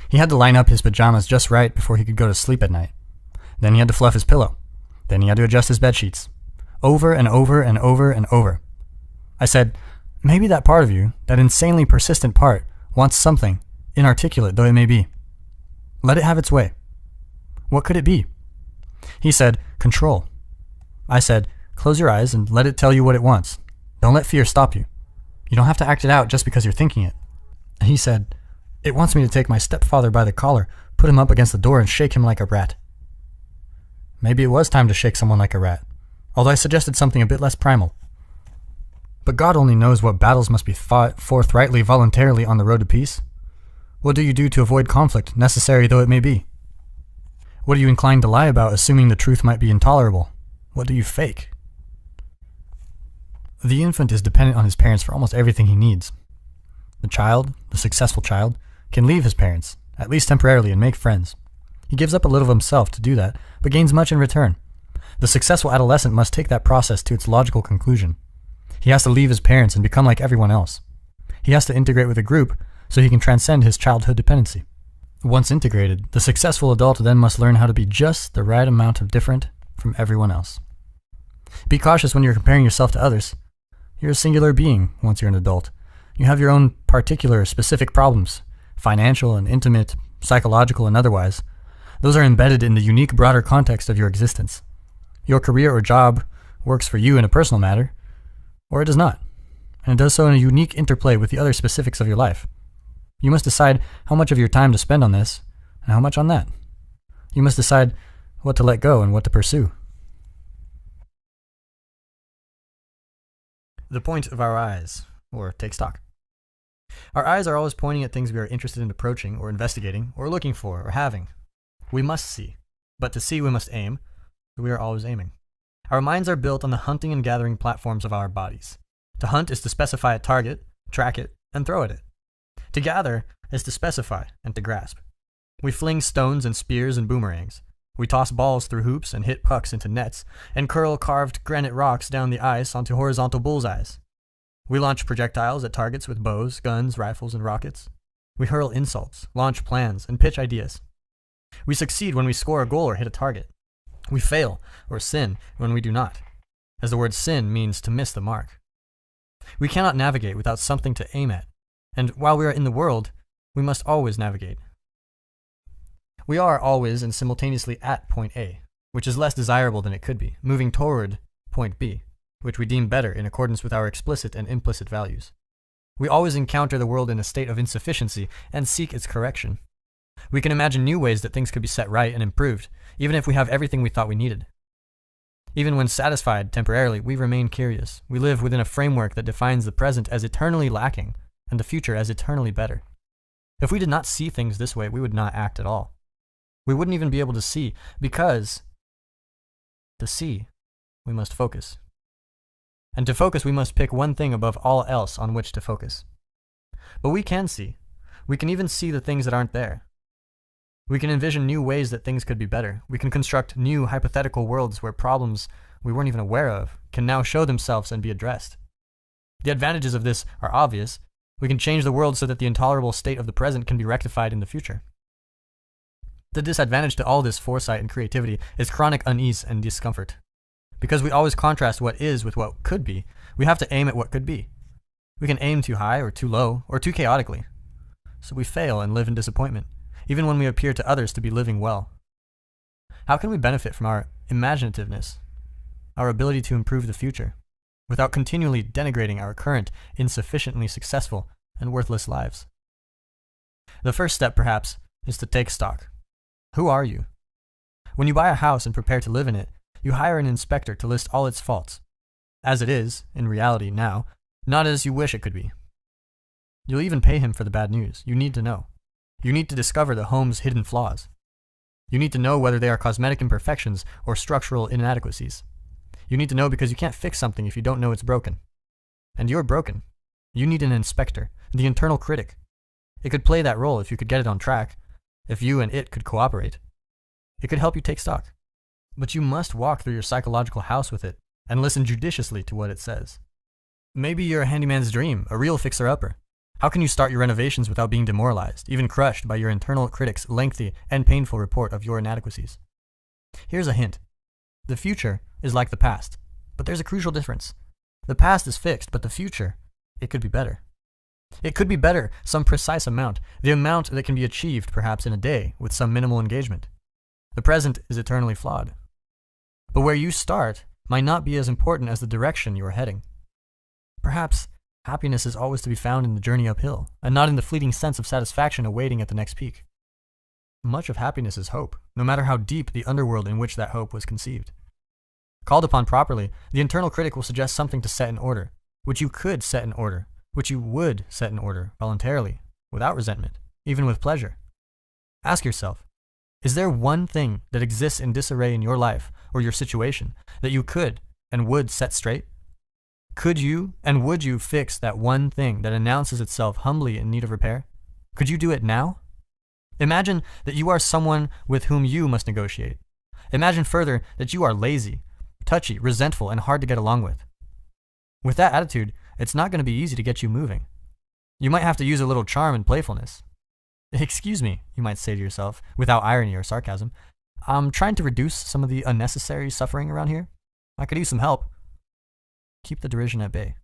He had to line up his pajamas just right before he could go to sleep at night. Then he had to fluff his pillow. Then he had to adjust his bed sheets. Over and over and over and over. I said, maybe that part of you, that insanely persistent part, wants something, inarticulate though it may be. Let it have its way. What could it be? He said, control. I said, close your eyes and let it tell you what it wants. Don't let fear stop you. You don't have to act it out just because you're thinking it. He said, it wants me to take my stepfather by the collar, put him up against the door and shake him like a rat. Maybe it was time to shake someone like a rat, although I suggested something a bit less primal. But God only knows what battles must be fought forthrightly, voluntarily on the road to peace. What do you do to avoid conflict, necessary though it may be? What are you inclined to lie about, assuming the truth might be intolerable? What do you fake? The infant is dependent on his parents for almost everything he needs. The child, the successful child, can leave his parents, at least temporarily, and make friends. He gives up a little of himself to do that, but gains much in return. The successful adolescent must take that process to its logical conclusion. He has to leave his parents and become like everyone else. He has to integrate with a group so he can transcend his childhood dependency. Once integrated, the successful adult then must learn how to be just the right amount of different from everyone else. Be cautious when you're comparing yourself to others. You're a singular being once you're an adult. You have your own particular, specific problems, financial and intimate, psychological and otherwise. Those are embedded in the unique, broader context of your existence. Your career or job works for you in a personal matter, or it does not, and it does so in a unique interplay with the other specifics of your life. You must decide how much of your time to spend on this, and how much on that. You must decide what to let go and what to pursue. The point of our eyes, or take stock. Our eyes are always pointing at things we are interested in approaching, or investigating, or looking for, or having. We must see, but to see we must aim, so we are always aiming. Our minds are built on the hunting and gathering platforms of our bodies. To hunt is to specify a target, track it, and throw at it. To gather is to specify and to grasp. We fling stones and spears and boomerangs. We toss balls through hoops and hit pucks into nets, and curl carved granite rocks down the ice onto horizontal bullseyes. We launch projectiles at targets with bows, guns, rifles, and rockets. We hurl insults, launch plans, and pitch ideas. We succeed when we score a goal or hit a target. We fail or sin when we do not, as the word sin means to miss the mark. We cannot navigate without something to aim at, and while we are in the world, we must always navigate. We are always and simultaneously at point A, which is less desirable than it could be, moving toward point B, which we deem better in accordance with our explicit and implicit values. We always encounter the world in a state of insufficiency and seek its correction. We can imagine new ways that things could be set right and improved, even if we have everything we thought we needed. Even when satisfied temporarily, we remain curious. We live within a framework that defines the present as eternally lacking and the future as eternally better. If we did not see things this way, we would not act at all. We wouldn't even be able to see, because to see, we must focus. And to focus, we must pick one thing above all else on which to focus. But we can see. We can even see the things that aren't there. We can envision new ways that things could be better. We can construct new hypothetical worlds where problems we weren't even aware of can now show themselves and be addressed. The advantages of this are obvious. We can change the world so that the intolerable state of the present can be rectified in the future. The disadvantage to all this foresight and creativity is chronic unease and discomfort. Because we always contrast what is with what could be, we have to aim at what could be. We can aim too high or too low or too chaotically. So we fail and live in disappointment, even when we appear to others to be living well. How can we benefit from our imaginativeness, our ability to improve the future, without continually denigrating our current, insufficiently successful, and worthless lives? The first step, perhaps, is to take stock. Who are you? When you buy a house and prepare to live in it, you hire an inspector to list all its faults. As it is, in reality now, not as you wish it could be. You'll even pay him for the bad news. You need to know. You need to discover the home's hidden flaws. You need to know whether they are cosmetic imperfections or structural inadequacies. You need to know because you can't fix something if you don't know it's broken. And you're broken. You need an inspector, the internal critic. It could play that role if you could get it on track, if you and it could cooperate. It could help you take stock. But you must walk through your psychological house with it and listen judiciously to what it says. Maybe you're a handyman's dream, a real fixer-upper. How can you start your renovations without being demoralized, even crushed by your internal critic's lengthy and painful report of your inadequacies? Here's a hint. The future is like the past, but there's a crucial difference. The past is fixed, but the future, it could be better. It could be better, some precise amount, the amount that can be achieved perhaps in a day with some minimal engagement. The present is eternally flawed. But where you start might not be as important as the direction you are heading. Perhaps happiness is always to be found in the journey uphill, and not in the fleeting sense of satisfaction awaiting at the next peak. Much of happiness is hope, no matter how deep the underworld in which that hope was conceived. Called upon properly, the internal critic will suggest something to set in order, which you could set in order, which you would set in order voluntarily, without resentment, even with pleasure. Ask yourself, is there one thing that exists in disarray in your life or your situation that you could and would set straight? Could you and would you fix that one thing that announces itself humbly in need of repair? Could you do it now? Imagine that you are someone with whom you must negotiate. Imagine further that you are lazy, touchy, resentful, and hard to get along with. With that attitude, it's not going to be easy to get you moving. You might have to use a little charm and playfulness. Excuse me, you might say to yourself, without irony or sarcasm. I'm trying to reduce some of the unnecessary suffering around here. I could use some help. Keep the derision at bay.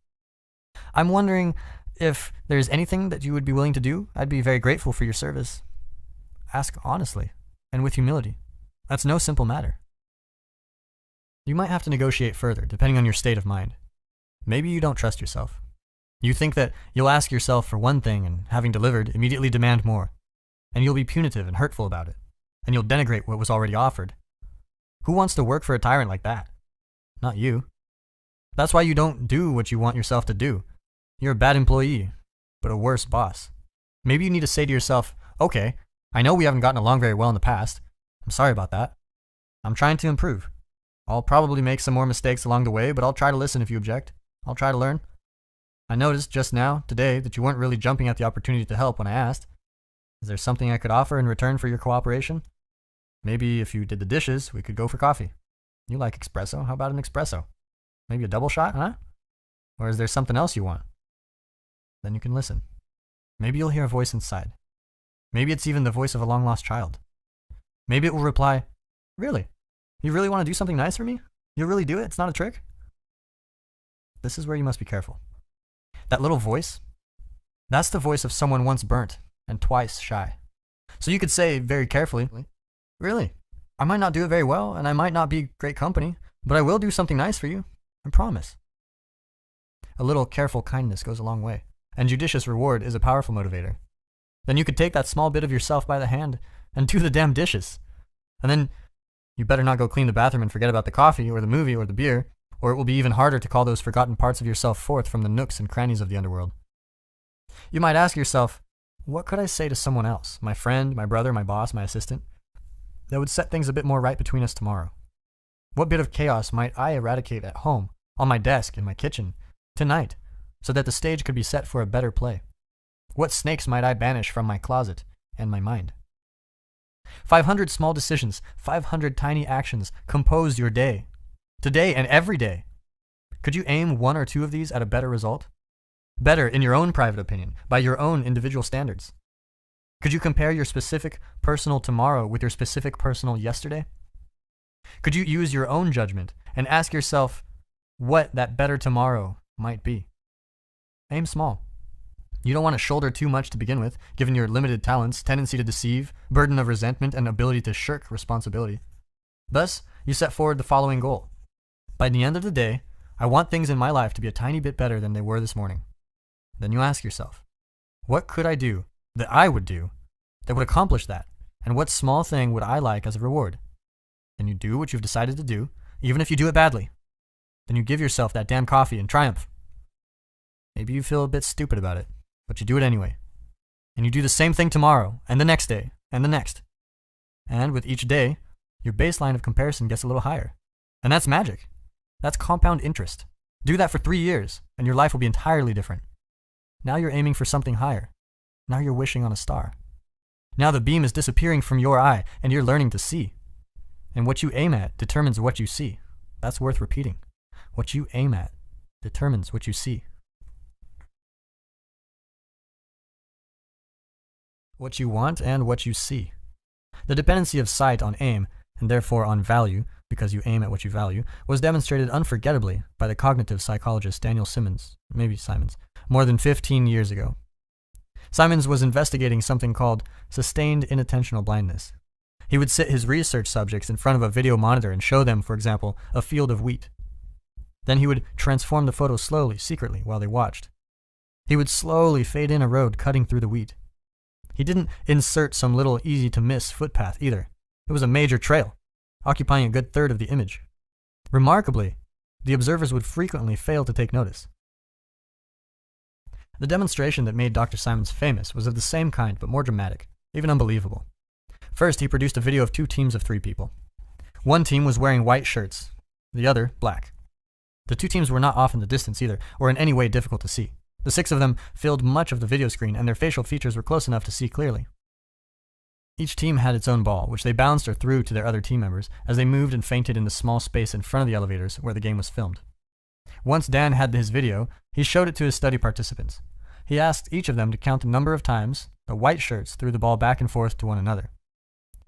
I'm wondering if there's anything that you would be willing to do. I'd be very grateful for your service. Ask honestly and with humility. That's no simple matter. You might have to negotiate further, depending on your state of mind. Maybe you don't trust yourself. You think that you'll ask yourself for one thing and, having delivered, immediately demand more. And you'll be punitive and hurtful about it. And you'll denigrate what was already offered. Who wants to work for a tyrant like that? Not you. That's why you don't do what you want yourself to do. You're a bad employee, but a worse boss. Maybe you need to say to yourself, okay, I know we haven't gotten along very well in the past. I'm sorry about that. I'm trying to improve. I'll probably make some more mistakes along the way, but I'll try to listen if you object. I'll try to learn. I noticed just now, today, that you weren't really jumping at the opportunity to help when I asked. Is there something I could offer in return for your cooperation? Maybe if you did the dishes, we could go for coffee. You like espresso? How about an espresso? Maybe a double shot, huh? Or is there something else you want? Then you can listen. Maybe you'll hear a voice inside. Maybe it's even the voice of a long-lost child. Maybe it will reply, really? You really want to do something nice for me? You'll really do it? It's not a trick? This is where you must be careful. That little voice, that's the voice of someone once burnt and twice shy. So you could say very carefully, really? I might not do it very well, and I might not be great company, but I will do something nice for you. I promise. A little careful kindness goes a long way, and judicious reward is a powerful motivator. Then you could take that small bit of yourself by the hand and do the damn dishes. And then you better not go clean the bathroom and forget about the coffee or the movie or the beer, or it will be even harder to call those forgotten parts of yourself forth from the nooks and crannies of the underworld. You might ask yourself, what could I say to someone else, my friend, my brother, my boss, my assistant, that would set things a bit more right between us tomorrow? What bit of chaos might I eradicate at home, on my desk, in my kitchen, tonight, so that the stage could be set for a better play? What snakes might I banish from my closet and my mind? 500 small decisions, 500 tiny actions compose your day. Today and every day. Could you aim one or two of these at a better result? Better in your own private opinion, by your own individual standards. Could you compare your specific personal tomorrow with your specific personal yesterday? Could you use your own judgment and ask yourself what that better tomorrow might be? Aim small. You don't want to shoulder too much to begin with, given your limited talents, tendency to deceive, burden of resentment, and ability to shirk responsibility. Thus, you set forward the following goal. By the end of the day, I want things in my life to be a tiny bit better than they were this morning. Then you ask yourself, what could I do that I would do that would accomplish that? And what small thing would I like as a reward? Then you do what you've decided to do, even if you do it badly. Then you give yourself that damn coffee in triumph. Maybe you feel a bit stupid about it, but you do it anyway. And you do the same thing tomorrow, and the next day, and the next. And with each day, your baseline of comparison gets a little higher. And that's magic. That's compound interest. Do that for 3 years, and your life will be entirely different. Now you're aiming for something higher. Now you're wishing on a star. Now the beam is disappearing from your eye, and you're learning to see. And what you aim at determines what you see. That's worth repeating. What you aim at determines what you see. What you want and what you see. The dependency of sight on aim, and therefore on value, because you aim at what you value, was demonstrated unforgettably by the cognitive psychologist Daniel Simons, more than 15 years ago. Simons was investigating something called sustained inattentional blindness. He would sit his research subjects in front of a video monitor and show them, for example, a field of wheat. Then he would transform the photo slowly, secretly, while they watched. He would slowly fade in a road cutting through the wheat. He didn't insert some little easy-to-miss footpath either. It was a major trail, occupying a good third of the image. Remarkably, the observers would frequently fail to take notice. The demonstration that made Dr. Simons famous was of the same kind, but more dramatic, even unbelievable. First, he produced a video of 2 teams of 3 people. One team was wearing white shirts, the other black. The 2 teams were not off in the distance either, or in any way difficult to see. The 6 of them filled much of the video screen, and their facial features were close enough to see clearly. Each team had its own ball, which they bounced or threw to their other team members as they moved and feinted in the small space in front of the elevators where the game was filmed. Once Dan had his video, he showed it to his study participants. He asked each of them to count the number of times the white shirts threw the ball back and forth to one another.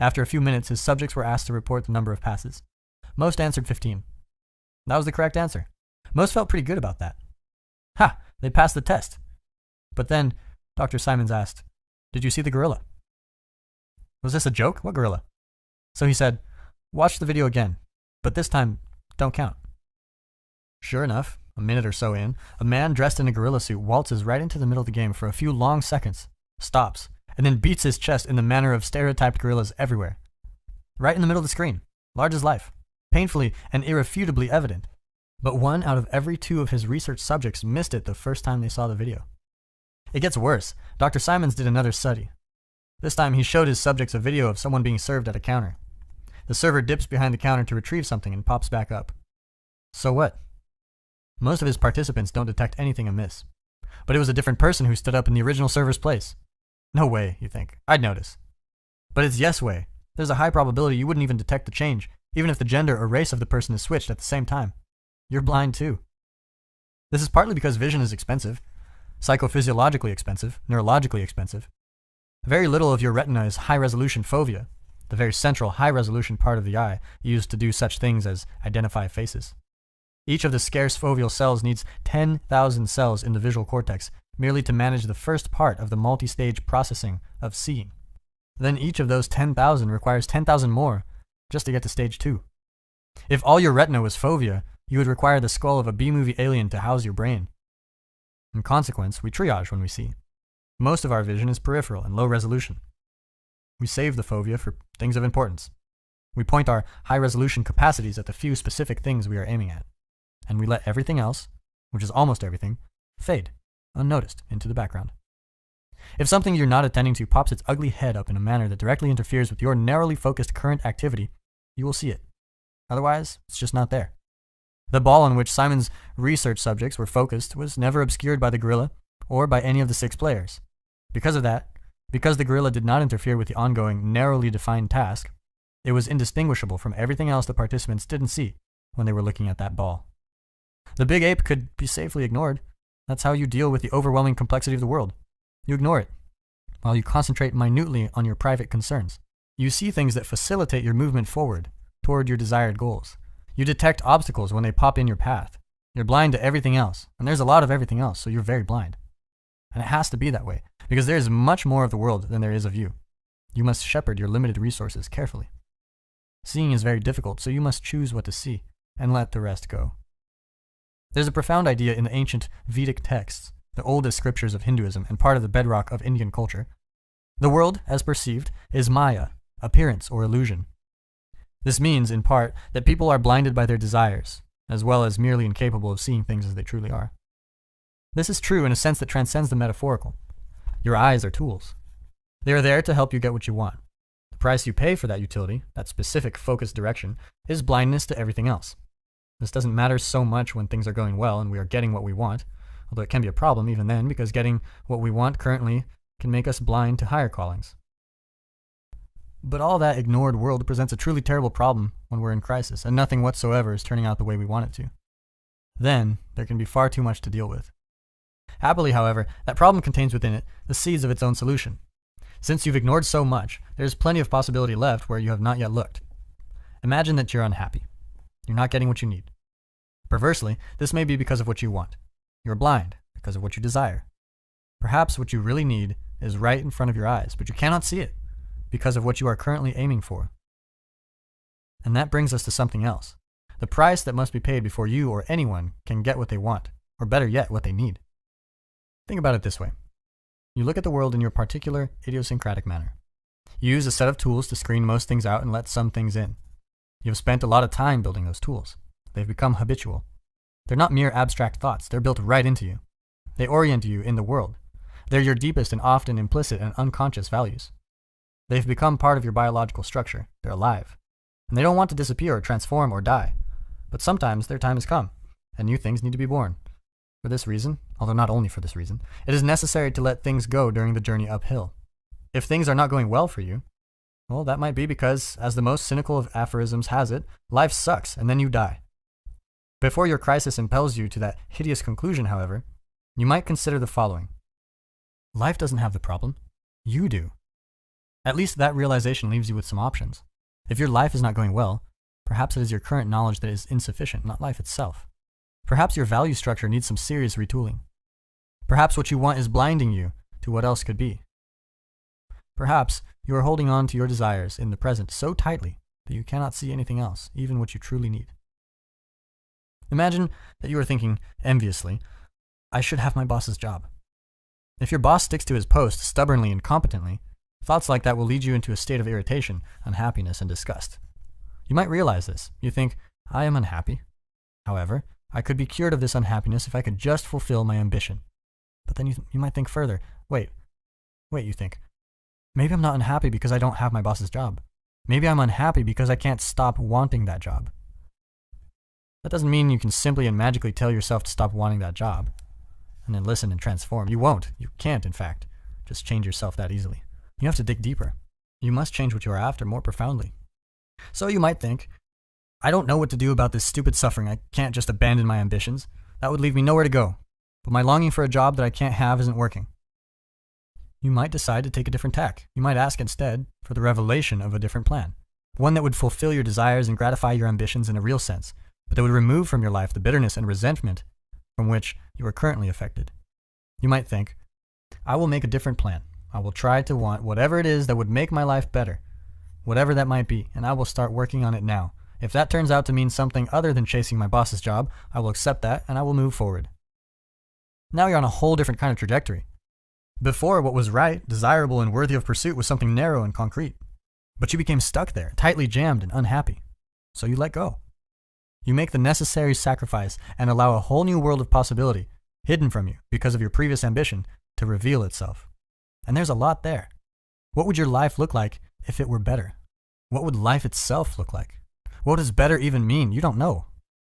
After a few minutes, his subjects were asked to report the number of passes. Most answered 15. That was the correct answer. Most felt pretty good about that. Ha! They passed the test. But then, Dr. Simons asked, "Did you see the gorilla?" "Was this a joke? What gorilla?" So he said, "Watch the video again, but this time, don't count." Sure enough, a minute or so in, a man dressed in a gorilla suit waltzes right into the middle of the game for a few long seconds, stops, and then beats his chest in the manner of stereotyped gorillas everywhere. Right in the middle of the screen, large as life, painfully and irrefutably evident. But 1 out of every 2 of his research subjects missed it the first time they saw the video. It gets worse. Dr. Simons did another study. This time he showed his subjects a video of someone being served at a counter. The server dips behind the counter to retrieve something and pops back up. So what? Most of his participants don't detect anything amiss. But it was a different person who stood up in the original server's place. No way, you think. I'd notice. But it's yes way. There's a high probability you wouldn't even detect the change, even if the gender or race of the person is switched at the same time. You're blind too. This is partly because vision is expensive, psychophysiologically expensive, neurologically expensive. Very little of your retina is high-resolution fovea, the very central high-resolution part of the eye used to do such things as identify faces. Each of the scarce foveal cells needs 10,000 cells in the visual cortex merely to manage the first part of the multi-stage processing of seeing. Then each of those 10,000 requires 10,000 more just to get to stage 2. If all your retina was fovea, you would require the skull of a B-movie alien to house your brain. In consequence, we triage when we see. Most of our vision is peripheral and low resolution. We save the fovea for things of importance. We point our high-resolution capacities at the few specific things we are aiming at, and we let everything else, which is almost everything, fade, unnoticed, into the background. If something you're not attending to pops its ugly head up in a manner that directly interferes with your narrowly focused current activity, you will see it. Otherwise, it's just not there. The ball on which Simon's research subjects were focused was never obscured by the gorilla or by any of the 6 players. Because of that, because the gorilla did not interfere with the ongoing, narrowly defined task, it was indistinguishable from everything else the participants didn't see when they were looking at that ball. The big ape could be safely ignored. That's how you deal with the overwhelming complexity of the world. You ignore it. while you concentrate minutely on your private concerns. You see things that facilitate your movement forward toward your desired goals. You detect obstacles when they pop in your path. You're blind to everything else, and there's a lot of everything else, so you're very blind. And it has to be that way, because there is much more of the world than there is of you. You must shepherd your limited resources carefully. Seeing is very difficult, so you must choose what to see, and let the rest go. There's a profound idea in the ancient Vedic texts, the oldest scriptures of Hinduism and part of the bedrock of Indian culture. The world, as perceived, is Maya, appearance or illusion. This means, in part, that people are blinded by their desires, as well as merely incapable of seeing things as they truly are. This is true in a sense that transcends the metaphorical. Your eyes are tools. They are there to help you get what you want. The price you pay for that utility, that specific focused direction, is blindness to everything else. This doesn't matter so much when things are going well and we are getting what we want, although it can be a problem even then, because getting what we want currently can make us blind to higher callings. But all that ignored world presents a truly terrible problem when we're in crisis, and nothing whatsoever is turning out the way we want it to. Then, there can be far too much to deal with. Happily, however, that problem contains within it the seeds of its own solution. Since you've ignored so much, there's plenty of possibility left where you have not yet looked. Imagine that you're unhappy. You're not getting what you need. Perversely, this may be because of what you want. You're blind because of what you desire. Perhaps what you really need is right in front of your eyes, but you cannot see it because of what you are currently aiming for. And that brings us to something else. The price that must be paid before you or anyone can get what they want, or better yet, what they need. Think about it this way. You look at the world in your particular idiosyncratic manner. You use a set of tools to screen most things out and let some things in. You have spent a lot of time building those tools. They've become habitual. They're not mere abstract thoughts. They're built right into you. They orient you in the world. They're your deepest and often implicit and unconscious values. They've become part of your biological structure. They're alive. And they don't want to disappear or transform or die. But sometimes their time has come, and new things need to be born. For this reason, although not only for this reason, it is necessary to let things go during the journey uphill. If things are not going well for you, well, that might be because, as the most cynical of aphorisms has it, life sucks, and then you die. Before your crisis impels you to that hideous conclusion, however, you might consider the following. Life doesn't have the problem. You do. At least that realization leaves you with some options. If your life is not going well, perhaps it is your current knowledge that is insufficient, not life itself. Perhaps your value structure needs some serious retooling. Perhaps what you want is blinding you to what else could be. Perhaps you are holding on to your desires in the present so tightly that you cannot see anything else, even what you truly need. Imagine that you are thinking enviously, I should have my boss's job. If your boss sticks to his post stubbornly and competently, thoughts like that will lead you into a state of irritation, unhappiness, and disgust. You might realize this. You think, I am unhappy. However, I could be cured of this unhappiness if I could just fulfill my ambition. But then you might think further. Wait, you think. Maybe I'm not unhappy because I don't have my boss's job. Maybe I'm unhappy because I can't stop wanting that job. That doesn't mean you can simply and magically tell yourself to stop wanting that job and then listen and transform. You won't. You can't, in fact, just change yourself that easily. You have to dig deeper. You must change what you are after more profoundly. So you might think, I don't know what to do about this stupid suffering. I can't just abandon my ambitions. That would leave me nowhere to go. But my longing for a job that I can't have isn't working. You might decide to take a different tack. You might ask instead for the revelation of a different plan. One that would fulfill your desires and gratify your ambitions in a real sense, but that would remove from your life the bitterness and resentment from which you are currently affected. You might think, I will make a different plan. I will try to want whatever it is that would make my life better, whatever that might be, and I will start working on it now. If that turns out to mean something other than chasing my boss's job, I will accept that and I will move forward. Now you're on a whole different kind of trajectory. Before, what was right, desirable, and worthy of pursuit was something narrow and concrete. But you became stuck there, tightly jammed and unhappy. So you let go. You make the necessary sacrifice and allow a whole new world of possibility, hidden from you because of your previous ambition, to reveal itself. And there's a lot there. What would your life look like if it were better? What would life itself look like? What does better even mean? You don't know.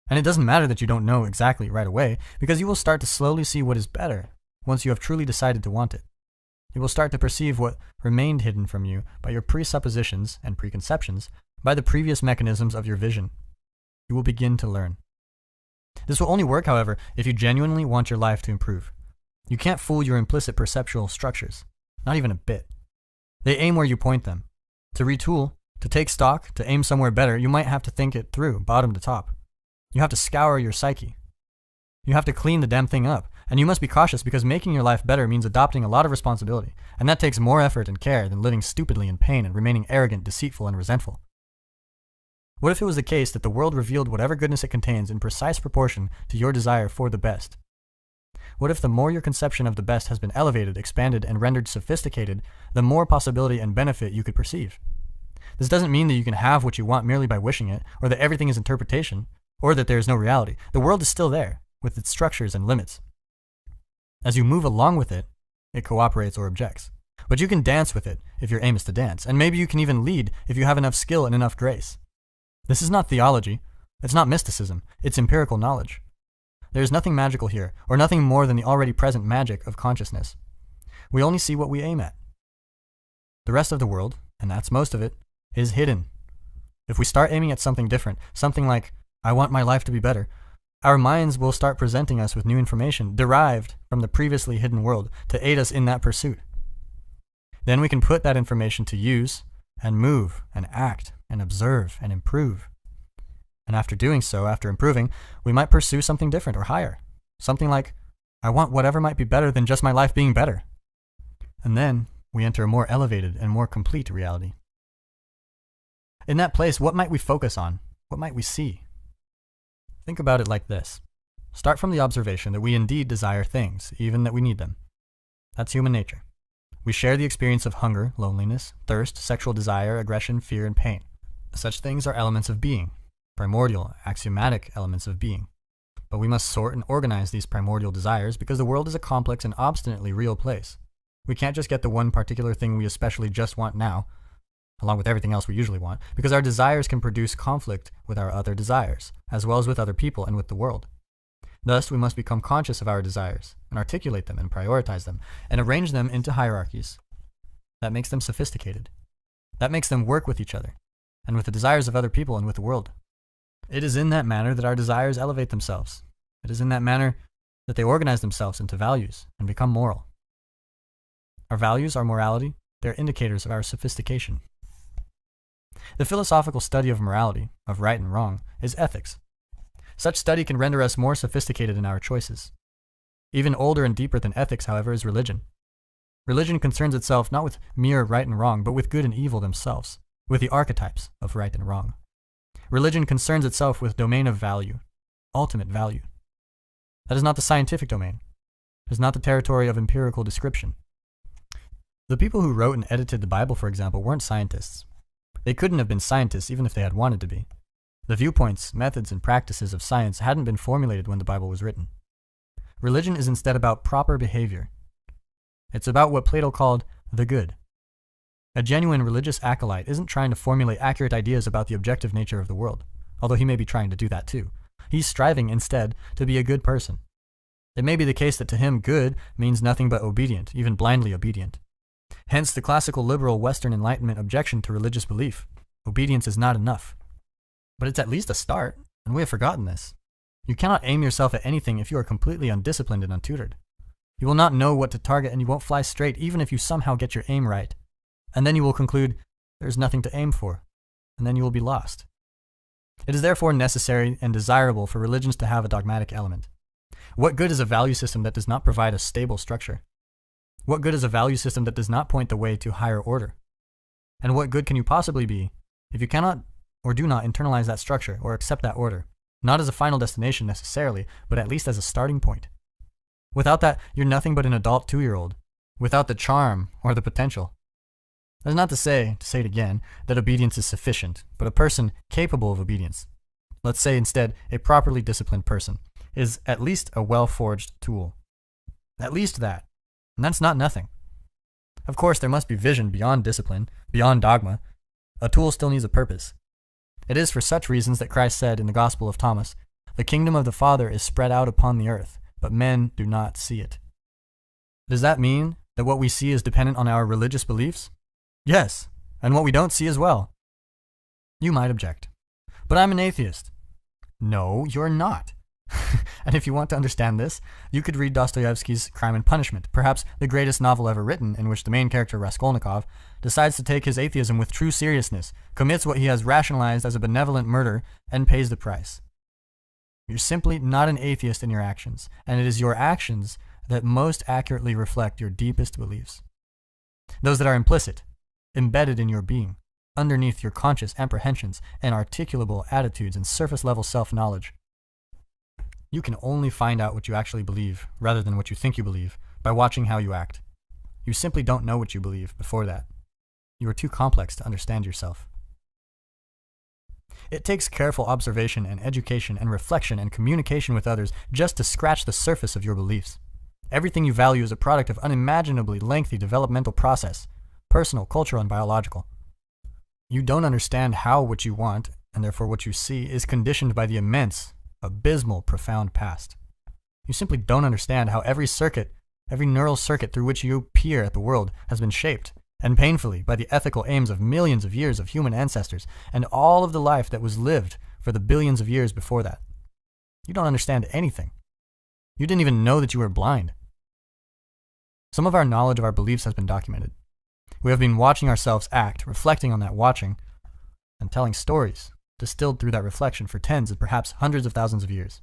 And it doesn't matter that you don't know exactly right away, because you will start to slowly see what is better once you have truly decided to want it. You will start to perceive what remained hidden from you by your presuppositions and preconceptions, by the previous mechanisms of your vision. You will begin to learn. This will only work, however, if you genuinely want your life to improve. You can't fool your implicit perceptual structures. Not even a bit. They aim where you point them. To retool, to take stock, to aim somewhere better, you might have to think it through, bottom to top. You have to scour your psyche. You have to clean the damn thing up. And you must be cautious because making your life better means adopting a lot of responsibility. And that takes more effort and care than living stupidly in pain and remaining arrogant, deceitful, and resentful. What if it was the case that the world revealed whatever goodness it contains in precise proportion to your desire for the best? What if the more your conception of the best has been elevated, expanded, and rendered sophisticated, the more possibility and benefit you could perceive? This doesn't mean that you can have what you want merely by wishing it, or that everything is interpretation, or that there is no reality. The world is still there, with its structures and limits. As you move along with it, it cooperates or objects. But you can dance with it if your aim is to dance, and maybe you can even lead if you have enough skill and enough grace. This is not theology, it's not mysticism, it's empirical knowledge. There is nothing magical here, or nothing more than the already present magic of consciousness. We only see what we aim at. The rest of the world, and that's most of it, is hidden. If we start aiming at something different, something like, I want my life to be better, our minds will start presenting us with new information derived from the previously hidden world to aid us in that pursuit. Then we can put that information to use and move and act and observe and improve. And after doing so, after improving, we might pursue something different or higher. Something like, I want whatever might be better than just my life being better. And then we enter a more elevated and more complete reality. In that place, what might we focus on? What might we see? Think about it like this. Start from the observation that we indeed desire things, even that we need them. That's human nature. We share the experience of hunger, loneliness, thirst, sexual desire, aggression, fear, and pain. Such things are elements of being, primordial, axiomatic elements of being. But we must sort and organize these primordial desires because the world is a complex and obstinately real place. We can't just get the one particular thing we especially just want now, along with everything else we usually want, because our desires can produce conflict with our other desires, as well as with other people and with the world. Thus, we must become conscious of our desires, and articulate them and prioritize them, and arrange them into hierarchies. That makes them sophisticated. That makes them work with each other, and with the desires of other people and with the world. It is in that manner that our desires elevate themselves. It is in that manner that they organize themselves into values and become moral. Our values, our morality, they're indicators of our sophistication. The philosophical study of morality, of right and wrong, is ethics. Such study can render us more sophisticated in our choices. Even older and deeper than ethics, however, is religion. Religion concerns itself not with mere right and wrong, but with good and evil themselves, with the archetypes of right and wrong. Religion concerns itself with domain of value, ultimate value. That is not the scientific domain. It is not the territory of empirical description. The people who wrote and edited the Bible, for example, weren't scientists. They couldn't have been scientists even if they had wanted to be. The viewpoints, methods, and practices of science hadn't been formulated when the Bible was written. Religion is instead about proper behavior. It's about what Plato called the good. A genuine religious acolyte isn't trying to formulate accurate ideas about the objective nature of the world, although he may be trying to do that too. He's striving instead to be a good person. It may be the case that to him good means nothing but obedient, even blindly obedient. Hence the classical liberal Western Enlightenment objection to religious belief. Obedience is not enough. But it's at least a start, and we have forgotten this. You cannot aim yourself at anything if you are completely undisciplined and untutored. You will not know what to target and you won't fly straight even if you somehow get your aim right. And then you will conclude, there's nothing to aim for, and then you will be lost. It is therefore necessary and desirable for religions to have a dogmatic element. What good is a value system that does not provide a stable structure? What good is a value system that does not point the way to higher order? And what good can you possibly be if you cannot or do not internalize that structure or accept that order, not as a final destination necessarily, but at least as a starting point? Without that, you're nothing but an adult 2-year-old, without the charm or the potential. That is not to say it again, that obedience is sufficient, but a person capable of obedience, let's say instead a properly disciplined person, is at least a well-forged tool. At least that. And that's not nothing. Of course, there must be vision beyond discipline, beyond dogma. A tool still needs a purpose. It is for such reasons that Christ said in the Gospel of Thomas, "The kingdom of the Father is spread out upon the earth, but men do not see it." Does that mean that what we see is dependent on our religious beliefs? Yes, and what we don't see as well. You might object, but I'm an atheist. No, you're not. And if you want to understand this, you could read Dostoevsky's Crime and Punishment, perhaps the greatest novel ever written, in which the main character, Raskolnikov, decides to take his atheism with true seriousness, commits what he has rationalized as a benevolent murder, and pays the price. You're simply not an atheist in your actions, and it is your actions that most accurately reflect your deepest beliefs. Those that are implicit, embedded in your being, underneath your conscious apprehensions and articulable attitudes and surface-level self-knowledge. You can only find out what you actually believe, rather than what you think you believe, by watching how you act. You simply don't know what you believe before that. You are too complex to understand yourself. It takes careful observation and education and reflection and communication with others just to scratch the surface of your beliefs. Everything you value is a product of unimaginably lengthy developmental process, personal, cultural, and biological. You don't understand how what you want, and therefore what you see, is conditioned by the immense, abysmal, profound past. You simply don't understand how every neural circuit through which you peer at the world has been shaped, and painfully, by the ethical aims of millions of years of human ancestors, and all of the life that was lived for the billions of years before that. You don't understand anything. You didn't even know that you were blind. Some of our knowledge of our beliefs has been documented. We have been watching ourselves act, reflecting on that watching, and telling stories distilled through that reflection for tens and perhaps hundreds of thousands of years.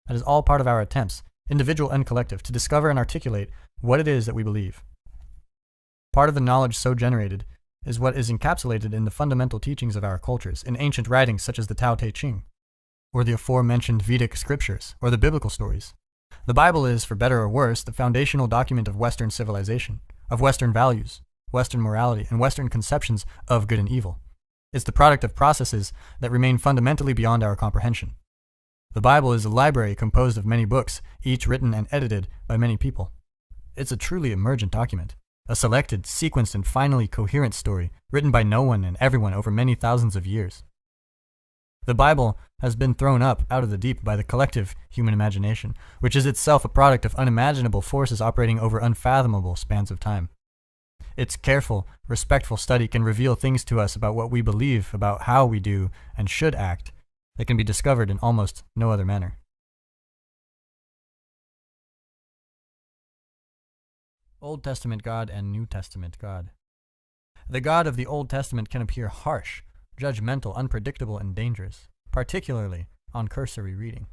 That is all part of our attempts, individual and collective, to discover and articulate what it is that we believe. Part of the knowledge so generated is what is encapsulated in the fundamental teachings of our cultures, in ancient writings such as the Tao Te Ching, or the aforementioned Vedic scriptures, or the biblical stories. The Bible is, for better or worse, the foundational document of Western civilization, of Western values, Western morality, and Western conceptions of good and evil. It's the product of processes that remain fundamentally beyond our comprehension. The Bible is a library composed of many books, each written and edited by many people. It's a truly emergent document, a selected, sequenced, and finally coherent story, written by no one and everyone over many thousands of years. The Bible has been thrown up out of the deep by the collective human imagination, which is itself a product of unimaginable forces operating over unfathomable spans of time. Its careful, respectful study can reveal things to us about what we believe, about how we do and should act, that can be discovered in almost no other manner. Old Testament God and New Testament God. The God of the Old Testament can appear harsh, judgmental, unpredictable, and dangerous, particularly on cursory reading.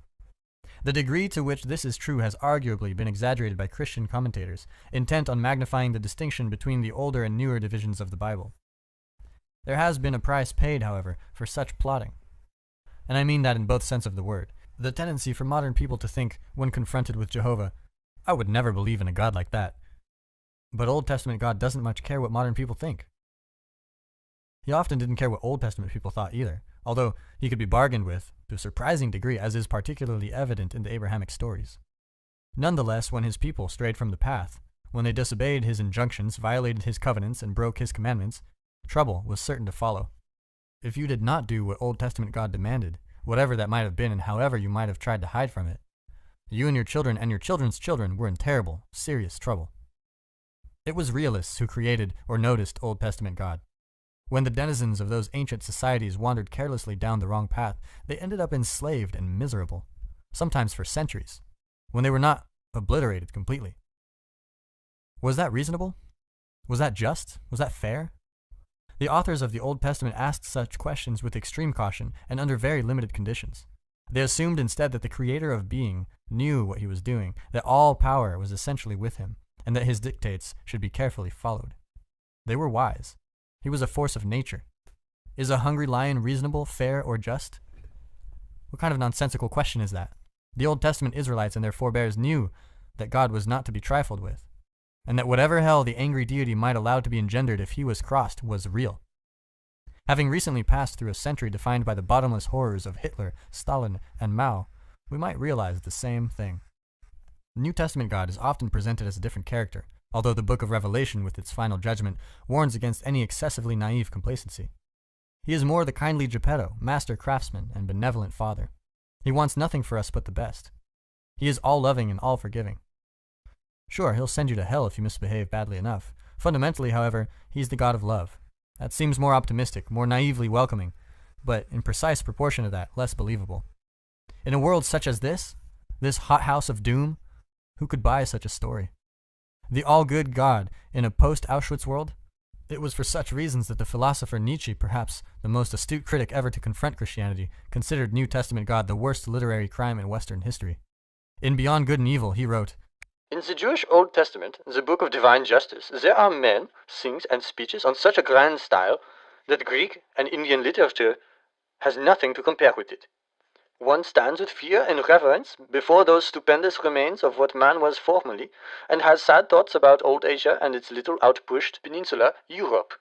The degree to which this is true has arguably been exaggerated by Christian commentators, intent on magnifying the distinction between the older and newer divisions of the Bible. There has been a price paid, however, for such plotting. And I mean that in both sense of the word. The tendency for modern people to think, when confronted with Jehovah, I would never believe in a God like that. But Old Testament God doesn't much care what modern people think. He often didn't care what Old Testament people thought either, although he could be bargained with to a surprising degree, as is particularly evident in the Abrahamic stories. Nonetheless, when his people strayed from the path, when they disobeyed his injunctions, violated his covenants, and broke his commandments, trouble was certain to follow. If you did not do what Old Testament God demanded, whatever that might have been and however you might have tried to hide from it, you and your children's children were in terrible, serious trouble. It was realists who created or noticed Old Testament God. When the denizens of those ancient societies wandered carelessly down the wrong path, they ended up enslaved and miserable, sometimes for centuries, when they were not obliterated completely. Was that reasonable? Was that just? Was that fair? The authors of the Old Testament asked such questions with extreme caution and under very limited conditions. They assumed instead that the Creator of being knew what he was doing, that all power was essentially with him, and that his dictates should be carefully followed. They were wise. He was a force of nature. Is a hungry lion reasonable, fair, or just? What kind of nonsensical question is that? The Old Testament Israelites and their forebears knew that God was not to be trifled with, and that whatever hell the angry deity might allow to be engendered if he was crossed was real. Having recently passed through a century defined by the bottomless horrors of Hitler, Stalin, and Mao, we might realize the same thing. The New Testament God is often presented as a different character, although the book of Revelation with its final judgment warns against any excessively naive complacency. He is more the kindly Geppetto, master craftsman, and benevolent father. He wants nothing for us but the best. He is all-loving and all-forgiving. Sure, he'll send you to hell if you misbehave badly enough. Fundamentally, however, he's the God of love. That seems more optimistic, more naively welcoming, but in precise proportion to that, less believable. In a world such as this hothouse of doom, who could buy such a story? The all-good God in a post-Auschwitz world? It was for such reasons that the philosopher Nietzsche, perhaps the most astute critic ever to confront Christianity, considered New Testament God the worst literary crime in Western history. In Beyond Good and Evil, he wrote, "In the Jewish Old Testament, the book of divine justice, there are men, things, and speeches on such a grand style that Greek and Indian literature has nothing to compare with it. One stands with fear and reverence before those stupendous remains of what man was formerly, and has sad thoughts about old Asia and its little outpushed peninsula, Europe.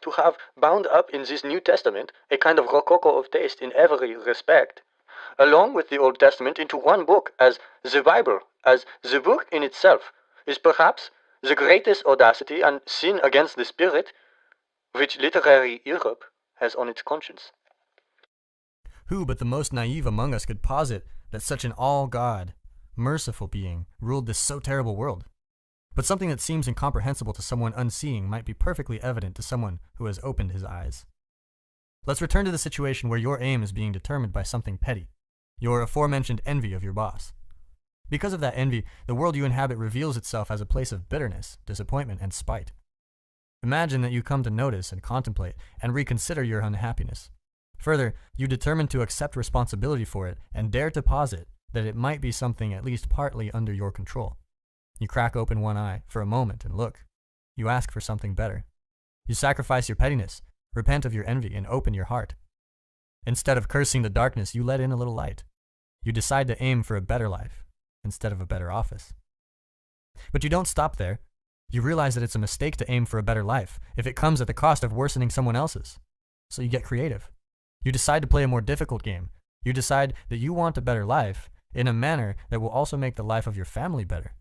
To have bound up in this New Testament a kind of rococo of taste in every respect, along with the Old Testament into one book as the Bible, as the book in itself, is perhaps the greatest audacity and sin against the spirit which literary Europe has on its conscience." Who but the most naive among us could posit that such an all-God, merciful being ruled this so terrible world? But something that seems incomprehensible to someone unseeing might be perfectly evident to someone who has opened his eyes. Let's return to the situation where your aim is being determined by something petty, your aforementioned envy of your boss. Because of that envy, the world you inhabit reveals itself as a place of bitterness, disappointment, and spite. Imagine that you come to notice and contemplate and reconsider your unhappiness. Further, you determine to accept responsibility for it and dare to posit that it might be something at least partly under your control. You crack open one eye for a moment and look. You ask for something better. You sacrifice your pettiness, repent of your envy, and open your heart. Instead of cursing the darkness, you let in a little light. You decide to aim for a better life instead of a better office. But you don't stop there. You realize that it's a mistake to aim for a better life if it comes at the cost of worsening someone else's. So you get creative. You decide to play a more difficult game. You decide that you want a better life in a manner that will also make the life of your family better,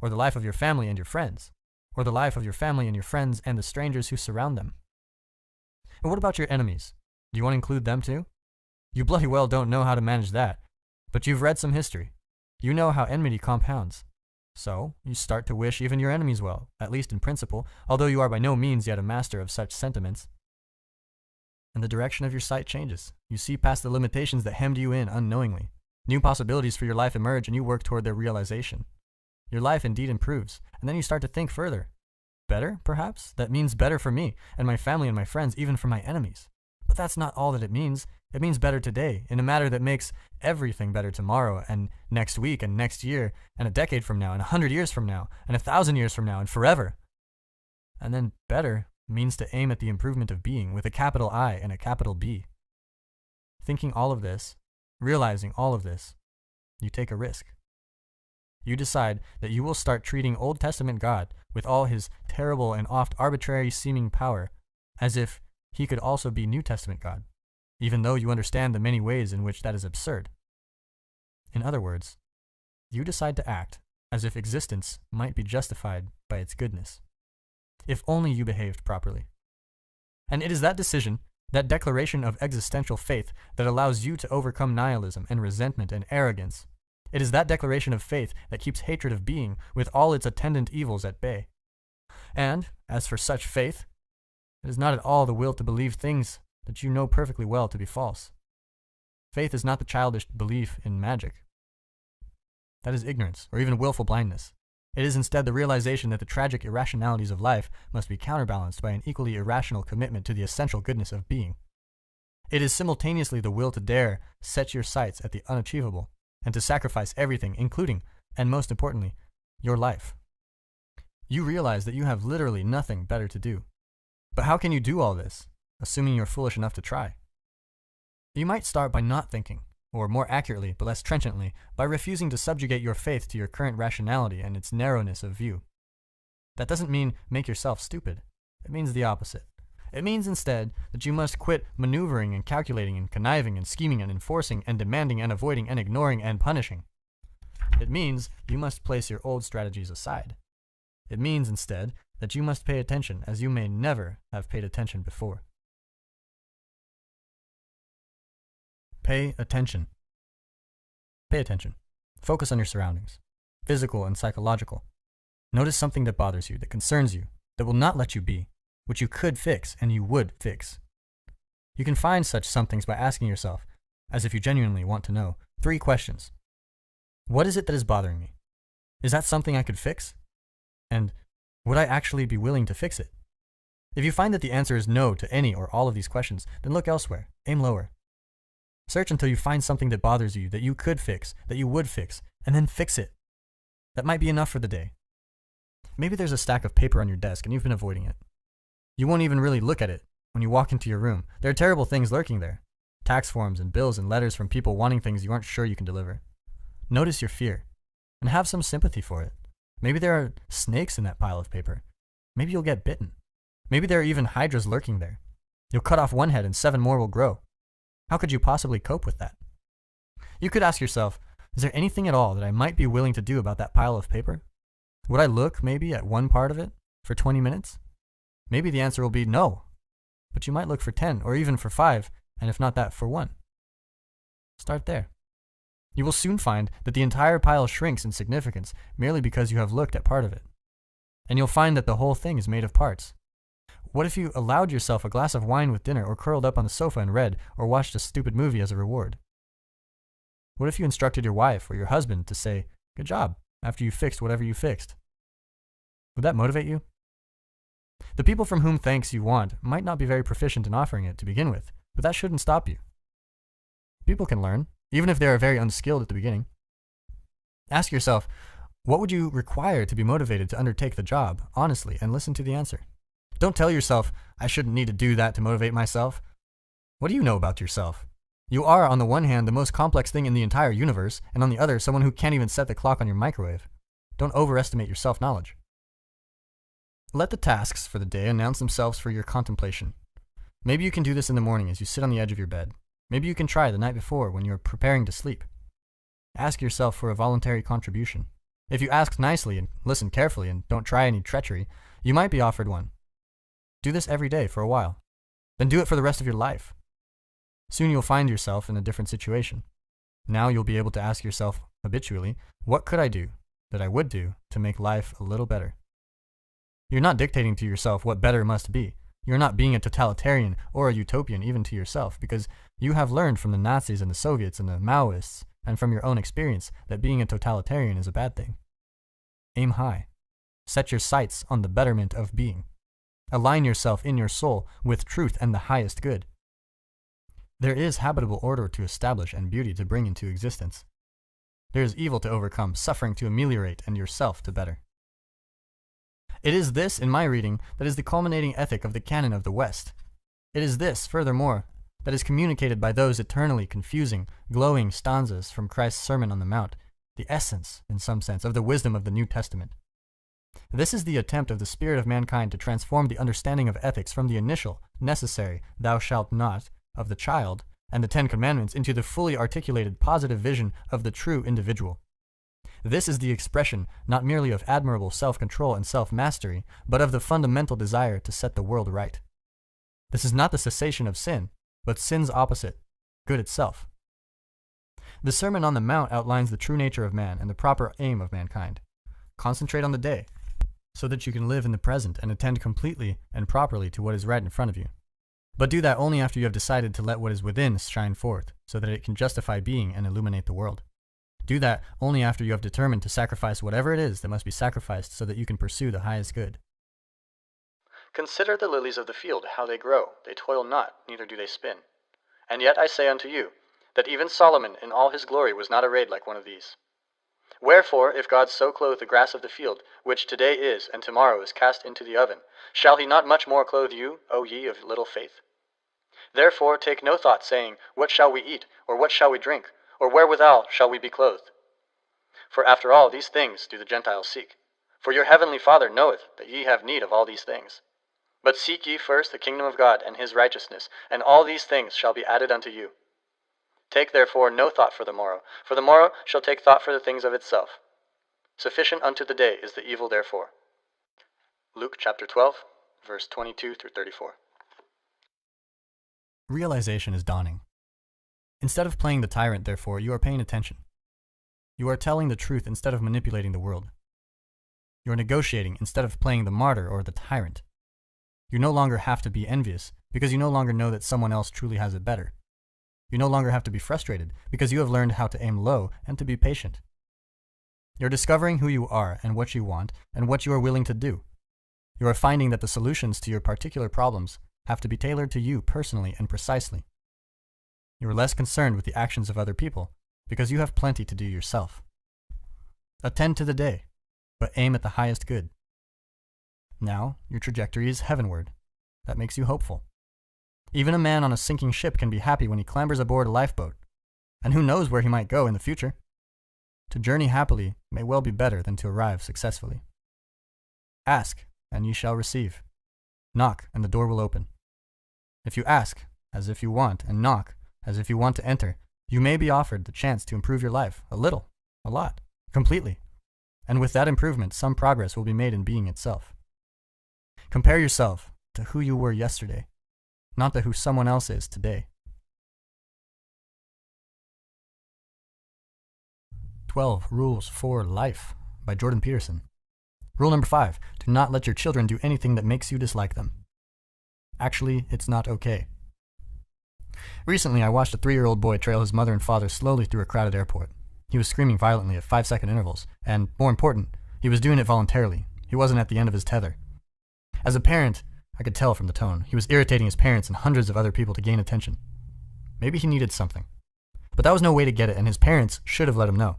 or the life of your family and your friends, or the life of your family and your friends and the strangers who surround them. And what about your enemies? Do you want to include them too? You bloody well don't know how to manage that, but you've read some history. You know how enmity compounds. So, you start to wish even your enemies well, at least in principle, although you are by no means yet a master of such sentiments. And the direction of your sight changes. You see past the limitations that hemmed you in unknowingly. New possibilities for your life emerge and you work toward their realization. Your life indeed improves, and then you start to think further. Better, perhaps? That means better for me, and my family and my friends, even for my enemies. But that's not all that it means. It means better today, in a manner that makes everything better tomorrow, and next week, and next year, and a decade from now, and 100 years from now, and 1,000 years from now, and forever. And then better means to aim at the improvement of being with a capital I and a capital B. Thinking all of this, realizing all of this, you take a risk. You decide that you will start treating Old Testament God with all his terrible and oft arbitrary seeming power as if he could also be New Testament God, even though you understand the many ways in which that is absurd. In other words, you decide to act as if existence might be justified by its goodness, if only you behaved properly. And it is that decision, that declaration of existential faith, that allows you to overcome nihilism and resentment and arrogance. It is that declaration of faith that keeps hatred of being with all its attendant evils at bay. And, as for such faith, it is not at all the will to believe things that you know perfectly well to be false. Faith is not the childish belief in magic. That is ignorance, or even willful blindness. It is instead the realization that the tragic irrationalities of life must be counterbalanced by an equally irrational commitment to the essential goodness of being. It is simultaneously the will to dare set your sights at the unachievable, and to sacrifice everything, including, and most importantly, your life. You realize that you have literally nothing better to do. But how can you do all this, assuming you're foolish enough to try? You might start by not thinking, or more accurately, but less trenchantly, by refusing to subjugate your faith to your current rationality and its narrowness of view. That doesn't mean make yourself stupid. It means the opposite. It means instead that you must quit maneuvering and calculating and conniving and scheming and enforcing and demanding and avoiding and ignoring and punishing. It means you must place your old strategies aside. It means instead that you must pay attention as you may never have paid attention before. Pay attention. Pay attention. Focus on your surroundings, physical and psychological. Notice something that bothers you, that concerns you, that will not let you be, which you could fix and you would fix. You can find such somethings by asking yourself, as if you genuinely want to know, 3 questions. What is it that is bothering me? Is that something I could fix? And would I actually be willing to fix it? If you find that the answer is no to any or all of these questions, then look elsewhere. Aim lower. Search until you find something that bothers you, that you could fix, that you would fix, and then fix it. That might be enough for the day. Maybe there's a stack of paper on your desk and you've been avoiding it. You won't even really look at it when you walk into your room. There are terrible things lurking there. Tax forms and bills and letters from people wanting things you aren't sure you can deliver. Notice your fear and have some sympathy for it. Maybe there are snakes in that pile of paper. Maybe you'll get bitten. Maybe there are even hydras lurking there. You'll cut off one head and 7 more will grow. How could you possibly cope with that? You could ask yourself, is there anything at all that I might be willing to do about that pile of paper? Would I look maybe at one part of it for 20 minutes? Maybe the answer will be no, but you might look for 10 or even for 5, and if not that, for 1. Start there. You will soon find that the entire pile shrinks in significance merely because you have looked at part of it. And you'll find that the whole thing is made of parts. What if you allowed yourself a glass of wine with dinner or curled up on the sofa and read or watched a stupid movie as a reward? What if you instructed your wife or your husband to say, "Good job," after you fixed whatever you fixed? Would that motivate you? The people from whom thanks you want might not be very proficient in offering it to begin with, but that shouldn't stop you. People can learn, even if they are very unskilled at the beginning. Ask yourself, what would you require to be motivated to undertake the job, honestly, and listen to the answer. Don't tell yourself, I shouldn't need to do that to motivate myself. What do you know about yourself? You are, on the one hand, the most complex thing in the entire universe, and on the other, someone who can't even set the clock on your microwave. Don't overestimate your self-knowledge. Let the tasks for the day announce themselves for your contemplation. Maybe you can do this in the morning as you sit on the edge of your bed. Maybe you can try the night before when you are preparing to sleep. Ask yourself for a voluntary contribution. If you ask nicely and listen carefully and don't try any treachery, you might be offered one. Do this every day for a while. Then do it for the rest of your life. Soon you'll find yourself in a different situation. Now you'll be able to ask yourself habitually, what could I do that I would do to make life a little better? You're not dictating to yourself what better must be. You're not being a totalitarian or a utopian even to yourself, because you have learned from the Nazis and the Soviets and the Maoists and from your own experience that being a totalitarian is a bad thing. Aim high. Set your sights on the betterment of being. Align yourself in your soul with truth and the highest good. There is habitable order to establish and beauty to bring into existence. There is evil to overcome, suffering to ameliorate, and yourself to better. It is this, in my reading, that is the culminating ethic of the canon of the West. It is this, furthermore, that is communicated by those eternally confusing, glowing stanzas from Christ's Sermon on the Mount, the essence, in some sense, of the wisdom of the New Testament. This is the attempt of the spirit of mankind to transform the understanding of ethics from the initial, necessary, thou shalt not, of the child, and the 10 Commandments into the fully articulated positive vision of the true individual. This is the expression not merely of admirable self-control and self-mastery, but of the fundamental desire to set the world right. This is not the cessation of sin, but sin's opposite, good itself. The Sermon on the Mount outlines the true nature of man and the proper aim of mankind. Concentrate on the day, so that you can live in the present and attend completely and properly to what is right in front of you. But do that only after you have decided to let what is within shine forth, so that it can justify being and illuminate the world. Do that only after you have determined to sacrifice whatever it is that must be sacrificed so that you can pursue the highest good. Consider the lilies of the field, how they grow. They toil not, neither do they spin. And yet I say unto you, that even Solomon in all his glory was not arrayed like one of these. Wherefore, if God so clothe the grass of the field, which today is, and tomorrow is cast into the oven, shall he not much more clothe you, O ye of little faith? Therefore take no thought, saying, What shall we eat, or what shall we drink, or wherewithal shall we be clothed? For after all these things do the Gentiles seek. For your heavenly Father knoweth that ye have need of all these things. But seek ye first the kingdom of God and his righteousness, and all these things shall be added unto you. Take therefore no thought for the morrow shall take thought for the things of itself. Sufficient unto the day is the evil therefore. Luke chapter 12, verse 22 through 34. Realization is dawning. Instead of playing the tyrant, therefore, you are paying attention. You are telling the truth instead of manipulating the world. You are negotiating instead of playing the martyr or the tyrant. You no longer have to be envious, because you no longer know that someone else truly has it better. You no longer have to be frustrated because you have learned how to aim low and to be patient. You're discovering who you are and what you want and what you are willing to do. You are finding that the solutions to your particular problems have to be tailored to you personally and precisely. You are less concerned with the actions of other people because you have plenty to do yourself. Attend to the day, but aim at the highest good. Now, your trajectory is heavenward. That makes you hopeful. Even a man on a sinking ship can be happy when he clambers aboard a lifeboat. And who knows where he might go in the future? To journey happily may well be better than to arrive successfully. Ask, and ye shall receive. Knock, and the door will open. If you ask, as if you want, and knock, as if you want to enter, you may be offered the chance to improve your life, a little, a lot, completely. And with that improvement, some progress will be made in being itself. Compare yourself to who you were yesterday, not to who someone else is today. 12 Rules for Life by Jordan Peterson. Rule number 5, do not let your children do anything that makes you dislike them. Actually, it's not okay. Recently, I watched a 3-year-old boy trail his mother and father slowly through a crowded airport. He was screaming violently at 5-second intervals, and, more important, he was doing it voluntarily. He wasn't at the end of his tether. As a parent, I could tell from the tone, he was irritating his parents and hundreds of other people to gain attention. Maybe he needed something. But that was no way to get it, and his parents should have let him know.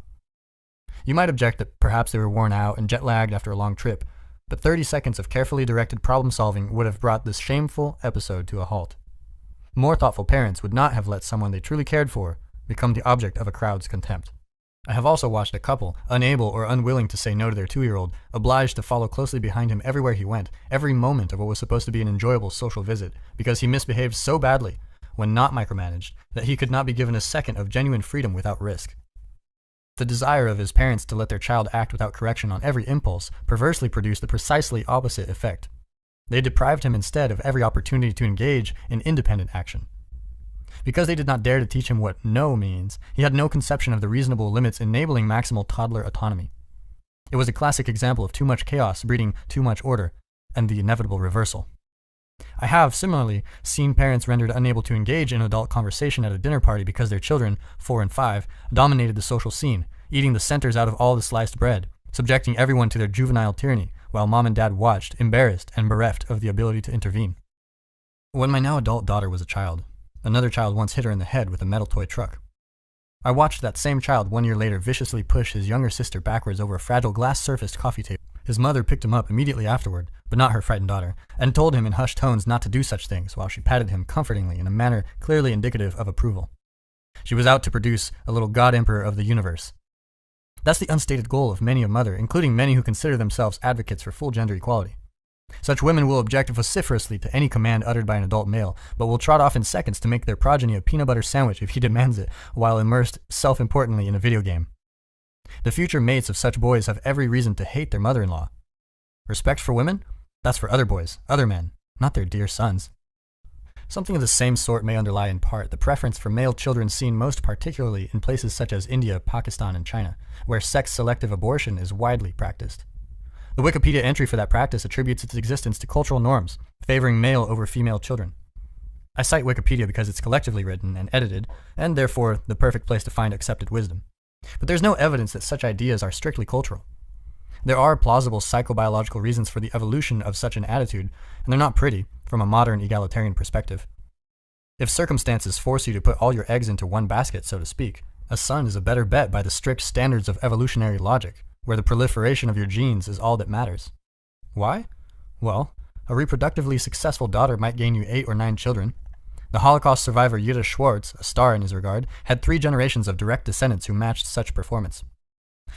You might object that perhaps they were worn out and jet-lagged after a long trip, but 30 seconds of carefully directed problem-solving would have brought this shameful episode to a halt. More thoughtful parents would not have let someone they truly cared for become the object of a crowd's contempt. I have also watched a couple, unable or unwilling to say no to their 2-year-old, obliged to follow closely behind him everywhere he went, every moment of what was supposed to be an enjoyable social visit, because he misbehaved so badly, when not micromanaged, that he could not be given a second of genuine freedom without risk. The desire of his parents to let their child act without correction on every impulse perversely produced the precisely opposite effect. They deprived him instead of every opportunity to engage in independent action. Because they did not dare to teach him what no means, he had no conception of the reasonable limits enabling maximal toddler autonomy. It was a classic example of too much chaos breeding too much order, and the inevitable reversal. I have, similarly, seen parents rendered unable to engage in adult conversation at a dinner party because their children, 4 and 5, dominated the social scene, eating the centers out of all the sliced bread, subjecting everyone to their juvenile tyranny, while mom and dad watched, embarrassed and bereft of the ability to intervene. When my now adult daughter was a child, another child once hit her in the head with a metal toy truck. I watched that same child 1 year later viciously push his younger sister backwards over a fragile glass-surfaced coffee table. His mother picked him up immediately afterward, but not her frightened daughter, and told him in hushed tones not to do such things while she patted him comfortingly in a manner clearly indicative of approval. She was out to produce a little god emperor of the universe. That's the unstated goal of many a mother, including many who consider themselves advocates for full gender equality. Such women will object vociferously to any command uttered by an adult male, but will trot off in seconds to make their progeny a peanut butter sandwich if he demands it, while immersed self-importantly in a video game. The future mates of such boys have every reason to hate their mother-in-law. Respect for women? That's for other boys, other men, not their dear sons. Something of the same sort may underlie in part the preference for male children seen most particularly in places such as India, Pakistan, and China, where sex-selective abortion is widely practiced. The Wikipedia entry for that practice attributes its existence to cultural norms, favoring male over female children. I cite Wikipedia because it's collectively written and edited, and therefore the perfect place to find accepted wisdom. But there's no evidence that such ideas are strictly cultural. There are plausible psychobiological reasons for the evolution of such an attitude, and they're not pretty from a modern egalitarian perspective. If circumstances force you to put all your eggs into one basket, so to speak, a son is a better bet by the strict standards of evolutionary logic, where the proliferation of your genes is all that matters. Why? Well, a reproductively successful daughter might gain you 8 or 9 children. The Holocaust survivor Jutta Schwartz, a star in his regard, had 3 generations of direct descendants who matched such performance.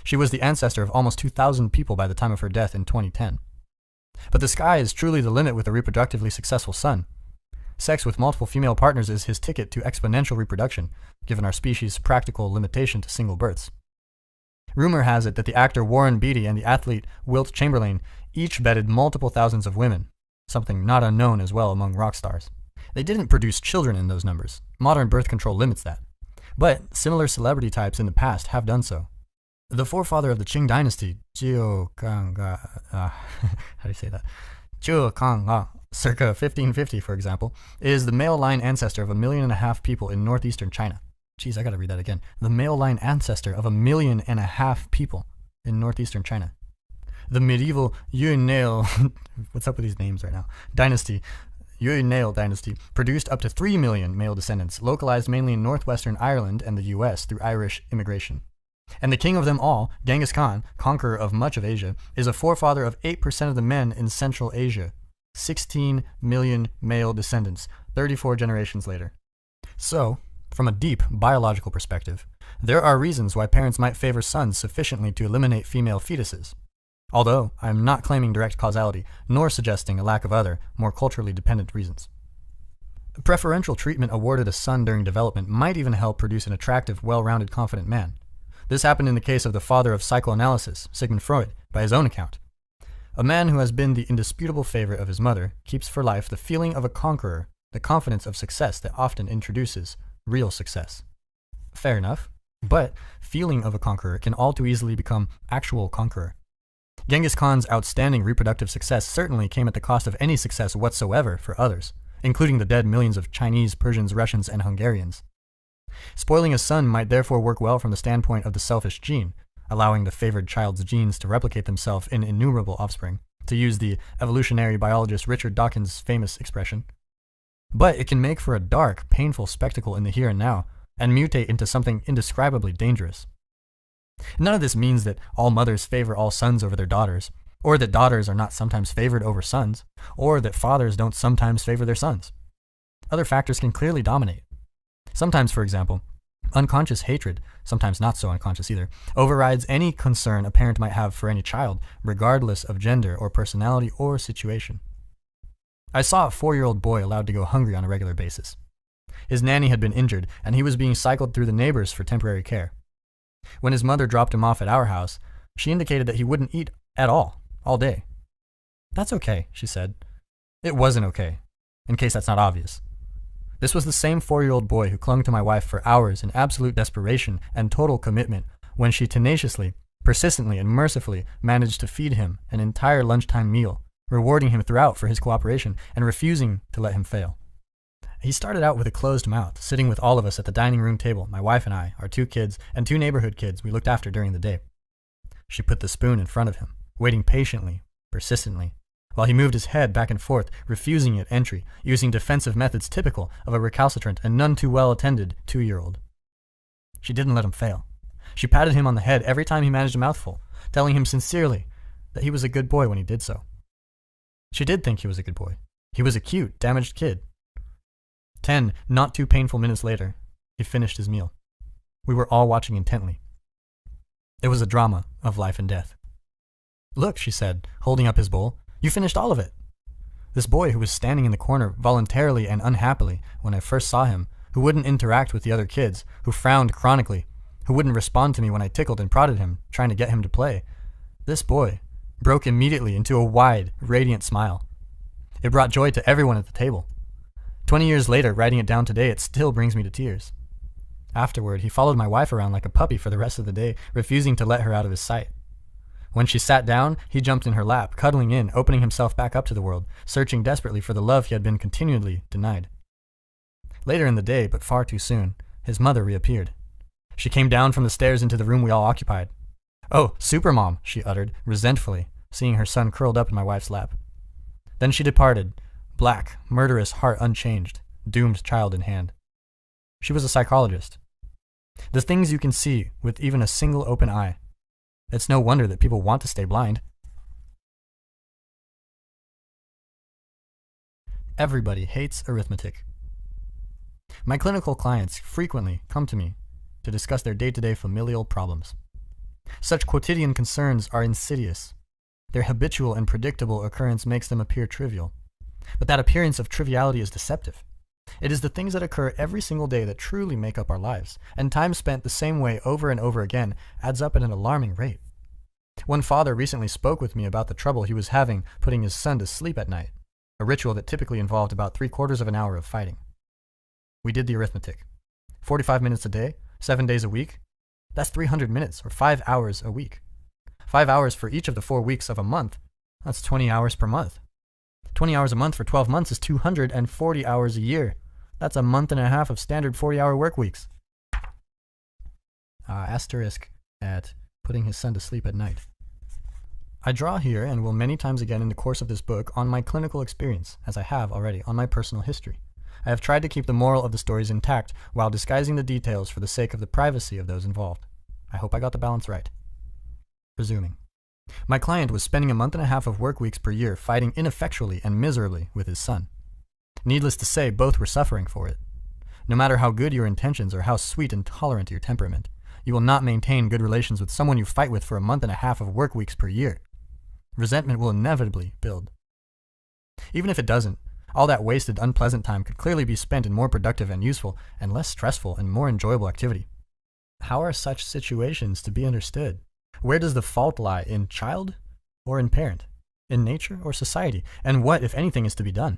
She was the ancestor of almost 2,000 people by the time of her death in 2010. But the sky is truly the limit with a reproductively successful son. Sex with multiple female partners is his ticket to exponential reproduction, given our species' practical limitation to single births. Rumor has it that the actor Warren Beatty and the athlete Wilt Chamberlain each bedded multiple thousands of women, something not unknown as well among rock stars. They didn't produce children in those numbers. Modern birth control limits that. But similar celebrity types in the past have done so. The forefather of the Qing dynasty, Zhou Kang, how do you say that? Zhou Kang circa 1550 for example, is the male line ancestor of 1.5 million people in northeastern China. Jeez, I gotta read that again. The male line ancestor of 1.5 million people in northeastern China. The medieval Yuan what's up with these names right now? Dynasty, Yuan dynasty, produced up to 3 million male descendants, localized mainly in northwestern Ireland and the US through Irish immigration. And the king of them all, Genghis Khan, conqueror of much of Asia, is a forefather of 8% of the men in Central Asia. 16 million male descendants, 34 generations later. So, from a deep biological perspective, there are reasons why parents might favor sons sufficiently to eliminate female fetuses. Although, I am not claiming direct causality, nor suggesting a lack of other, more culturally dependent reasons. Preferential treatment awarded a son during development might even help produce an attractive, well-rounded, confident man. This happened in the case of the father of psychoanalysis, Sigmund Freud, by his own account. A man who has been the indisputable favorite of his mother keeps for life the feeling of a conqueror, the confidence of success that often introduces real success. Fair enough, but feeling of a conqueror can all too easily become actual conqueror. Genghis Khan's outstanding reproductive success certainly came at the cost of any success whatsoever for others, including the dead millions of Chinese, Persians, Russians, and Hungarians. Spoiling a son might therefore work well from the standpoint of the selfish gene, allowing the favored child's genes to replicate themselves in innumerable offspring, to use the evolutionary biologist Richard Dawkins' famous expression. But it can make for a dark, painful spectacle in the here and now, and mutate into something indescribably dangerous. None of this means that all mothers favor all sons over their daughters, or that daughters are not sometimes favored over sons, or that fathers don't sometimes favor their sons. Other factors can clearly dominate. Sometimes, for example, unconscious hatred, sometimes not so unconscious either, overrides any concern a parent might have for any child, regardless of gender or personality or situation. I saw a 4-year-old boy allowed to go hungry on a regular basis. His nanny had been injured, and he was being cycled through the neighbors for temporary care. When his mother dropped him off at our house, she indicated that he wouldn't eat at all day. "That's okay," she said. It wasn't okay, in case that's not obvious. This was the same 4-year-old boy who clung to my wife for hours in absolute desperation and total commitment when she tenaciously, persistently, and mercifully managed to feed him an entire lunchtime meal, rewarding him throughout for his cooperation and refusing to let him fail. He started out with a closed mouth, sitting with all of us at the dining room table, my wife and I, our 2 kids, and 2 neighborhood kids we looked after during the day. She put the spoon in front of him, waiting patiently, persistently, while he moved his head back and forth, refusing it entry, using defensive methods typical of a recalcitrant and none too well-attended 2-year-old. She didn't let him fail. She patted him on the head every time he managed a mouthful, telling him sincerely that he was a good boy when he did so. She did think he was a good boy. He was a cute, damaged kid. 10 not too painful minutes later, he finished his meal. We were all watching intently. It was a drama of life and death. "Look," she said, holding up his bowl, "you finished all of it." This boy, who was standing in the corner voluntarily and unhappily when I first saw him, who wouldn't interact with the other kids, who frowned chronically, who wouldn't respond to me when I tickled and prodded him, trying to get him to play, this boy broke immediately into a wide, radiant smile. It brought joy to everyone at the table. 20 years later, writing it down today, it still brings me to tears. Afterward, he followed my wife around like a puppy for the rest of the day, refusing to let her out of his sight. When she sat down, he jumped in her lap, cuddling in, opening himself back up to the world, searching desperately for the love he had been continually denied. Later in the day, but far too soon, his mother reappeared. She came down from the stairs into the room we all occupied. "Oh, Supermom," she uttered, resentfully, seeing her son curled up in my wife's lap. Then she departed, black, murderous heart unchanged, doomed child in hand. She was a psychologist. The things you can see with even a single open eye. It's no wonder that people want to stay blind. Everybody hates arithmetic. My clinical clients frequently come to me to discuss their day-to-day familial problems. Such quotidian concerns are insidious. Their habitual and predictable occurrence makes them appear trivial. But that appearance of triviality is deceptive. It is the things that occur every single day that truly make up our lives, and time spent the same way over and over again adds up at an alarming rate. One father recently spoke with me about the trouble he was having putting his son to sleep at night, a ritual that typically involved about 3/4 of an hour of fighting. We did the arithmetic. 45 minutes a day, 7 days a week, that's 300 minutes, or 5 hours a week. 5 hours for each of the 4 weeks of a month, that's 20 hours per month. 20 hours a month for 12 months is 240 hours a year. That's a month and a half of standard 40-hour work weeks. Asterisk at putting his son to sleep at night. I draw here, and will many times again in the course of this book, on my clinical experience, as I have already on my personal history. I have tried to keep the moral of the stories intact while disguising the details for the sake of the privacy of those involved. I hope I got the balance right. Resuming. My client was spending a month and a half of work weeks per year fighting ineffectually and miserably with his son. Needless to say, both were suffering for it. No matter how good your intentions or how sweet and tolerant your temperament, you will not maintain good relations with someone you fight with for a month and a half of work weeks per year. Resentment will inevitably build. Even if it doesn't, all that wasted, unpleasant time could clearly be spent in more productive and useful and less stressful and more enjoyable activity. How are such situations to be understood? Where does the fault lie, in child or in parent? In nature or society? And what, if anything, is to be done?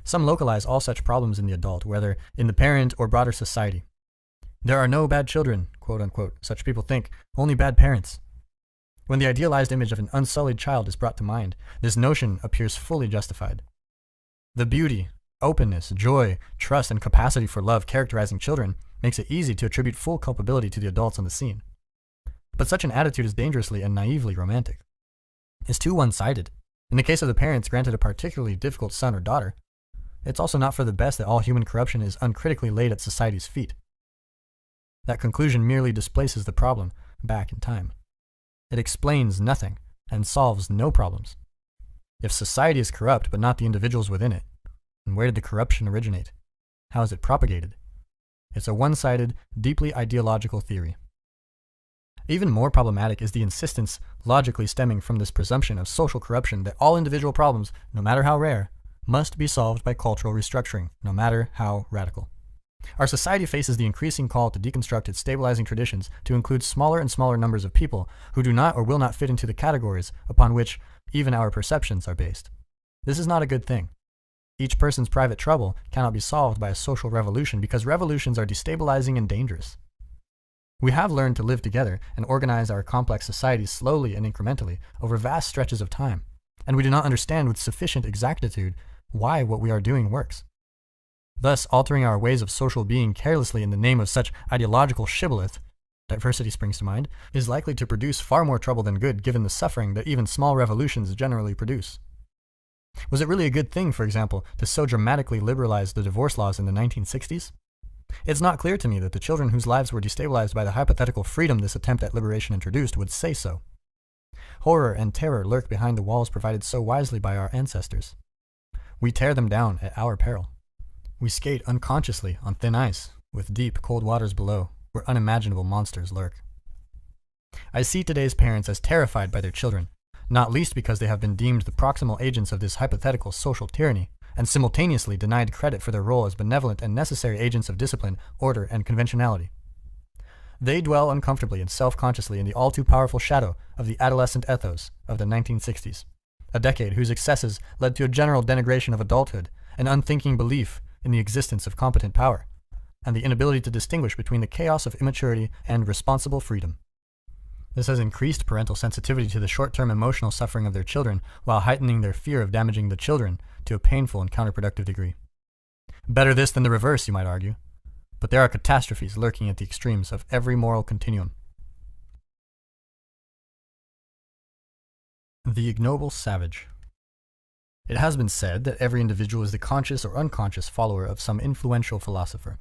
Some localize all such problems in the adult, whether in the parent or broader society. There are no bad children, quote unquote, such people think, only bad parents. When the idealized image of an unsullied child is brought to mind, this notion appears fully justified. The beauty, openness, joy, trust, and capacity for love characterizing children makes it easy to attribute full culpability to the adults on the scene. But such an attitude is dangerously and naively romantic. It's too one-sided. In the case of the parents granted a particularly difficult son or daughter, it's also not for the best that all human corruption is uncritically laid at society's feet. That conclusion merely displaces the problem back in time. It explains nothing and solves no problems. If society is corrupt but not the individuals within it, then where did the corruption originate? How is it propagated? It's a one-sided, deeply ideological theory. Even more problematic is the insistence, logically stemming from this presumption of social corruption, that all individual problems, no matter how rare, must be solved by cultural restructuring, no matter how radical. Our society faces the increasing call to deconstruct its stabilizing traditions to include smaller and smaller numbers of people who do not or will not fit into the categories upon which even our perceptions are based. This is not a good thing. Each person's private trouble cannot be solved by a social revolution because revolutions are destabilizing and dangerous. We have learned to live together and organize our complex societies slowly and incrementally over vast stretches of time, and we do not understand with sufficient exactitude why what we are doing works. Thus, altering our ways of social being carelessly in the name of such ideological shibboleth, diversity springs to mind, is likely to produce far more trouble than good given the suffering that even small revolutions generally produce. Was it really a good thing, for example, to so dramatically liberalize the divorce laws in the 1960s? It's not clear to me that the children whose lives were destabilized by the hypothetical freedom this attempt at liberation introduced would say so. Horror and terror lurk behind the walls provided so wisely by our ancestors. We tear them down at our peril. We skate unconsciously on thin ice, with deep, cold waters below, where unimaginable monsters lurk. I see today's parents as terrified by their children, not least because they have been deemed the proximal agents of this hypothetical social tyranny, and simultaneously denied credit for their role as benevolent and necessary agents of discipline, order, and conventionality. They dwell uncomfortably and self-consciously in the all-too-powerful shadow of the adolescent ethos of the 1960s, a decade whose excesses led to a general denigration of adulthood, an unthinking belief in the existence of competent power, and the inability to distinguish between the chaos of immaturity and responsible freedom. This has increased parental sensitivity to the short-term emotional suffering of their children while heightening their fear of damaging the children to a painful and counterproductive degree. Better this than the reverse, you might argue, but there are catastrophes lurking at the extremes of every moral continuum. The ignoble savage. It has been said that every individual is the conscious or unconscious follower of some influential philosopher.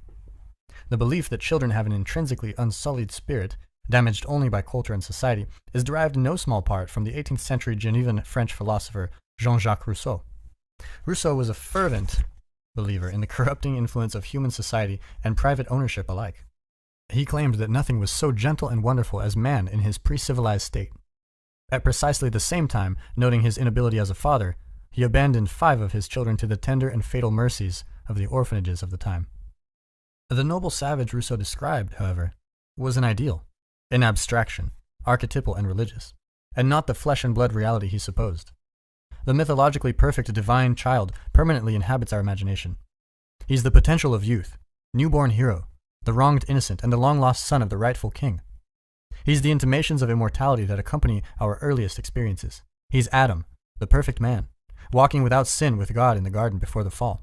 The belief that children have an intrinsically unsullied spirit, damaged only by culture and society, is derived in no small part from the 18th century Genevan French philosopher Jean-Jacques Rousseau. Rousseau was a fervent believer in the corrupting influence of human society and private ownership alike. He claimed that nothing was so gentle and wonderful as man in his pre-civilized state. At precisely the same time, noting his inability as a father, he abandoned 5 of his children to the tender and fatal mercies of the orphanages of the time. The noble savage Rousseau described, however, was an ideal, an abstraction, archetypal and religious, and not the flesh and blood reality he supposed. The mythologically perfect divine child permanently inhabits our imagination. He's the potential of youth, newborn hero, the wronged innocent, and the long-lost son of the rightful king. He's the intimations of immortality that accompany our earliest experiences. He's Adam, the perfect man, walking without sin with God in the garden before the fall.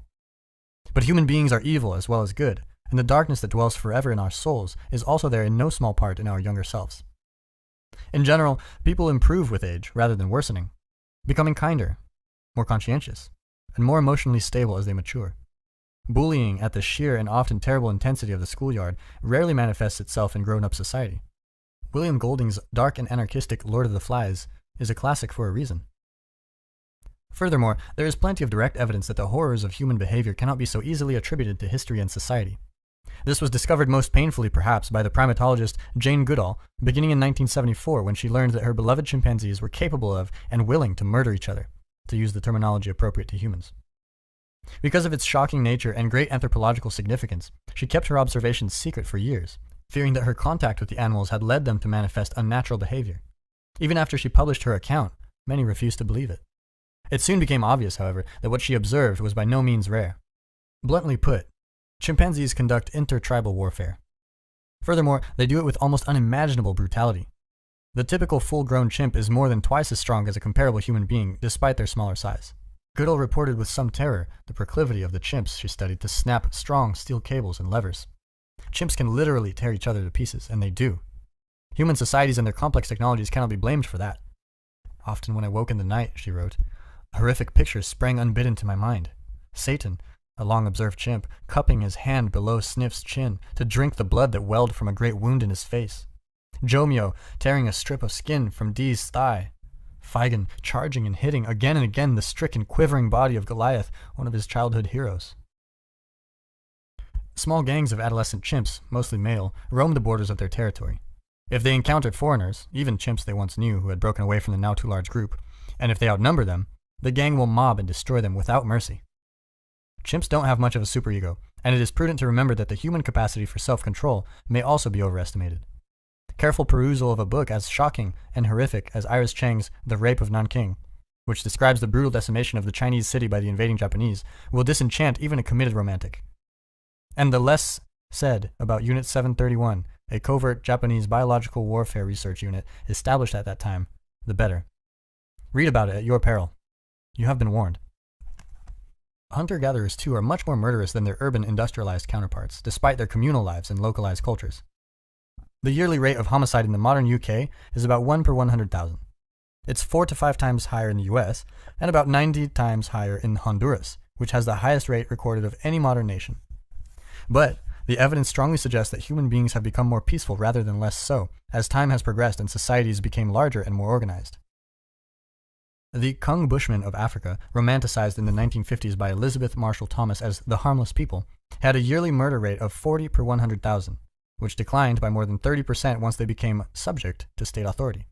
But human beings are evil as well as good, and the darkness that dwells forever in our souls is also there in no small part in our younger selves. In general, people improve with age rather than worsening, becoming kinder, more conscientious, and more emotionally stable as they mature. Bullying at the sheer and often terrible intensity of the schoolyard rarely manifests itself in grown-up society. William Golding's dark and anarchistic Lord of the Flies is a classic for a reason. Furthermore, there is plenty of direct evidence that the horrors of human behavior cannot be so easily attributed to history and society. This was discovered most painfully, perhaps, by the primatologist Jane Goodall, beginning in 1974 when she learned that her beloved chimpanzees were capable of and willing to murder each other, to use the terminology appropriate to humans. Because of its shocking nature and great anthropological significance, she kept her observations secret for years, fearing that her contact with the animals had led them to manifest unnatural behavior. Even after she published her account, many refused to believe it. It soon became obvious, however, that what she observed was by no means rare. Bluntly put, chimpanzees conduct intertribal warfare. Furthermore, they do it with almost unimaginable brutality. The typical full-grown chimp is more than twice as strong as a comparable human being, despite their smaller size. Goodall reported with some terror the proclivity of the chimps she studied to snap strong steel cables and levers. Chimps can literally tear each other to pieces, and they do. Human societies and their complex technologies cannot be blamed for that. Often when I woke in the night, she wrote, horrific pictures sprang unbidden to my mind. Satan, a long-observed chimp, cupping his hand below Sniff's chin to drink the blood that welled from a great wound in his face. Jomeo tearing a strip of skin from Dee's thigh. Figan charging and hitting again and again the stricken, quivering body of Goliath, one of his childhood heroes. Small gangs of adolescent chimps, mostly male, roam the borders of their territory. If they encountered foreigners, even chimps they once knew who had broken away from the now too large group, and if they outnumber them, the gang will mob and destroy them without mercy. Chimps don't have much of a superego, and it is prudent to remember that the human capacity for self-control may also be overestimated. Careful perusal of a book as shocking and horrific as Iris Chang's The Rape of Nanking, which describes the brutal decimation of the Chinese city by the invading Japanese, will disenchant even a committed romantic. And the less said about Unit 731, a covert Japanese biological warfare research unit established at that time, the better. Read about it at your peril. You have been warned. Hunter-gatherers, too, are much more murderous than their urban industrialized counterparts, despite their communal lives and localized cultures. The yearly rate of homicide in the modern UK is about 1 per 100,000. It's 4 to 5 times higher in the US, and about 90 times higher in Honduras, which has the highest rate recorded of any modern nation. But the evidence strongly suggests that human beings have become more peaceful rather than less so, as time has progressed and societies became larger and more organized. The Kung Bushmen of Africa, romanticized in the 1950s by Elizabeth Marshall Thomas as the harmless people, had a yearly murder rate of 40 per 100,000, which declined by more than 30% once they became subject to state authority.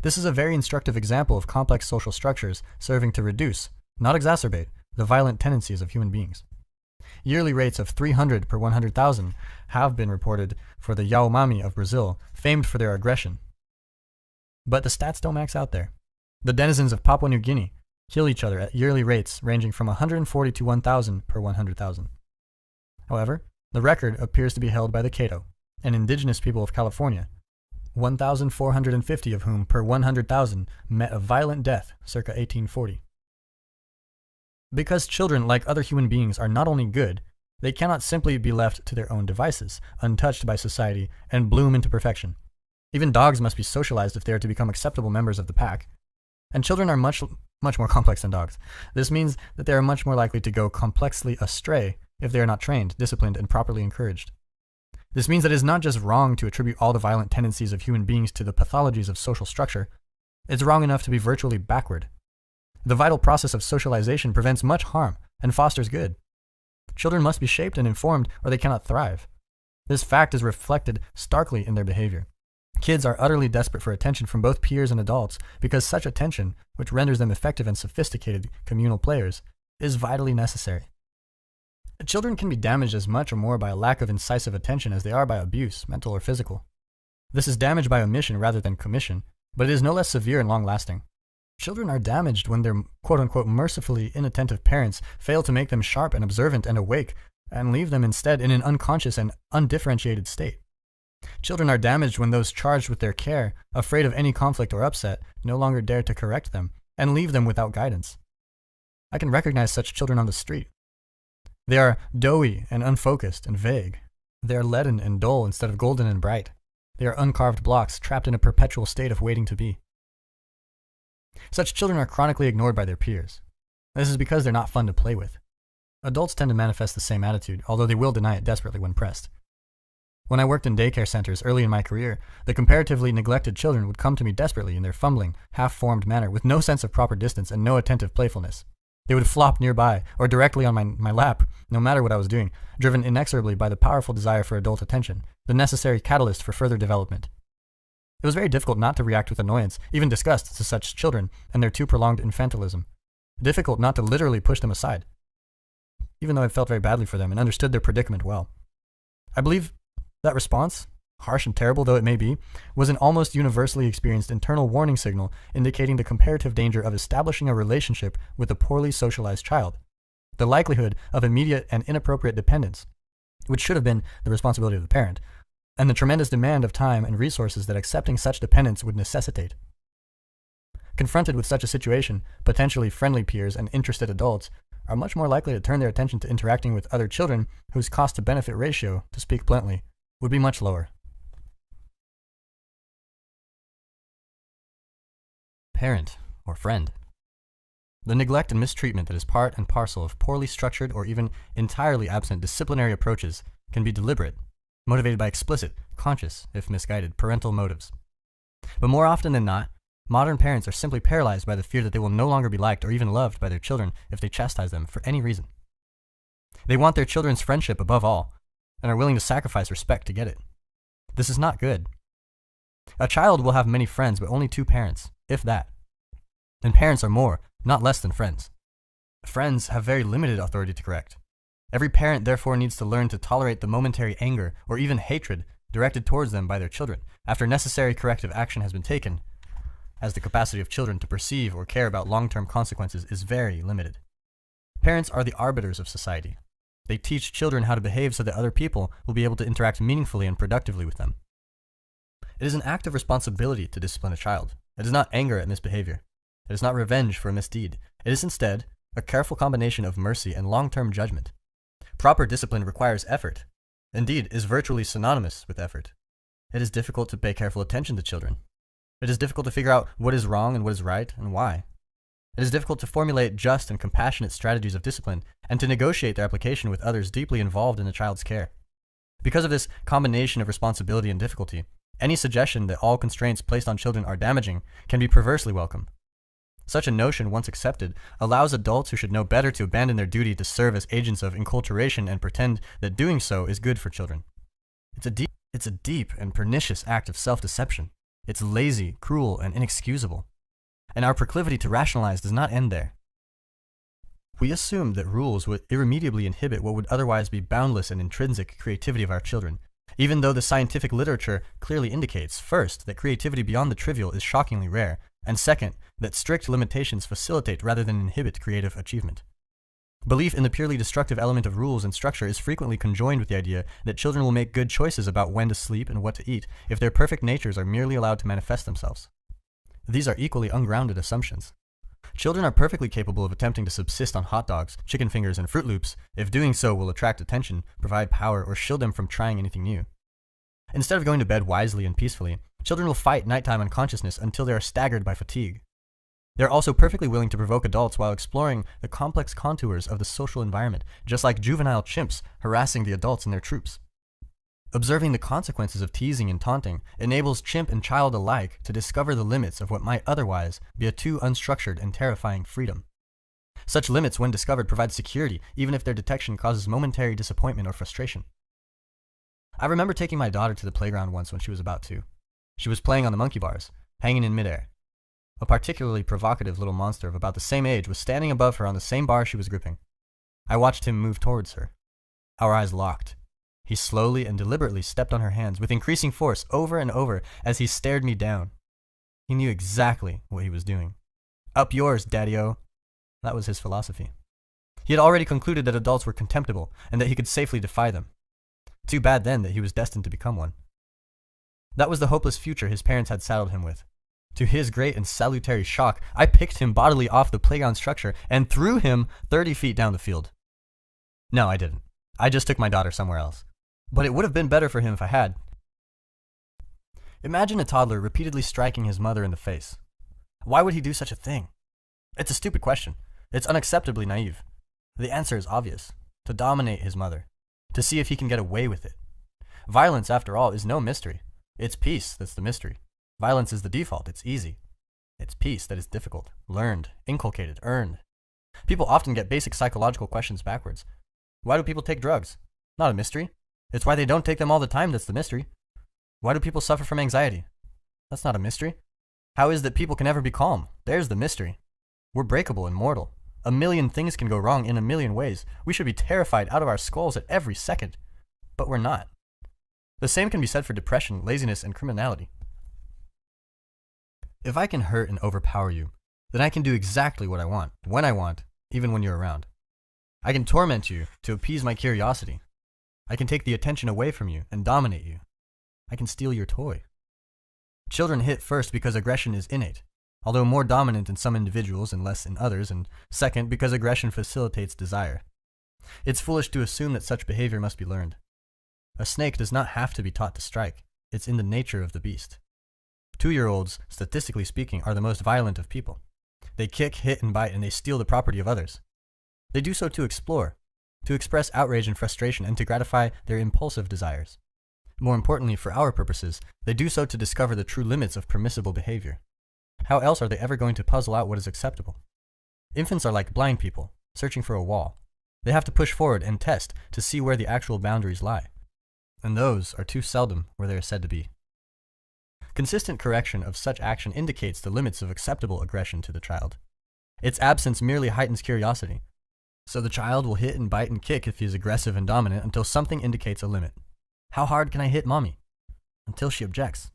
This is a very instructive example of complex social structures serving to reduce, not exacerbate, the violent tendencies of human beings. Yearly rates of 300 per 100,000 have been reported for the Yaomami of Brazil, famed for their aggression. But the stats don't max out there. The denizens of Papua New Guinea kill each other at yearly rates ranging from 140 to 1,000 per 100,000. However, the record appears to be held by the Caddo, an indigenous people of California, 1,450 of whom per 100,000 met a violent death circa 1840. Because children, like other human beings, are not only good, they cannot simply be left to their own devices, untouched by society, and bloom into perfection. Even dogs must be socialized if they are to become acceptable members of the pack. And children are much more complex than dogs. This means that they are much more likely to go complexly astray if they are not trained, disciplined, and properly encouraged. This means that it is not just wrong to attribute all the violent tendencies of human beings to the pathologies of social structure. It's wrong enough to be virtually backward. The vital process of socialization prevents much harm and fosters good. Children must be shaped and informed or they cannot thrive. This fact is reflected starkly in their behavior. Kids are utterly desperate for attention from both peers and adults because such attention, which renders them effective and sophisticated communal players, is vitally necessary. Children can be damaged as much or more by a lack of incisive attention as they are by abuse, mental or physical. This is damage by omission rather than commission, but it is no less severe and long-lasting. Children are damaged when their quote-unquote mercifully inattentive parents fail to make them sharp and observant and awake, and leave them instead in an unconscious and undifferentiated state. Children are damaged when those charged with their care, afraid of any conflict or upset, no longer dare to correct them, and leave them without guidance. I can recognize such children on the street. They are doughy and unfocused and vague. They are leaden and dull instead of golden and bright. They are uncarved blocks trapped in a perpetual state of waiting to be. Such children are chronically ignored by their peers. This is because they're not fun to play with. Adults tend to manifest the same attitude, although they will deny it desperately when pressed. When I worked in daycare centers early in my career, the comparatively neglected children would come to me desperately in their fumbling, half-formed manner with no sense of proper distance and no attentive playfulness. They would flop nearby or directly on my lap, no matter what I was doing, driven inexorably by the powerful desire for adult attention, the necessary catalyst for further development. It was very difficult not to react with annoyance, even disgust, to such children and their too prolonged infantilism. Difficult not to literally push them aside, even though I felt very badly for them and understood their predicament well. I believe that response, harsh and terrible though it may be, was an almost universally experienced internal warning signal indicating the comparative danger of establishing a relationship with a poorly socialized child, the likelihood of immediate and inappropriate dependence, which should have been the responsibility of the parent, and the tremendous demand of time and resources that accepting such dependence would necessitate. Confronted with such a situation, potentially friendly peers and interested adults are much more likely to turn their attention to interacting with other children whose cost-to-benefit ratio, to speak bluntly, would be much lower. Parent, or friend. The neglect and mistreatment that is part and parcel of poorly structured or even entirely absent disciplinary approaches can be deliberate, motivated by explicit, conscious, if misguided, parental motives. But more often than not, modern parents are simply paralyzed by the fear that they will no longer be liked or even loved by their children if they chastise them for any reason. They want their children's friendship above all, and are willing to sacrifice respect to get it. This is not good. A child will have many friends, but only 2 parents, if that. And parents are more, not less than friends. Friends have very limited authority to correct. Every parent therefore needs to learn to tolerate the momentary anger or even hatred directed towards them by their children after necessary corrective action has been taken, as the capacity of children to perceive or care about long-term consequences is very limited. Parents are the arbiters of society. They teach children how to behave so that other people will be able to interact meaningfully and productively with them. It is an act of responsibility to discipline a child. It is not anger at misbehavior. It is not revenge for a misdeed. It is instead a careful combination of mercy and long-term judgment. Proper discipline requires effort. Indeed, is virtually synonymous with effort. It is difficult to pay careful attention to children. It is difficult to figure out what is wrong and what is right and why. It is difficult to formulate just and compassionate strategies of discipline and to negotiate their application with others deeply involved in the child's care. Because of this combination of responsibility and difficulty, any suggestion that all constraints placed on children are damaging can be perversely welcome. Such a notion, once accepted, allows adults who should know better to abandon their duty to serve as agents of enculturation and pretend that doing so is good for children. It's a deep and pernicious act of self-deception. It's lazy, cruel, and inexcusable. And our proclivity to rationalize does not end there. We assume that rules would irremediably inhibit what would otherwise be boundless and intrinsic creativity of our children, even though the scientific literature clearly indicates, first, that creativity beyond the trivial is shockingly rare, and second, that strict limitations facilitate rather than inhibit creative achievement. Belief in the purely destructive element of rules and structure is frequently conjoined with the idea that children will make good choices about when to sleep and what to eat if their perfect natures are merely allowed to manifest themselves. These are equally ungrounded assumptions. Children are perfectly capable of attempting to subsist on hot dogs, chicken fingers, and Fruit Loops if doing so will attract attention, provide power, or shield them from trying anything new. Instead of going to bed wisely and peacefully, children will fight nighttime unconsciousness until they are staggered by fatigue. They are also perfectly willing to provoke adults while exploring the complex contours of the social environment, just like juvenile chimps harassing the adults and their troops. Observing the consequences of teasing and taunting enables chimp and child alike to discover the limits of what might otherwise be a too unstructured and terrifying freedom. Such limits, when discovered, provide security, even if their detection causes momentary disappointment or frustration. I remember taking my daughter to the playground once when she was about 2. She was playing on the monkey bars, hanging in midair. A particularly provocative little monster of about the same age was standing above her on the same bar she was gripping. I watched him move towards her. Our eyes locked. He slowly and deliberately stepped on her hands with increasing force over and over as he stared me down. He knew exactly what he was doing. Up yours, daddy-o. That was his philosophy. He had already concluded that adults were contemptible and that he could safely defy them. Too bad then that he was destined to become one. That was the hopeless future his parents had saddled him with. To his great and salutary shock, I picked him bodily off the playground structure and threw him 30 feet down the field. No, I didn't. I just took my daughter somewhere else. But it would have been better for him if I had. Imagine a toddler repeatedly striking his mother in the face. Why would he do such a thing? It's a stupid question. It's unacceptably naive. The answer is obvious. To dominate his mother. To see if he can get away with it. Violence, after all, is no mystery. It's peace that's the mystery. Violence is the default. It's easy. It's peace that is difficult, learned, inculcated, earned. People often get basic psychological questions backwards. Why do people take drugs? Not a mystery. It's why they don't take them all the time that's the mystery. Why do people suffer from anxiety? That's not a mystery. How is it that people can ever be calm? There's the mystery. We're breakable and mortal. A million things can go wrong in a million ways. We should be terrified out of our skulls at every second. But we're not. The same can be said for depression, laziness, and criminality. If I can hurt and overpower you, then I can do exactly what I want, when I want, even when you're around. I can torment you to appease my curiosity. I can take the attention away from you and dominate you. I can steal your toy. Children hit first because aggression is innate, although more dominant in some individuals and less in others, and second, because aggression facilitates desire. It's foolish to assume that such behavior must be learned. A snake does not have to be taught to strike. It's in the nature of the beast. 2-year-olds, statistically speaking, are the most violent of people. They kick, hit, and bite, and they steal the property of others. They do so to explore, to express outrage and frustration, and to gratify their impulsive desires. More importantly, for our purposes, they do so to discover the true limits of permissible behavior. How else are they ever going to puzzle out what is acceptable? Infants are like blind people, searching for a wall. They have to push forward and test to see where the actual boundaries lie. And those are too seldom where they are said to be. Consistent correction of such action indicates the limits of acceptable aggression to the child. Its absence merely heightens curiosity. So the child will hit and bite and kick if he is aggressive and dominant until something indicates a limit. How hard can I hit mommy? Until she objects.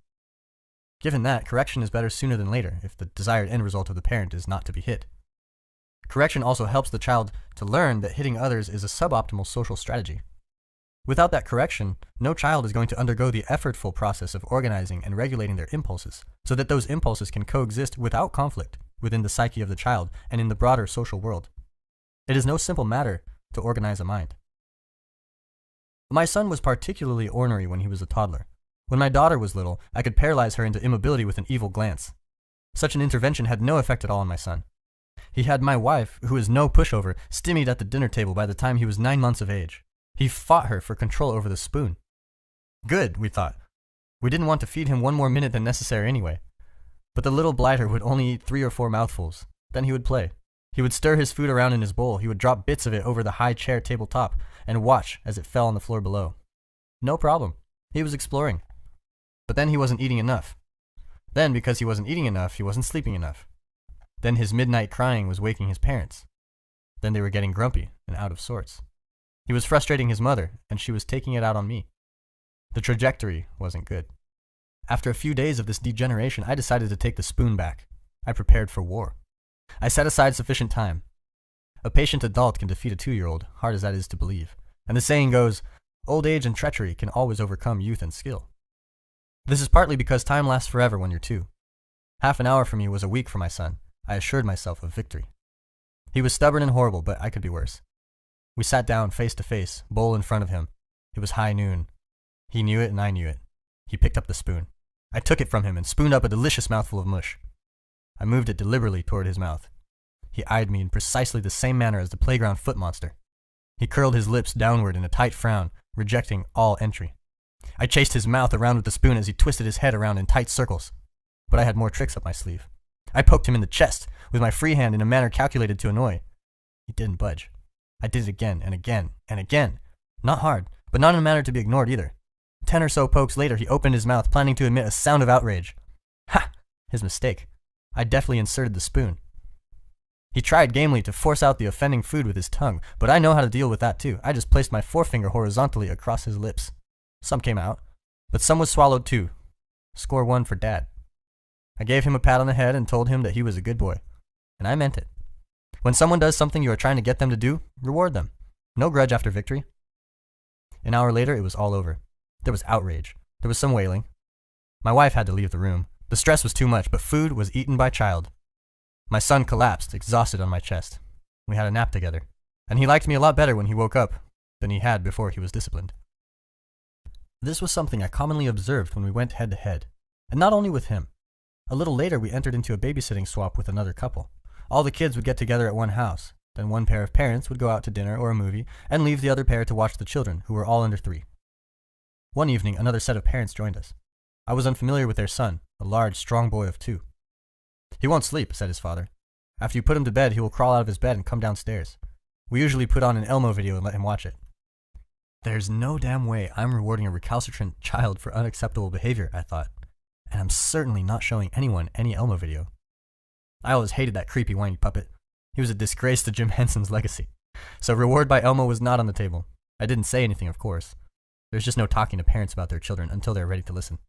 Given that, correction is better sooner than later if the desired end result of the parent is not to be hit. Correction also helps the child to learn that hitting others is a suboptimal social strategy. Without that correction, no child is going to undergo the effortful process of organizing and regulating their impulses, so that those impulses can coexist without conflict within the psyche of the child and in the broader social world. It is no simple matter to organize a mind. My son was particularly ornery when he was a toddler. When my daughter was little, I could paralyze her into immobility with an evil glance. Such an intervention had no effect at all on my son. He had my wife, who is no pushover, stymied at the dinner table by the time he was 9 months of age. He fought her for control over the spoon. Good, we thought. We didn't want to feed him 1 more minute than necessary anyway. But the little blighter would only eat 3 or 4 mouthfuls. Then he would play. He would stir his food around in his bowl. He would drop bits of it over the high chair tabletop and watch as it fell on the floor below. No problem. He was exploring. But then he wasn't eating enough. Then, because he wasn't eating enough, he wasn't sleeping enough. Then his midnight crying was waking his parents. Then they were getting grumpy and out of sorts. He was frustrating his mother, and she was taking it out on me. The trajectory wasn't good. After a few days of this degeneration, I decided to take the spoon back. I prepared for war. I set aside sufficient time. A patient adult can defeat a 2-year-old, hard as that is to believe. And the saying goes, old age and treachery can always overcome youth and skill. This is partly because time lasts forever when you're 2. Half an hour for me was a week for my son. I assured myself of victory. He was stubborn and horrible, but I could be worse. We sat down face to face, bowl in front of him. It was high noon. He knew it and I knew it. He picked up the spoon. I took it from him and spooned up a delicious mouthful of mush. I moved it deliberately toward his mouth. He eyed me in precisely the same manner as the playground foot monster. He curled his lips downward in a tight frown, rejecting all entry. I chased his mouth around with the spoon as he twisted his head around in tight circles. But I had more tricks up my sleeve. I poked him in the chest with my free hand in a manner calculated to annoy. He didn't budge. I did it again and again and again. Not hard, but not in a manner to be ignored either. 10 or so pokes later, he opened his mouth, planning to emit a sound of outrage. Ha! His mistake. I deftly inserted the spoon. He tried gamely to force out the offending food with his tongue, but I know how to deal with that too. I just placed my forefinger horizontally across his lips. Some came out, but some was swallowed too. Score 1 for Dad. I gave him a pat on the head and told him that he was a good boy. And I meant it. When someone does something you are trying to get them to do, reward them. No grudge after victory. An hour later, it was all over. There was outrage. There was some wailing. My wife had to leave the room. The stress was too much, but food was eaten by child. My son collapsed, exhausted on my chest. We had a nap together, and he liked me a lot better when he woke up than he had before he was disciplined. This was something I commonly observed when we went head to head, and not only with him. A little later, we entered into a babysitting swap with another couple. All the kids would get together at one house. Then one pair of parents would go out to dinner or a movie and leave the other pair to watch the children, who were all under 3. One evening, another set of parents joined us. I was unfamiliar with their son, a large, strong boy of 2. "He won't sleep," said his father. "After you put him to bed, he will crawl out of his bed and come downstairs. We usually put on an Elmo video and let him watch it." There's no damn way I'm rewarding a recalcitrant child for unacceptable behavior, I thought. And I'm certainly not showing anyone any Elmo video. I always hated that creepy whiny puppet. He was a disgrace to Jim Henson's legacy. So reward by Elmo was not on the table. I didn't say anything, of course. There's just no talking to parents about their children until they're ready to listen.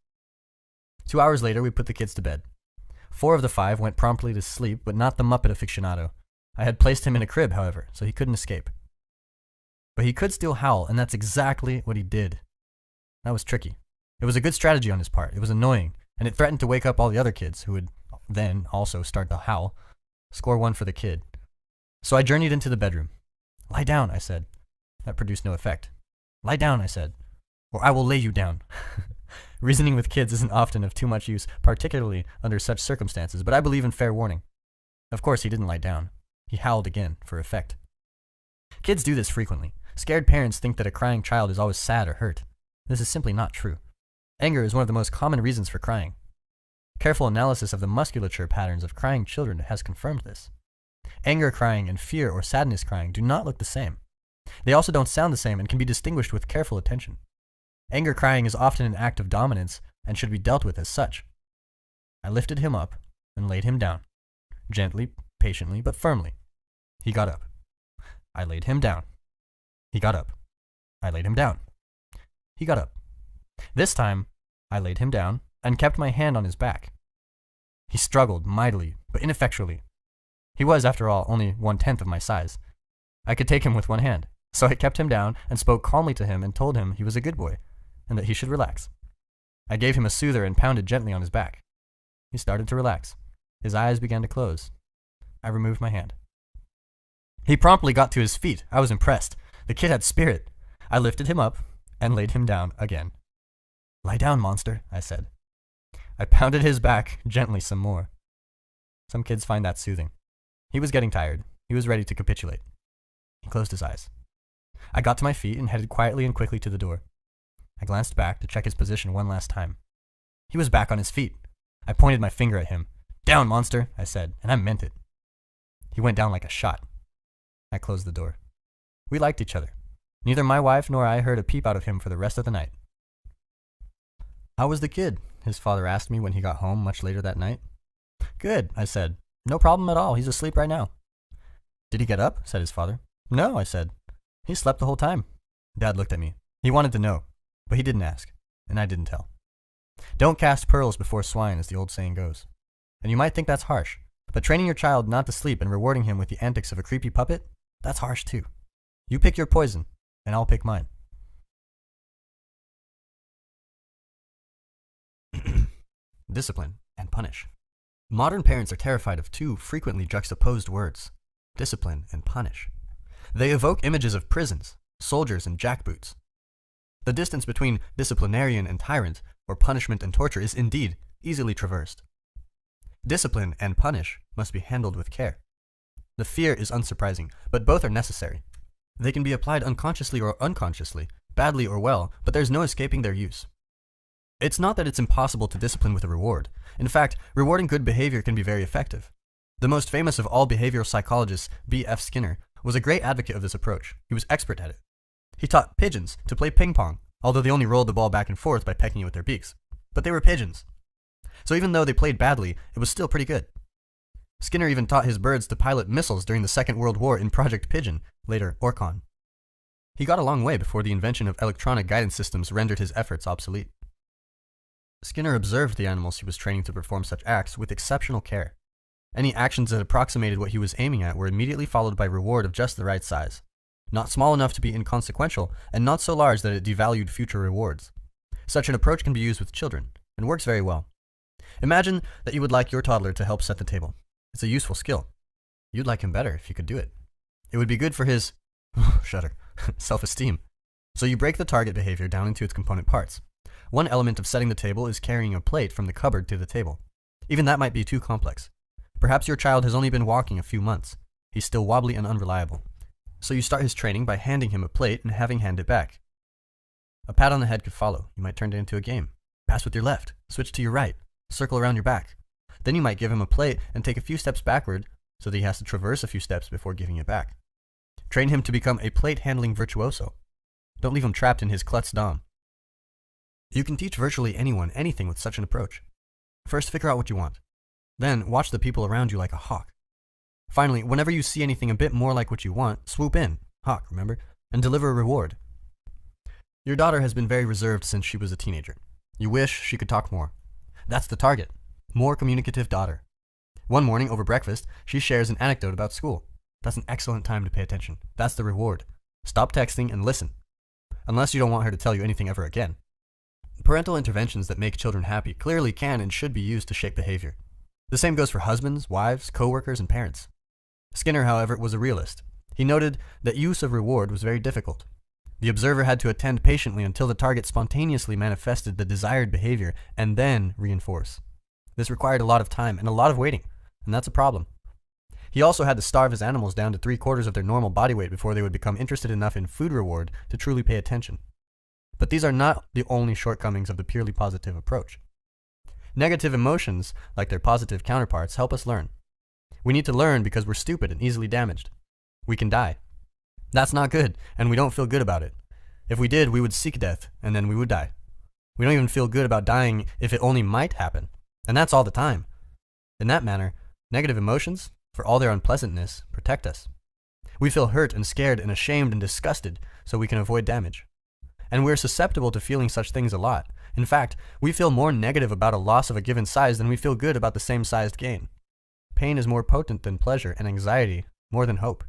2 hours later, we put the kids to bed. 4 of the 5 went promptly to sleep, but not the Muppet aficionado. I had placed him in a crib, however, so he couldn't escape. But he could still howl, and that's exactly what he did. That was tricky. It was a good strategy on his part. It was annoying, and it threatened to wake up all the other kids, who would then also start to howl. Score 1 for the kid. So I journeyed into the bedroom. "Lie down," I said. That produced no effect. "Lie down," I said, "or I will lay you down." Reasoning with kids isn't often of too much use, particularly under such circumstances, but I believe in fair warning. Of course, he didn't lie down. He howled again, for effect. Kids do this frequently. Scared parents think that a crying child is always sad or hurt. This is simply not true. Anger is one of the most common reasons for crying. Careful analysis of the musculature patterns of crying children has confirmed this. Anger crying and fear or sadness crying do not look the same. They also don't sound the same and can be distinguished with careful attention. Anger crying is often an act of dominance and should be dealt with as such. I lifted him up and laid him down. Gently, patiently, but firmly. He got up. I laid him down. He got up. I laid him down. He got up. This time, I laid him down and kept my hand on his back. He struggled mightily, but ineffectually. He was, after all, only 1/10 of my size. I could take him with one hand, so I kept him down and spoke calmly to him and told him he was a good boy, and that he should relax. I gave him a soother and pounded gently on his back. He started to relax. His eyes began to close. I removed my hand. He promptly got to his feet. I was impressed. The kid had spirit. I lifted him up and laid him down again. "Lie down, monster," I said. I pounded his back gently some more. Some kids find that soothing. He was getting tired. He was ready to capitulate. He closed his eyes. I got to my feet and headed quietly and quickly to the door. I glanced back to check his position one last time. He was back on his feet. I pointed my finger at him. "Down, monster," I said, and I meant it. He went down like a shot. I closed the door. We liked each other. Neither my wife nor I heard a peep out of him for the rest of the night. "How was the kid?" his father asked me when he got home much later that night. "Good," I said. "No problem at all. He's asleep right now." "Did he get up?" said his father. "No," I said. "He slept the whole time." Dad looked at me. He wanted to know, but he didn't ask, and I didn't tell. Don't cast pearls before swine, as the old saying goes. And you might think that's harsh, but training your child not to sleep and rewarding him with the antics of a creepy puppet, that's harsh too. You pick your poison, and I'll pick mine. Discipline and punish. Modern parents are terrified of 2 frequently juxtaposed words, discipline and punish. They evoke images of prisons, soldiers, and jackboots. The distance between disciplinarian and tyrant, or punishment and torture, is indeed easily traversed. Discipline and punish must be handled with care. The fear is unsurprising, but both are necessary. They can be applied unconsciously or unconsciously, badly or well, but there's no escaping their use. It's not that it's impossible to discipline with a reward. In fact, rewarding good behavior can be very effective. The most famous of all behavioral psychologists, B.F. Skinner, was a great advocate of this approach. He was expert at it. He taught pigeons to play ping pong, although they only rolled the ball back and forth by pecking it with their beaks. But they were pigeons. So even though they played badly, it was still pretty good. Skinner even taught his birds to pilot missiles during the Second World War in Project Pigeon, later Orcon. He got a long way before the invention of electronic guidance systems rendered his efforts obsolete. Skinner observed the animals he was training to perform such acts with exceptional care. Any actions that approximated what he was aiming at were immediately followed by reward of just the right size. Not small enough to be inconsequential, and not so large that it devalued future rewards. Such an approach can be used with children, and works very well. Imagine that you would like your toddler to help set the table. It's a useful skill. You'd like him better if you could do it. It would be good for his, shudder, self-esteem. So you break the target behavior down into its component parts. One element of setting the table is carrying a plate from the cupboard to the table. Even that might be too complex. Perhaps your child has only been walking a few months. He's still wobbly and unreliable. So you start his training by handing him a plate and having hand it back. A pat on the head could follow. You might turn it into a game. Pass with your left, switch to your right, circle around your back. Then you might give him a plate and take a few steps backward so that he has to traverse a few steps before giving it back. Train him to become a plate handling virtuoso. Don't leave him trapped in his klutz dom. You can teach virtually anyone anything with such an approach. First, figure out what you want. Then, watch the people around you like a hawk. Finally, whenever you see anything a bit more like what you want, swoop in, hawk, remember, and deliver a reward. Your daughter has been very reserved since she was a teenager. You wish she could talk more. That's the target. More communicative daughter. One morning over breakfast, she shares an anecdote about school. That's an excellent time to pay attention. That's the reward. Stop texting and listen. Unless you don't want her to tell you anything ever again. Parental interventions that make children happy clearly can and should be used to shape behavior. The same goes for husbands, wives, co-workers, and parents. Skinner, however, was a realist. He noted that use of reward was very difficult. The observer had to attend patiently until the target spontaneously manifested the desired behavior and then reinforce. This required a lot of time and a lot of waiting, and that's a problem. He also had to starve his animals down to 3/4 of their normal body weight before they would become interested enough in food reward to truly pay attention. But these are not the only shortcomings of the purely positive approach. Negative emotions, like their positive counterparts, help us learn. We need to learn because we're stupid and easily damaged. We can die. That's not good, and we don't feel good about it. If we did, we would seek death, and then we would die. We don't even feel good about dying if it only might happen, and that's all the time. In that manner, negative emotions, for all their unpleasantness, protect us. We feel hurt and scared and ashamed and disgusted so we can avoid damage. And we're susceptible to feeling such things a lot. In fact, we feel more negative about a loss of a given size than we feel good about the same sized gain. Pain is more potent than pleasure, and anxiety more than hope.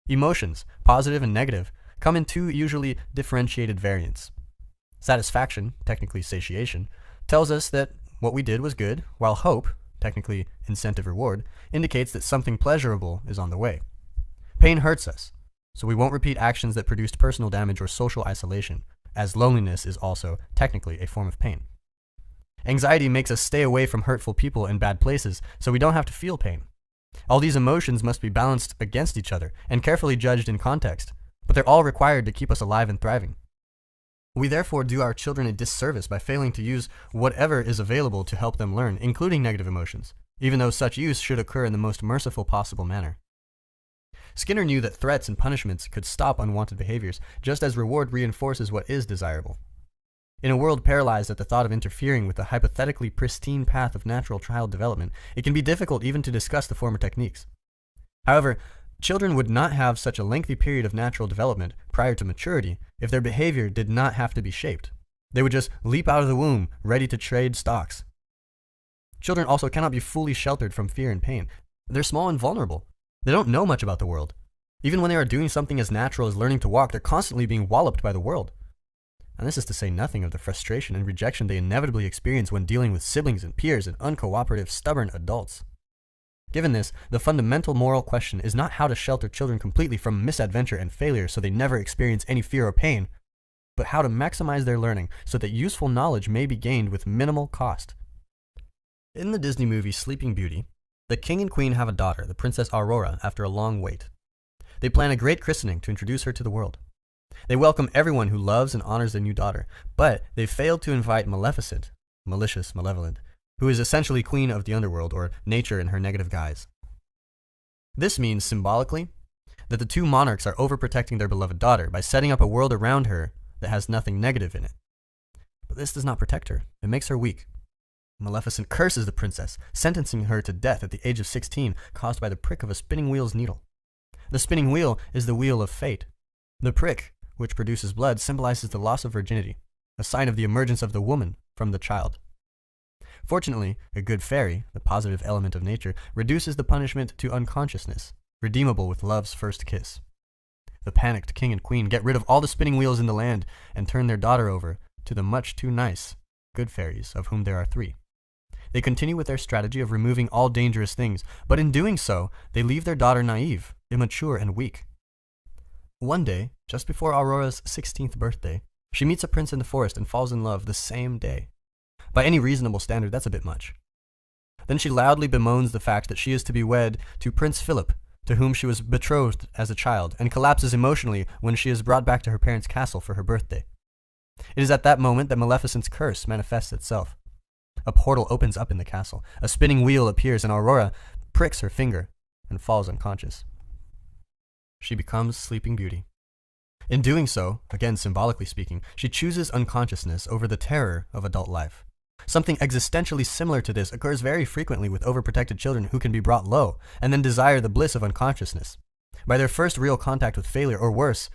Emotions, positive and negative, come in two usually differentiated variants. Satisfaction, technically satiation, tells us that what we did was good, while hope, technically incentive reward, indicates that something pleasurable is on the way. Pain hurts us, so we won't repeat actions that produced personal damage or social isolation, as loneliness is also technically a form of pain. Anxiety makes us stay away from hurtful people and bad places, so we don't have to feel pain. All these emotions must be balanced against each other and carefully judged in context, but they're all required to keep us alive and thriving. We therefore do our children a disservice by failing to use whatever is available to help them learn, including negative emotions, even though such use should occur in the most merciful possible manner. Skinner knew that threats and punishments could stop unwanted behaviors, just as reward reinforces what is desirable. In a world paralyzed at the thought of interfering with the hypothetically pristine path of natural child development, it can be difficult even to discuss the former techniques. However, children would not have such a lengthy period of natural development prior to maturity if their behavior did not have to be shaped. They would just leap out of the womb, ready to trade stocks. Children also cannot be fully sheltered from fear and pain. They're small and vulnerable. They don't know much about the world. Even when they are doing something as natural as learning to walk, they're constantly being walloped by the world. And this is to say nothing of the frustration and rejection they inevitably experience when dealing with siblings and peers and uncooperative, stubborn adults. Given this, the fundamental moral question is not how to shelter children completely from misadventure and failure so they never experience any fear or pain, but how to maximize their learning so that useful knowledge may be gained with minimal cost. In the Disney movie Sleeping Beauty, the king and queen have a daughter, the Princess Aurora, after a long wait. They plan a great christening to introduce her to the world. They welcome everyone who loves and honors their new daughter, but they failed to invite Maleficent, malicious, malevolent, who is essentially queen of the underworld, or nature in her negative guise. This means, symbolically, that the two monarchs are overprotecting their beloved daughter by setting up a world around her that has nothing negative in it. But this does not protect her. It makes her weak. Maleficent curses the princess, sentencing her to death at the age of 16, caused by the prick of a spinning wheel's needle. The spinning wheel is the wheel of fate. The prick, which produces blood, symbolizes the loss of virginity, a sign of the emergence of the woman from the child. Fortunately, a good fairy, the positive element of nature, reduces the punishment to unconsciousness, redeemable with love's first kiss. The panicked king and queen get rid of all the spinning wheels in the land and turn their daughter over to the much too nice good fairies, of whom there are 3. they continue with their strategy of removing all dangerous things, but in doing so, they leave their daughter naive, immature, and weak. One day, just before Aurora's 16th birthday, she meets a prince in the forest and falls in love the same day. By any reasonable standard, that's a bit much. Then she loudly bemoans the fact that she is to be wed to Prince Philip, to whom she was betrothed as a child, and collapses emotionally when she is brought back to her parents' castle for her birthday. It is at that moment that Maleficent's curse manifests itself. A portal opens up in the castle, a spinning wheel appears, and Aurora pricks her finger and falls unconscious. She becomes Sleeping Beauty. In doing so, again symbolically speaking, she chooses unconsciousness over the terror of adult life. Something existentially similar to this occurs very frequently with overprotected children who can be brought low and then desire the bliss of unconsciousness. By their first real contact with failure, or worse,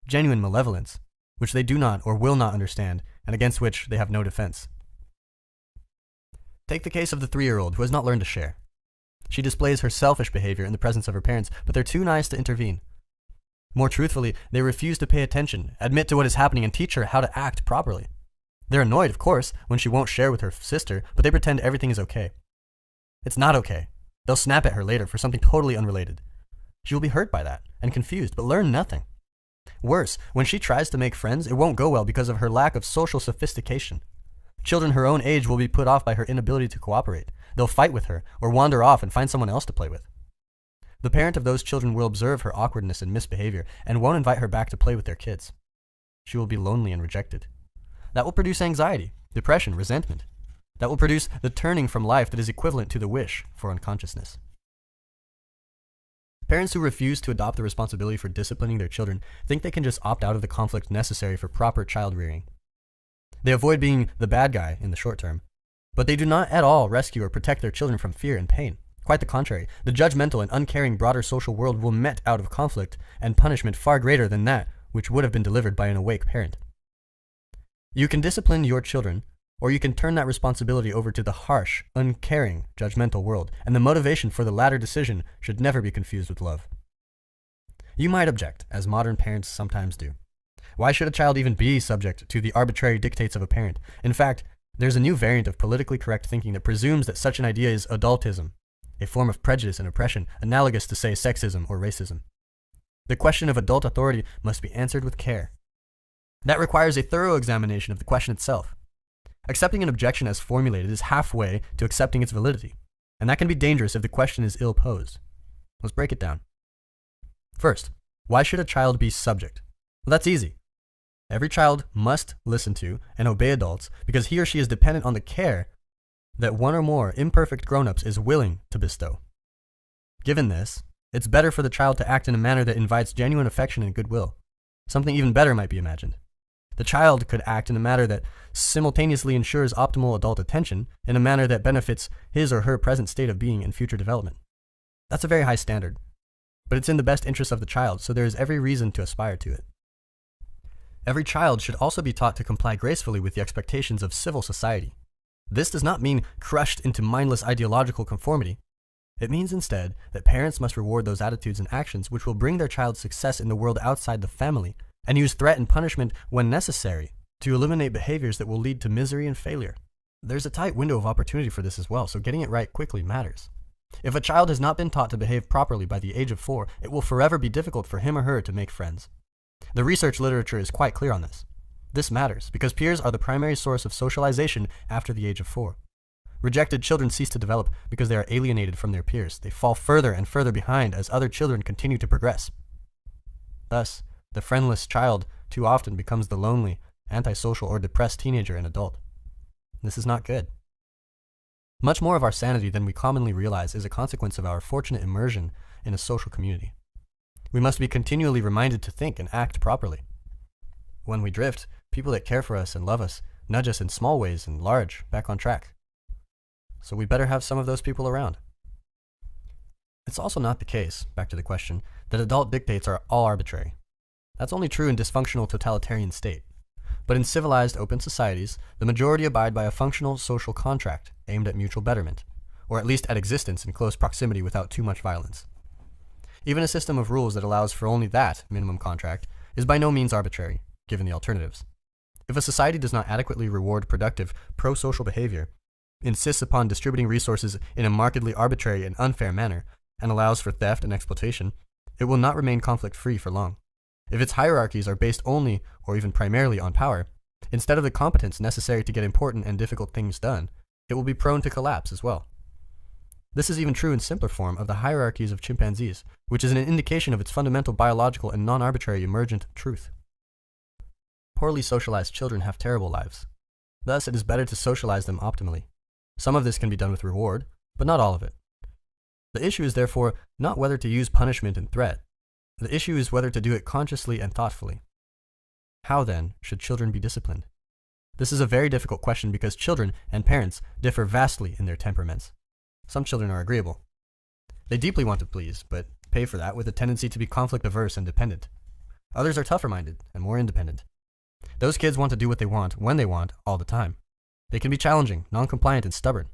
genuine malevolence, which they do not or will not understand, and against which they have no defense. Take the case of the 3-year-old who has not learned to share. She displays her selfish behavior in the presence of her parents, but they're too nice to intervene. More truthfully, they refuse to pay attention, admit to what is happening, and teach her how to act properly. They're annoyed, of course, when she won't share with her sister, but they pretend everything is okay. It's not okay. They'll snap at her later for something totally unrelated. She will be hurt by that, and confused, but learn nothing. Worse, when she tries to make friends, it won't go well because of her lack of social sophistication. Children her own age will be put off by her inability to cooperate. They'll fight with her, or wander off and find someone else to play with. The parent of those children will observe her awkwardness and misbehavior, and won't invite her back to play with their kids. She will be lonely and rejected. That will produce anxiety, depression, resentment. That will produce the turning from life that is equivalent to the wish for unconsciousness. Parents who refuse to adopt the responsibility for disciplining their children think they can just opt out of the conflict necessary for proper child rearing. They avoid being the bad guy in the short term, but they do not at all rescue or protect their children from fear and pain. Quite the contrary, the judgmental and uncaring broader social world will met out of conflict and punishment far greater than that which would have been delivered by an awake parent. You can discipline your children, or you can turn that responsibility over to the harsh, uncaring, judgmental world, and the motivation for the latter decision should never be confused with love. You might object, as modern parents sometimes do. Why should a child even be subject to the arbitrary dictates of a parent? In fact, there's a new variant of politically correct thinking that presumes that such an idea is adultism, a form of prejudice and oppression, analogous to, say, sexism or racism. The question of adult authority must be answered with care. That requires a thorough examination of the question itself. Accepting an objection as formulated is halfway to accepting its validity, and that can be dangerous if the question is ill posed. Let's break it down. First, why should a child be subject? Well, that's easy. Every child must listen to and obey adults because he or she is dependent on the care that one or more imperfect grown-ups is willing to bestow. Given this, it's better for the child to act in a manner that invites genuine affection and goodwill. Something even better might be imagined. The child could act in a manner that simultaneously ensures optimal adult attention in a manner that benefits his or her present state of being and future development. That's a very high standard, but it's in the best interest of the child, so there is every reason to aspire to it. Every child should also be taught to comply gracefully with the expectations of civil society. This does not mean crushed into mindless ideological conformity. It means instead that parents must reward those attitudes and actions which will bring their child success in the world outside the family, and use threat and punishment when necessary to eliminate behaviors that will lead to misery and failure. There's a tight window of opportunity for this as well, so getting it right quickly matters. If a child has not been taught to behave properly by the age of 4, it will forever be difficult for him or her to make friends. The research literature is quite clear on this. This matters because peers are the primary source of socialization after the age of 4. Rejected children cease to develop because they are alienated from their peers. They fall further and further behind as other children continue to progress. Thus, the friendless child too often becomes the lonely, antisocial, or depressed teenager and adult. This is not good. Much more of our sanity than we commonly realize is a consequence of our fortunate immersion in a social community. We must be continually reminded to think and act properly. When we drift, people that care for us and love us nudge us in small ways and large back on track. So we better have some of those people around. It's also not the case, back to the question, that adult dictates are all arbitrary. That's only true in dysfunctional totalitarian state. But in civilized open societies, the majority abide by a functional social contract aimed at mutual betterment, or at least at existence in close proximity without too much violence. Even a system of rules that allows for only that minimum contract is by no means arbitrary, given the alternatives. If a society does not adequately reward productive, pro-social behavior, insists upon distributing resources in a markedly arbitrary and unfair manner, and allows for theft and exploitation, it will not remain conflict-free for long. If its hierarchies are based only, or even primarily, on power, instead of the competence necessary to get important and difficult things done, it will be prone to collapse as well. This is even true in simpler form of the hierarchies of chimpanzees, which is an indication of its fundamental biological and non-arbitrary emergent truth. Poorly socialized children have terrible lives. Thus, it is better to socialize them optimally. Some of this can be done with reward, but not all of it. The issue is therefore not whether to use punishment and threat. The issue is whether to do it consciously and thoughtfully. How, then, should children be disciplined? This is a very difficult question because children and parents differ vastly in their temperaments. Some children are agreeable. They deeply want to please, but pay for that with a tendency to be conflict-averse and dependent. Others are tougher-minded and more independent. Those kids want to do what they want, when they want, all the time. They can be challenging, non-compliant, and stubborn.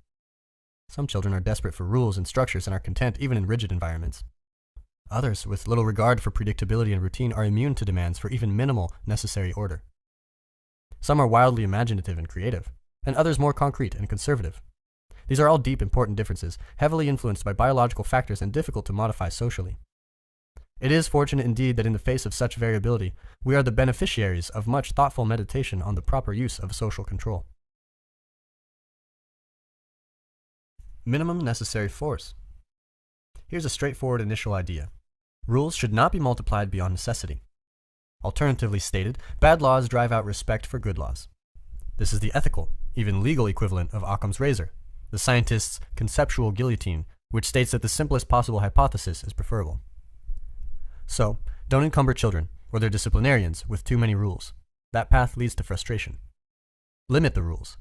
Some children are desperate for rules and structures and are content even in rigid environments. Others, with little regard for predictability and routine, are immune to demands for even minimal necessary order. Some are wildly imaginative and creative, and others more concrete and conservative. These are all deep, important differences, heavily influenced by biological factors and difficult to modify socially. It is fortunate indeed that in the face of such variability, we are the beneficiaries of much thoughtful meditation on the proper use of social control. Minimum necessary force. Here's a straightforward initial idea. Rules should not be multiplied beyond necessity. Alternatively stated, bad laws drive out respect for good laws. This is the ethical, even legal equivalent of Occam's razor, the scientist's conceptual guillotine, which states that the simplest possible hypothesis is preferable. So, don't encumber children, or their disciplinarians, with too many rules. That path leads to frustration. Limit the rules.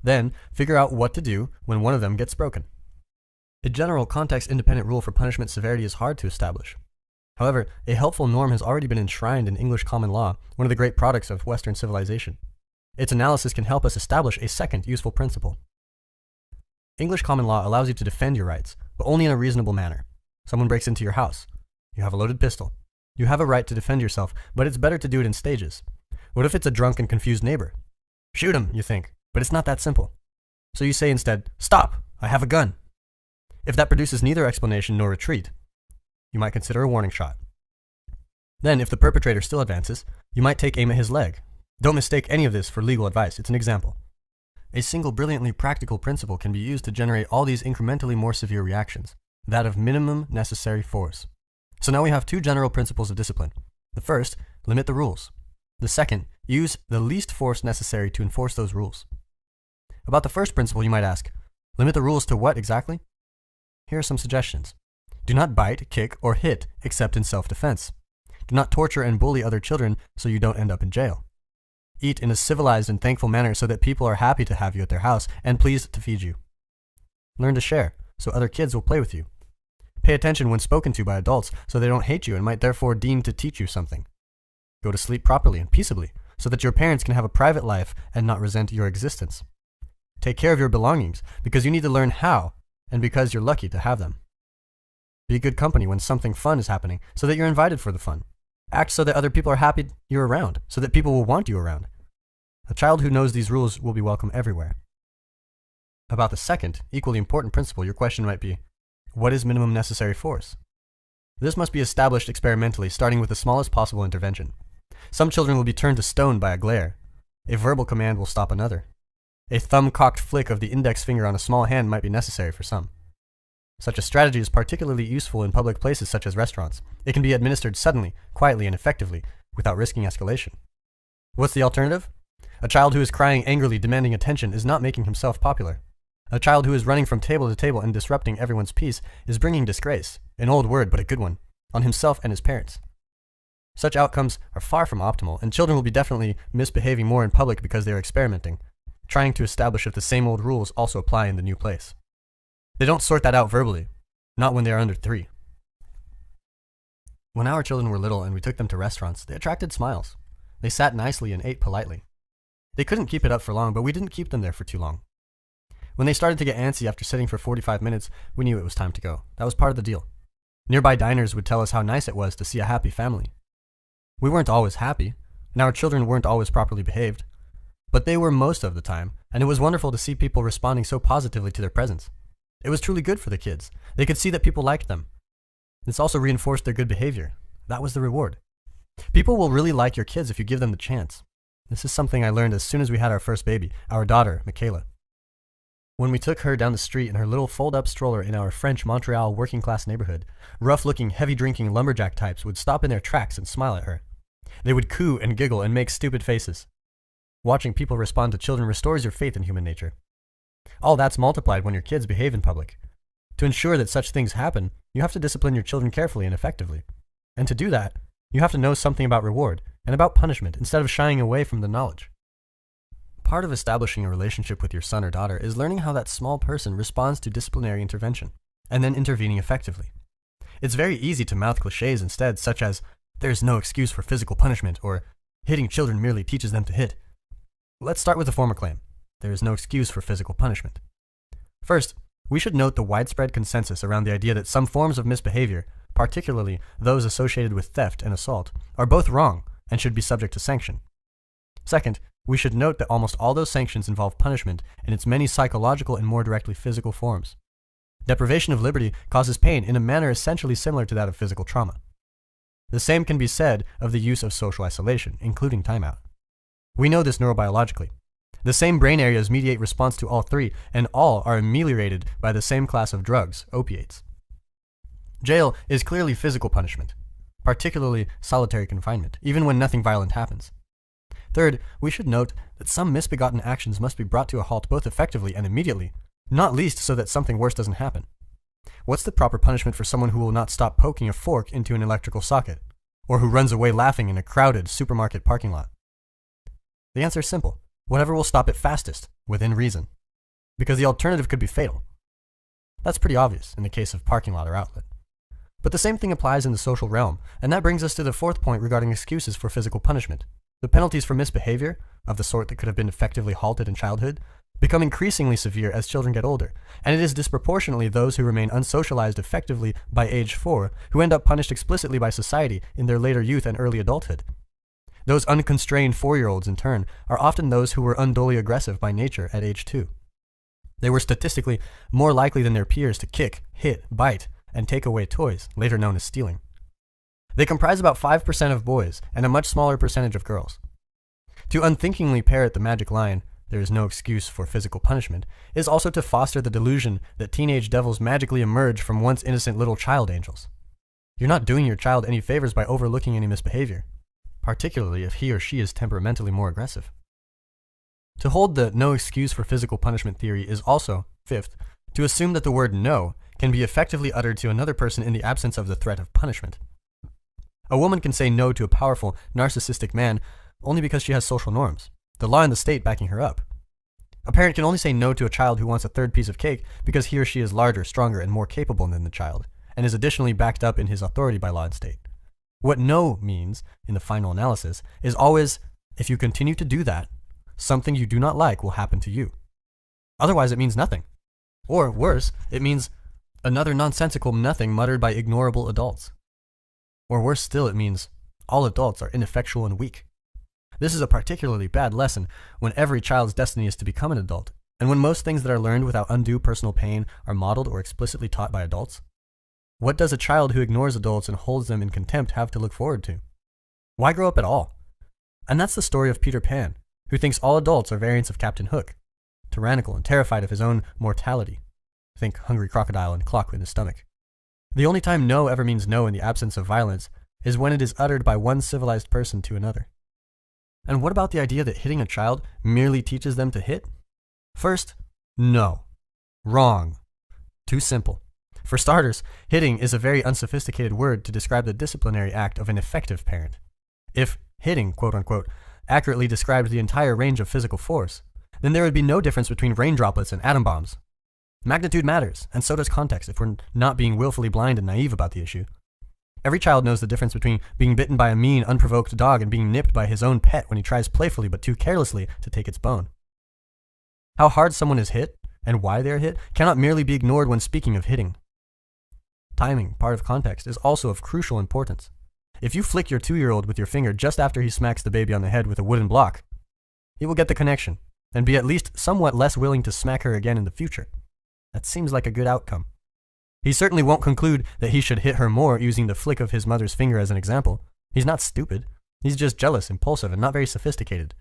Then, figure out what to do when one of them gets broken. A general context-independent rule for punishment severity is hard to establish. However, a helpful norm has already been enshrined in English common law, one of the great products of Western civilization. Its analysis can help us establish a second useful principle. English common law allows you to defend your rights, but only in a reasonable manner. Someone breaks into your house. You have a loaded pistol. You have a right to defend yourself, but it's better to do it in stages. What if it's a drunk and confused neighbor? Shoot him, you think, but it's not that simple. So you say instead, "Stop! I have a gun." If that produces neither explanation nor retreat, you might consider a warning shot. Then, if the perpetrator still advances, you might take aim at his leg. Don't mistake any of this for legal advice, it's an example. A single brilliantly practical principle can be used to generate all these incrementally more severe reactions, that of minimum necessary force. So now we have two general principles of discipline. The first, limit the rules. The second, use the least force necessary to enforce those rules. About the first principle, you might ask, limit the rules to what exactly? Here are some suggestions. Do not bite, kick, or hit except in self-defense. Do not torture and bully other children so you don't end up in jail. Eat in a civilized and thankful manner so that people are happy to have you at their house and pleased to feed you. Learn to share so other kids will play with you. Pay attention when spoken to by adults so they don't hate you and might therefore deem to teach you something. Go to sleep properly and peaceably so that your parents can have a private life and not resent your existence. Take care of your belongings because you need to learn how and because you're lucky to have them. Be good company when something fun is happening so that you're invited for the fun. Act so that other people are happy you're around, so that people will want you around. A child who knows these rules will be welcome everywhere. About the second, equally important principle, your question might be, what is minimum necessary force? This must be established experimentally, starting with the smallest possible intervention. Some children will be turned to stone by a glare. A verbal command will stop another. A thumb-cocked flick of the index finger on a small hand might be necessary for some. Such a strategy is particularly useful in public places such as restaurants. It can be administered suddenly, quietly, and effectively, without risking escalation. What's the alternative? A child who is crying angrily demanding attention is not making himself popular. A child who is running from table to table and disrupting everyone's peace is bringing disgrace, an old word but a good one, on himself and his parents. Such outcomes are far from optimal, and children will be definitely misbehaving more in public because they are experimenting, trying to establish if the same old rules also apply in the new place. They don't sort that out verbally, not when they are under 3. When our children were little and we took them to restaurants, they attracted smiles. They sat nicely and ate politely. They couldn't keep it up for long, but we didn't keep them there for too long. When they started to get antsy after sitting for 45 minutes, we knew it was time to go. That was part of the deal. Nearby diners would tell us how nice it was to see a happy family. We weren't always happy, and our children weren't always properly behaved, but they were most of the time and it was wonderful to see people responding so positively to their presence. It was truly good for the kids. They could see that people liked them. This also reinforced their good behavior. That was the reward. People will really like your kids if you give them the chance. This is something I learned as soon as we had our first baby, our daughter, Michaela. When we took her down the street in her little fold-up stroller in our French Montreal working-class neighborhood, rough-looking, heavy-drinking lumberjack types would stop in their tracks and smile at her. They would coo and giggle and make stupid faces. Watching people respond to children restores your faith in human nature. All that's multiplied when your kids behave in public. To ensure that such things happen, you have to discipline your children carefully and effectively. And to do that, you have to know something about reward and about punishment instead of shying away from the knowledge. Part of establishing a relationship with your son or daughter is learning how that small person responds to disciplinary intervention, and then intervening effectively. It's very easy to mouth cliches instead, such as, "There's no excuse for physical punishment," or "Hitting children merely teaches them to hit." Let's start with the former claim. There is no excuse for physical punishment. First, we should note the widespread consensus around the idea that some forms of misbehavior, particularly those associated with theft and assault, are both wrong and should be subject to sanction. Second, we should note that almost all those sanctions involve punishment in its many psychological and more directly physical forms. Deprivation of liberty causes pain in a manner essentially similar to that of physical trauma. The same can be said of the use of social isolation, including timeout. We know this neurobiologically. The same brain areas mediate response to all three, and all are ameliorated by the same class of drugs, opiates. Jail is clearly physical punishment, particularly solitary confinement, even when nothing violent happens. Third, we should note that some misbegotten actions must be brought to a halt both effectively and immediately, not least so that something worse doesn't happen. What's the proper punishment for someone who will not stop poking a fork into an electrical socket, or who runs away laughing in a crowded supermarket parking lot? The answer is simple. Whatever will stop it fastest, within reason, because the alternative could be fatal. That's pretty obvious in the case of parking lot or outlet. But the same thing applies in the social realm, and that brings us to the fourth point regarding excuses for physical punishment. The penalties for misbehavior, of the sort that could have been effectively halted in childhood, become increasingly severe as children get older, and it is disproportionately those who remain unsocialized effectively by age 4 who end up punished explicitly by society in their later youth and early adulthood. Those unconstrained 4-year-olds, in turn, are often those who were undully aggressive by nature at age 2. They were statistically more likely than their peers to kick, hit, bite, and take away toys, later known as stealing. They comprise about 5% of boys and a much smaller percentage of girls. To unthinkingly parrot the magic line, "There is no excuse for physical punishment," is also to foster the delusion that teenage devils magically emerge from once innocent little child angels. You're not doing your child any favors by overlooking any misbehavior, particularly if he or she is temperamentally more aggressive. To hold the no excuse for physical punishment theory is also, fifth, to assume that the word no can be effectively uttered to another person in the absence of the threat of punishment. A woman can say no to a powerful, narcissistic man only because she has social norms, the law and the state backing her up. A parent can only say no to a child who wants a third piece of cake because he or she is larger, stronger, and more capable than the child, and is additionally backed up in his authority by law and state. What no means, in the final analysis, is always, if you continue to do that, something you do not like will happen to you. Otherwise, it means nothing. Or, worse, it means another nonsensical nothing muttered by ignorable adults. Or worse still, it means all adults are ineffectual and weak. This is a particularly bad lesson when every child's destiny is to become an adult, and when most things that are learned without undue personal pain are modeled or explicitly taught by adults. What does a child who ignores adults and holds them in contempt have to look forward to? Why grow up at all? And that's the story of Peter Pan, who thinks all adults are variants of Captain Hook, tyrannical and terrified of his own mortality. Think hungry crocodile and clock in his stomach. The only time no ever means no in the absence of violence is when it is uttered by one civilized person to another. And what about the idea that hitting a child merely teaches them to hit? First, no. Wrong. Too simple. For starters, hitting is a very unsophisticated word to describe the disciplinary act of an effective parent. If hitting, quote-unquote, accurately described the entire range of physical force, then there would be no difference between rain droplets and atom bombs. Magnitude matters, and so does context if we're not being willfully blind and naive about the issue. Every child knows the difference between being bitten by a mean, unprovoked dog and being nipped by his own pet when he tries playfully but too carelessly to take its bone. How hard someone is hit, and why they are hit, cannot merely be ignored when speaking of hitting. Timing, part of context, is also of crucial importance. If you flick your 2-year-old with your finger just after he smacks the baby on the head with a wooden block, he will get the connection, and be at least somewhat less willing to smack her again in the future. That seems like a good outcome. He certainly won't conclude that he should hit her more using the flick of his mother's finger as an example. He's not stupid. He's just jealous, impulsive, and not very sophisticated.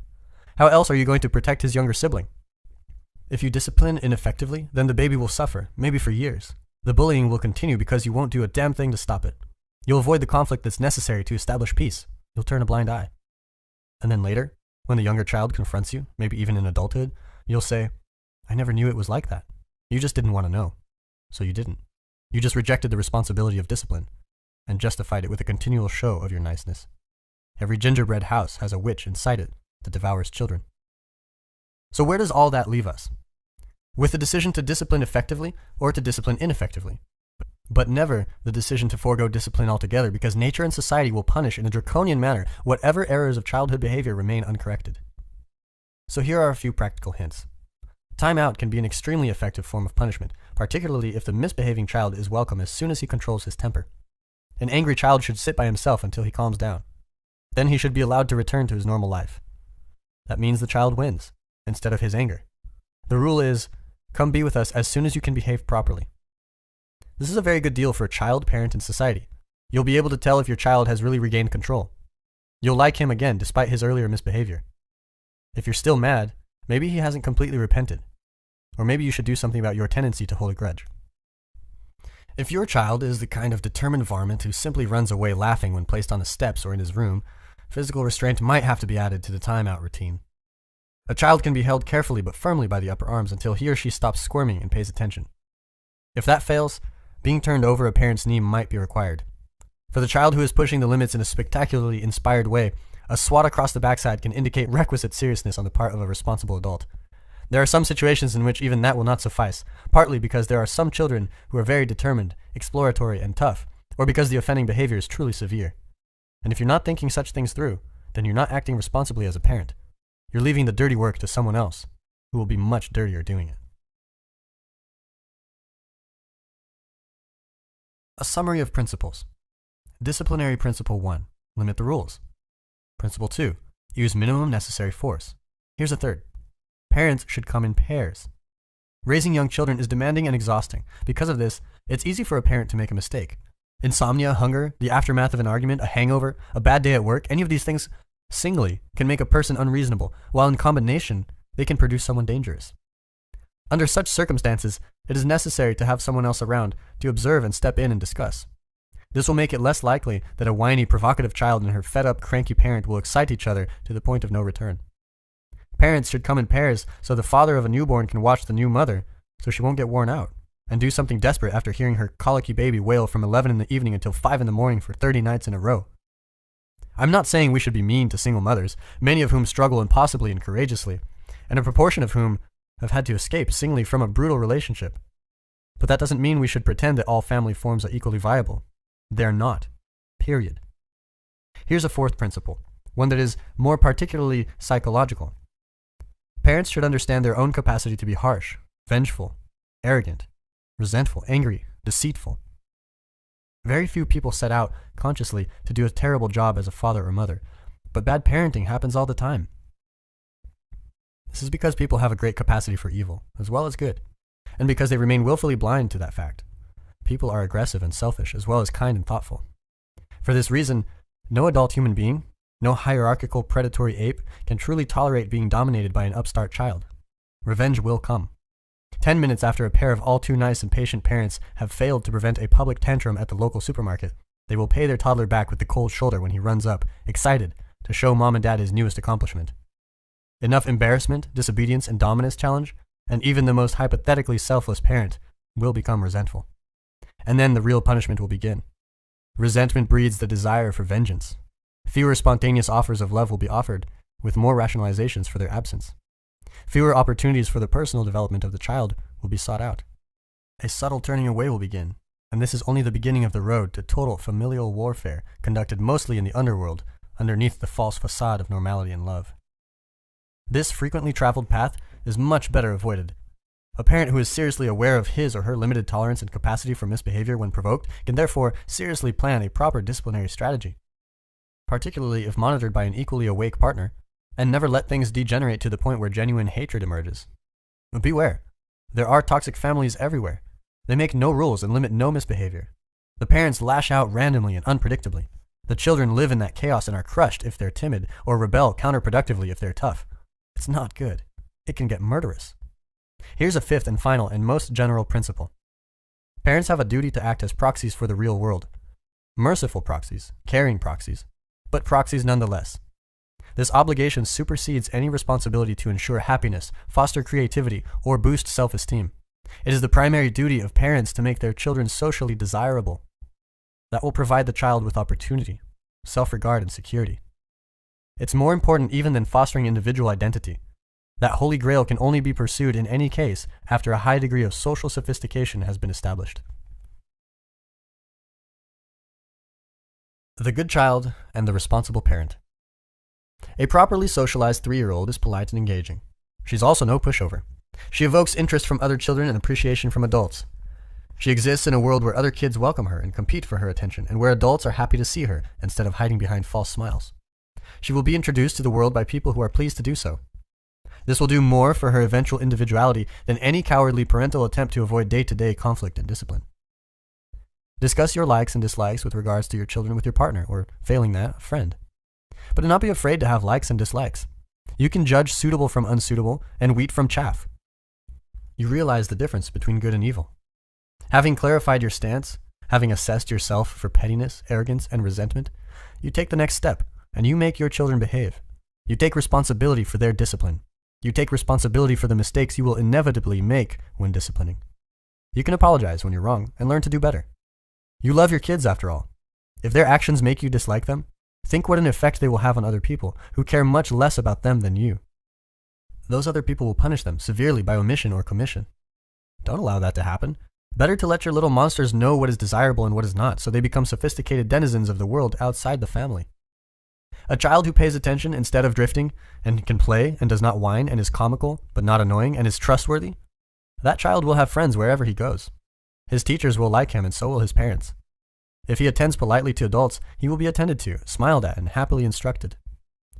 How else are you going to protect his younger sibling? If you discipline ineffectively, then the baby will suffer, maybe for years. The bullying will continue because you won't do a damn thing to stop it. You'll avoid the conflict that's necessary to establish peace. You'll turn a blind eye. And then later, when the younger child confronts you, maybe even in adulthood, you'll say, I never knew it was like that. You just didn't want to know. So you didn't. You just rejected the responsibility of discipline and justified it with a continual show of your niceness. Every gingerbread house has a witch inside it that devours children. So where does all that leave us? With the decision to discipline effectively or to discipline ineffectively. But never the decision to forego discipline altogether, because nature and society will punish in a draconian manner whatever errors of childhood behavior remain uncorrected. So here are a few practical hints. Time out can be an extremely effective form of punishment, particularly if the misbehaving child is welcome as soon as he controls his temper. An angry child should sit by himself until he calms down. Then he should be allowed to return to his normal life. That means the child wins, instead of his anger. The rule is, come be with us as soon as you can behave properly. This is a very good deal for a child, parent, and society. You'll be able to tell if your child has really regained control. You'll like him again despite his earlier misbehavior. If you're still mad, maybe he hasn't completely repented. Or maybe you should do something about your tendency to hold a grudge. If your child is the kind of determined varmint who simply runs away laughing when placed on the steps or in his room, physical restraint might have to be added to the timeout routine. A child can be held carefully but firmly by the upper arms until he or she stops squirming and pays attention. If that fails, being turned over a parent's knee might be required. For the child who is pushing the limits in a spectacularly inspired way, a swat across the backside can indicate requisite seriousness on the part of a responsible adult. There are some situations in which even that will not suffice, partly because there are some children who are very determined, exploratory, and tough, or because the offending behavior is truly severe. And if you're not thinking such things through, then you're not acting responsibly as a parent. You're leaving the dirty work to someone else, who will be much dirtier doing it. A summary of principles. Disciplinary Principle 1. Limit the rules. Principle 2. Use minimum necessary force. Here's a third. Parents should come in pairs. Raising young children is demanding and exhausting. Because of this, it's easy for a parent to make a mistake. Insomnia, hunger, the aftermath of an argument, a hangover, a bad day at work, any of these things singly can make a person unreasonable, while in combination, they can produce someone dangerous. Under such circumstances, it is necessary to have someone else around to observe and step in and discuss. This will make it less likely that a whiny, provocative child and her fed-up, cranky parent will excite each other to the point of no return. Parents should come in pairs so the father of a newborn can watch the new mother so she won't get worn out and do something desperate after hearing her colicky baby wail from 11 in the evening until 5 in the morning for 30 nights in a row. I'm not saying we should be mean to single mothers, many of whom struggle impossibly and courageously, and a proportion of whom have had to escape singly from a brutal relationship. But that doesn't mean we should pretend that all family forms are equally viable. They're not. Period. Here's a fourth principle, one that is more particularly psychological. Parents should understand their own capacity to be harsh, vengeful, arrogant, resentful, angry, deceitful. Very few people set out consciously to do a terrible job as a father or mother, but bad parenting happens all the time. This is because people have a great capacity for evil, as well as good, and because they remain willfully blind to that fact. People are aggressive and selfish, as well as kind and thoughtful. For this reason, no adult human being, no hierarchical predatory ape can truly tolerate being dominated by an upstart child. Revenge will come. 10 minutes after a pair of all too nice and patient parents have failed to prevent a public tantrum at the local supermarket, they will pay their toddler back with the cold shoulder when he runs up, excited, to show mom and dad his newest accomplishment. Enough embarrassment, disobedience, and dominance challenge, and even the most hypothetically selfless parent will become resentful. And then the real punishment will begin. Resentment breeds the desire for vengeance. Fewer spontaneous offers of love will be offered, with more rationalizations for their absence. Fewer opportunities for the personal development of the child will be sought out. A subtle turning away will begin, and this is only the beginning of the road to total familial warfare conducted mostly in the underworld underneath the false facade of normality and love. This frequently traveled path is much better avoided. A parent who is seriously aware of his or her limited tolerance and capacity for misbehavior when provoked can therefore seriously plan a proper disciplinary strategy. Particularly if monitored by an equally awake partner, and never let things degenerate to the point where genuine hatred emerges. But beware, there are toxic families everywhere. They make no rules and limit no misbehavior. The parents lash out randomly and unpredictably. The children live in that chaos and are crushed if they're timid, or rebel counterproductively if they're tough. It's not good. It can get murderous. Here's a fifth and final and most general principle. Parents have a duty to act as proxies for the real world. Merciful proxies, caring proxies, but proxies nonetheless. This obligation supersedes any responsibility to ensure happiness, foster creativity, or boost self-esteem. It is the primary duty of parents to make their children socially desirable. That will provide the child with opportunity, self-regard, and security. It's more important even than fostering individual identity. That holy grail can only be pursued in any case after a high degree of social sophistication has been established. The good child and the responsible parent. A properly socialized 3-year-old is polite and engaging. She's also no pushover. She evokes interest from other children and appreciation from adults. She exists in a world where other kids welcome her and compete for her attention, and where adults are happy to see her instead of hiding behind false smiles. She will be introduced to the world by people who are pleased to do so. This will do more for her eventual individuality than any cowardly parental attempt to avoid day-to-day conflict and discipline. Discuss your likes and dislikes with regards to your children with your partner, or failing that, a friend. But do not be afraid to have likes and dislikes. You can judge suitable from unsuitable and wheat from chaff. You realize the difference between good and evil. Having clarified your stance, having assessed yourself for pettiness, arrogance, and resentment, you take the next step, and you make your children behave. You take responsibility for their discipline. You take responsibility for the mistakes you will inevitably make when disciplining. You can apologize when you're wrong and learn to do better. You love your kids after all. If their actions make you dislike them, think what an effect they will have on other people who care much less about them than you. Those other people will punish them severely by omission or commission. Don't allow that to happen. Better to let your little monsters know what is desirable and what is not, so they become sophisticated denizens of the world outside the family. A child who pays attention instead of drifting, and can play and does not whine and is comical but not annoying and is trustworthy, that child will have friends wherever he goes. His teachers will like him and so will his parents. If he attends politely to adults, he will be attended to, smiled at, and happily instructed.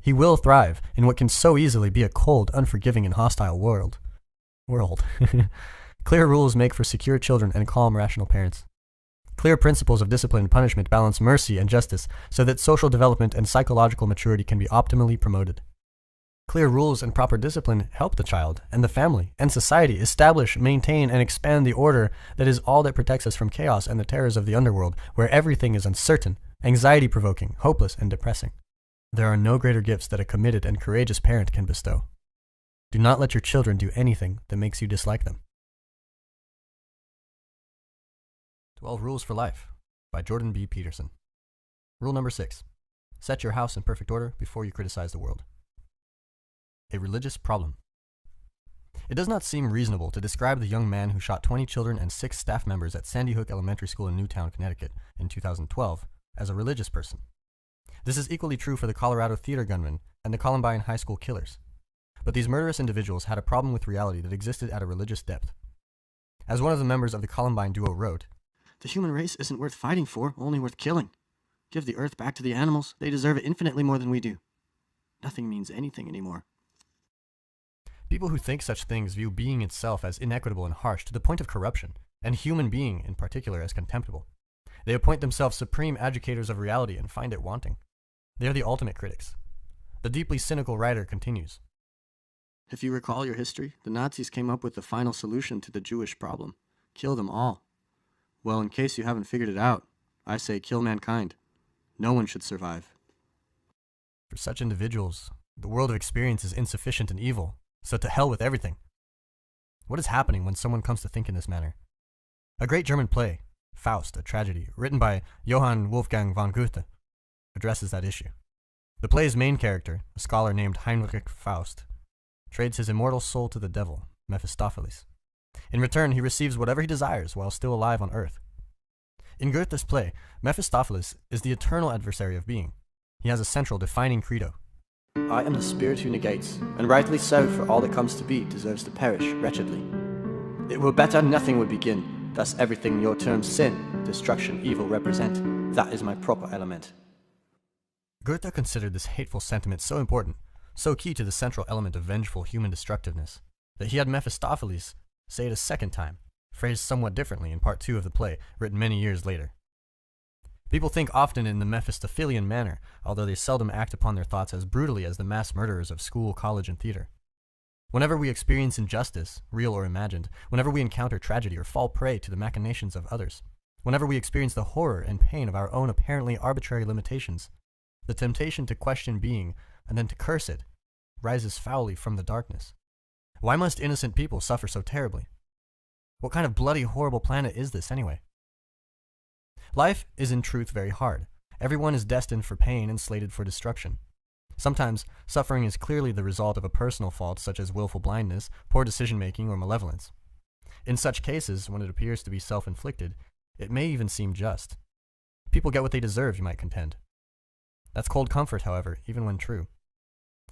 He will thrive in what can so easily be a cold, unforgiving, and hostile world. Clear rules make for secure children and calm, rational parents. Clear principles of discipline and punishment balance mercy and justice so that social development and psychological maturity can be optimally promoted. Clear rules and proper discipline help the child and the family and society establish, maintain, and expand the order that is all that protects us from chaos and the terrors of the underworld, where everything is uncertain, anxiety-provoking, hopeless, and depressing. There are no greater gifts that a committed and courageous parent can bestow. Do not let your children do anything that makes you dislike them. 12 Rules for Life by Jordan B. Peterson. Rule number 6. Set your house in perfect order before you criticize the world. A religious problem. It does not seem reasonable to describe the young man who shot 20 children and 6 staff members at Sandy Hook Elementary School in Newtown, Connecticut in 2012 as a religious person. This is equally true for the Colorado theater gunman and the Columbine high school killers. But these murderous individuals had a problem with reality that existed at a religious depth. As one of the members of the Columbine duo wrote, "The human race isn't worth fighting for, only worth killing. Give the earth back to the animals. They deserve it infinitely more than we do. Nothing means anything anymore." People who think such things view being itself as inequitable and harsh to the point of corruption, and human being in particular as contemptible. They appoint themselves supreme adjudicators of reality and find it wanting. They are the ultimate critics. The deeply cynical writer continues, If you recall your history, the Nazis came up with the final solution to the Jewish problem. Kill them all. Well, in case you haven't figured it out, I say kill mankind. No one should survive. For such individuals, the world of experience is insufficient and evil, so to hell with everything. What is happening when someone comes to think in this manner? A great German play, Faust, a tragedy, written by Johann Wolfgang von Goethe, addresses that issue. The play's main character, a scholar named Heinrich Faust, trades his immortal soul to the devil, Mephistopheles. In return, he receives whatever he desires while still alive on earth. In Goethe's play, Mephistopheles is the eternal adversary of being. He has a central defining credo. I am the spirit who negates, and rightly so, for all that comes to be deserves to perish wretchedly. It were better nothing would begin, thus everything your terms sin, destruction, evil represent. That is my proper element. Goethe considered this hateful sentiment so important, so key to the central element of vengeful human destructiveness, that he had Mephistopheles say it a second time, phrased somewhat differently in part 2 of the play, written many years later. People think often in the Mephistophelian manner, although they seldom act upon their thoughts as brutally as the mass murderers of school, college, and theater. Whenever we experience injustice, real or imagined, whenever we encounter tragedy or fall prey to the machinations of others, whenever we experience the horror and pain of our own apparently arbitrary limitations, the temptation to question being and then to curse it rises foully from the darkness. Why must innocent people suffer so terribly? What kind of bloody, horrible planet is this anyway? Life is in truth very hard. Everyone is destined for pain and slated for destruction. Sometimes, suffering is clearly the result of a personal fault such as willful blindness, poor decision-making, or malevolence. In such cases, when it appears to be self-inflicted, it may even seem just. People get what they deserve, you might contend. That's cold comfort, however, even when true.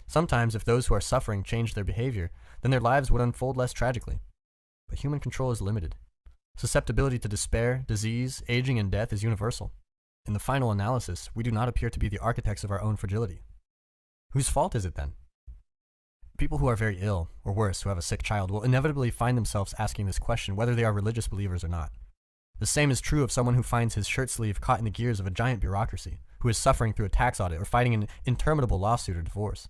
Sometimes, if those who are suffering changed their behavior, then their lives would unfold less tragically. But human control is limited. Susceptibility to despair, disease, aging, and death is universal. In the final analysis, we do not appear to be the architects of our own fragility. Whose fault is it then? People who are very ill, or worse, who have a sick child, will inevitably find themselves asking this question whether they are religious believers or not. The same is true of someone who finds his shirt sleeve caught in the gears of a giant bureaucracy, who is suffering through a tax audit or fighting an interminable lawsuit or divorce.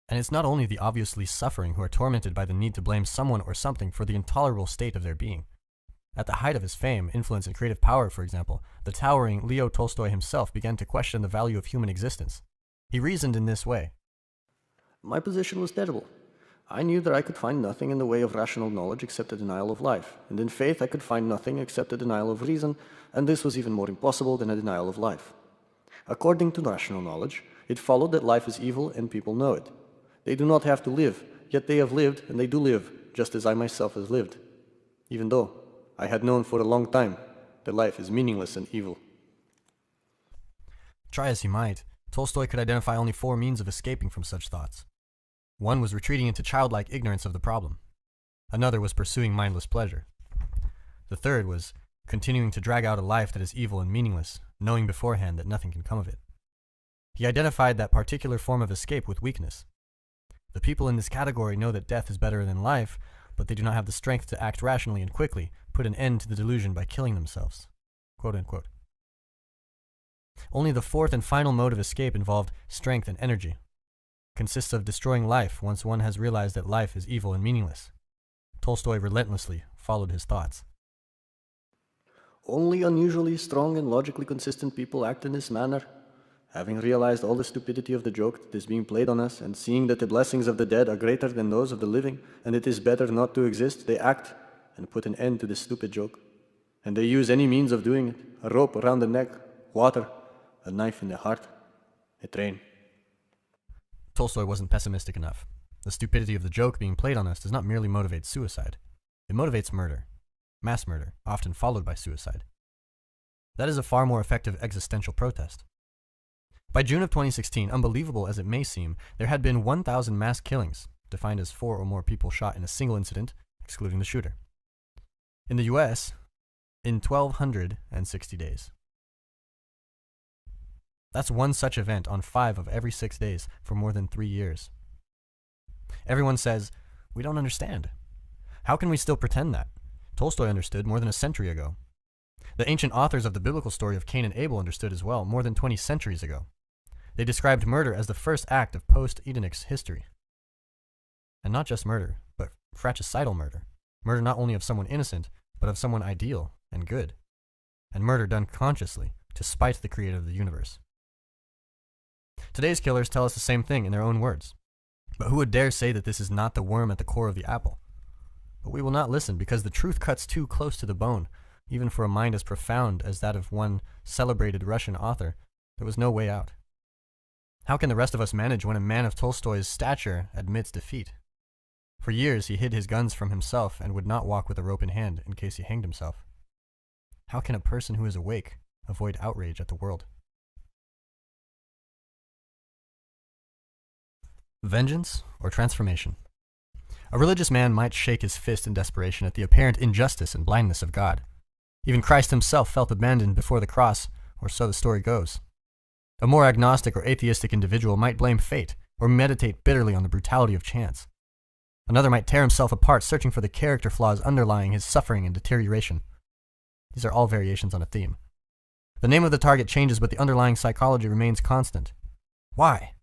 And it's not only the obviously suffering who are tormented by the need to blame someone or something for the intolerable state of their being. At the height of his fame, influence, and creative power, for example, the towering Leo Tolstoy himself began to question the value of human existence. He reasoned in this way. My position was terrible. I knew that I could find nothing in the way of rational knowledge except the denial of life, and in faith I could find nothing except the denial of reason, and this was even more impossible than a denial of life. According to rational knowledge, it followed that life is evil and people know it. They do not have to live, yet they have lived, and they do live, just as I myself have lived, even though I had known for a long time that life is meaningless and evil. Try as he might, Tolstoy could identify only 4 means of escaping from such thoughts. One was retreating into childlike ignorance of the problem. Another was pursuing mindless pleasure. The third was continuing to drag out a life that is evil and meaningless, knowing beforehand that nothing can come of it. He identified that particular form of escape with weakness. The people in this category know that death is better than life, but they do not have the strength to act rationally and quickly, put an end to the delusion by killing themselves. Quote unquote. Only the fourth and final mode of escape involved strength and energy. Consists of destroying life once one has realized that life is evil and meaningless. Tolstoy relentlessly followed his thoughts. Only unusually strong and logically consistent people act in this manner. Having realized all the stupidity of the joke that is being played on us, and seeing that the blessings of the dead are greater than those of the living, and it is better not to exist, they act and put an end to this stupid joke. And they use any means of doing it: a rope around the neck, water, a knife in the heart, a train. Tolstoy wasn't pessimistic enough. The stupidity of the joke being played on us does not merely motivate suicide. It motivates murder. Mass murder, often followed by suicide. That is a far more effective existential protest. By June of 2016, unbelievable as it may seem, there had been 1,000 mass killings, defined as 4 or more people shot in a single incident, excluding the shooter. In the US, in 1,260 days. That's one such event on 5 of every 6 days for more than 3 years. Everyone says, we don't understand. How can we still pretend that? Tolstoy understood more than a century ago. The ancient authors of the biblical story of Cain and Abel understood as well, more than 20 centuries ago. They described murder as the first act of post-Edenic history. And not just murder, but fratricidal murder. Murder not only of someone innocent, but of someone ideal and good. And murder done consciously, to spite the creator of the universe. Today's killers tell us the same thing in their own words. But who would dare say that this is not the worm at the core of the apple? But we will not listen, because the truth cuts too close to the bone. Even for a mind as profound as that of one celebrated Russian author, there was no way out. How can the rest of us manage when a man of Tolstoy's stature admits defeat? For years he hid his guns from himself and would not walk with a rope in hand in case he hanged himself. How can a person who is awake avoid outrage at the world? Vengeance or transformation? A religious man might shake his fist in desperation at the apparent injustice and blindness of God. Even Christ himself felt abandoned before the cross, or so the story goes. A more agnostic or atheistic individual might blame fate, or meditate bitterly on the brutality of chance. Another might tear himself apart searching for the character flaws underlying his suffering and deterioration. These are all variations on a theme. The name of the target changes, but the underlying psychology remains constant. Why?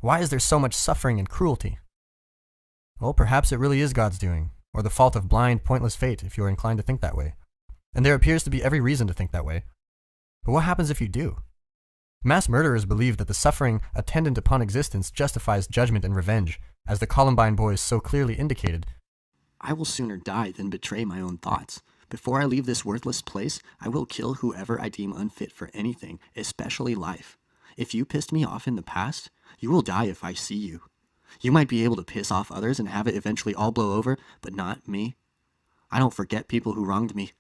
Why is there so much suffering and cruelty? Well, perhaps it really is God's doing, or the fault of blind, pointless fate if you are inclined to think that way. And there appears to be every reason to think that way. But what happens if you do? Mass murderers believe that the suffering attendant upon existence justifies judgment and revenge, as the Columbine boys so clearly indicated. I will sooner die than betray my own thoughts. Before I leave this worthless place, I will kill whoever I deem unfit for anything, especially life. If you pissed me off in the past, you will die if I see you. You might be able to piss off others and have it eventually all blow over, but not me. I don't forget people who wronged me.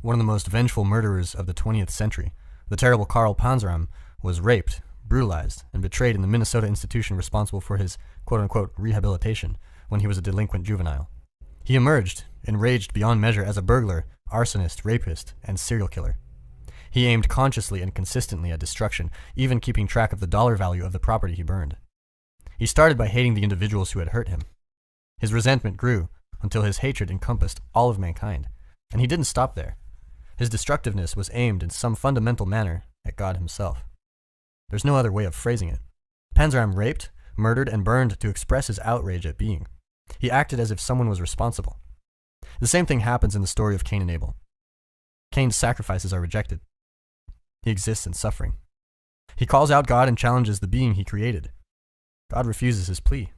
One of the most vengeful murderers of the 20th century, the terrible Karl Panzram, was raped, brutalized, and betrayed in the Minnesota institution responsible for his quote-unquote rehabilitation when he was a delinquent juvenile. He emerged, enraged beyond measure as a burglar, arsonist, rapist, and serial killer. He aimed consciously and consistently at destruction, even keeping track of the dollar value of the property he burned. He started by hating the individuals who had hurt him. His resentment grew until his hatred encompassed all of mankind, and he didn't stop there. His destructiveness was aimed in some fundamental manner at God himself. There's no other way of phrasing it. Panzram raped, murdered, and burned to express his outrage at being. He acted as if someone was responsible. The same thing happens in the story of Cain and Abel. Cain's sacrifices are rejected. He exists in suffering. He calls out God and challenges the being he created. God refuses his plea.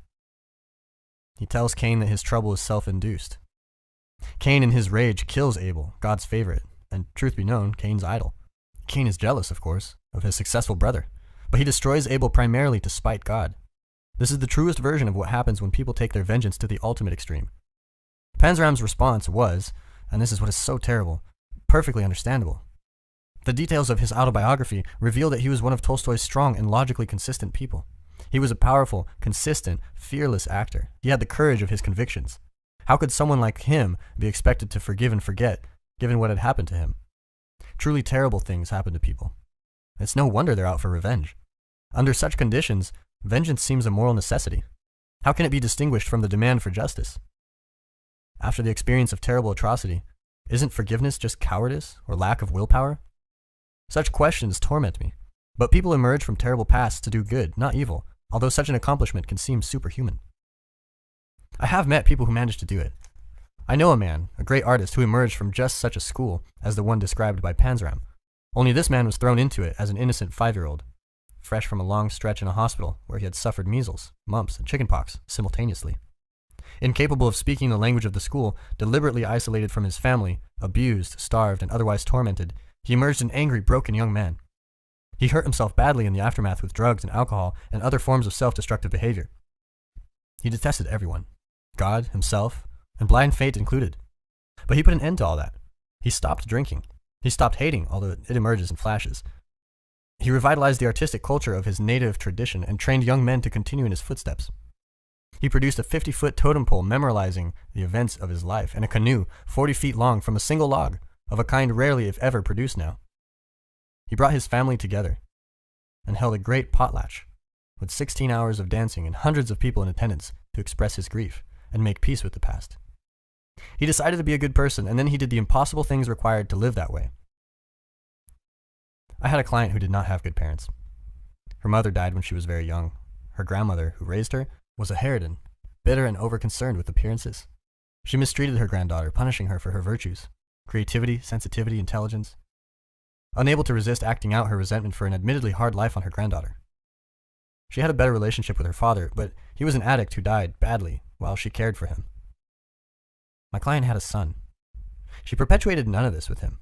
He tells Cain that his trouble is self-induced. Cain in his rage kills Abel, God's favorite, and truth be known, Cain's idol. Cain is jealous, of course, of his successful brother, but he destroys Abel primarily to spite God. This is the truest version of what happens when people take their vengeance to the ultimate extreme. Panzram's response was, and this is what is so terrible, perfectly understandable. The details of his autobiography reveal that he was one of Tolstoy's strong and logically consistent people. He was a powerful, consistent, fearless actor. He had the courage of his convictions. How could someone like him be expected to forgive and forget, given what had happened to him? Truly terrible things happen to people. It's no wonder they're out for revenge. Under such conditions, vengeance seems a moral necessity. How can it be distinguished from the demand for justice? After the experience of terrible atrocity, isn't forgiveness just cowardice or lack of willpower? Such questions torment me. But people emerge from terrible pasts to do good, not evil, although such an accomplishment can seem superhuman. I have met people who managed to do it. I know a man, a great artist, who emerged from just such a school as the one described by Panzram. Only this man was thrown into it as an innocent 5-year-old, fresh from a long stretch in a hospital where he had suffered measles, mumps, and chickenpox simultaneously. Incapable of speaking the language of the school, deliberately isolated from his family, abused, starved, and otherwise tormented, he emerged an angry, broken young man. He hurt himself badly in the aftermath with drugs and alcohol and other forms of self-destructive behavior. He detested everyone, God, himself, and blind fate included. But he put an end to all that. He stopped drinking. He stopped hating, although it emerges in flashes. He revitalized the artistic culture of his native tradition and trained young men to continue in his footsteps. He produced a 50-foot totem pole memorializing the events of his life and a canoe 40 feet long from a single log, of a kind rarely if ever produced now. He brought his family together and held a great potlatch with 16 hours of dancing and hundreds of people in attendance to express his grief and make peace with the past. He decided to be a good person, and then he did the impossible things required to live that way. I had a client who did not have good parents. Her mother died when she was very young. Her grandmother, who raised her, was a harridan, bitter and over-concerned with appearances. She mistreated her granddaughter, punishing her for her virtues, creativity, sensitivity, intelligence. Unable to resist acting out her resentment for an admittedly hard life on her granddaughter. She had a better relationship with her father, but he was an addict who died badly while she cared for him. My client had a son. She perpetuated none of this with him.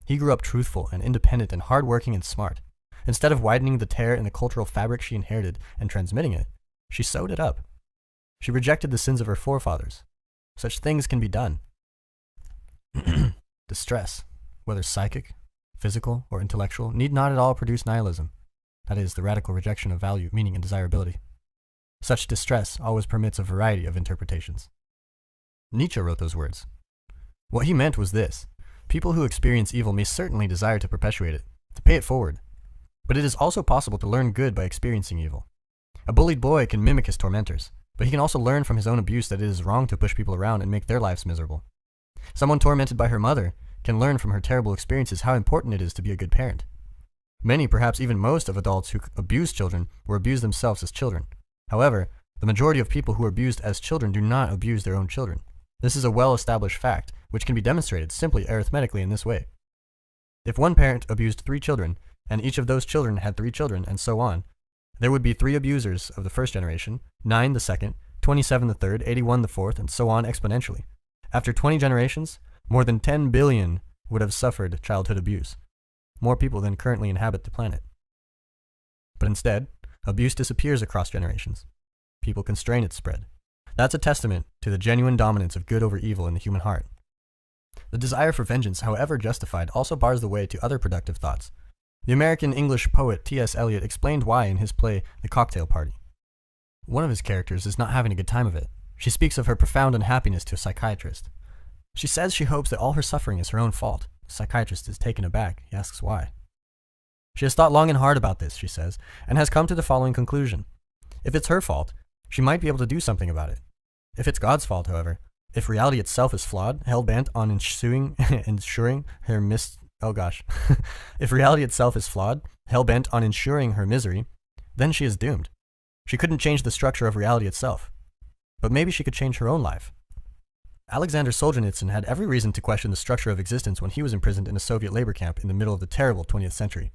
He grew up truthful and independent and hardworking and smart. Instead of widening the tear in the cultural fabric she inherited and transmitting it, she sewed it up. She rejected the sins of her forefathers. Such things can be done. Distress, whether psychic, physical, or intellectual, need not at all produce nihilism. That is, the radical rejection of value, meaning, and desirability. Such distress always permits a variety of interpretations. Nietzsche wrote those words. What he meant was this: people who experience evil may certainly desire to perpetuate it, to pay it forward. But it is also possible to learn good by experiencing evil. A bullied boy can mimic his tormentors, but he can also learn from his own abuse that it is wrong to push people around and make their lives miserable. Someone tormented by her mother can learn from her terrible experiences how important it is to be a good parent. Many, perhaps even most, of adults who abuse children were abused themselves as children. However, the majority of people who are abused as children do not abuse their own children. This is a well-established fact, which can be demonstrated simply arithmetically in this way. If one parent abused 3 children, and each of those children had 3 children, and so on, there would be 3 abusers of the first generation, 9 the second, 27 the third, 81 the fourth, and so on exponentially. After 20 generations, more than 10 billion would have suffered childhood abuse, more people than currently inhabit the planet. But instead, abuse disappears across generations. People constrain its spread. That's a testament to the genuine dominance of good over evil in the human heart. The desire for vengeance, however justified, also bars the way to other productive thoughts. The American English poet T.S. Eliot explained why in his play The Cocktail Party. One of his characters is not having a good time of it. She speaks of her profound unhappiness to a psychiatrist. She says she hopes that all her suffering is her own fault. The psychiatrist is taken aback. He asks why. She has thought long and hard about this, she says, and has come to the following conclusion. If it's her fault, she might be able to do something about it. If it's God's fault, however, if reality itself is flawed, hell-bent on ensuring her if reality itself is flawed, hell-bent on ensuring her misery, then she is doomed. She couldn't change the structure of reality itself. But maybe she could change her own life. Alexander Solzhenitsyn had every reason to question the structure of existence when he was imprisoned in a Soviet labor camp in the middle of the terrible 20th century.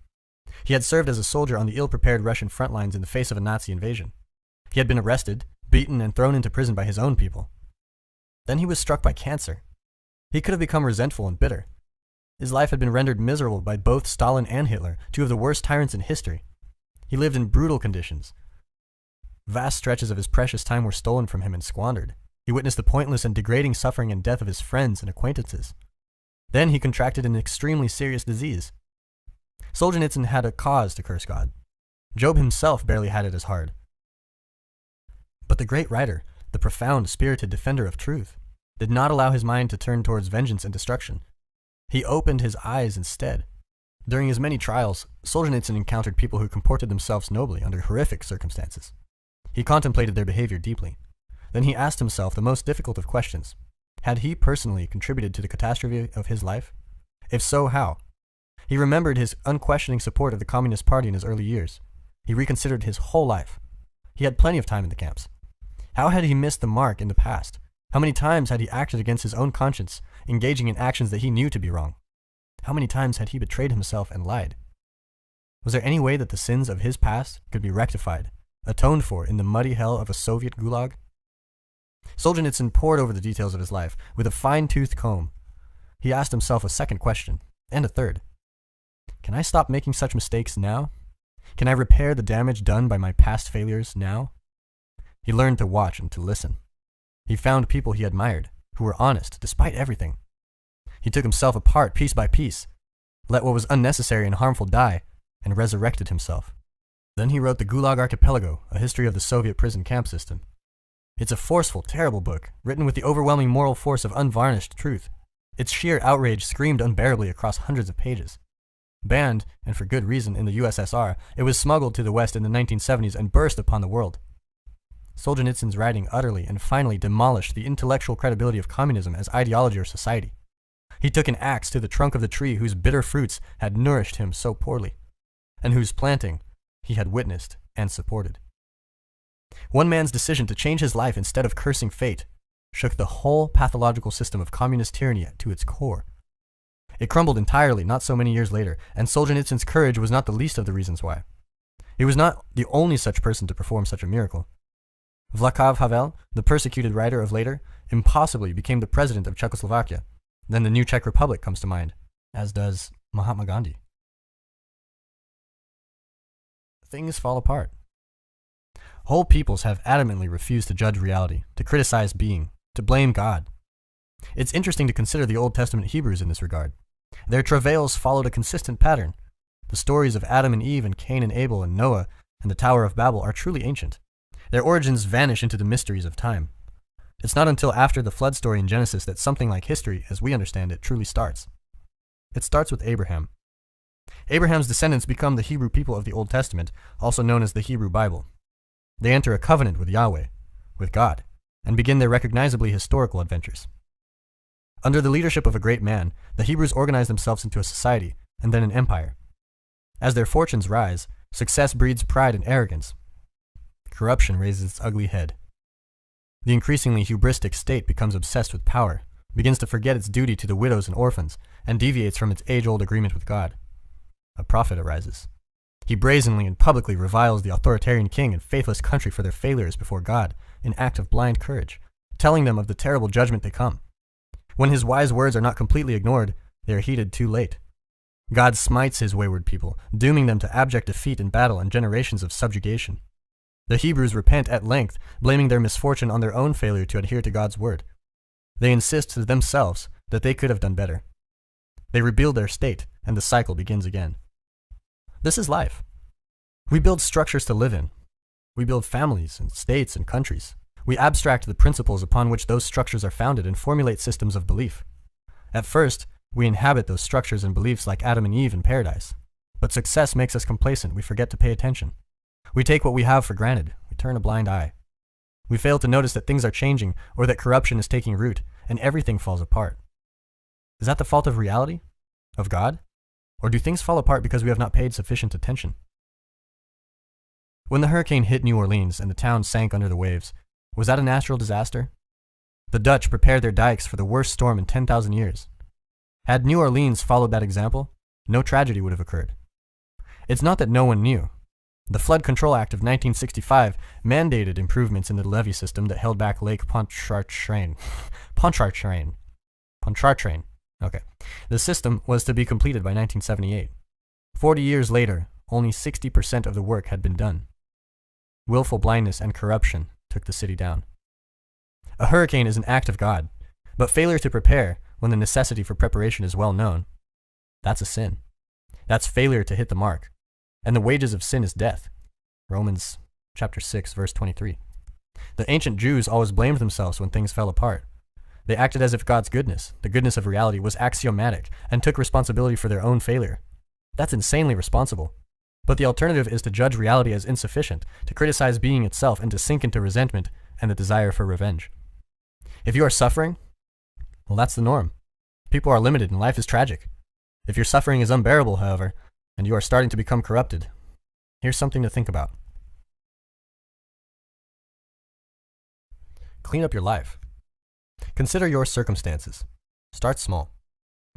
He had served as a soldier on the ill-prepared Russian front lines in the face of a Nazi invasion. He had been arrested, beaten, and thrown into prison by his own people. Then he was struck by cancer. He could have become resentful and bitter. His life had been rendered miserable by both Stalin and Hitler, 2 of the worst tyrants in history. He lived in brutal conditions. Vast stretches of his precious time were stolen from him and squandered. He witnessed the pointless and degrading suffering and death of his friends and acquaintances. Then he contracted an extremely serious disease. Solzhenitsyn had a cause to curse God. Job himself barely had it as hard. But the great writer, the profound, spirited defender of truth, did not allow his mind to turn towards vengeance and destruction. He opened his eyes instead. During his many trials, Solzhenitsyn encountered people who comported themselves nobly under horrific circumstances. He contemplated their behavior deeply. Then he asked himself the most difficult of questions. Had he personally contributed to the catastrophe of his life? If so, how? He remembered his unquestioning support of the Communist Party in his early years. He reconsidered his whole life. He had plenty of time in the camps. How had he missed the mark in the past? How many times had he acted against his own conscience, engaging in actions that he knew to be wrong? How many times had he betrayed himself and lied? Was there any way that the sins of his past could be rectified, atoned for in the muddy hell of a Soviet gulag? Solzhenitsyn pored over the details of his life with a fine-toothed comb. He asked himself a second question, and a third. Can I stop making such mistakes now? Can I repair the damage done by my past failures now? He learned to watch and to listen. He found people he admired, who were honest despite everything. He took himself apart piece by piece, let what was unnecessary and harmful die, and resurrected himself. Then he wrote the Gulag Archipelago, a history of the Soviet prison camp system. It's a forceful, terrible book, written with the overwhelming moral force of unvarnished truth. Its sheer outrage screamed unbearably across hundreds of pages. Banned, and for good reason, in the USSR, it was smuggled to the West in the 1970s and burst upon the world. Solzhenitsyn's writing utterly and finally demolished the intellectual credibility of communism as ideology or society. He took an axe to the trunk of the tree whose bitter fruits had nourished him so poorly, and whose planting he had witnessed and supported. One man's decision to change his life instead of cursing fate shook the whole pathological system of communist tyranny to its core. It crumbled entirely not so many years later, and Solzhenitsyn's courage was not the least of the reasons why. He was not the only such person to perform such a miracle. Václav Havel, the persecuted writer of later, impossibly became the president of Czechoslovakia. Then the new Czech Republic comes to mind, as does Mahatma Gandhi. Things fall apart. Whole peoples have adamantly refused to judge reality, to criticize being, to blame God. It's interesting to consider the Old Testament Hebrews in this regard. Their travails followed a consistent pattern. The stories of Adam and Eve and Cain and Abel and Noah and the Tower of Babel are truly ancient. Their origins vanish into the mysteries of time. It's not until after the flood story in Genesis that something like history, as we understand it, truly starts. It starts with Abraham. Abraham's descendants become the Hebrew people of the Old Testament, also known as the Hebrew Bible. They enter a covenant with Yahweh, with God, and begin their recognizably historical adventures. Under the leadership of a great man, the Hebrews organize themselves into a society and then an empire. As their fortunes rise, success breeds pride and arrogance. Corruption raises its ugly head. The increasingly hubristic state becomes obsessed with power, begins to forget its duty to the widows and orphans, and deviates from its age-old agreement with God. A prophet arises. He brazenly and publicly reviles the authoritarian king and faithless country for their failures before God, in act of blind courage, telling them of the terrible judgment to come. When his wise words are not completely ignored, they are heeded too late. God smites his wayward people, dooming them to abject defeat in battle and generations of subjugation. The Hebrews repent at length, blaming their misfortune on their own failure to adhere to God's word. They insist to themselves that they could have done better. They rebuild their state, and the cycle begins again. This is life. We build structures to live in. We build families and states and countries. We abstract the principles upon which those structures are founded and formulate systems of belief. At first, we inhabit those structures and beliefs like Adam and Eve in paradise. But success makes us complacent. We forget to pay attention. We take what we have for granted. We turn a blind eye. We fail to notice that things are changing or that corruption is taking root, and everything falls apart. Is that the fault of reality? Of God? Or do things fall apart because we have not paid sufficient attention? When the hurricane hit New Orleans and the town sank under the waves, was that a natural disaster? The Dutch prepared their dikes for the worst storm in 10,000 years. Had New Orleans followed that example, no tragedy would have occurred. It's not that no one knew. The Flood Control Act of 1965 mandated improvements in the levee system that held back Lake Pontchartrain. Pontchartrain. Okay. The system was to be completed by 1978. 40 years later, only 60% of the work had been done. Willful blindness and corruption took the city down. A hurricane is an act of God, but failure to prepare when the necessity for preparation is well known, that's a sin. That's failure to hit the mark. And the wages of sin is death. Romans chapter 6, verse 23. The ancient Jews always blamed themselves when things fell apart. They acted as if God's goodness, the goodness of reality, was axiomatic and took responsibility for their own failure. That's insanely responsible. But the alternative is to judge reality as insufficient, to criticize being itself, and to sink into resentment and the desire for revenge. If you are suffering, well, that's the norm. People are limited and life is tragic. If your suffering is unbearable, however, and you are starting to become corrupted, here's something to think about. Clean up your life. Consider your circumstances. Start small.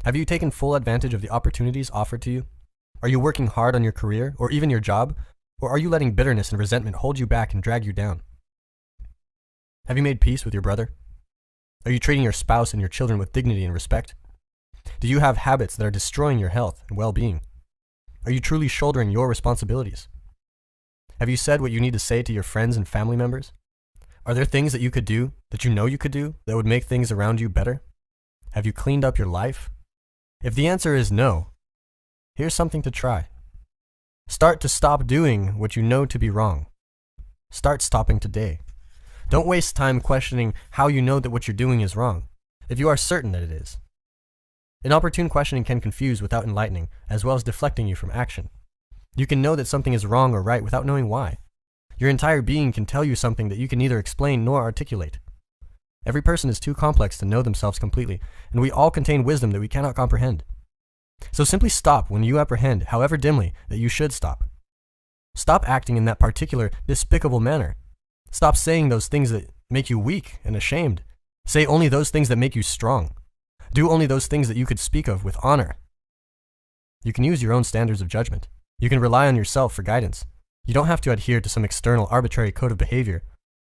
Have you taken full advantage of the opportunities offered to you? Are you working hard on your career or even your job? Or are you letting bitterness and resentment hold you back and drag you down? Have you made peace with your brother? Are you treating your spouse and your children with dignity and respect? Do you have habits that are destroying your health and well-being? Are you truly shouldering your responsibilities? Have you said what you need to say to your friends and family members? Are there things that you could do, that you know you could do, that would make things around you better? Have you cleaned up your life? If the answer is no, here's something to try. Start to stop doing what you know to be wrong. Start stopping today. Don't waste time questioning how you know that what you're doing is wrong, if you are certain that it is. Inopportune questioning can confuse without enlightening, as well as deflecting you from action. You can know that something is wrong or right without knowing why. Your entire being can tell you something that you can neither explain nor articulate. Every person is too complex to know themselves completely, and we all contain wisdom that we cannot comprehend. So simply stop when you apprehend, however dimly, that you should stop. Stop acting in that particular, despicable manner. Stop saying those things that make you weak and ashamed. Say only those things that make you strong. Do only those things that you could speak of with honor. You can use your own standards of judgment. You can rely on yourself for guidance. You don't have to adhere to some external arbitrary code of behavior,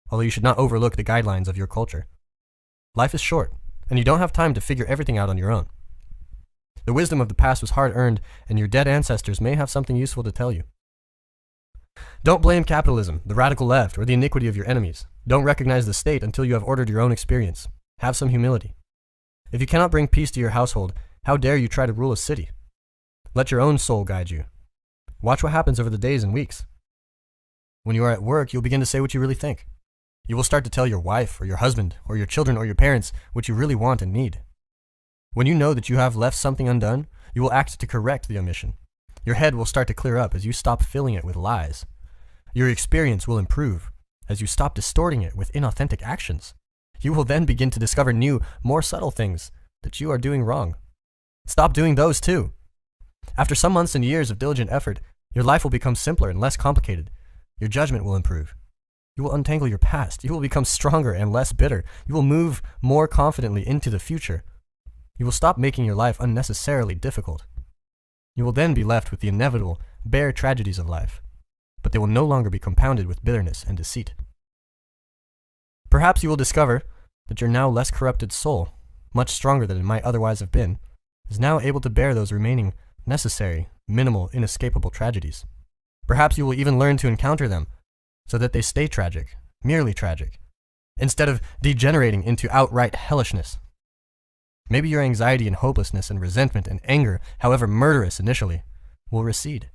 although you should not overlook the guidelines of your culture. Life is short, and you don't have time to figure everything out on your own. The wisdom of the past was hard-earned, and your dead ancestors may have something useful to tell you. Don't blame capitalism, the radical left, or the iniquity of your enemies. Don't recognize the state until you have ordered your own experience. Have some humility. If you cannot bring peace to your household, how dare you try to rule a city? Let your own soul guide you. Watch what happens over the days and weeks. When you are at work, you'll begin to say what you really think. You will start to tell your wife, or your husband, or your children, or your parents what you really want and need. When you know that you have left something undone, you will act to correct the omission. Your head will start to clear up as you stop filling it with lies. Your experience will improve. as you stop distorting it with inauthentic actions. You will then begin to discover new, more subtle things that you are doing wrong. Stop doing those too. After some months and years of diligent effort, your life will become simpler and less complicated. Your judgment will improve. You will untangle your past. You will become stronger and less bitter. You will move more confidently into the future. You will stop making your life unnecessarily difficult. You will then be left with the inevitable, bare tragedies of life, but they will no longer be compounded with bitterness and deceit. Perhaps you will discover that your now less corrupted soul, much stronger than it might otherwise have been, is now able to bear those remaining, necessary, minimal, inescapable tragedies. Perhaps you will even learn to encounter them so that they stay tragic, merely tragic, instead of degenerating into outright hellishness. Maybe your anxiety and hopelessness and resentment and anger, however murderous initially, will recede.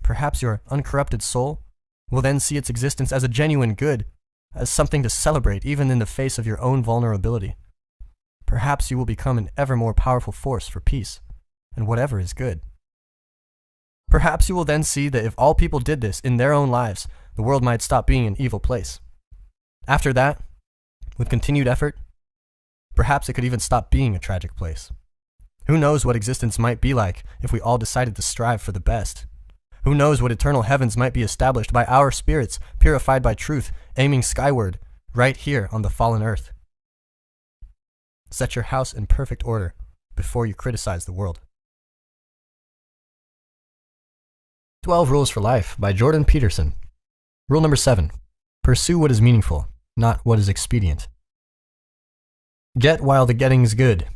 Perhaps your uncorrupted soul will then see its existence as a genuine good, as something to celebrate even in the face of your own vulnerability. Perhaps you will become an ever more powerful force for peace and whatever is good. Perhaps you will then see that if all people did this in their own lives, the world might stop being an evil place. After that, with continued effort, perhaps it could even stop being a tragic place. Who knows what existence might be like if we all decided to strive for the best? Who knows what eternal heavens might be established by our spirits, purified by truth, aiming skyward, right here on the fallen earth? Set your house in perfect order before you criticize the world. 12 Rules for Life by Jordan Peterson. Rule number 7. Pursue what is meaningful, not what is expedient. Get while the getting's good.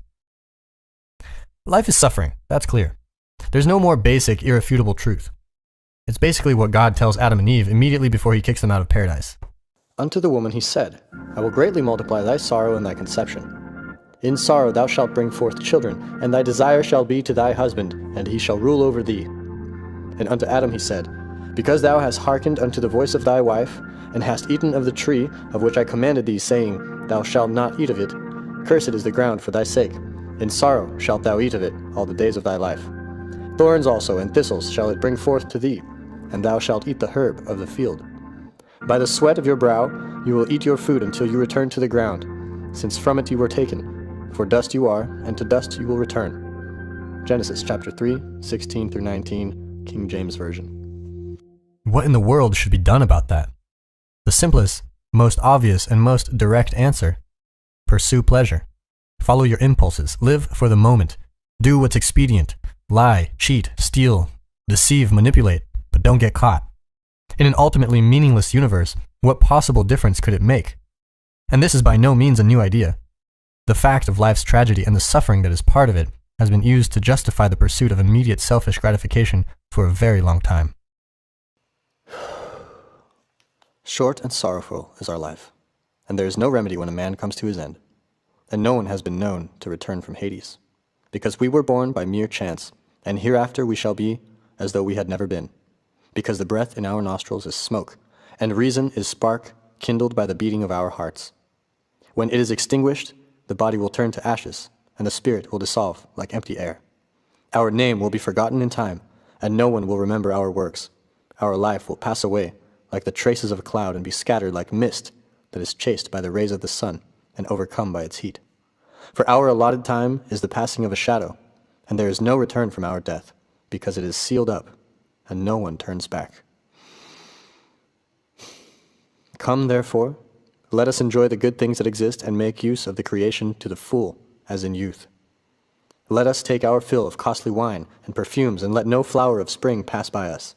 Life is suffering, that's clear. There's no more basic, irrefutable truth. It's basically what God tells Adam and Eve immediately before he kicks them out of paradise. Unto the woman he said, I will greatly multiply thy sorrow and thy conception. In sorrow thou shalt bring forth children, and thy desire shall be to thy husband, and he shall rule over thee. And unto Adam he said, Because thou hast hearkened unto the voice of thy wife, and hast eaten of the tree of which I commanded thee, saying, Thou shalt not eat of it, cursed is the ground for thy sake. In sorrow shalt thou eat of it all the days of thy life. Thorns also and thistles shall it bring forth to thee, and thou shalt eat the herb of the field. By the sweat of your brow you will eat your food until you return to the ground, since from it you were taken. For dust you are, and to dust you will return. Genesis chapter 3, 16 through 19, King James Version. What in the world should be done about that? The simplest, most obvious, and most direct answer: pursue pleasure. Follow your impulses. Live for the moment. Do what's expedient. Lie, cheat, steal, deceive, manipulate, but don't get caught. In an ultimately meaningless universe, what possible difference could it make? And this is by no means a new idea. The fact of life's tragedy and the suffering that is part of it has been used to justify the pursuit of immediate selfish gratification for a very long time. Short and sorrowful is our life, and there is no remedy when a man comes to his end, and no one has been known to return from Hades, because we were born by mere chance, and hereafter we shall be as though we had never been, because the breath in our nostrils is smoke, and reason is spark kindled by the beating of our hearts. When it is extinguished, the body will turn to ashes, and the spirit will dissolve like empty air. Our name will be forgotten in time, and no one will remember our works. Our life will pass away like the traces of a cloud and be scattered like mist that is chased by the rays of the sun and overcome by its heat. For our allotted time is the passing of a shadow, and there is no return from our death, because it is sealed up, and no one turns back. Come, therefore, let us enjoy the good things that exist and make use of the creation to the full, as in youth. Let us take our fill of costly wine and perfumes, and let no flower of spring pass by us.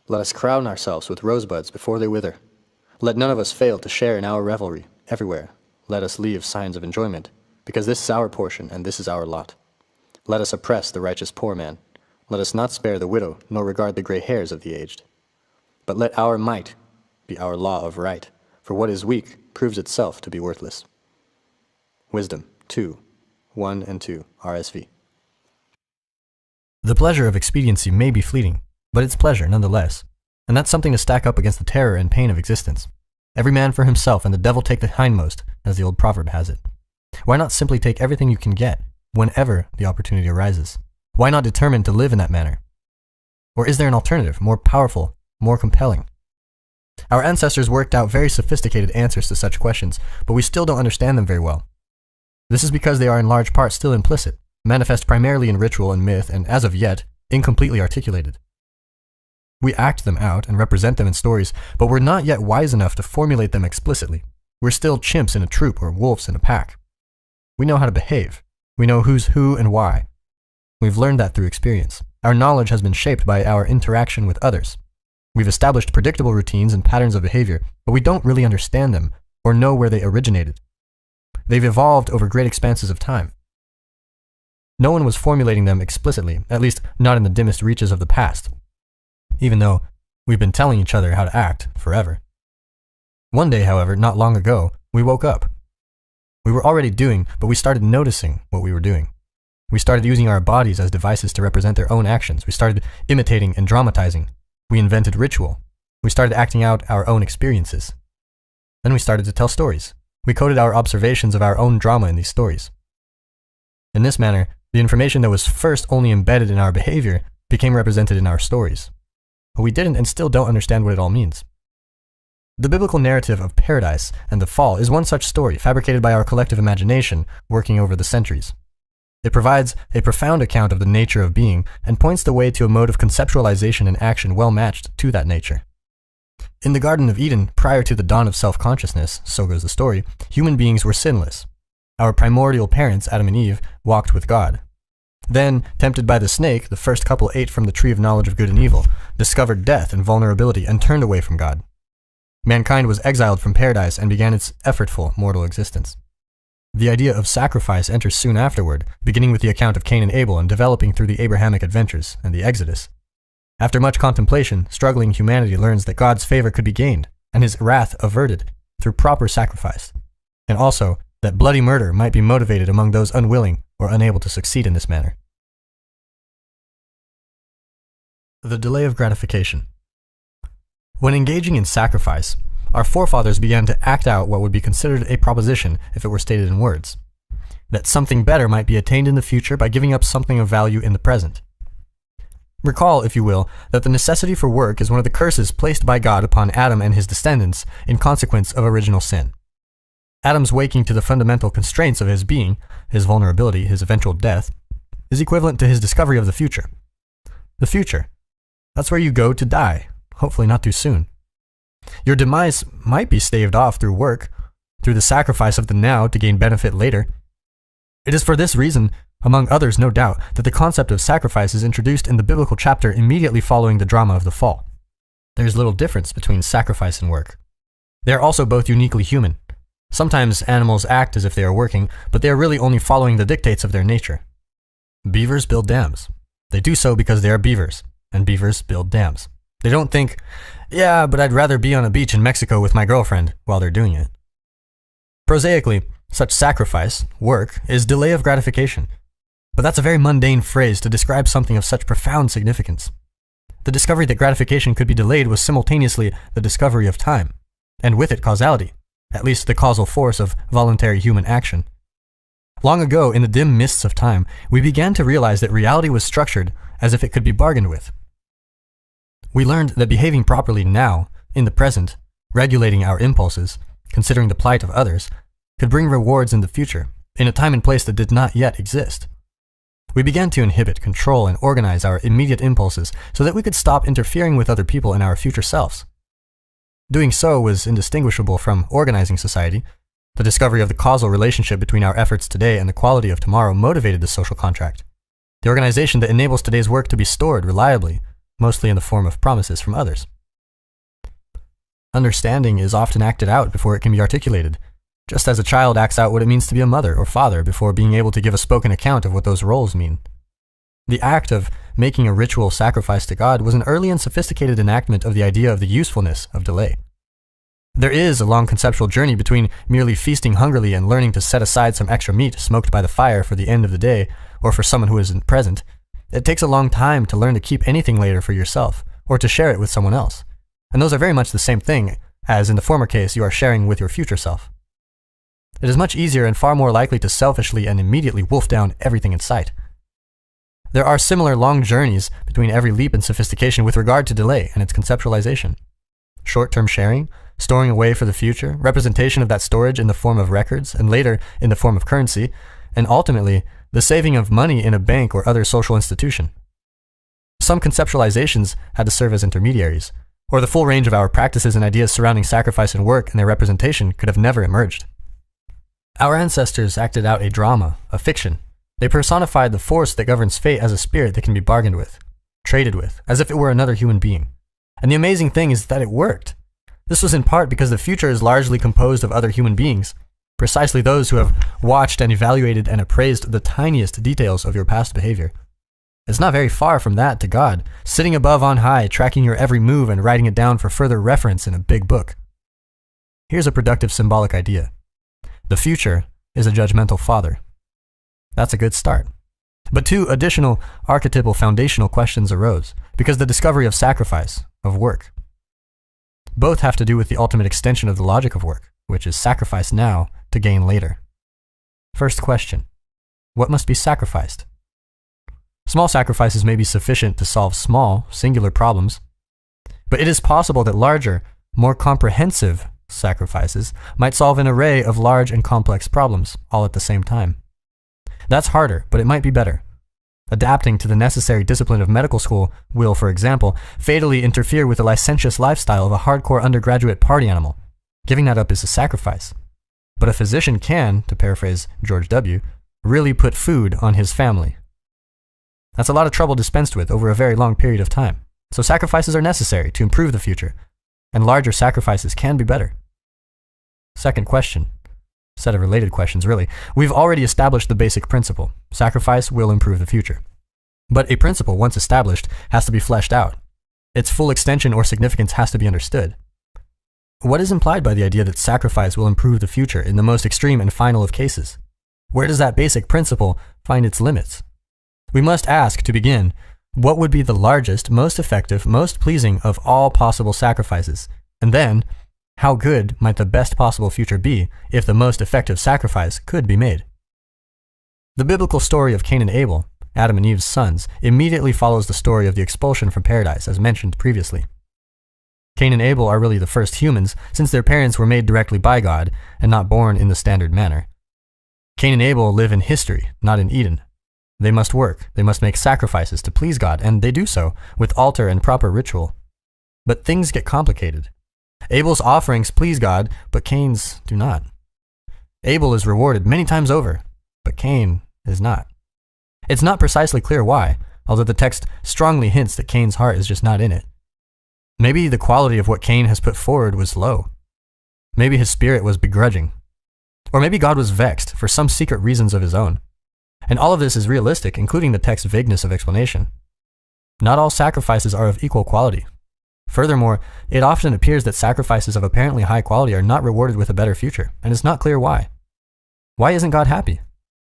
Let us crown ourselves with rosebuds before they wither. Let none of us fail to share in our revelry everywhere. Let us leave signs of enjoyment, because this is our portion and this is our lot. Let us oppress the righteous poor man. Let us not spare the widow, nor regard the gray hairs of the aged. But let our might be our law of right, for what is weak proves itself to be worthless. Wisdom 2, 1 and 2, RSV. The pleasure of expediency may be fleeting, but it's pleasure nonetheless, and that's something to stack up against the terror and pain of existence. Every man for himself, and the devil take the hindmost, as the old proverb has it. Why not simply take everything you can get, whenever the opportunity arises? Why not determine to live in that manner? Or is there an alternative, more powerful, more compelling? Our ancestors worked out very sophisticated answers to such questions, but we still don't understand them very well. This is because they are in large part still implicit, manifest primarily in ritual and myth, and as of yet, incompletely articulated. We act them out and represent them in stories, but we're not yet wise enough to formulate them explicitly. We're still chimps in a troop or wolves in a pack. We know how to behave. We know who's who and why. We've learned that through experience. Our knowledge has been shaped by our interaction with others. We've established predictable routines and patterns of behavior, but we don't really understand them or know where they originated. They've evolved over great expanses of time. No one was formulating them explicitly, at least not in the dimmest reaches of the past, even though we've been telling each other how to act forever. One day, however, not long ago, we woke up. We were already doing, but we started noticing what we were doing. We started using our bodies as devices to represent their own actions. We started imitating and dramatizing. We invented ritual. We started acting out our own experiences. Then we started to tell stories. We coded our observations of our own drama in these stories. In this manner, the information that was first only embedded in our behavior became represented in our stories. But we didn't and still don't understand what it all means. The biblical narrative of paradise and the fall is one such story fabricated by our collective imagination working over the centuries. It provides a profound account of the nature of being and points the way to a mode of conceptualization and action well matched to that nature. In the Garden of Eden, prior to the dawn of self-consciousness, so goes the story, human beings were sinless. Our primordial parents, Adam and Eve, walked with God. Then, tempted by the snake, the first couple ate from the tree of knowledge of good and evil, discovered death and vulnerability, and turned away from God. Mankind was exiled from paradise and began its effortful mortal existence. The idea of sacrifice enters soon afterward, beginning with the account of Cain and Abel and developing through the Abrahamic adventures and the Exodus. After much contemplation, struggling humanity learns that God's favor could be gained and his wrath averted through proper sacrifice, and also that bloody murder might be motivated among those unwilling or unable to succeed in this manner. The delay of gratification. When engaging in sacrifice, our forefathers began to act out what would be considered a proposition if it were stated in words, that something better might be attained in the future by giving up something of value in the present. Recall, if you will, that the necessity for work is one of the curses placed by God upon Adam and his descendants in consequence of original sin. Adam's waking to the fundamental constraints of his being, his vulnerability, his eventual death, is equivalent to his discovery of the future. The future. That's where you go to die, hopefully not too soon. Your demise might be staved off through work, through the sacrifice of the now to gain benefit later. It is for this reason, among others no doubt, that the concept of sacrifice is introduced in the biblical chapter immediately following the drama of the fall. There is little difference between sacrifice and work. They are also both uniquely human. Sometimes animals act as if they are working, but they are really only following the dictates of their nature. Beavers build dams. They do so because they are beavers, and beavers build dams. They don't think, yeah, but I'd rather be on a beach in Mexico with my girlfriend while they're doing it. Prosaically, such sacrifice, work, is delay of gratification. But that's a very mundane phrase to describe something of such profound significance. The discovery that gratification could be delayed was simultaneously the discovery of time, and with it causality, at least the causal force of voluntary human action. Long ago, in the dim mists of time, we began to realize that reality was structured as if it could be bargained with. We learned that behaving properly now, in the present, regulating our impulses, considering the plight of others, could bring rewards in the future, in a time and place that did not yet exist. We began to inhibit, control, and organize our immediate impulses so that we could stop interfering with other people and our future selves. Doing so was indistinguishable from organizing society. The discovery of the causal relationship between our efforts today and the quality of tomorrow motivated the social contract, the organization that enables today's work to be stored reliably, mostly in the form of promises from others. Understanding is often acted out before it can be articulated, just as a child acts out what it means to be a mother or father before being able to give a spoken account of what those roles mean. The act of making a ritual sacrifice to God was an early and sophisticated enactment of the idea of the usefulness of delay. There is a long conceptual journey between merely feasting hungrily and learning to set aside some extra meat smoked by the fire for the end of the day or for someone who isn't present. It takes a long time to learn to keep anything later for yourself or to share it with someone else. And those are very much the same thing, as in the former case you are sharing with your future self. It is much easier and far more likely to selfishly and immediately wolf down everything in sight. There are similar long journeys between every leap in sophistication with regard to delay and its conceptualization. short-term sharing, storing away for the future, representation of that storage in the form of records, and later in the form of currency, and ultimately, the saving of money in a bank or other social institution. Some conceptualizations had to serve as intermediaries, or the full range of our practices and ideas surrounding sacrifice and work and their representation could have never emerged. Our ancestors acted out a drama, a fiction. They personified the force that governs fate as a spirit that can be bargained with, traded with, as if it were another human being. And the amazing thing is that it worked. This was in part because the future is largely composed of other human beings, precisely those who have watched and evaluated and appraised the tiniest details of your past behavior. It's not very far from that to God, sitting above on high, tracking your every move and writing it down for further reference in a big book. Here's a productive symbolic idea. The future is a judgmental father. That's a good start. But two additional archetypal foundational questions arose, because the discovery of sacrifice, of work. Both have to do with the ultimate extension of the logic of work, which is sacrifice now to gain later. First question, what must be sacrificed? Small sacrifices may be sufficient to solve small, singular problems, but it is possible that larger, more comprehensive sacrifices might solve an array of large and complex problems all at the same time. That's harder, but it might be better. Adapting to the necessary discipline of medical school will, for example, fatally interfere with the licentious lifestyle of a hardcore undergraduate party animal. Giving that up is a sacrifice. But a physician can, to paraphrase George W., really put food on his family. That's a lot of trouble dispensed with over a very long period of time. So sacrifices are necessary to improve the future, and larger sacrifices can be better. Second question. Set of related questions, really. We've already established the basic principle. Sacrifice will improve the future. But a principle, once established, has to be fleshed out. Its full extension or significance has to be understood. What is implied by the idea that sacrifice will improve the future in the most extreme and final of cases? Where does that basic principle find its limits? We must ask, to begin, what would be the largest, most effective, most pleasing of all possible sacrifices? And then, how good might the best possible future be if the most effective sacrifice could be made? The biblical story of Cain and Abel, Adam and Eve's sons, immediately follows the story of the expulsion from paradise, as mentioned previously. Cain and Abel are really the first humans, since their parents were made directly by God and not born in the standard manner. Cain and Abel live in history, not in Eden. They must work, they must make sacrifices to please God, and they do so with altar and proper ritual. But things get complicated. Abel's offerings please God, but Cain's do not. Abel is rewarded many times over, but Cain is not. It's not precisely clear why, although the text strongly hints that Cain's heart is just not in it. Maybe the quality of what Cain has put forward was low. Maybe his spirit was begrudging. Or maybe God was vexed for some secret reasons of his own. And all of this is realistic, including the text's vagueness of explanation. Not all sacrifices are of equal quality. Furthermore, it often appears that sacrifices of apparently high quality are not rewarded with a better future, and it's not clear why. Why isn't God happy?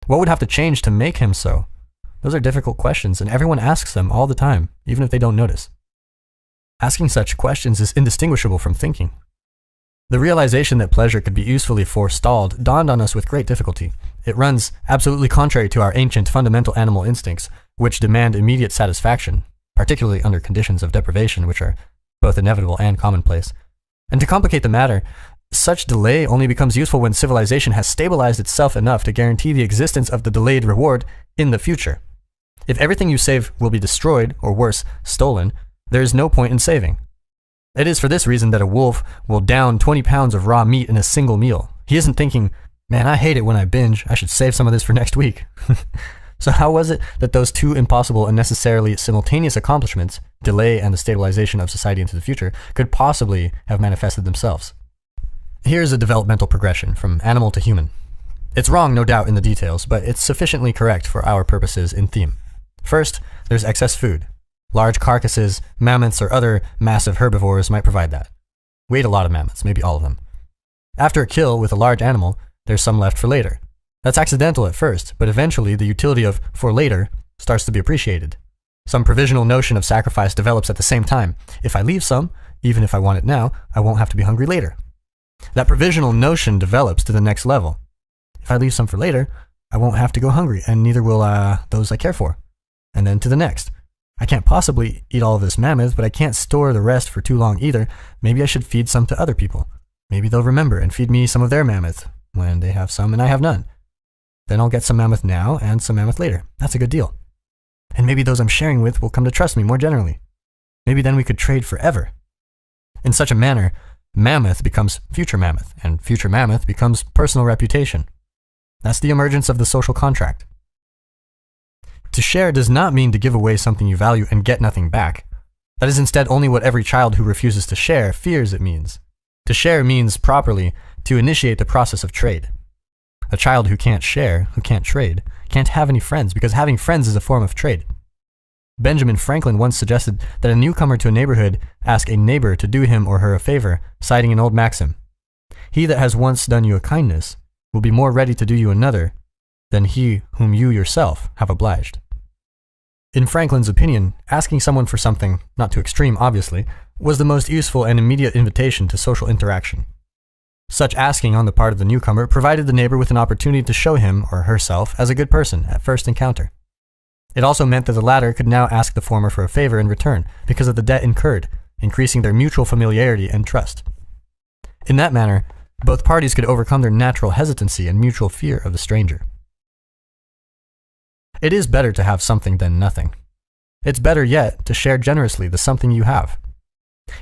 What would have to change to make him so? Those are difficult questions, and everyone asks them all the time, even if they don't notice. Asking such questions is indistinguishable from thinking. The realization that pleasure could be usefully forestalled dawned on us with great difficulty. It runs absolutely contrary to our ancient fundamental animal instincts, which demand immediate satisfaction, particularly under conditions of deprivation, which are both inevitable and commonplace. And to complicate the matter, such delay only becomes useful when civilization has stabilized itself enough to guarantee the existence of the delayed reward in the future. If everything you save will be destroyed, or worse, stolen, there is no point in saving. It is for this reason that a wolf will down 20 pounds of raw meat in a single meal. He isn't thinking, man, I hate it when I binge, I should save some of this for next week. So how was it that those two impossible and necessarily simultaneous accomplishments, delay and the stabilization of society into the future, could possibly have manifested themselves? Here's a developmental progression from animal to human. It's wrong, no doubt, in the details, but it's sufficiently correct for our purposes in theme. First, there's excess food. Large carcasses, mammoths, or other massive herbivores might provide that. We ate a lot of mammoths, maybe all of them. After a kill with a large animal, there's some left for later. That's accidental at first, but eventually the utility of "for later" starts to be appreciated. Some provisional notion of sacrifice develops at the same time. If I leave some, even if I want it now, I won't have to be hungry later. That provisional notion develops to the next level. If I leave some for later, I won't have to go hungry, and neither will those I care for. And then to the next. I can't possibly eat all of this mammoth, but I can't store the rest for too long either. Maybe I should feed some to other people. Maybe they'll remember and feed me some of their mammoth when they have some and I have none. Then I'll get some mammoth now and some mammoth later. That's a good deal. And maybe those I'm sharing with will come to trust me more generally. Maybe then we could trade forever. In such a manner, mammoth becomes future mammoth, and future mammoth becomes personal reputation. That's the emergence of the social contract. To share does not mean to give away something you value and get nothing back. That is instead only what every child who refuses to share fears it means. To share means, properly, to initiate the process of trade. A child who can't share, who can't trade, can't have any friends, because having friends is a form of trade. Benjamin Franklin once suggested that a newcomer to a neighborhood ask a neighbor to do him or her a favor, citing an old maxim: "He that has once done you a kindness will be more ready to do you another than he whom you yourself have obliged." In Franklin's opinion, asking someone for something, not too extreme obviously, was the most useful and immediate invitation to social interaction. Such asking on the part of the newcomer provided the neighbor with an opportunity to show him or herself as a good person at first encounter. It also meant that the latter could now ask the former for a favor in return because of the debt incurred, increasing their mutual familiarity and trust. In that manner, both parties could overcome their natural hesitancy and mutual fear of the stranger. It is better to have something than nothing. It's better yet to share generously the something you have.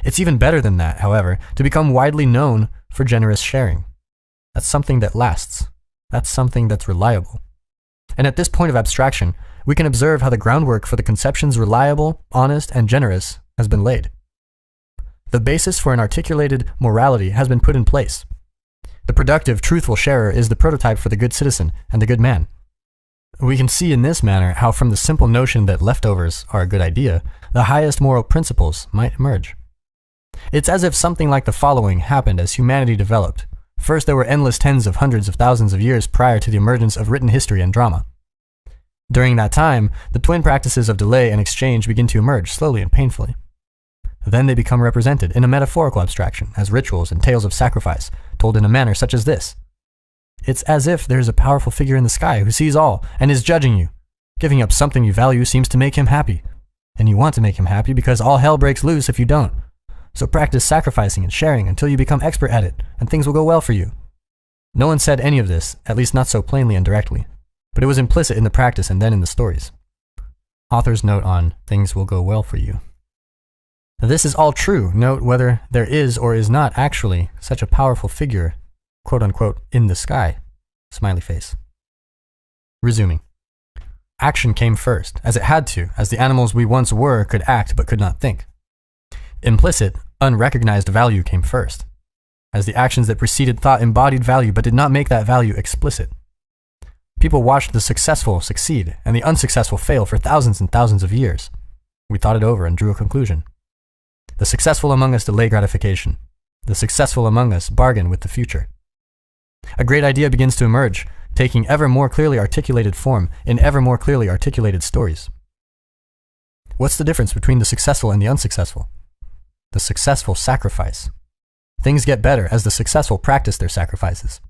It's even better than that, however, to become widely known for generous sharing. That's something that lasts. That's something that's reliable. And at this point of abstraction, we can observe how the groundwork for the conceptions reliable, honest, and generous has been laid. The basis for an articulated morality has been put in place. The productive, truthful sharer is the prototype for the good citizen and the good man. We can see in this manner how from the simple notion that leftovers are a good idea, the highest moral principles might emerge. It's as if something like the following happened as humanity developed. First, there were endless tens of hundreds of thousands of years prior to the emergence of written history and drama. During that time, the twin practices of delay and exchange begin to emerge slowly and painfully. Then they become represented in a metaphorical abstraction as rituals and tales of sacrifice, told in a manner such as this. It's as if there is a powerful figure in the sky who sees all and is judging you. Giving up something you value seems to make him happy. And you want to make him happy because all hell breaks loose if you don't. So practice sacrificing and sharing until you become expert at it, and things will go well for you. No one said any of this, at least not so plainly and directly, but it was implicit in the practice and then in the stories. Author's note on things will go well for you. This is all true. Note whether there is or is not actually such a powerful figure, quote unquote, in the sky. Smiley face. Resuming. Action came first, as it had to, as the animals we once were could act but could not think. Implicit, unrecognized value came first, as the actions that preceded thought embodied value but did not make that value explicit. People watched the successful succeed and the unsuccessful fail for thousands and thousands of years. We thought it over and drew a conclusion. The successful among us delay gratification. The successful among us bargain with the future. A great idea begins to emerge, taking ever more clearly articulated form in ever more clearly articulated stories. What's the difference between the successful and the unsuccessful? The successful sacrifice. Things get better as the successful practice their sacrifices.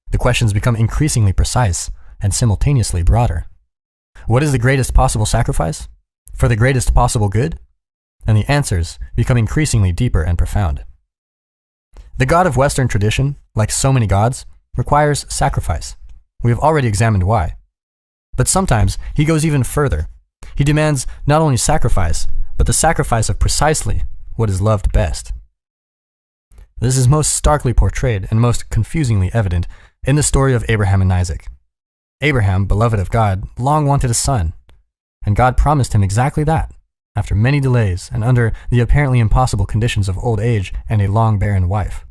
The questions become increasingly precise and simultaneously broader. What is the greatest possible sacrifice? For the greatest possible good? And the answers become increasingly deeper and profound. The God of Western tradition, like so many gods, requires sacrifice. We have already examined why. But sometimes he goes even further. He demands not only sacrifice, but the sacrifice of precisely what is loved best. This is most starkly portrayed and most confusingly evident in the story of Abraham and Isaac. Abraham, beloved of God, long wanted a son, and God promised him exactly that, after many delays and under the apparently impossible conditions of old age and a long barren wife.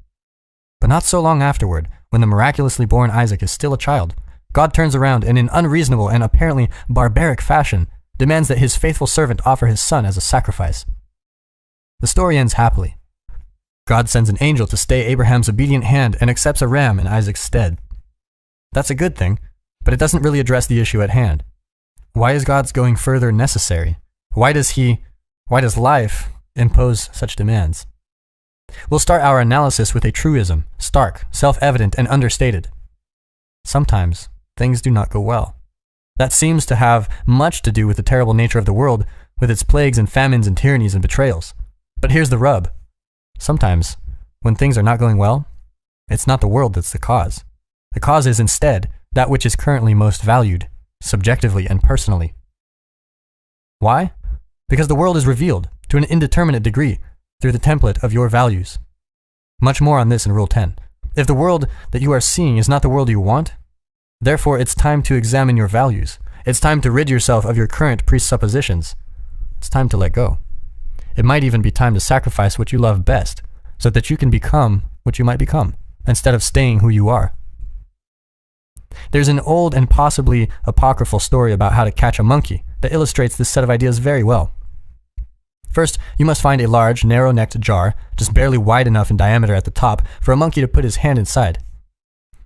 But not so long afterward, when the miraculously born Isaac is still a child, God turns around and in unreasonable and apparently barbaric fashion demands that his faithful servant offer his son as a sacrifice. The story ends happily. God sends an angel to stay Abraham's obedient hand and accepts a ram in Isaac's stead. That's a good thing, but it doesn't really address the issue at hand. Why is God's going further necessary? Why does life impose such demands? We'll start our analysis with a truism, stark, self-evident, and understated. Sometimes things do not go well. That seems to have much to do with the terrible nature of the world with its plagues and famines and tyrannies and betrayals. But here's the rub. Sometimes, when things are not going well, it's not the world that's the cause. The cause is instead that which is currently most valued, subjectively and personally. Why? Because the world is revealed, to an indeterminate degree, through the template of your values. Much more on this in Rule 10. If the world that you are seeing is not the world you want, therefore it's time to examine your values. It's time to rid yourself of your current presuppositions. It's time to let go. It might even be time to sacrifice what you love best, so that you can become what you might become, instead of staying who you are. There's an old and possibly apocryphal story about how to catch a monkey that illustrates this set of ideas very well. First, you must find a large, narrow-necked jar, just barely wide enough in diameter at the top for a monkey to put his hand inside.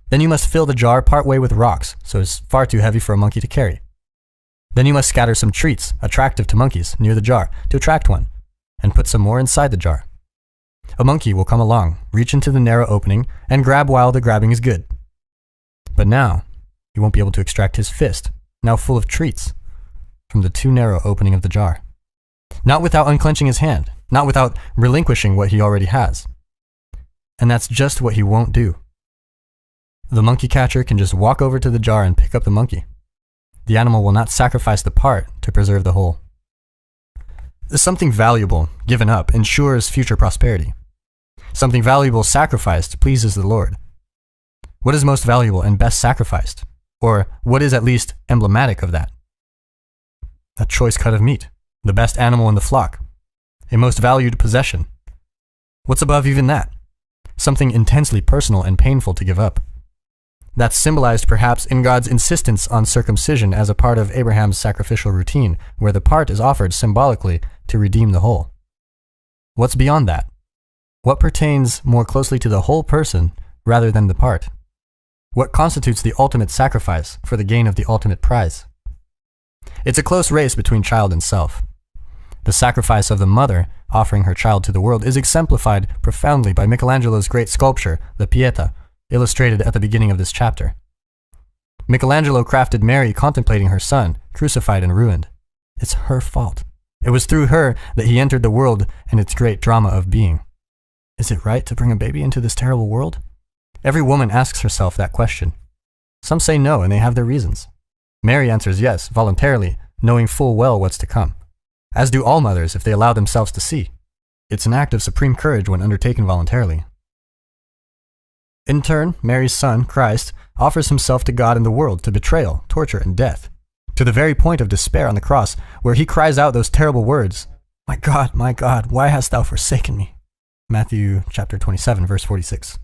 Then you must fill the jar partway with rocks, so it's far too heavy for a monkey to carry. Then you must scatter some treats, attractive to monkeys, near the jar, to attract one, and put some more inside the jar. A monkey will come along, reach into the narrow opening, and grab while the grabbing is good. But now, you won't be able to extract his fist, now full of treats, from the too narrow opening of the jar. Not without unclenching his hand, not without relinquishing what he already has. And that's just what he won't do. The monkey catcher can just walk over to the jar and pick up the monkey. The animal will not sacrifice the part to preserve the whole. Something valuable given up ensures future prosperity. Something valuable sacrificed pleases the Lord. What is most valuable and best sacrificed? Or what is at least emblematic of that? A choice cut of meat, the best animal in the flock, a most valued possession. What's above even that? Something intensely personal and painful to give up. That's symbolized perhaps in God's insistence on circumcision as a part of Abraham's sacrificial routine, where the part is offered symbolically to redeem the whole. What's beyond that? What pertains more closely to the whole person rather than the part? What constitutes the ultimate sacrifice for the gain of the ultimate prize? It's a close race between child and self. The sacrifice of the mother offering her child to the world is exemplified profoundly by Michelangelo's great sculpture, the Pieta, illustrated at the beginning of this chapter. Michelangelo crafted Mary contemplating her son, crucified and ruined. It's her fault. It was through her that he entered the world and its great drama of being. Is it right to bring a baby into this terrible world? Every woman asks herself that question. Some say no, and they have their reasons. Mary answers yes, voluntarily, knowing full well what's to come, as do all mothers if they allow themselves to see. It's an act of supreme courage when undertaken voluntarily. In turn, Mary's son, Christ, offers himself to God and the world to betrayal, torture, and death, to the very point of despair on the cross, where he cries out those terrible words, my God, why hast thou forsaken me?" Matthew chapter 27, verse 46.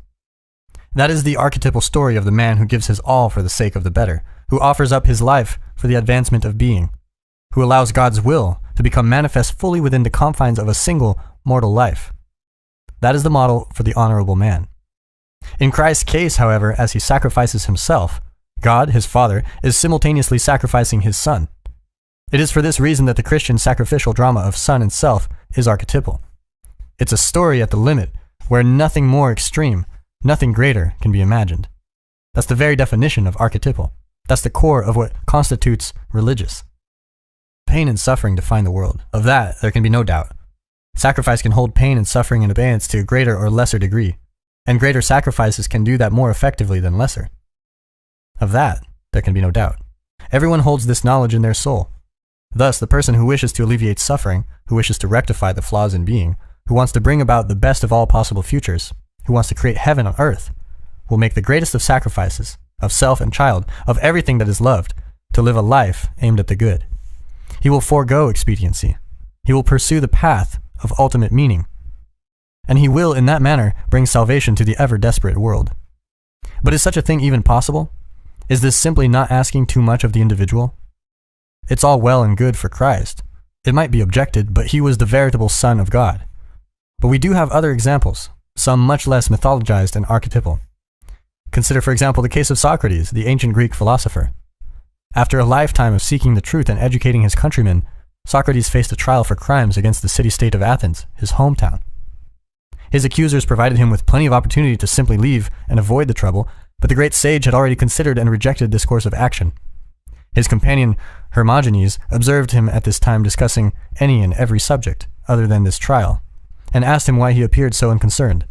That is the archetypal story of the man who gives his all for the sake of the better, who offers up his life for the advancement of being, who allows God's will to become manifest fully within the confines of a single mortal life. That is the model for the honorable man. In Christ's case, however, as he sacrifices himself, God, his Father, is simultaneously sacrificing his Son. It is for this reason that the Christian sacrificial drama of Son and self is archetypal. It's a story at the limit where nothing more extreme, nothing greater can be imagined. That's the very definition of archetypal. That's the core of what constitutes religious. Pain and suffering define the world. Of that, there can be no doubt. Sacrifice can hold pain and suffering in abeyance to a greater or lesser degree, and greater sacrifices can do that more effectively than lesser. Of that, there can be no doubt. Everyone holds this knowledge in their soul. Thus, the person who wishes to alleviate suffering, who wishes to rectify the flaws in being, who wants to bring about the best of all possible futures, who wants to create heaven on earth, will make the greatest of sacrifices, of self and child, of everything that is loved, to live a life aimed at the good. He will forego expediency. He will pursue the path of ultimate meaning. And he will, in that manner, bring salvation to the ever-desperate world. But is such a thing even possible? Is this simply not asking too much of the individual? It's all well and good for Christ. It might be objected, but he was the veritable Son of God. But we do have other examples, some much less mythologized and archetypal. Consider, for example, the case of Socrates, the ancient Greek philosopher. After a lifetime of seeking the truth and educating his countrymen, Socrates faced a trial for crimes against the city-state of Athens, his hometown. His accusers provided him with plenty of opportunity to simply leave and avoid the trouble, but the great sage had already considered and rejected this course of action. His companion Hermogenes observed him at this time discussing any and every subject other than this trial, and asked him why he appeared so unconcerned.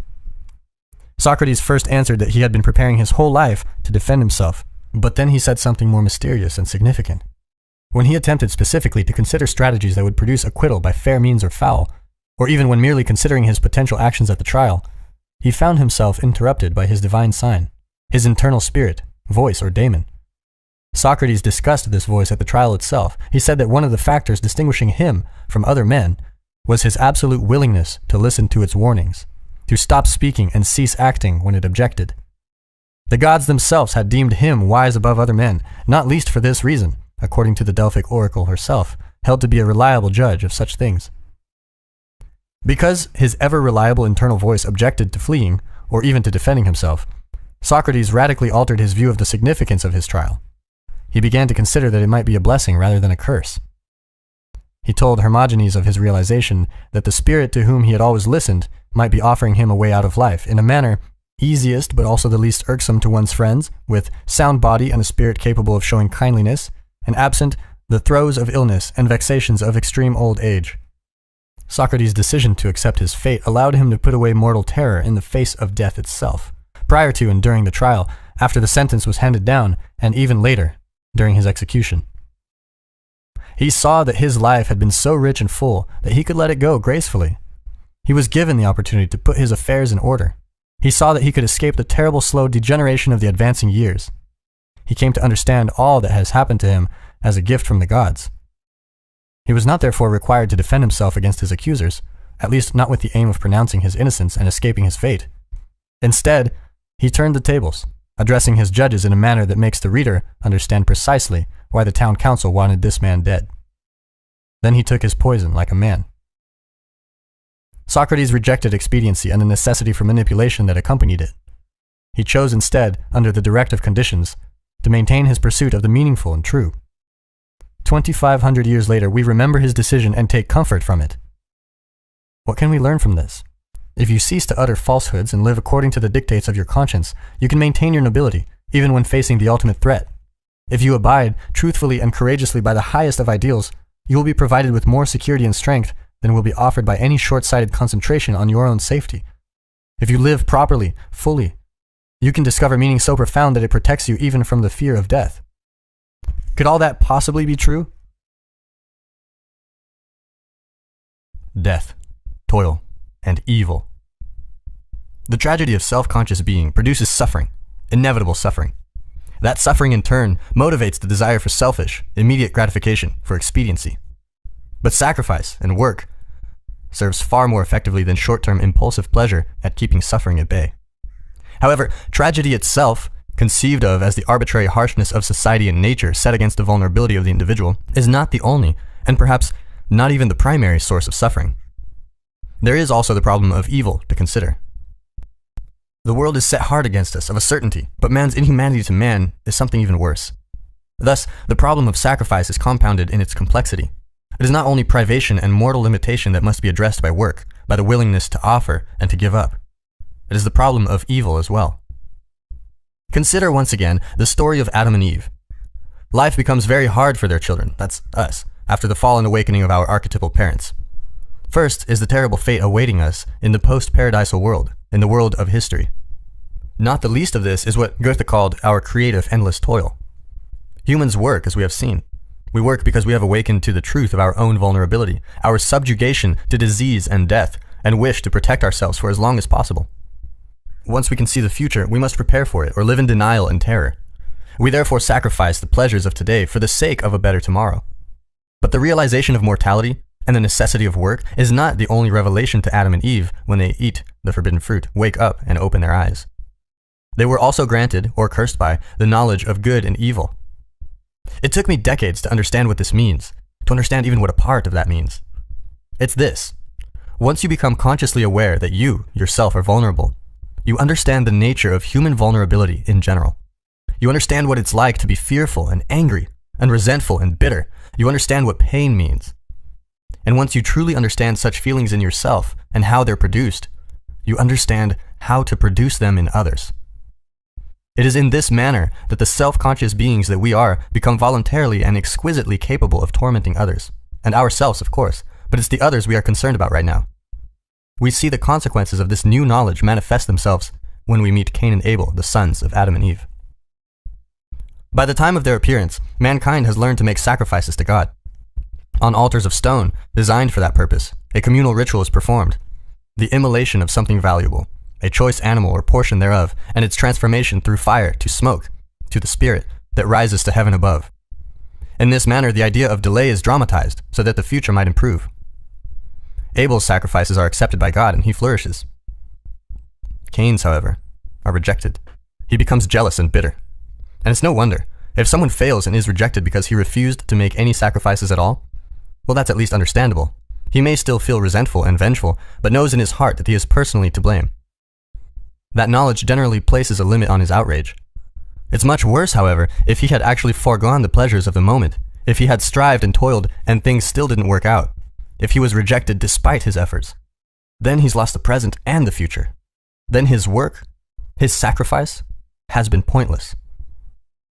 Socrates first answered that he had been preparing his whole life to defend himself, but then he said something more mysterious and significant. When he attempted specifically to consider strategies that would produce acquittal by fair means or foul, or even when merely considering his potential actions at the trial, he found himself interrupted by his divine sign, his internal spirit, voice, or daemon. Socrates discussed this voice at the trial itself. He said that one of the factors distinguishing him from other men was his absolute willingness to listen to its warnings, to stop speaking and cease acting when it objected. The gods themselves had deemed him wise above other men, not least for this reason, according to the Delphic oracle herself, held to be a reliable judge of such things. Because his ever-reliable internal voice objected to fleeing, or even to defending himself, Socrates radically altered his view of the significance of his trial. He began to consider that it might be a blessing rather than a curse. He told Hermogenes of his realization that the spirit to whom he had always listened might be offering him a way out of life in a manner easiest but also the least irksome to one's friends, with sound body and a spirit capable of showing kindliness, and absent the throes of illness and vexations of extreme old age. Socrates' decision to accept his fate allowed him to put away mortal terror in the face of death itself, prior to and during the trial, after the sentence was handed down, and even later, during his execution. He saw that his life had been so rich and full that he could let it go gracefully. He was given the opportunity to put his affairs in order. He saw that he could escape the terrible slow degeneration of the advancing years. He came to understand all that has happened to him as a gift from the gods. He was not therefore required to defend himself against his accusers, at least not with the aim of pronouncing his innocence and escaping his fate. Instead, he turned the tables, addressing his judges in a manner that makes the reader understand precisely why the town council wanted this man dead. Then he took his poison like a man. Socrates rejected expediency and the necessity for manipulation that accompanied it. He chose instead, under the directive conditions, to maintain his pursuit of the meaningful and true. 2,500 years later, we remember his decision and take comfort from it. What can we learn from this? If you cease to utter falsehoods and live according to the dictates of your conscience, you can maintain your nobility, even when facing the ultimate threat. If you abide truthfully and courageously by the highest of ideals, you will be provided with more security and strength than will be offered by any short-sighted concentration on your own safety. If you live properly, fully, you can discover meaning so profound that it protects you even from the fear of death. Could all that possibly be true? Death, toil, and evil. The tragedy of self-conscious being produces suffering, inevitable suffering. That suffering in turn motivates the desire for selfish, immediate gratification, for expediency. But sacrifice and work serves far more effectively than short-term impulsive pleasure at keeping suffering at bay. However, tragedy itself, conceived of as the arbitrary harshness of society and nature set against the vulnerability of the individual, is not the only, and perhaps not even the primary source of suffering. There is also the problem of evil to consider. The world is set hard against us of a certainty, but man's inhumanity to man is something even worse. Thus, the problem of sacrifice is compounded in its complexity. It is not only privation and mortal limitation that must be addressed by work, by the willingness to offer and to give up. It is the problem of evil as well. Consider once again the story of Adam and Eve. Life becomes very hard for their children, that's us, after the fall and awakening of our archetypal parents. First is the terrible fate awaiting us in the post-paradisal world, in the world of history. Not the least of this is what Goethe called our creative endless toil. Humans work, as we have seen. We work because we have awakened to the truth of our own vulnerability, our subjugation to disease and death, and wish to protect ourselves for as long as possible. Once we can see the future, we must prepare for it or live in denial and terror. We therefore sacrifice the pleasures of today for the sake of a better tomorrow. But the realization of mortality and the necessity of work is not the only revelation to Adam and Eve when they eat the forbidden fruit, wake up, and open their eyes. They were also granted, or cursed by, the knowledge of good and evil. It took me decades to understand what this means, to understand even what a part of that means. It's this. Once you become consciously aware that you, yourself, are vulnerable, you understand the nature of human vulnerability in general. You understand what it's like to be fearful and angry and resentful and bitter. You understand what pain means. And once you truly understand such feelings in yourself and how they're produced, you understand how to produce them in others. It is in this manner that the self-conscious beings that we are become voluntarily and exquisitely capable of tormenting others, and ourselves, of course, but it's the others we are concerned about right now. We see the consequences of this new knowledge manifest themselves when we meet Cain and Abel, the sons of Adam and Eve. By the time of their appearance, mankind has learned to make sacrifices to God. On altars of stone, designed for that purpose, a communal ritual is performed. The immolation of something valuable, a choice animal or portion thereof, and its transformation through fire to smoke, to the spirit that rises to heaven above. In this manner, the idea of delay is dramatized so that the future might improve. Abel's sacrifices are accepted by God and he flourishes. Cain's, however, are rejected. He becomes jealous and bitter. And it's no wonder. If someone fails and is rejected because he refused to make any sacrifices at all, well, that's at least understandable. He may still feel resentful and vengeful, but knows in his heart that he is personally to blame. That knowledge generally places a limit on his outrage. It's much worse, however, if he had actually foregone the pleasures of the moment, if he had strived and toiled and things still didn't work out, if he was rejected despite his efforts. Then he's lost the present and the future. Then his work, his sacrifice, has been pointless.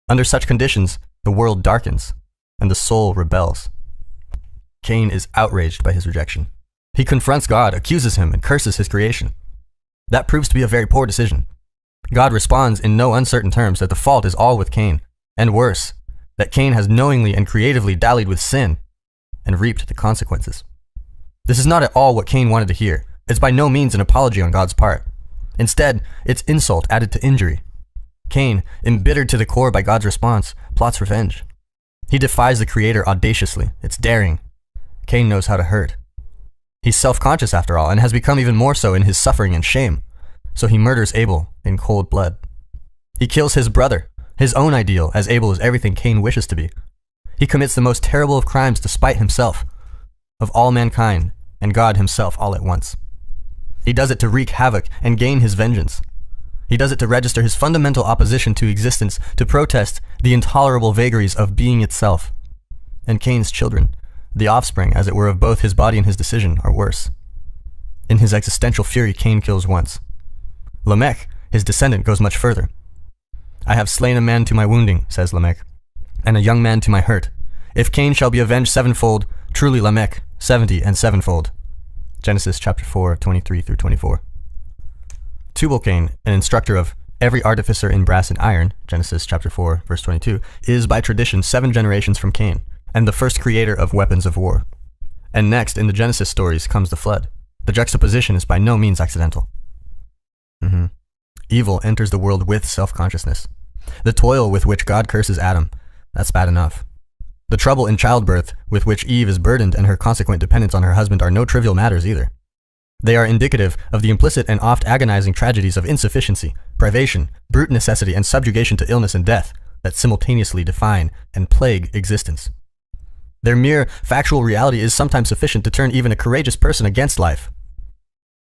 Under such conditions, the world darkens and the soul rebels. Cain is outraged by his rejection. He confronts God, accuses him, and curses his creation. That proves to be a very poor decision. God responds in no uncertain terms that the fault is all with Cain, and worse, that Cain has knowingly and creatively dallied with sin and reaped the consequences. This is not at all what Cain wanted to hear. It's by no means an apology on God's part. Instead, it's insult added to injury. Cain, embittered to the core by God's response, plots revenge. He defies the Creator audaciously. It's daring. Cain knows how to hurt. He's self-conscious after all, and has become even more so in his suffering and shame. So he murders Abel in cold blood. He kills his brother, his own ideal, as Abel is everything Cain wishes to be. He commits the most terrible of crimes to spite himself, of all mankind, and God himself all at once. He does it to wreak havoc and gain his vengeance. He does it to register his fundamental opposition to existence, to protest the intolerable vagaries of being itself. And Cain's children, the offspring, as it were, of both his body and his decision, are worse. In his existential fury, Cain kills once. Lamech, his descendant, goes much further. I have slain a man to my wounding, says Lamech, and a young man to my hurt. If Cain shall be avenged sevenfold, truly Lamech, 70 and sevenfold. Genesis chapter 4, 23 through 24. Tubal-Cain, an instructor of every artificer in brass and iron, Genesis chapter 4, verse 22, is by tradition 7 generations from Cain, and the first creator of weapons of war. And next, in the Genesis stories, comes the flood. The juxtaposition is by no means accidental. Evil enters the world with self-consciousness. The toil with which God curses Adam, that's bad enough. The trouble in childbirth with which Eve is burdened and her consequent dependence on her husband are no trivial matters either. They are indicative of the implicit and oft agonizing tragedies of insufficiency, privation, brute necessity, and subjugation to illness and death that simultaneously define and plague existence. Their mere factual reality is sometimes sufficient to turn even a courageous person against life.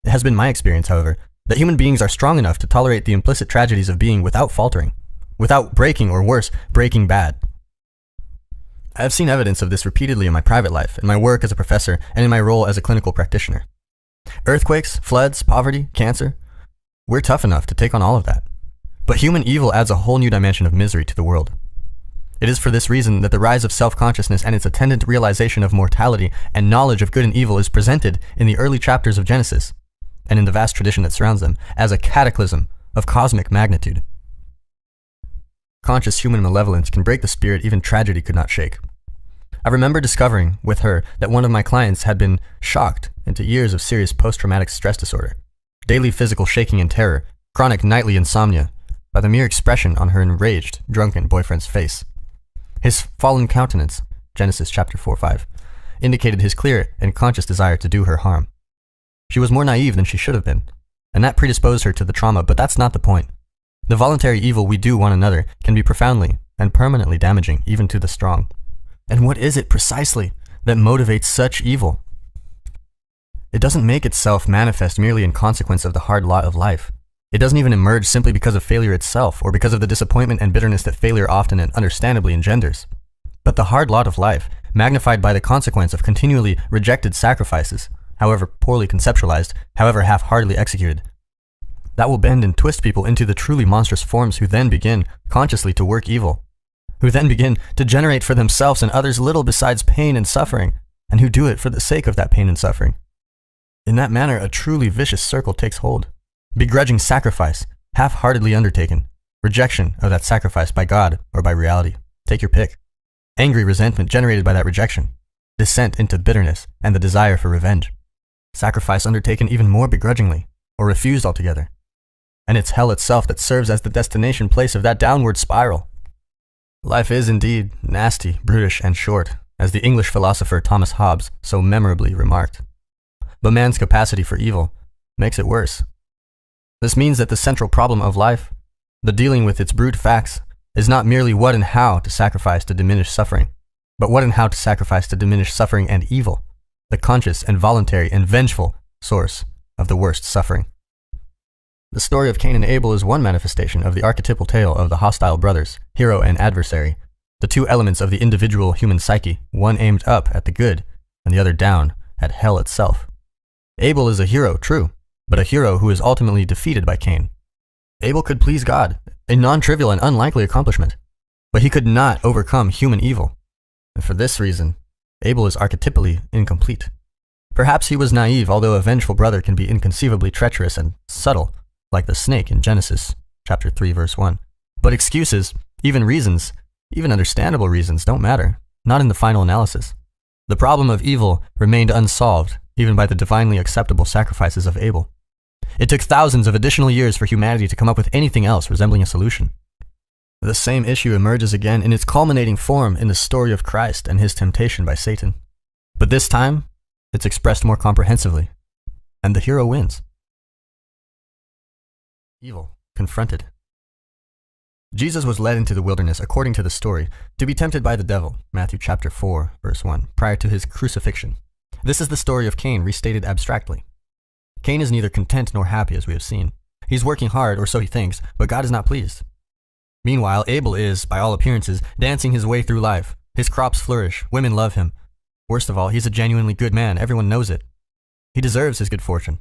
It has been my experience, however, that human beings are strong enough to tolerate the implicit tragedies of being without faltering, without breaking, or worse, breaking bad. I have seen evidence of this repeatedly in my private life, in my work as a professor, and in my role as a clinical practitioner. Earthquakes, floods, poverty, cancer, we're tough enough to take on all of that. But human evil adds a whole new dimension of misery to the world. It is for this reason that the rise of self-consciousness and its attendant realization of mortality and knowledge of good and evil is presented in the early chapters of Genesis, and in the vast tradition that surrounds them, as a cataclysm of cosmic magnitude. Conscious human malevolence can break the spirit even tragedy could not shake. I remember discovering with her that one of my clients had been shocked into years of serious post-traumatic stress disorder, daily physical shaking and terror, chronic nightly insomnia, by the mere expression on her enraged, drunken boyfriend's face. His fallen countenance, Genesis chapter 4-5, indicated his clear and conscious desire to do her harm. She was more naive than she should have been, and that predisposed her to the trauma, but that's not the point. The voluntary evil we do one another can be profoundly and permanently damaging, even to the strong. And what is it precisely that motivates such evil? It doesn't make itself manifest merely in consequence of the hard lot of life. It doesn't even emerge simply because of failure itself, or because of the disappointment and bitterness that failure often and understandably engenders. But the hard lot of life, magnified by the consequence of continually rejected sacrifices, however poorly conceptualized, however half-heartedly executed, That will bend and twist people into the truly monstrous forms who then begin consciously to work evil, who then begin to generate for themselves and others little besides pain and suffering, and who do it for the sake of that pain and suffering. In that manner, a truly vicious circle takes hold. Begrudging sacrifice, half-heartedly undertaken, rejection of that sacrifice by God or by reality. Take your pick. Angry resentment generated by that rejection, descent into bitterness and the desire for revenge. Sacrifice undertaken even more begrudgingly, or refused altogether. And it's hell itself that serves as the destination place of that downward spiral. Life is indeed nasty, brutish, and short, as the English philosopher Thomas Hobbes so memorably remarked. But man's capacity for evil makes it worse. This means that the central problem of life, the dealing with its brute facts, is not merely what and how to sacrifice to diminish suffering, but what and how to sacrifice to diminish suffering and evil, the conscious and voluntary and vengeful source of the worst suffering. The story of Cain and Abel is one manifestation of the archetypal tale of the hostile brothers, hero and adversary, the two elements of the individual human psyche, one aimed up at the good and the other down at hell itself. Abel is a hero, true, but a hero who is ultimately defeated by Cain. Abel could please God, a non-trivial and unlikely accomplishment, but he could not overcome human evil. And for this reason, Abel is archetypally incomplete. Perhaps he was naive, although a vengeful brother can be inconceivably treacherous and subtle, like the snake in Genesis chapter 3, verse 1. But excuses, even reasons, even understandable reasons, don't matter, not in the final analysis. The problem of evil remained unsolved, even by the divinely acceptable sacrifices of Abel. It took thousands of additional years for humanity to come up with anything else resembling a solution. The same issue emerges again in its culminating form in the story of Christ and his temptation by Satan. But this time, it's expressed more comprehensively, and the hero wins. Evil confronted. Jesus was led into the wilderness, according to the story, to be tempted by the devil, Matthew chapter 4, verse 1, prior to his crucifixion. This is the story of Cain restated abstractly. Cain is neither content nor happy, as we have seen. He's working hard, or so he thinks, but God is not pleased. Meanwhile, Abel is, by all appearances, dancing his way through life. His crops flourish, women love him. Worst of all, he's a genuinely good man, everyone knows it. He deserves his good fortune.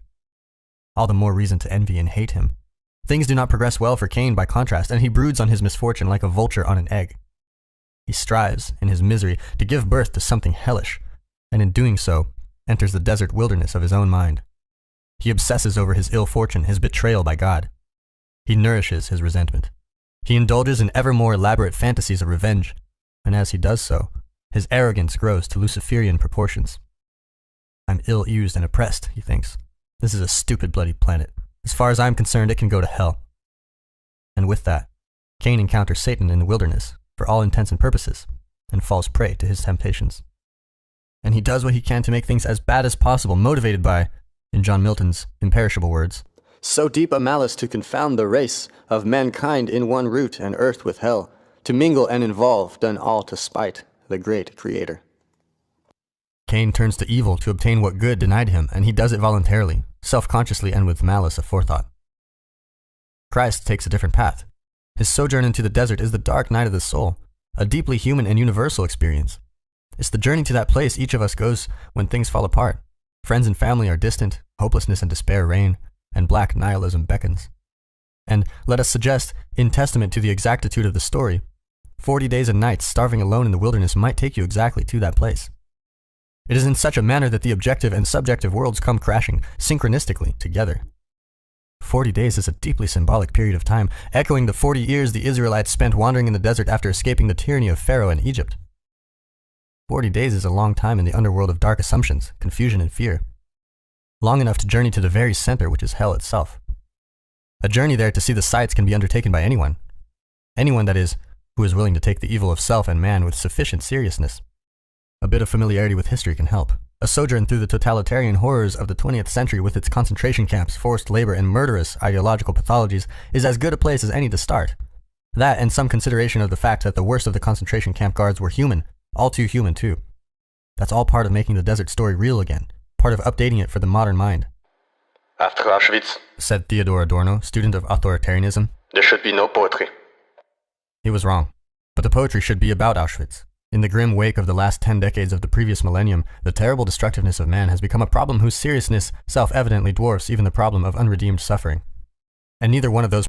All the more reason to envy and hate him. Things do not progress well for Cain by contrast, and he broods on his misfortune like a vulture on an egg. He strives, in his misery, to give birth to something hellish, and in doing so, enters the desert wilderness of his own mind. He obsesses over his ill fortune, his betrayal by God. He nourishes his resentment. He indulges in ever more elaborate fantasies of revenge, and as he does so, his arrogance grows to Luciferian proportions. I'm ill-used and oppressed, he thinks. This is a stupid bloody planet. As far as I'm concerned, it can go to hell. And with that, Cain encounters Satan in the wilderness, for all intents and purposes, and falls prey to his temptations. And he does what he can to make things as bad as possible, motivated by, in John Milton's imperishable words, so deep a malice to confound the race of mankind in one root and earth with hell, to mingle and involve, done all to spite the great Creator. Cain turns to evil to obtain what good denied him, and he does it voluntarily, self-consciously and with malice aforethought. Christ takes a different path. His sojourn into the desert is the dark night of the soul, a deeply human and universal experience. It's the journey to that place each of us goes when things fall apart. Friends and family are distant, hopelessness and despair reign, and black nihilism beckons. And let us suggest, in testament to the exactitude of the story, 40 days and nights starving alone in the wilderness might take you exactly to that place. It is in such a manner that the objective and subjective worlds come crashing synchronistically together. 40 days is a deeply symbolic period of time, echoing the 40 years the Israelites spent wandering in the desert after escaping the tyranny of Pharaoh in Egypt. 40 days is a long time in the underworld of dark assumptions, confusion, and fear. Long enough to journey to the very center, which is hell itself. A journey there to see the sights can be undertaken by anyone. Anyone, that is, who is willing to take the evil of self and man with sufficient seriousness. A bit of familiarity with history can help. A sojourn through the totalitarian horrors of the 20th century with its concentration camps, forced labor, and murderous ideological pathologies is as good a place as any to start. That, and some consideration of the fact that the worst of the concentration camp guards were human, all too human too. That's all part of making the desert story real again, part of updating it for the modern mind. After Auschwitz, said Theodor Adorno, student of authoritarianism, there should be no poetry. He was wrong. But the poetry should be about Auschwitz. In the grim wake of the last 10 decades of the previous millennium, the terrible destructiveness of man has become a problem whose seriousness self-evidently dwarfs even the problem of unredeemed suffering. and neither one of those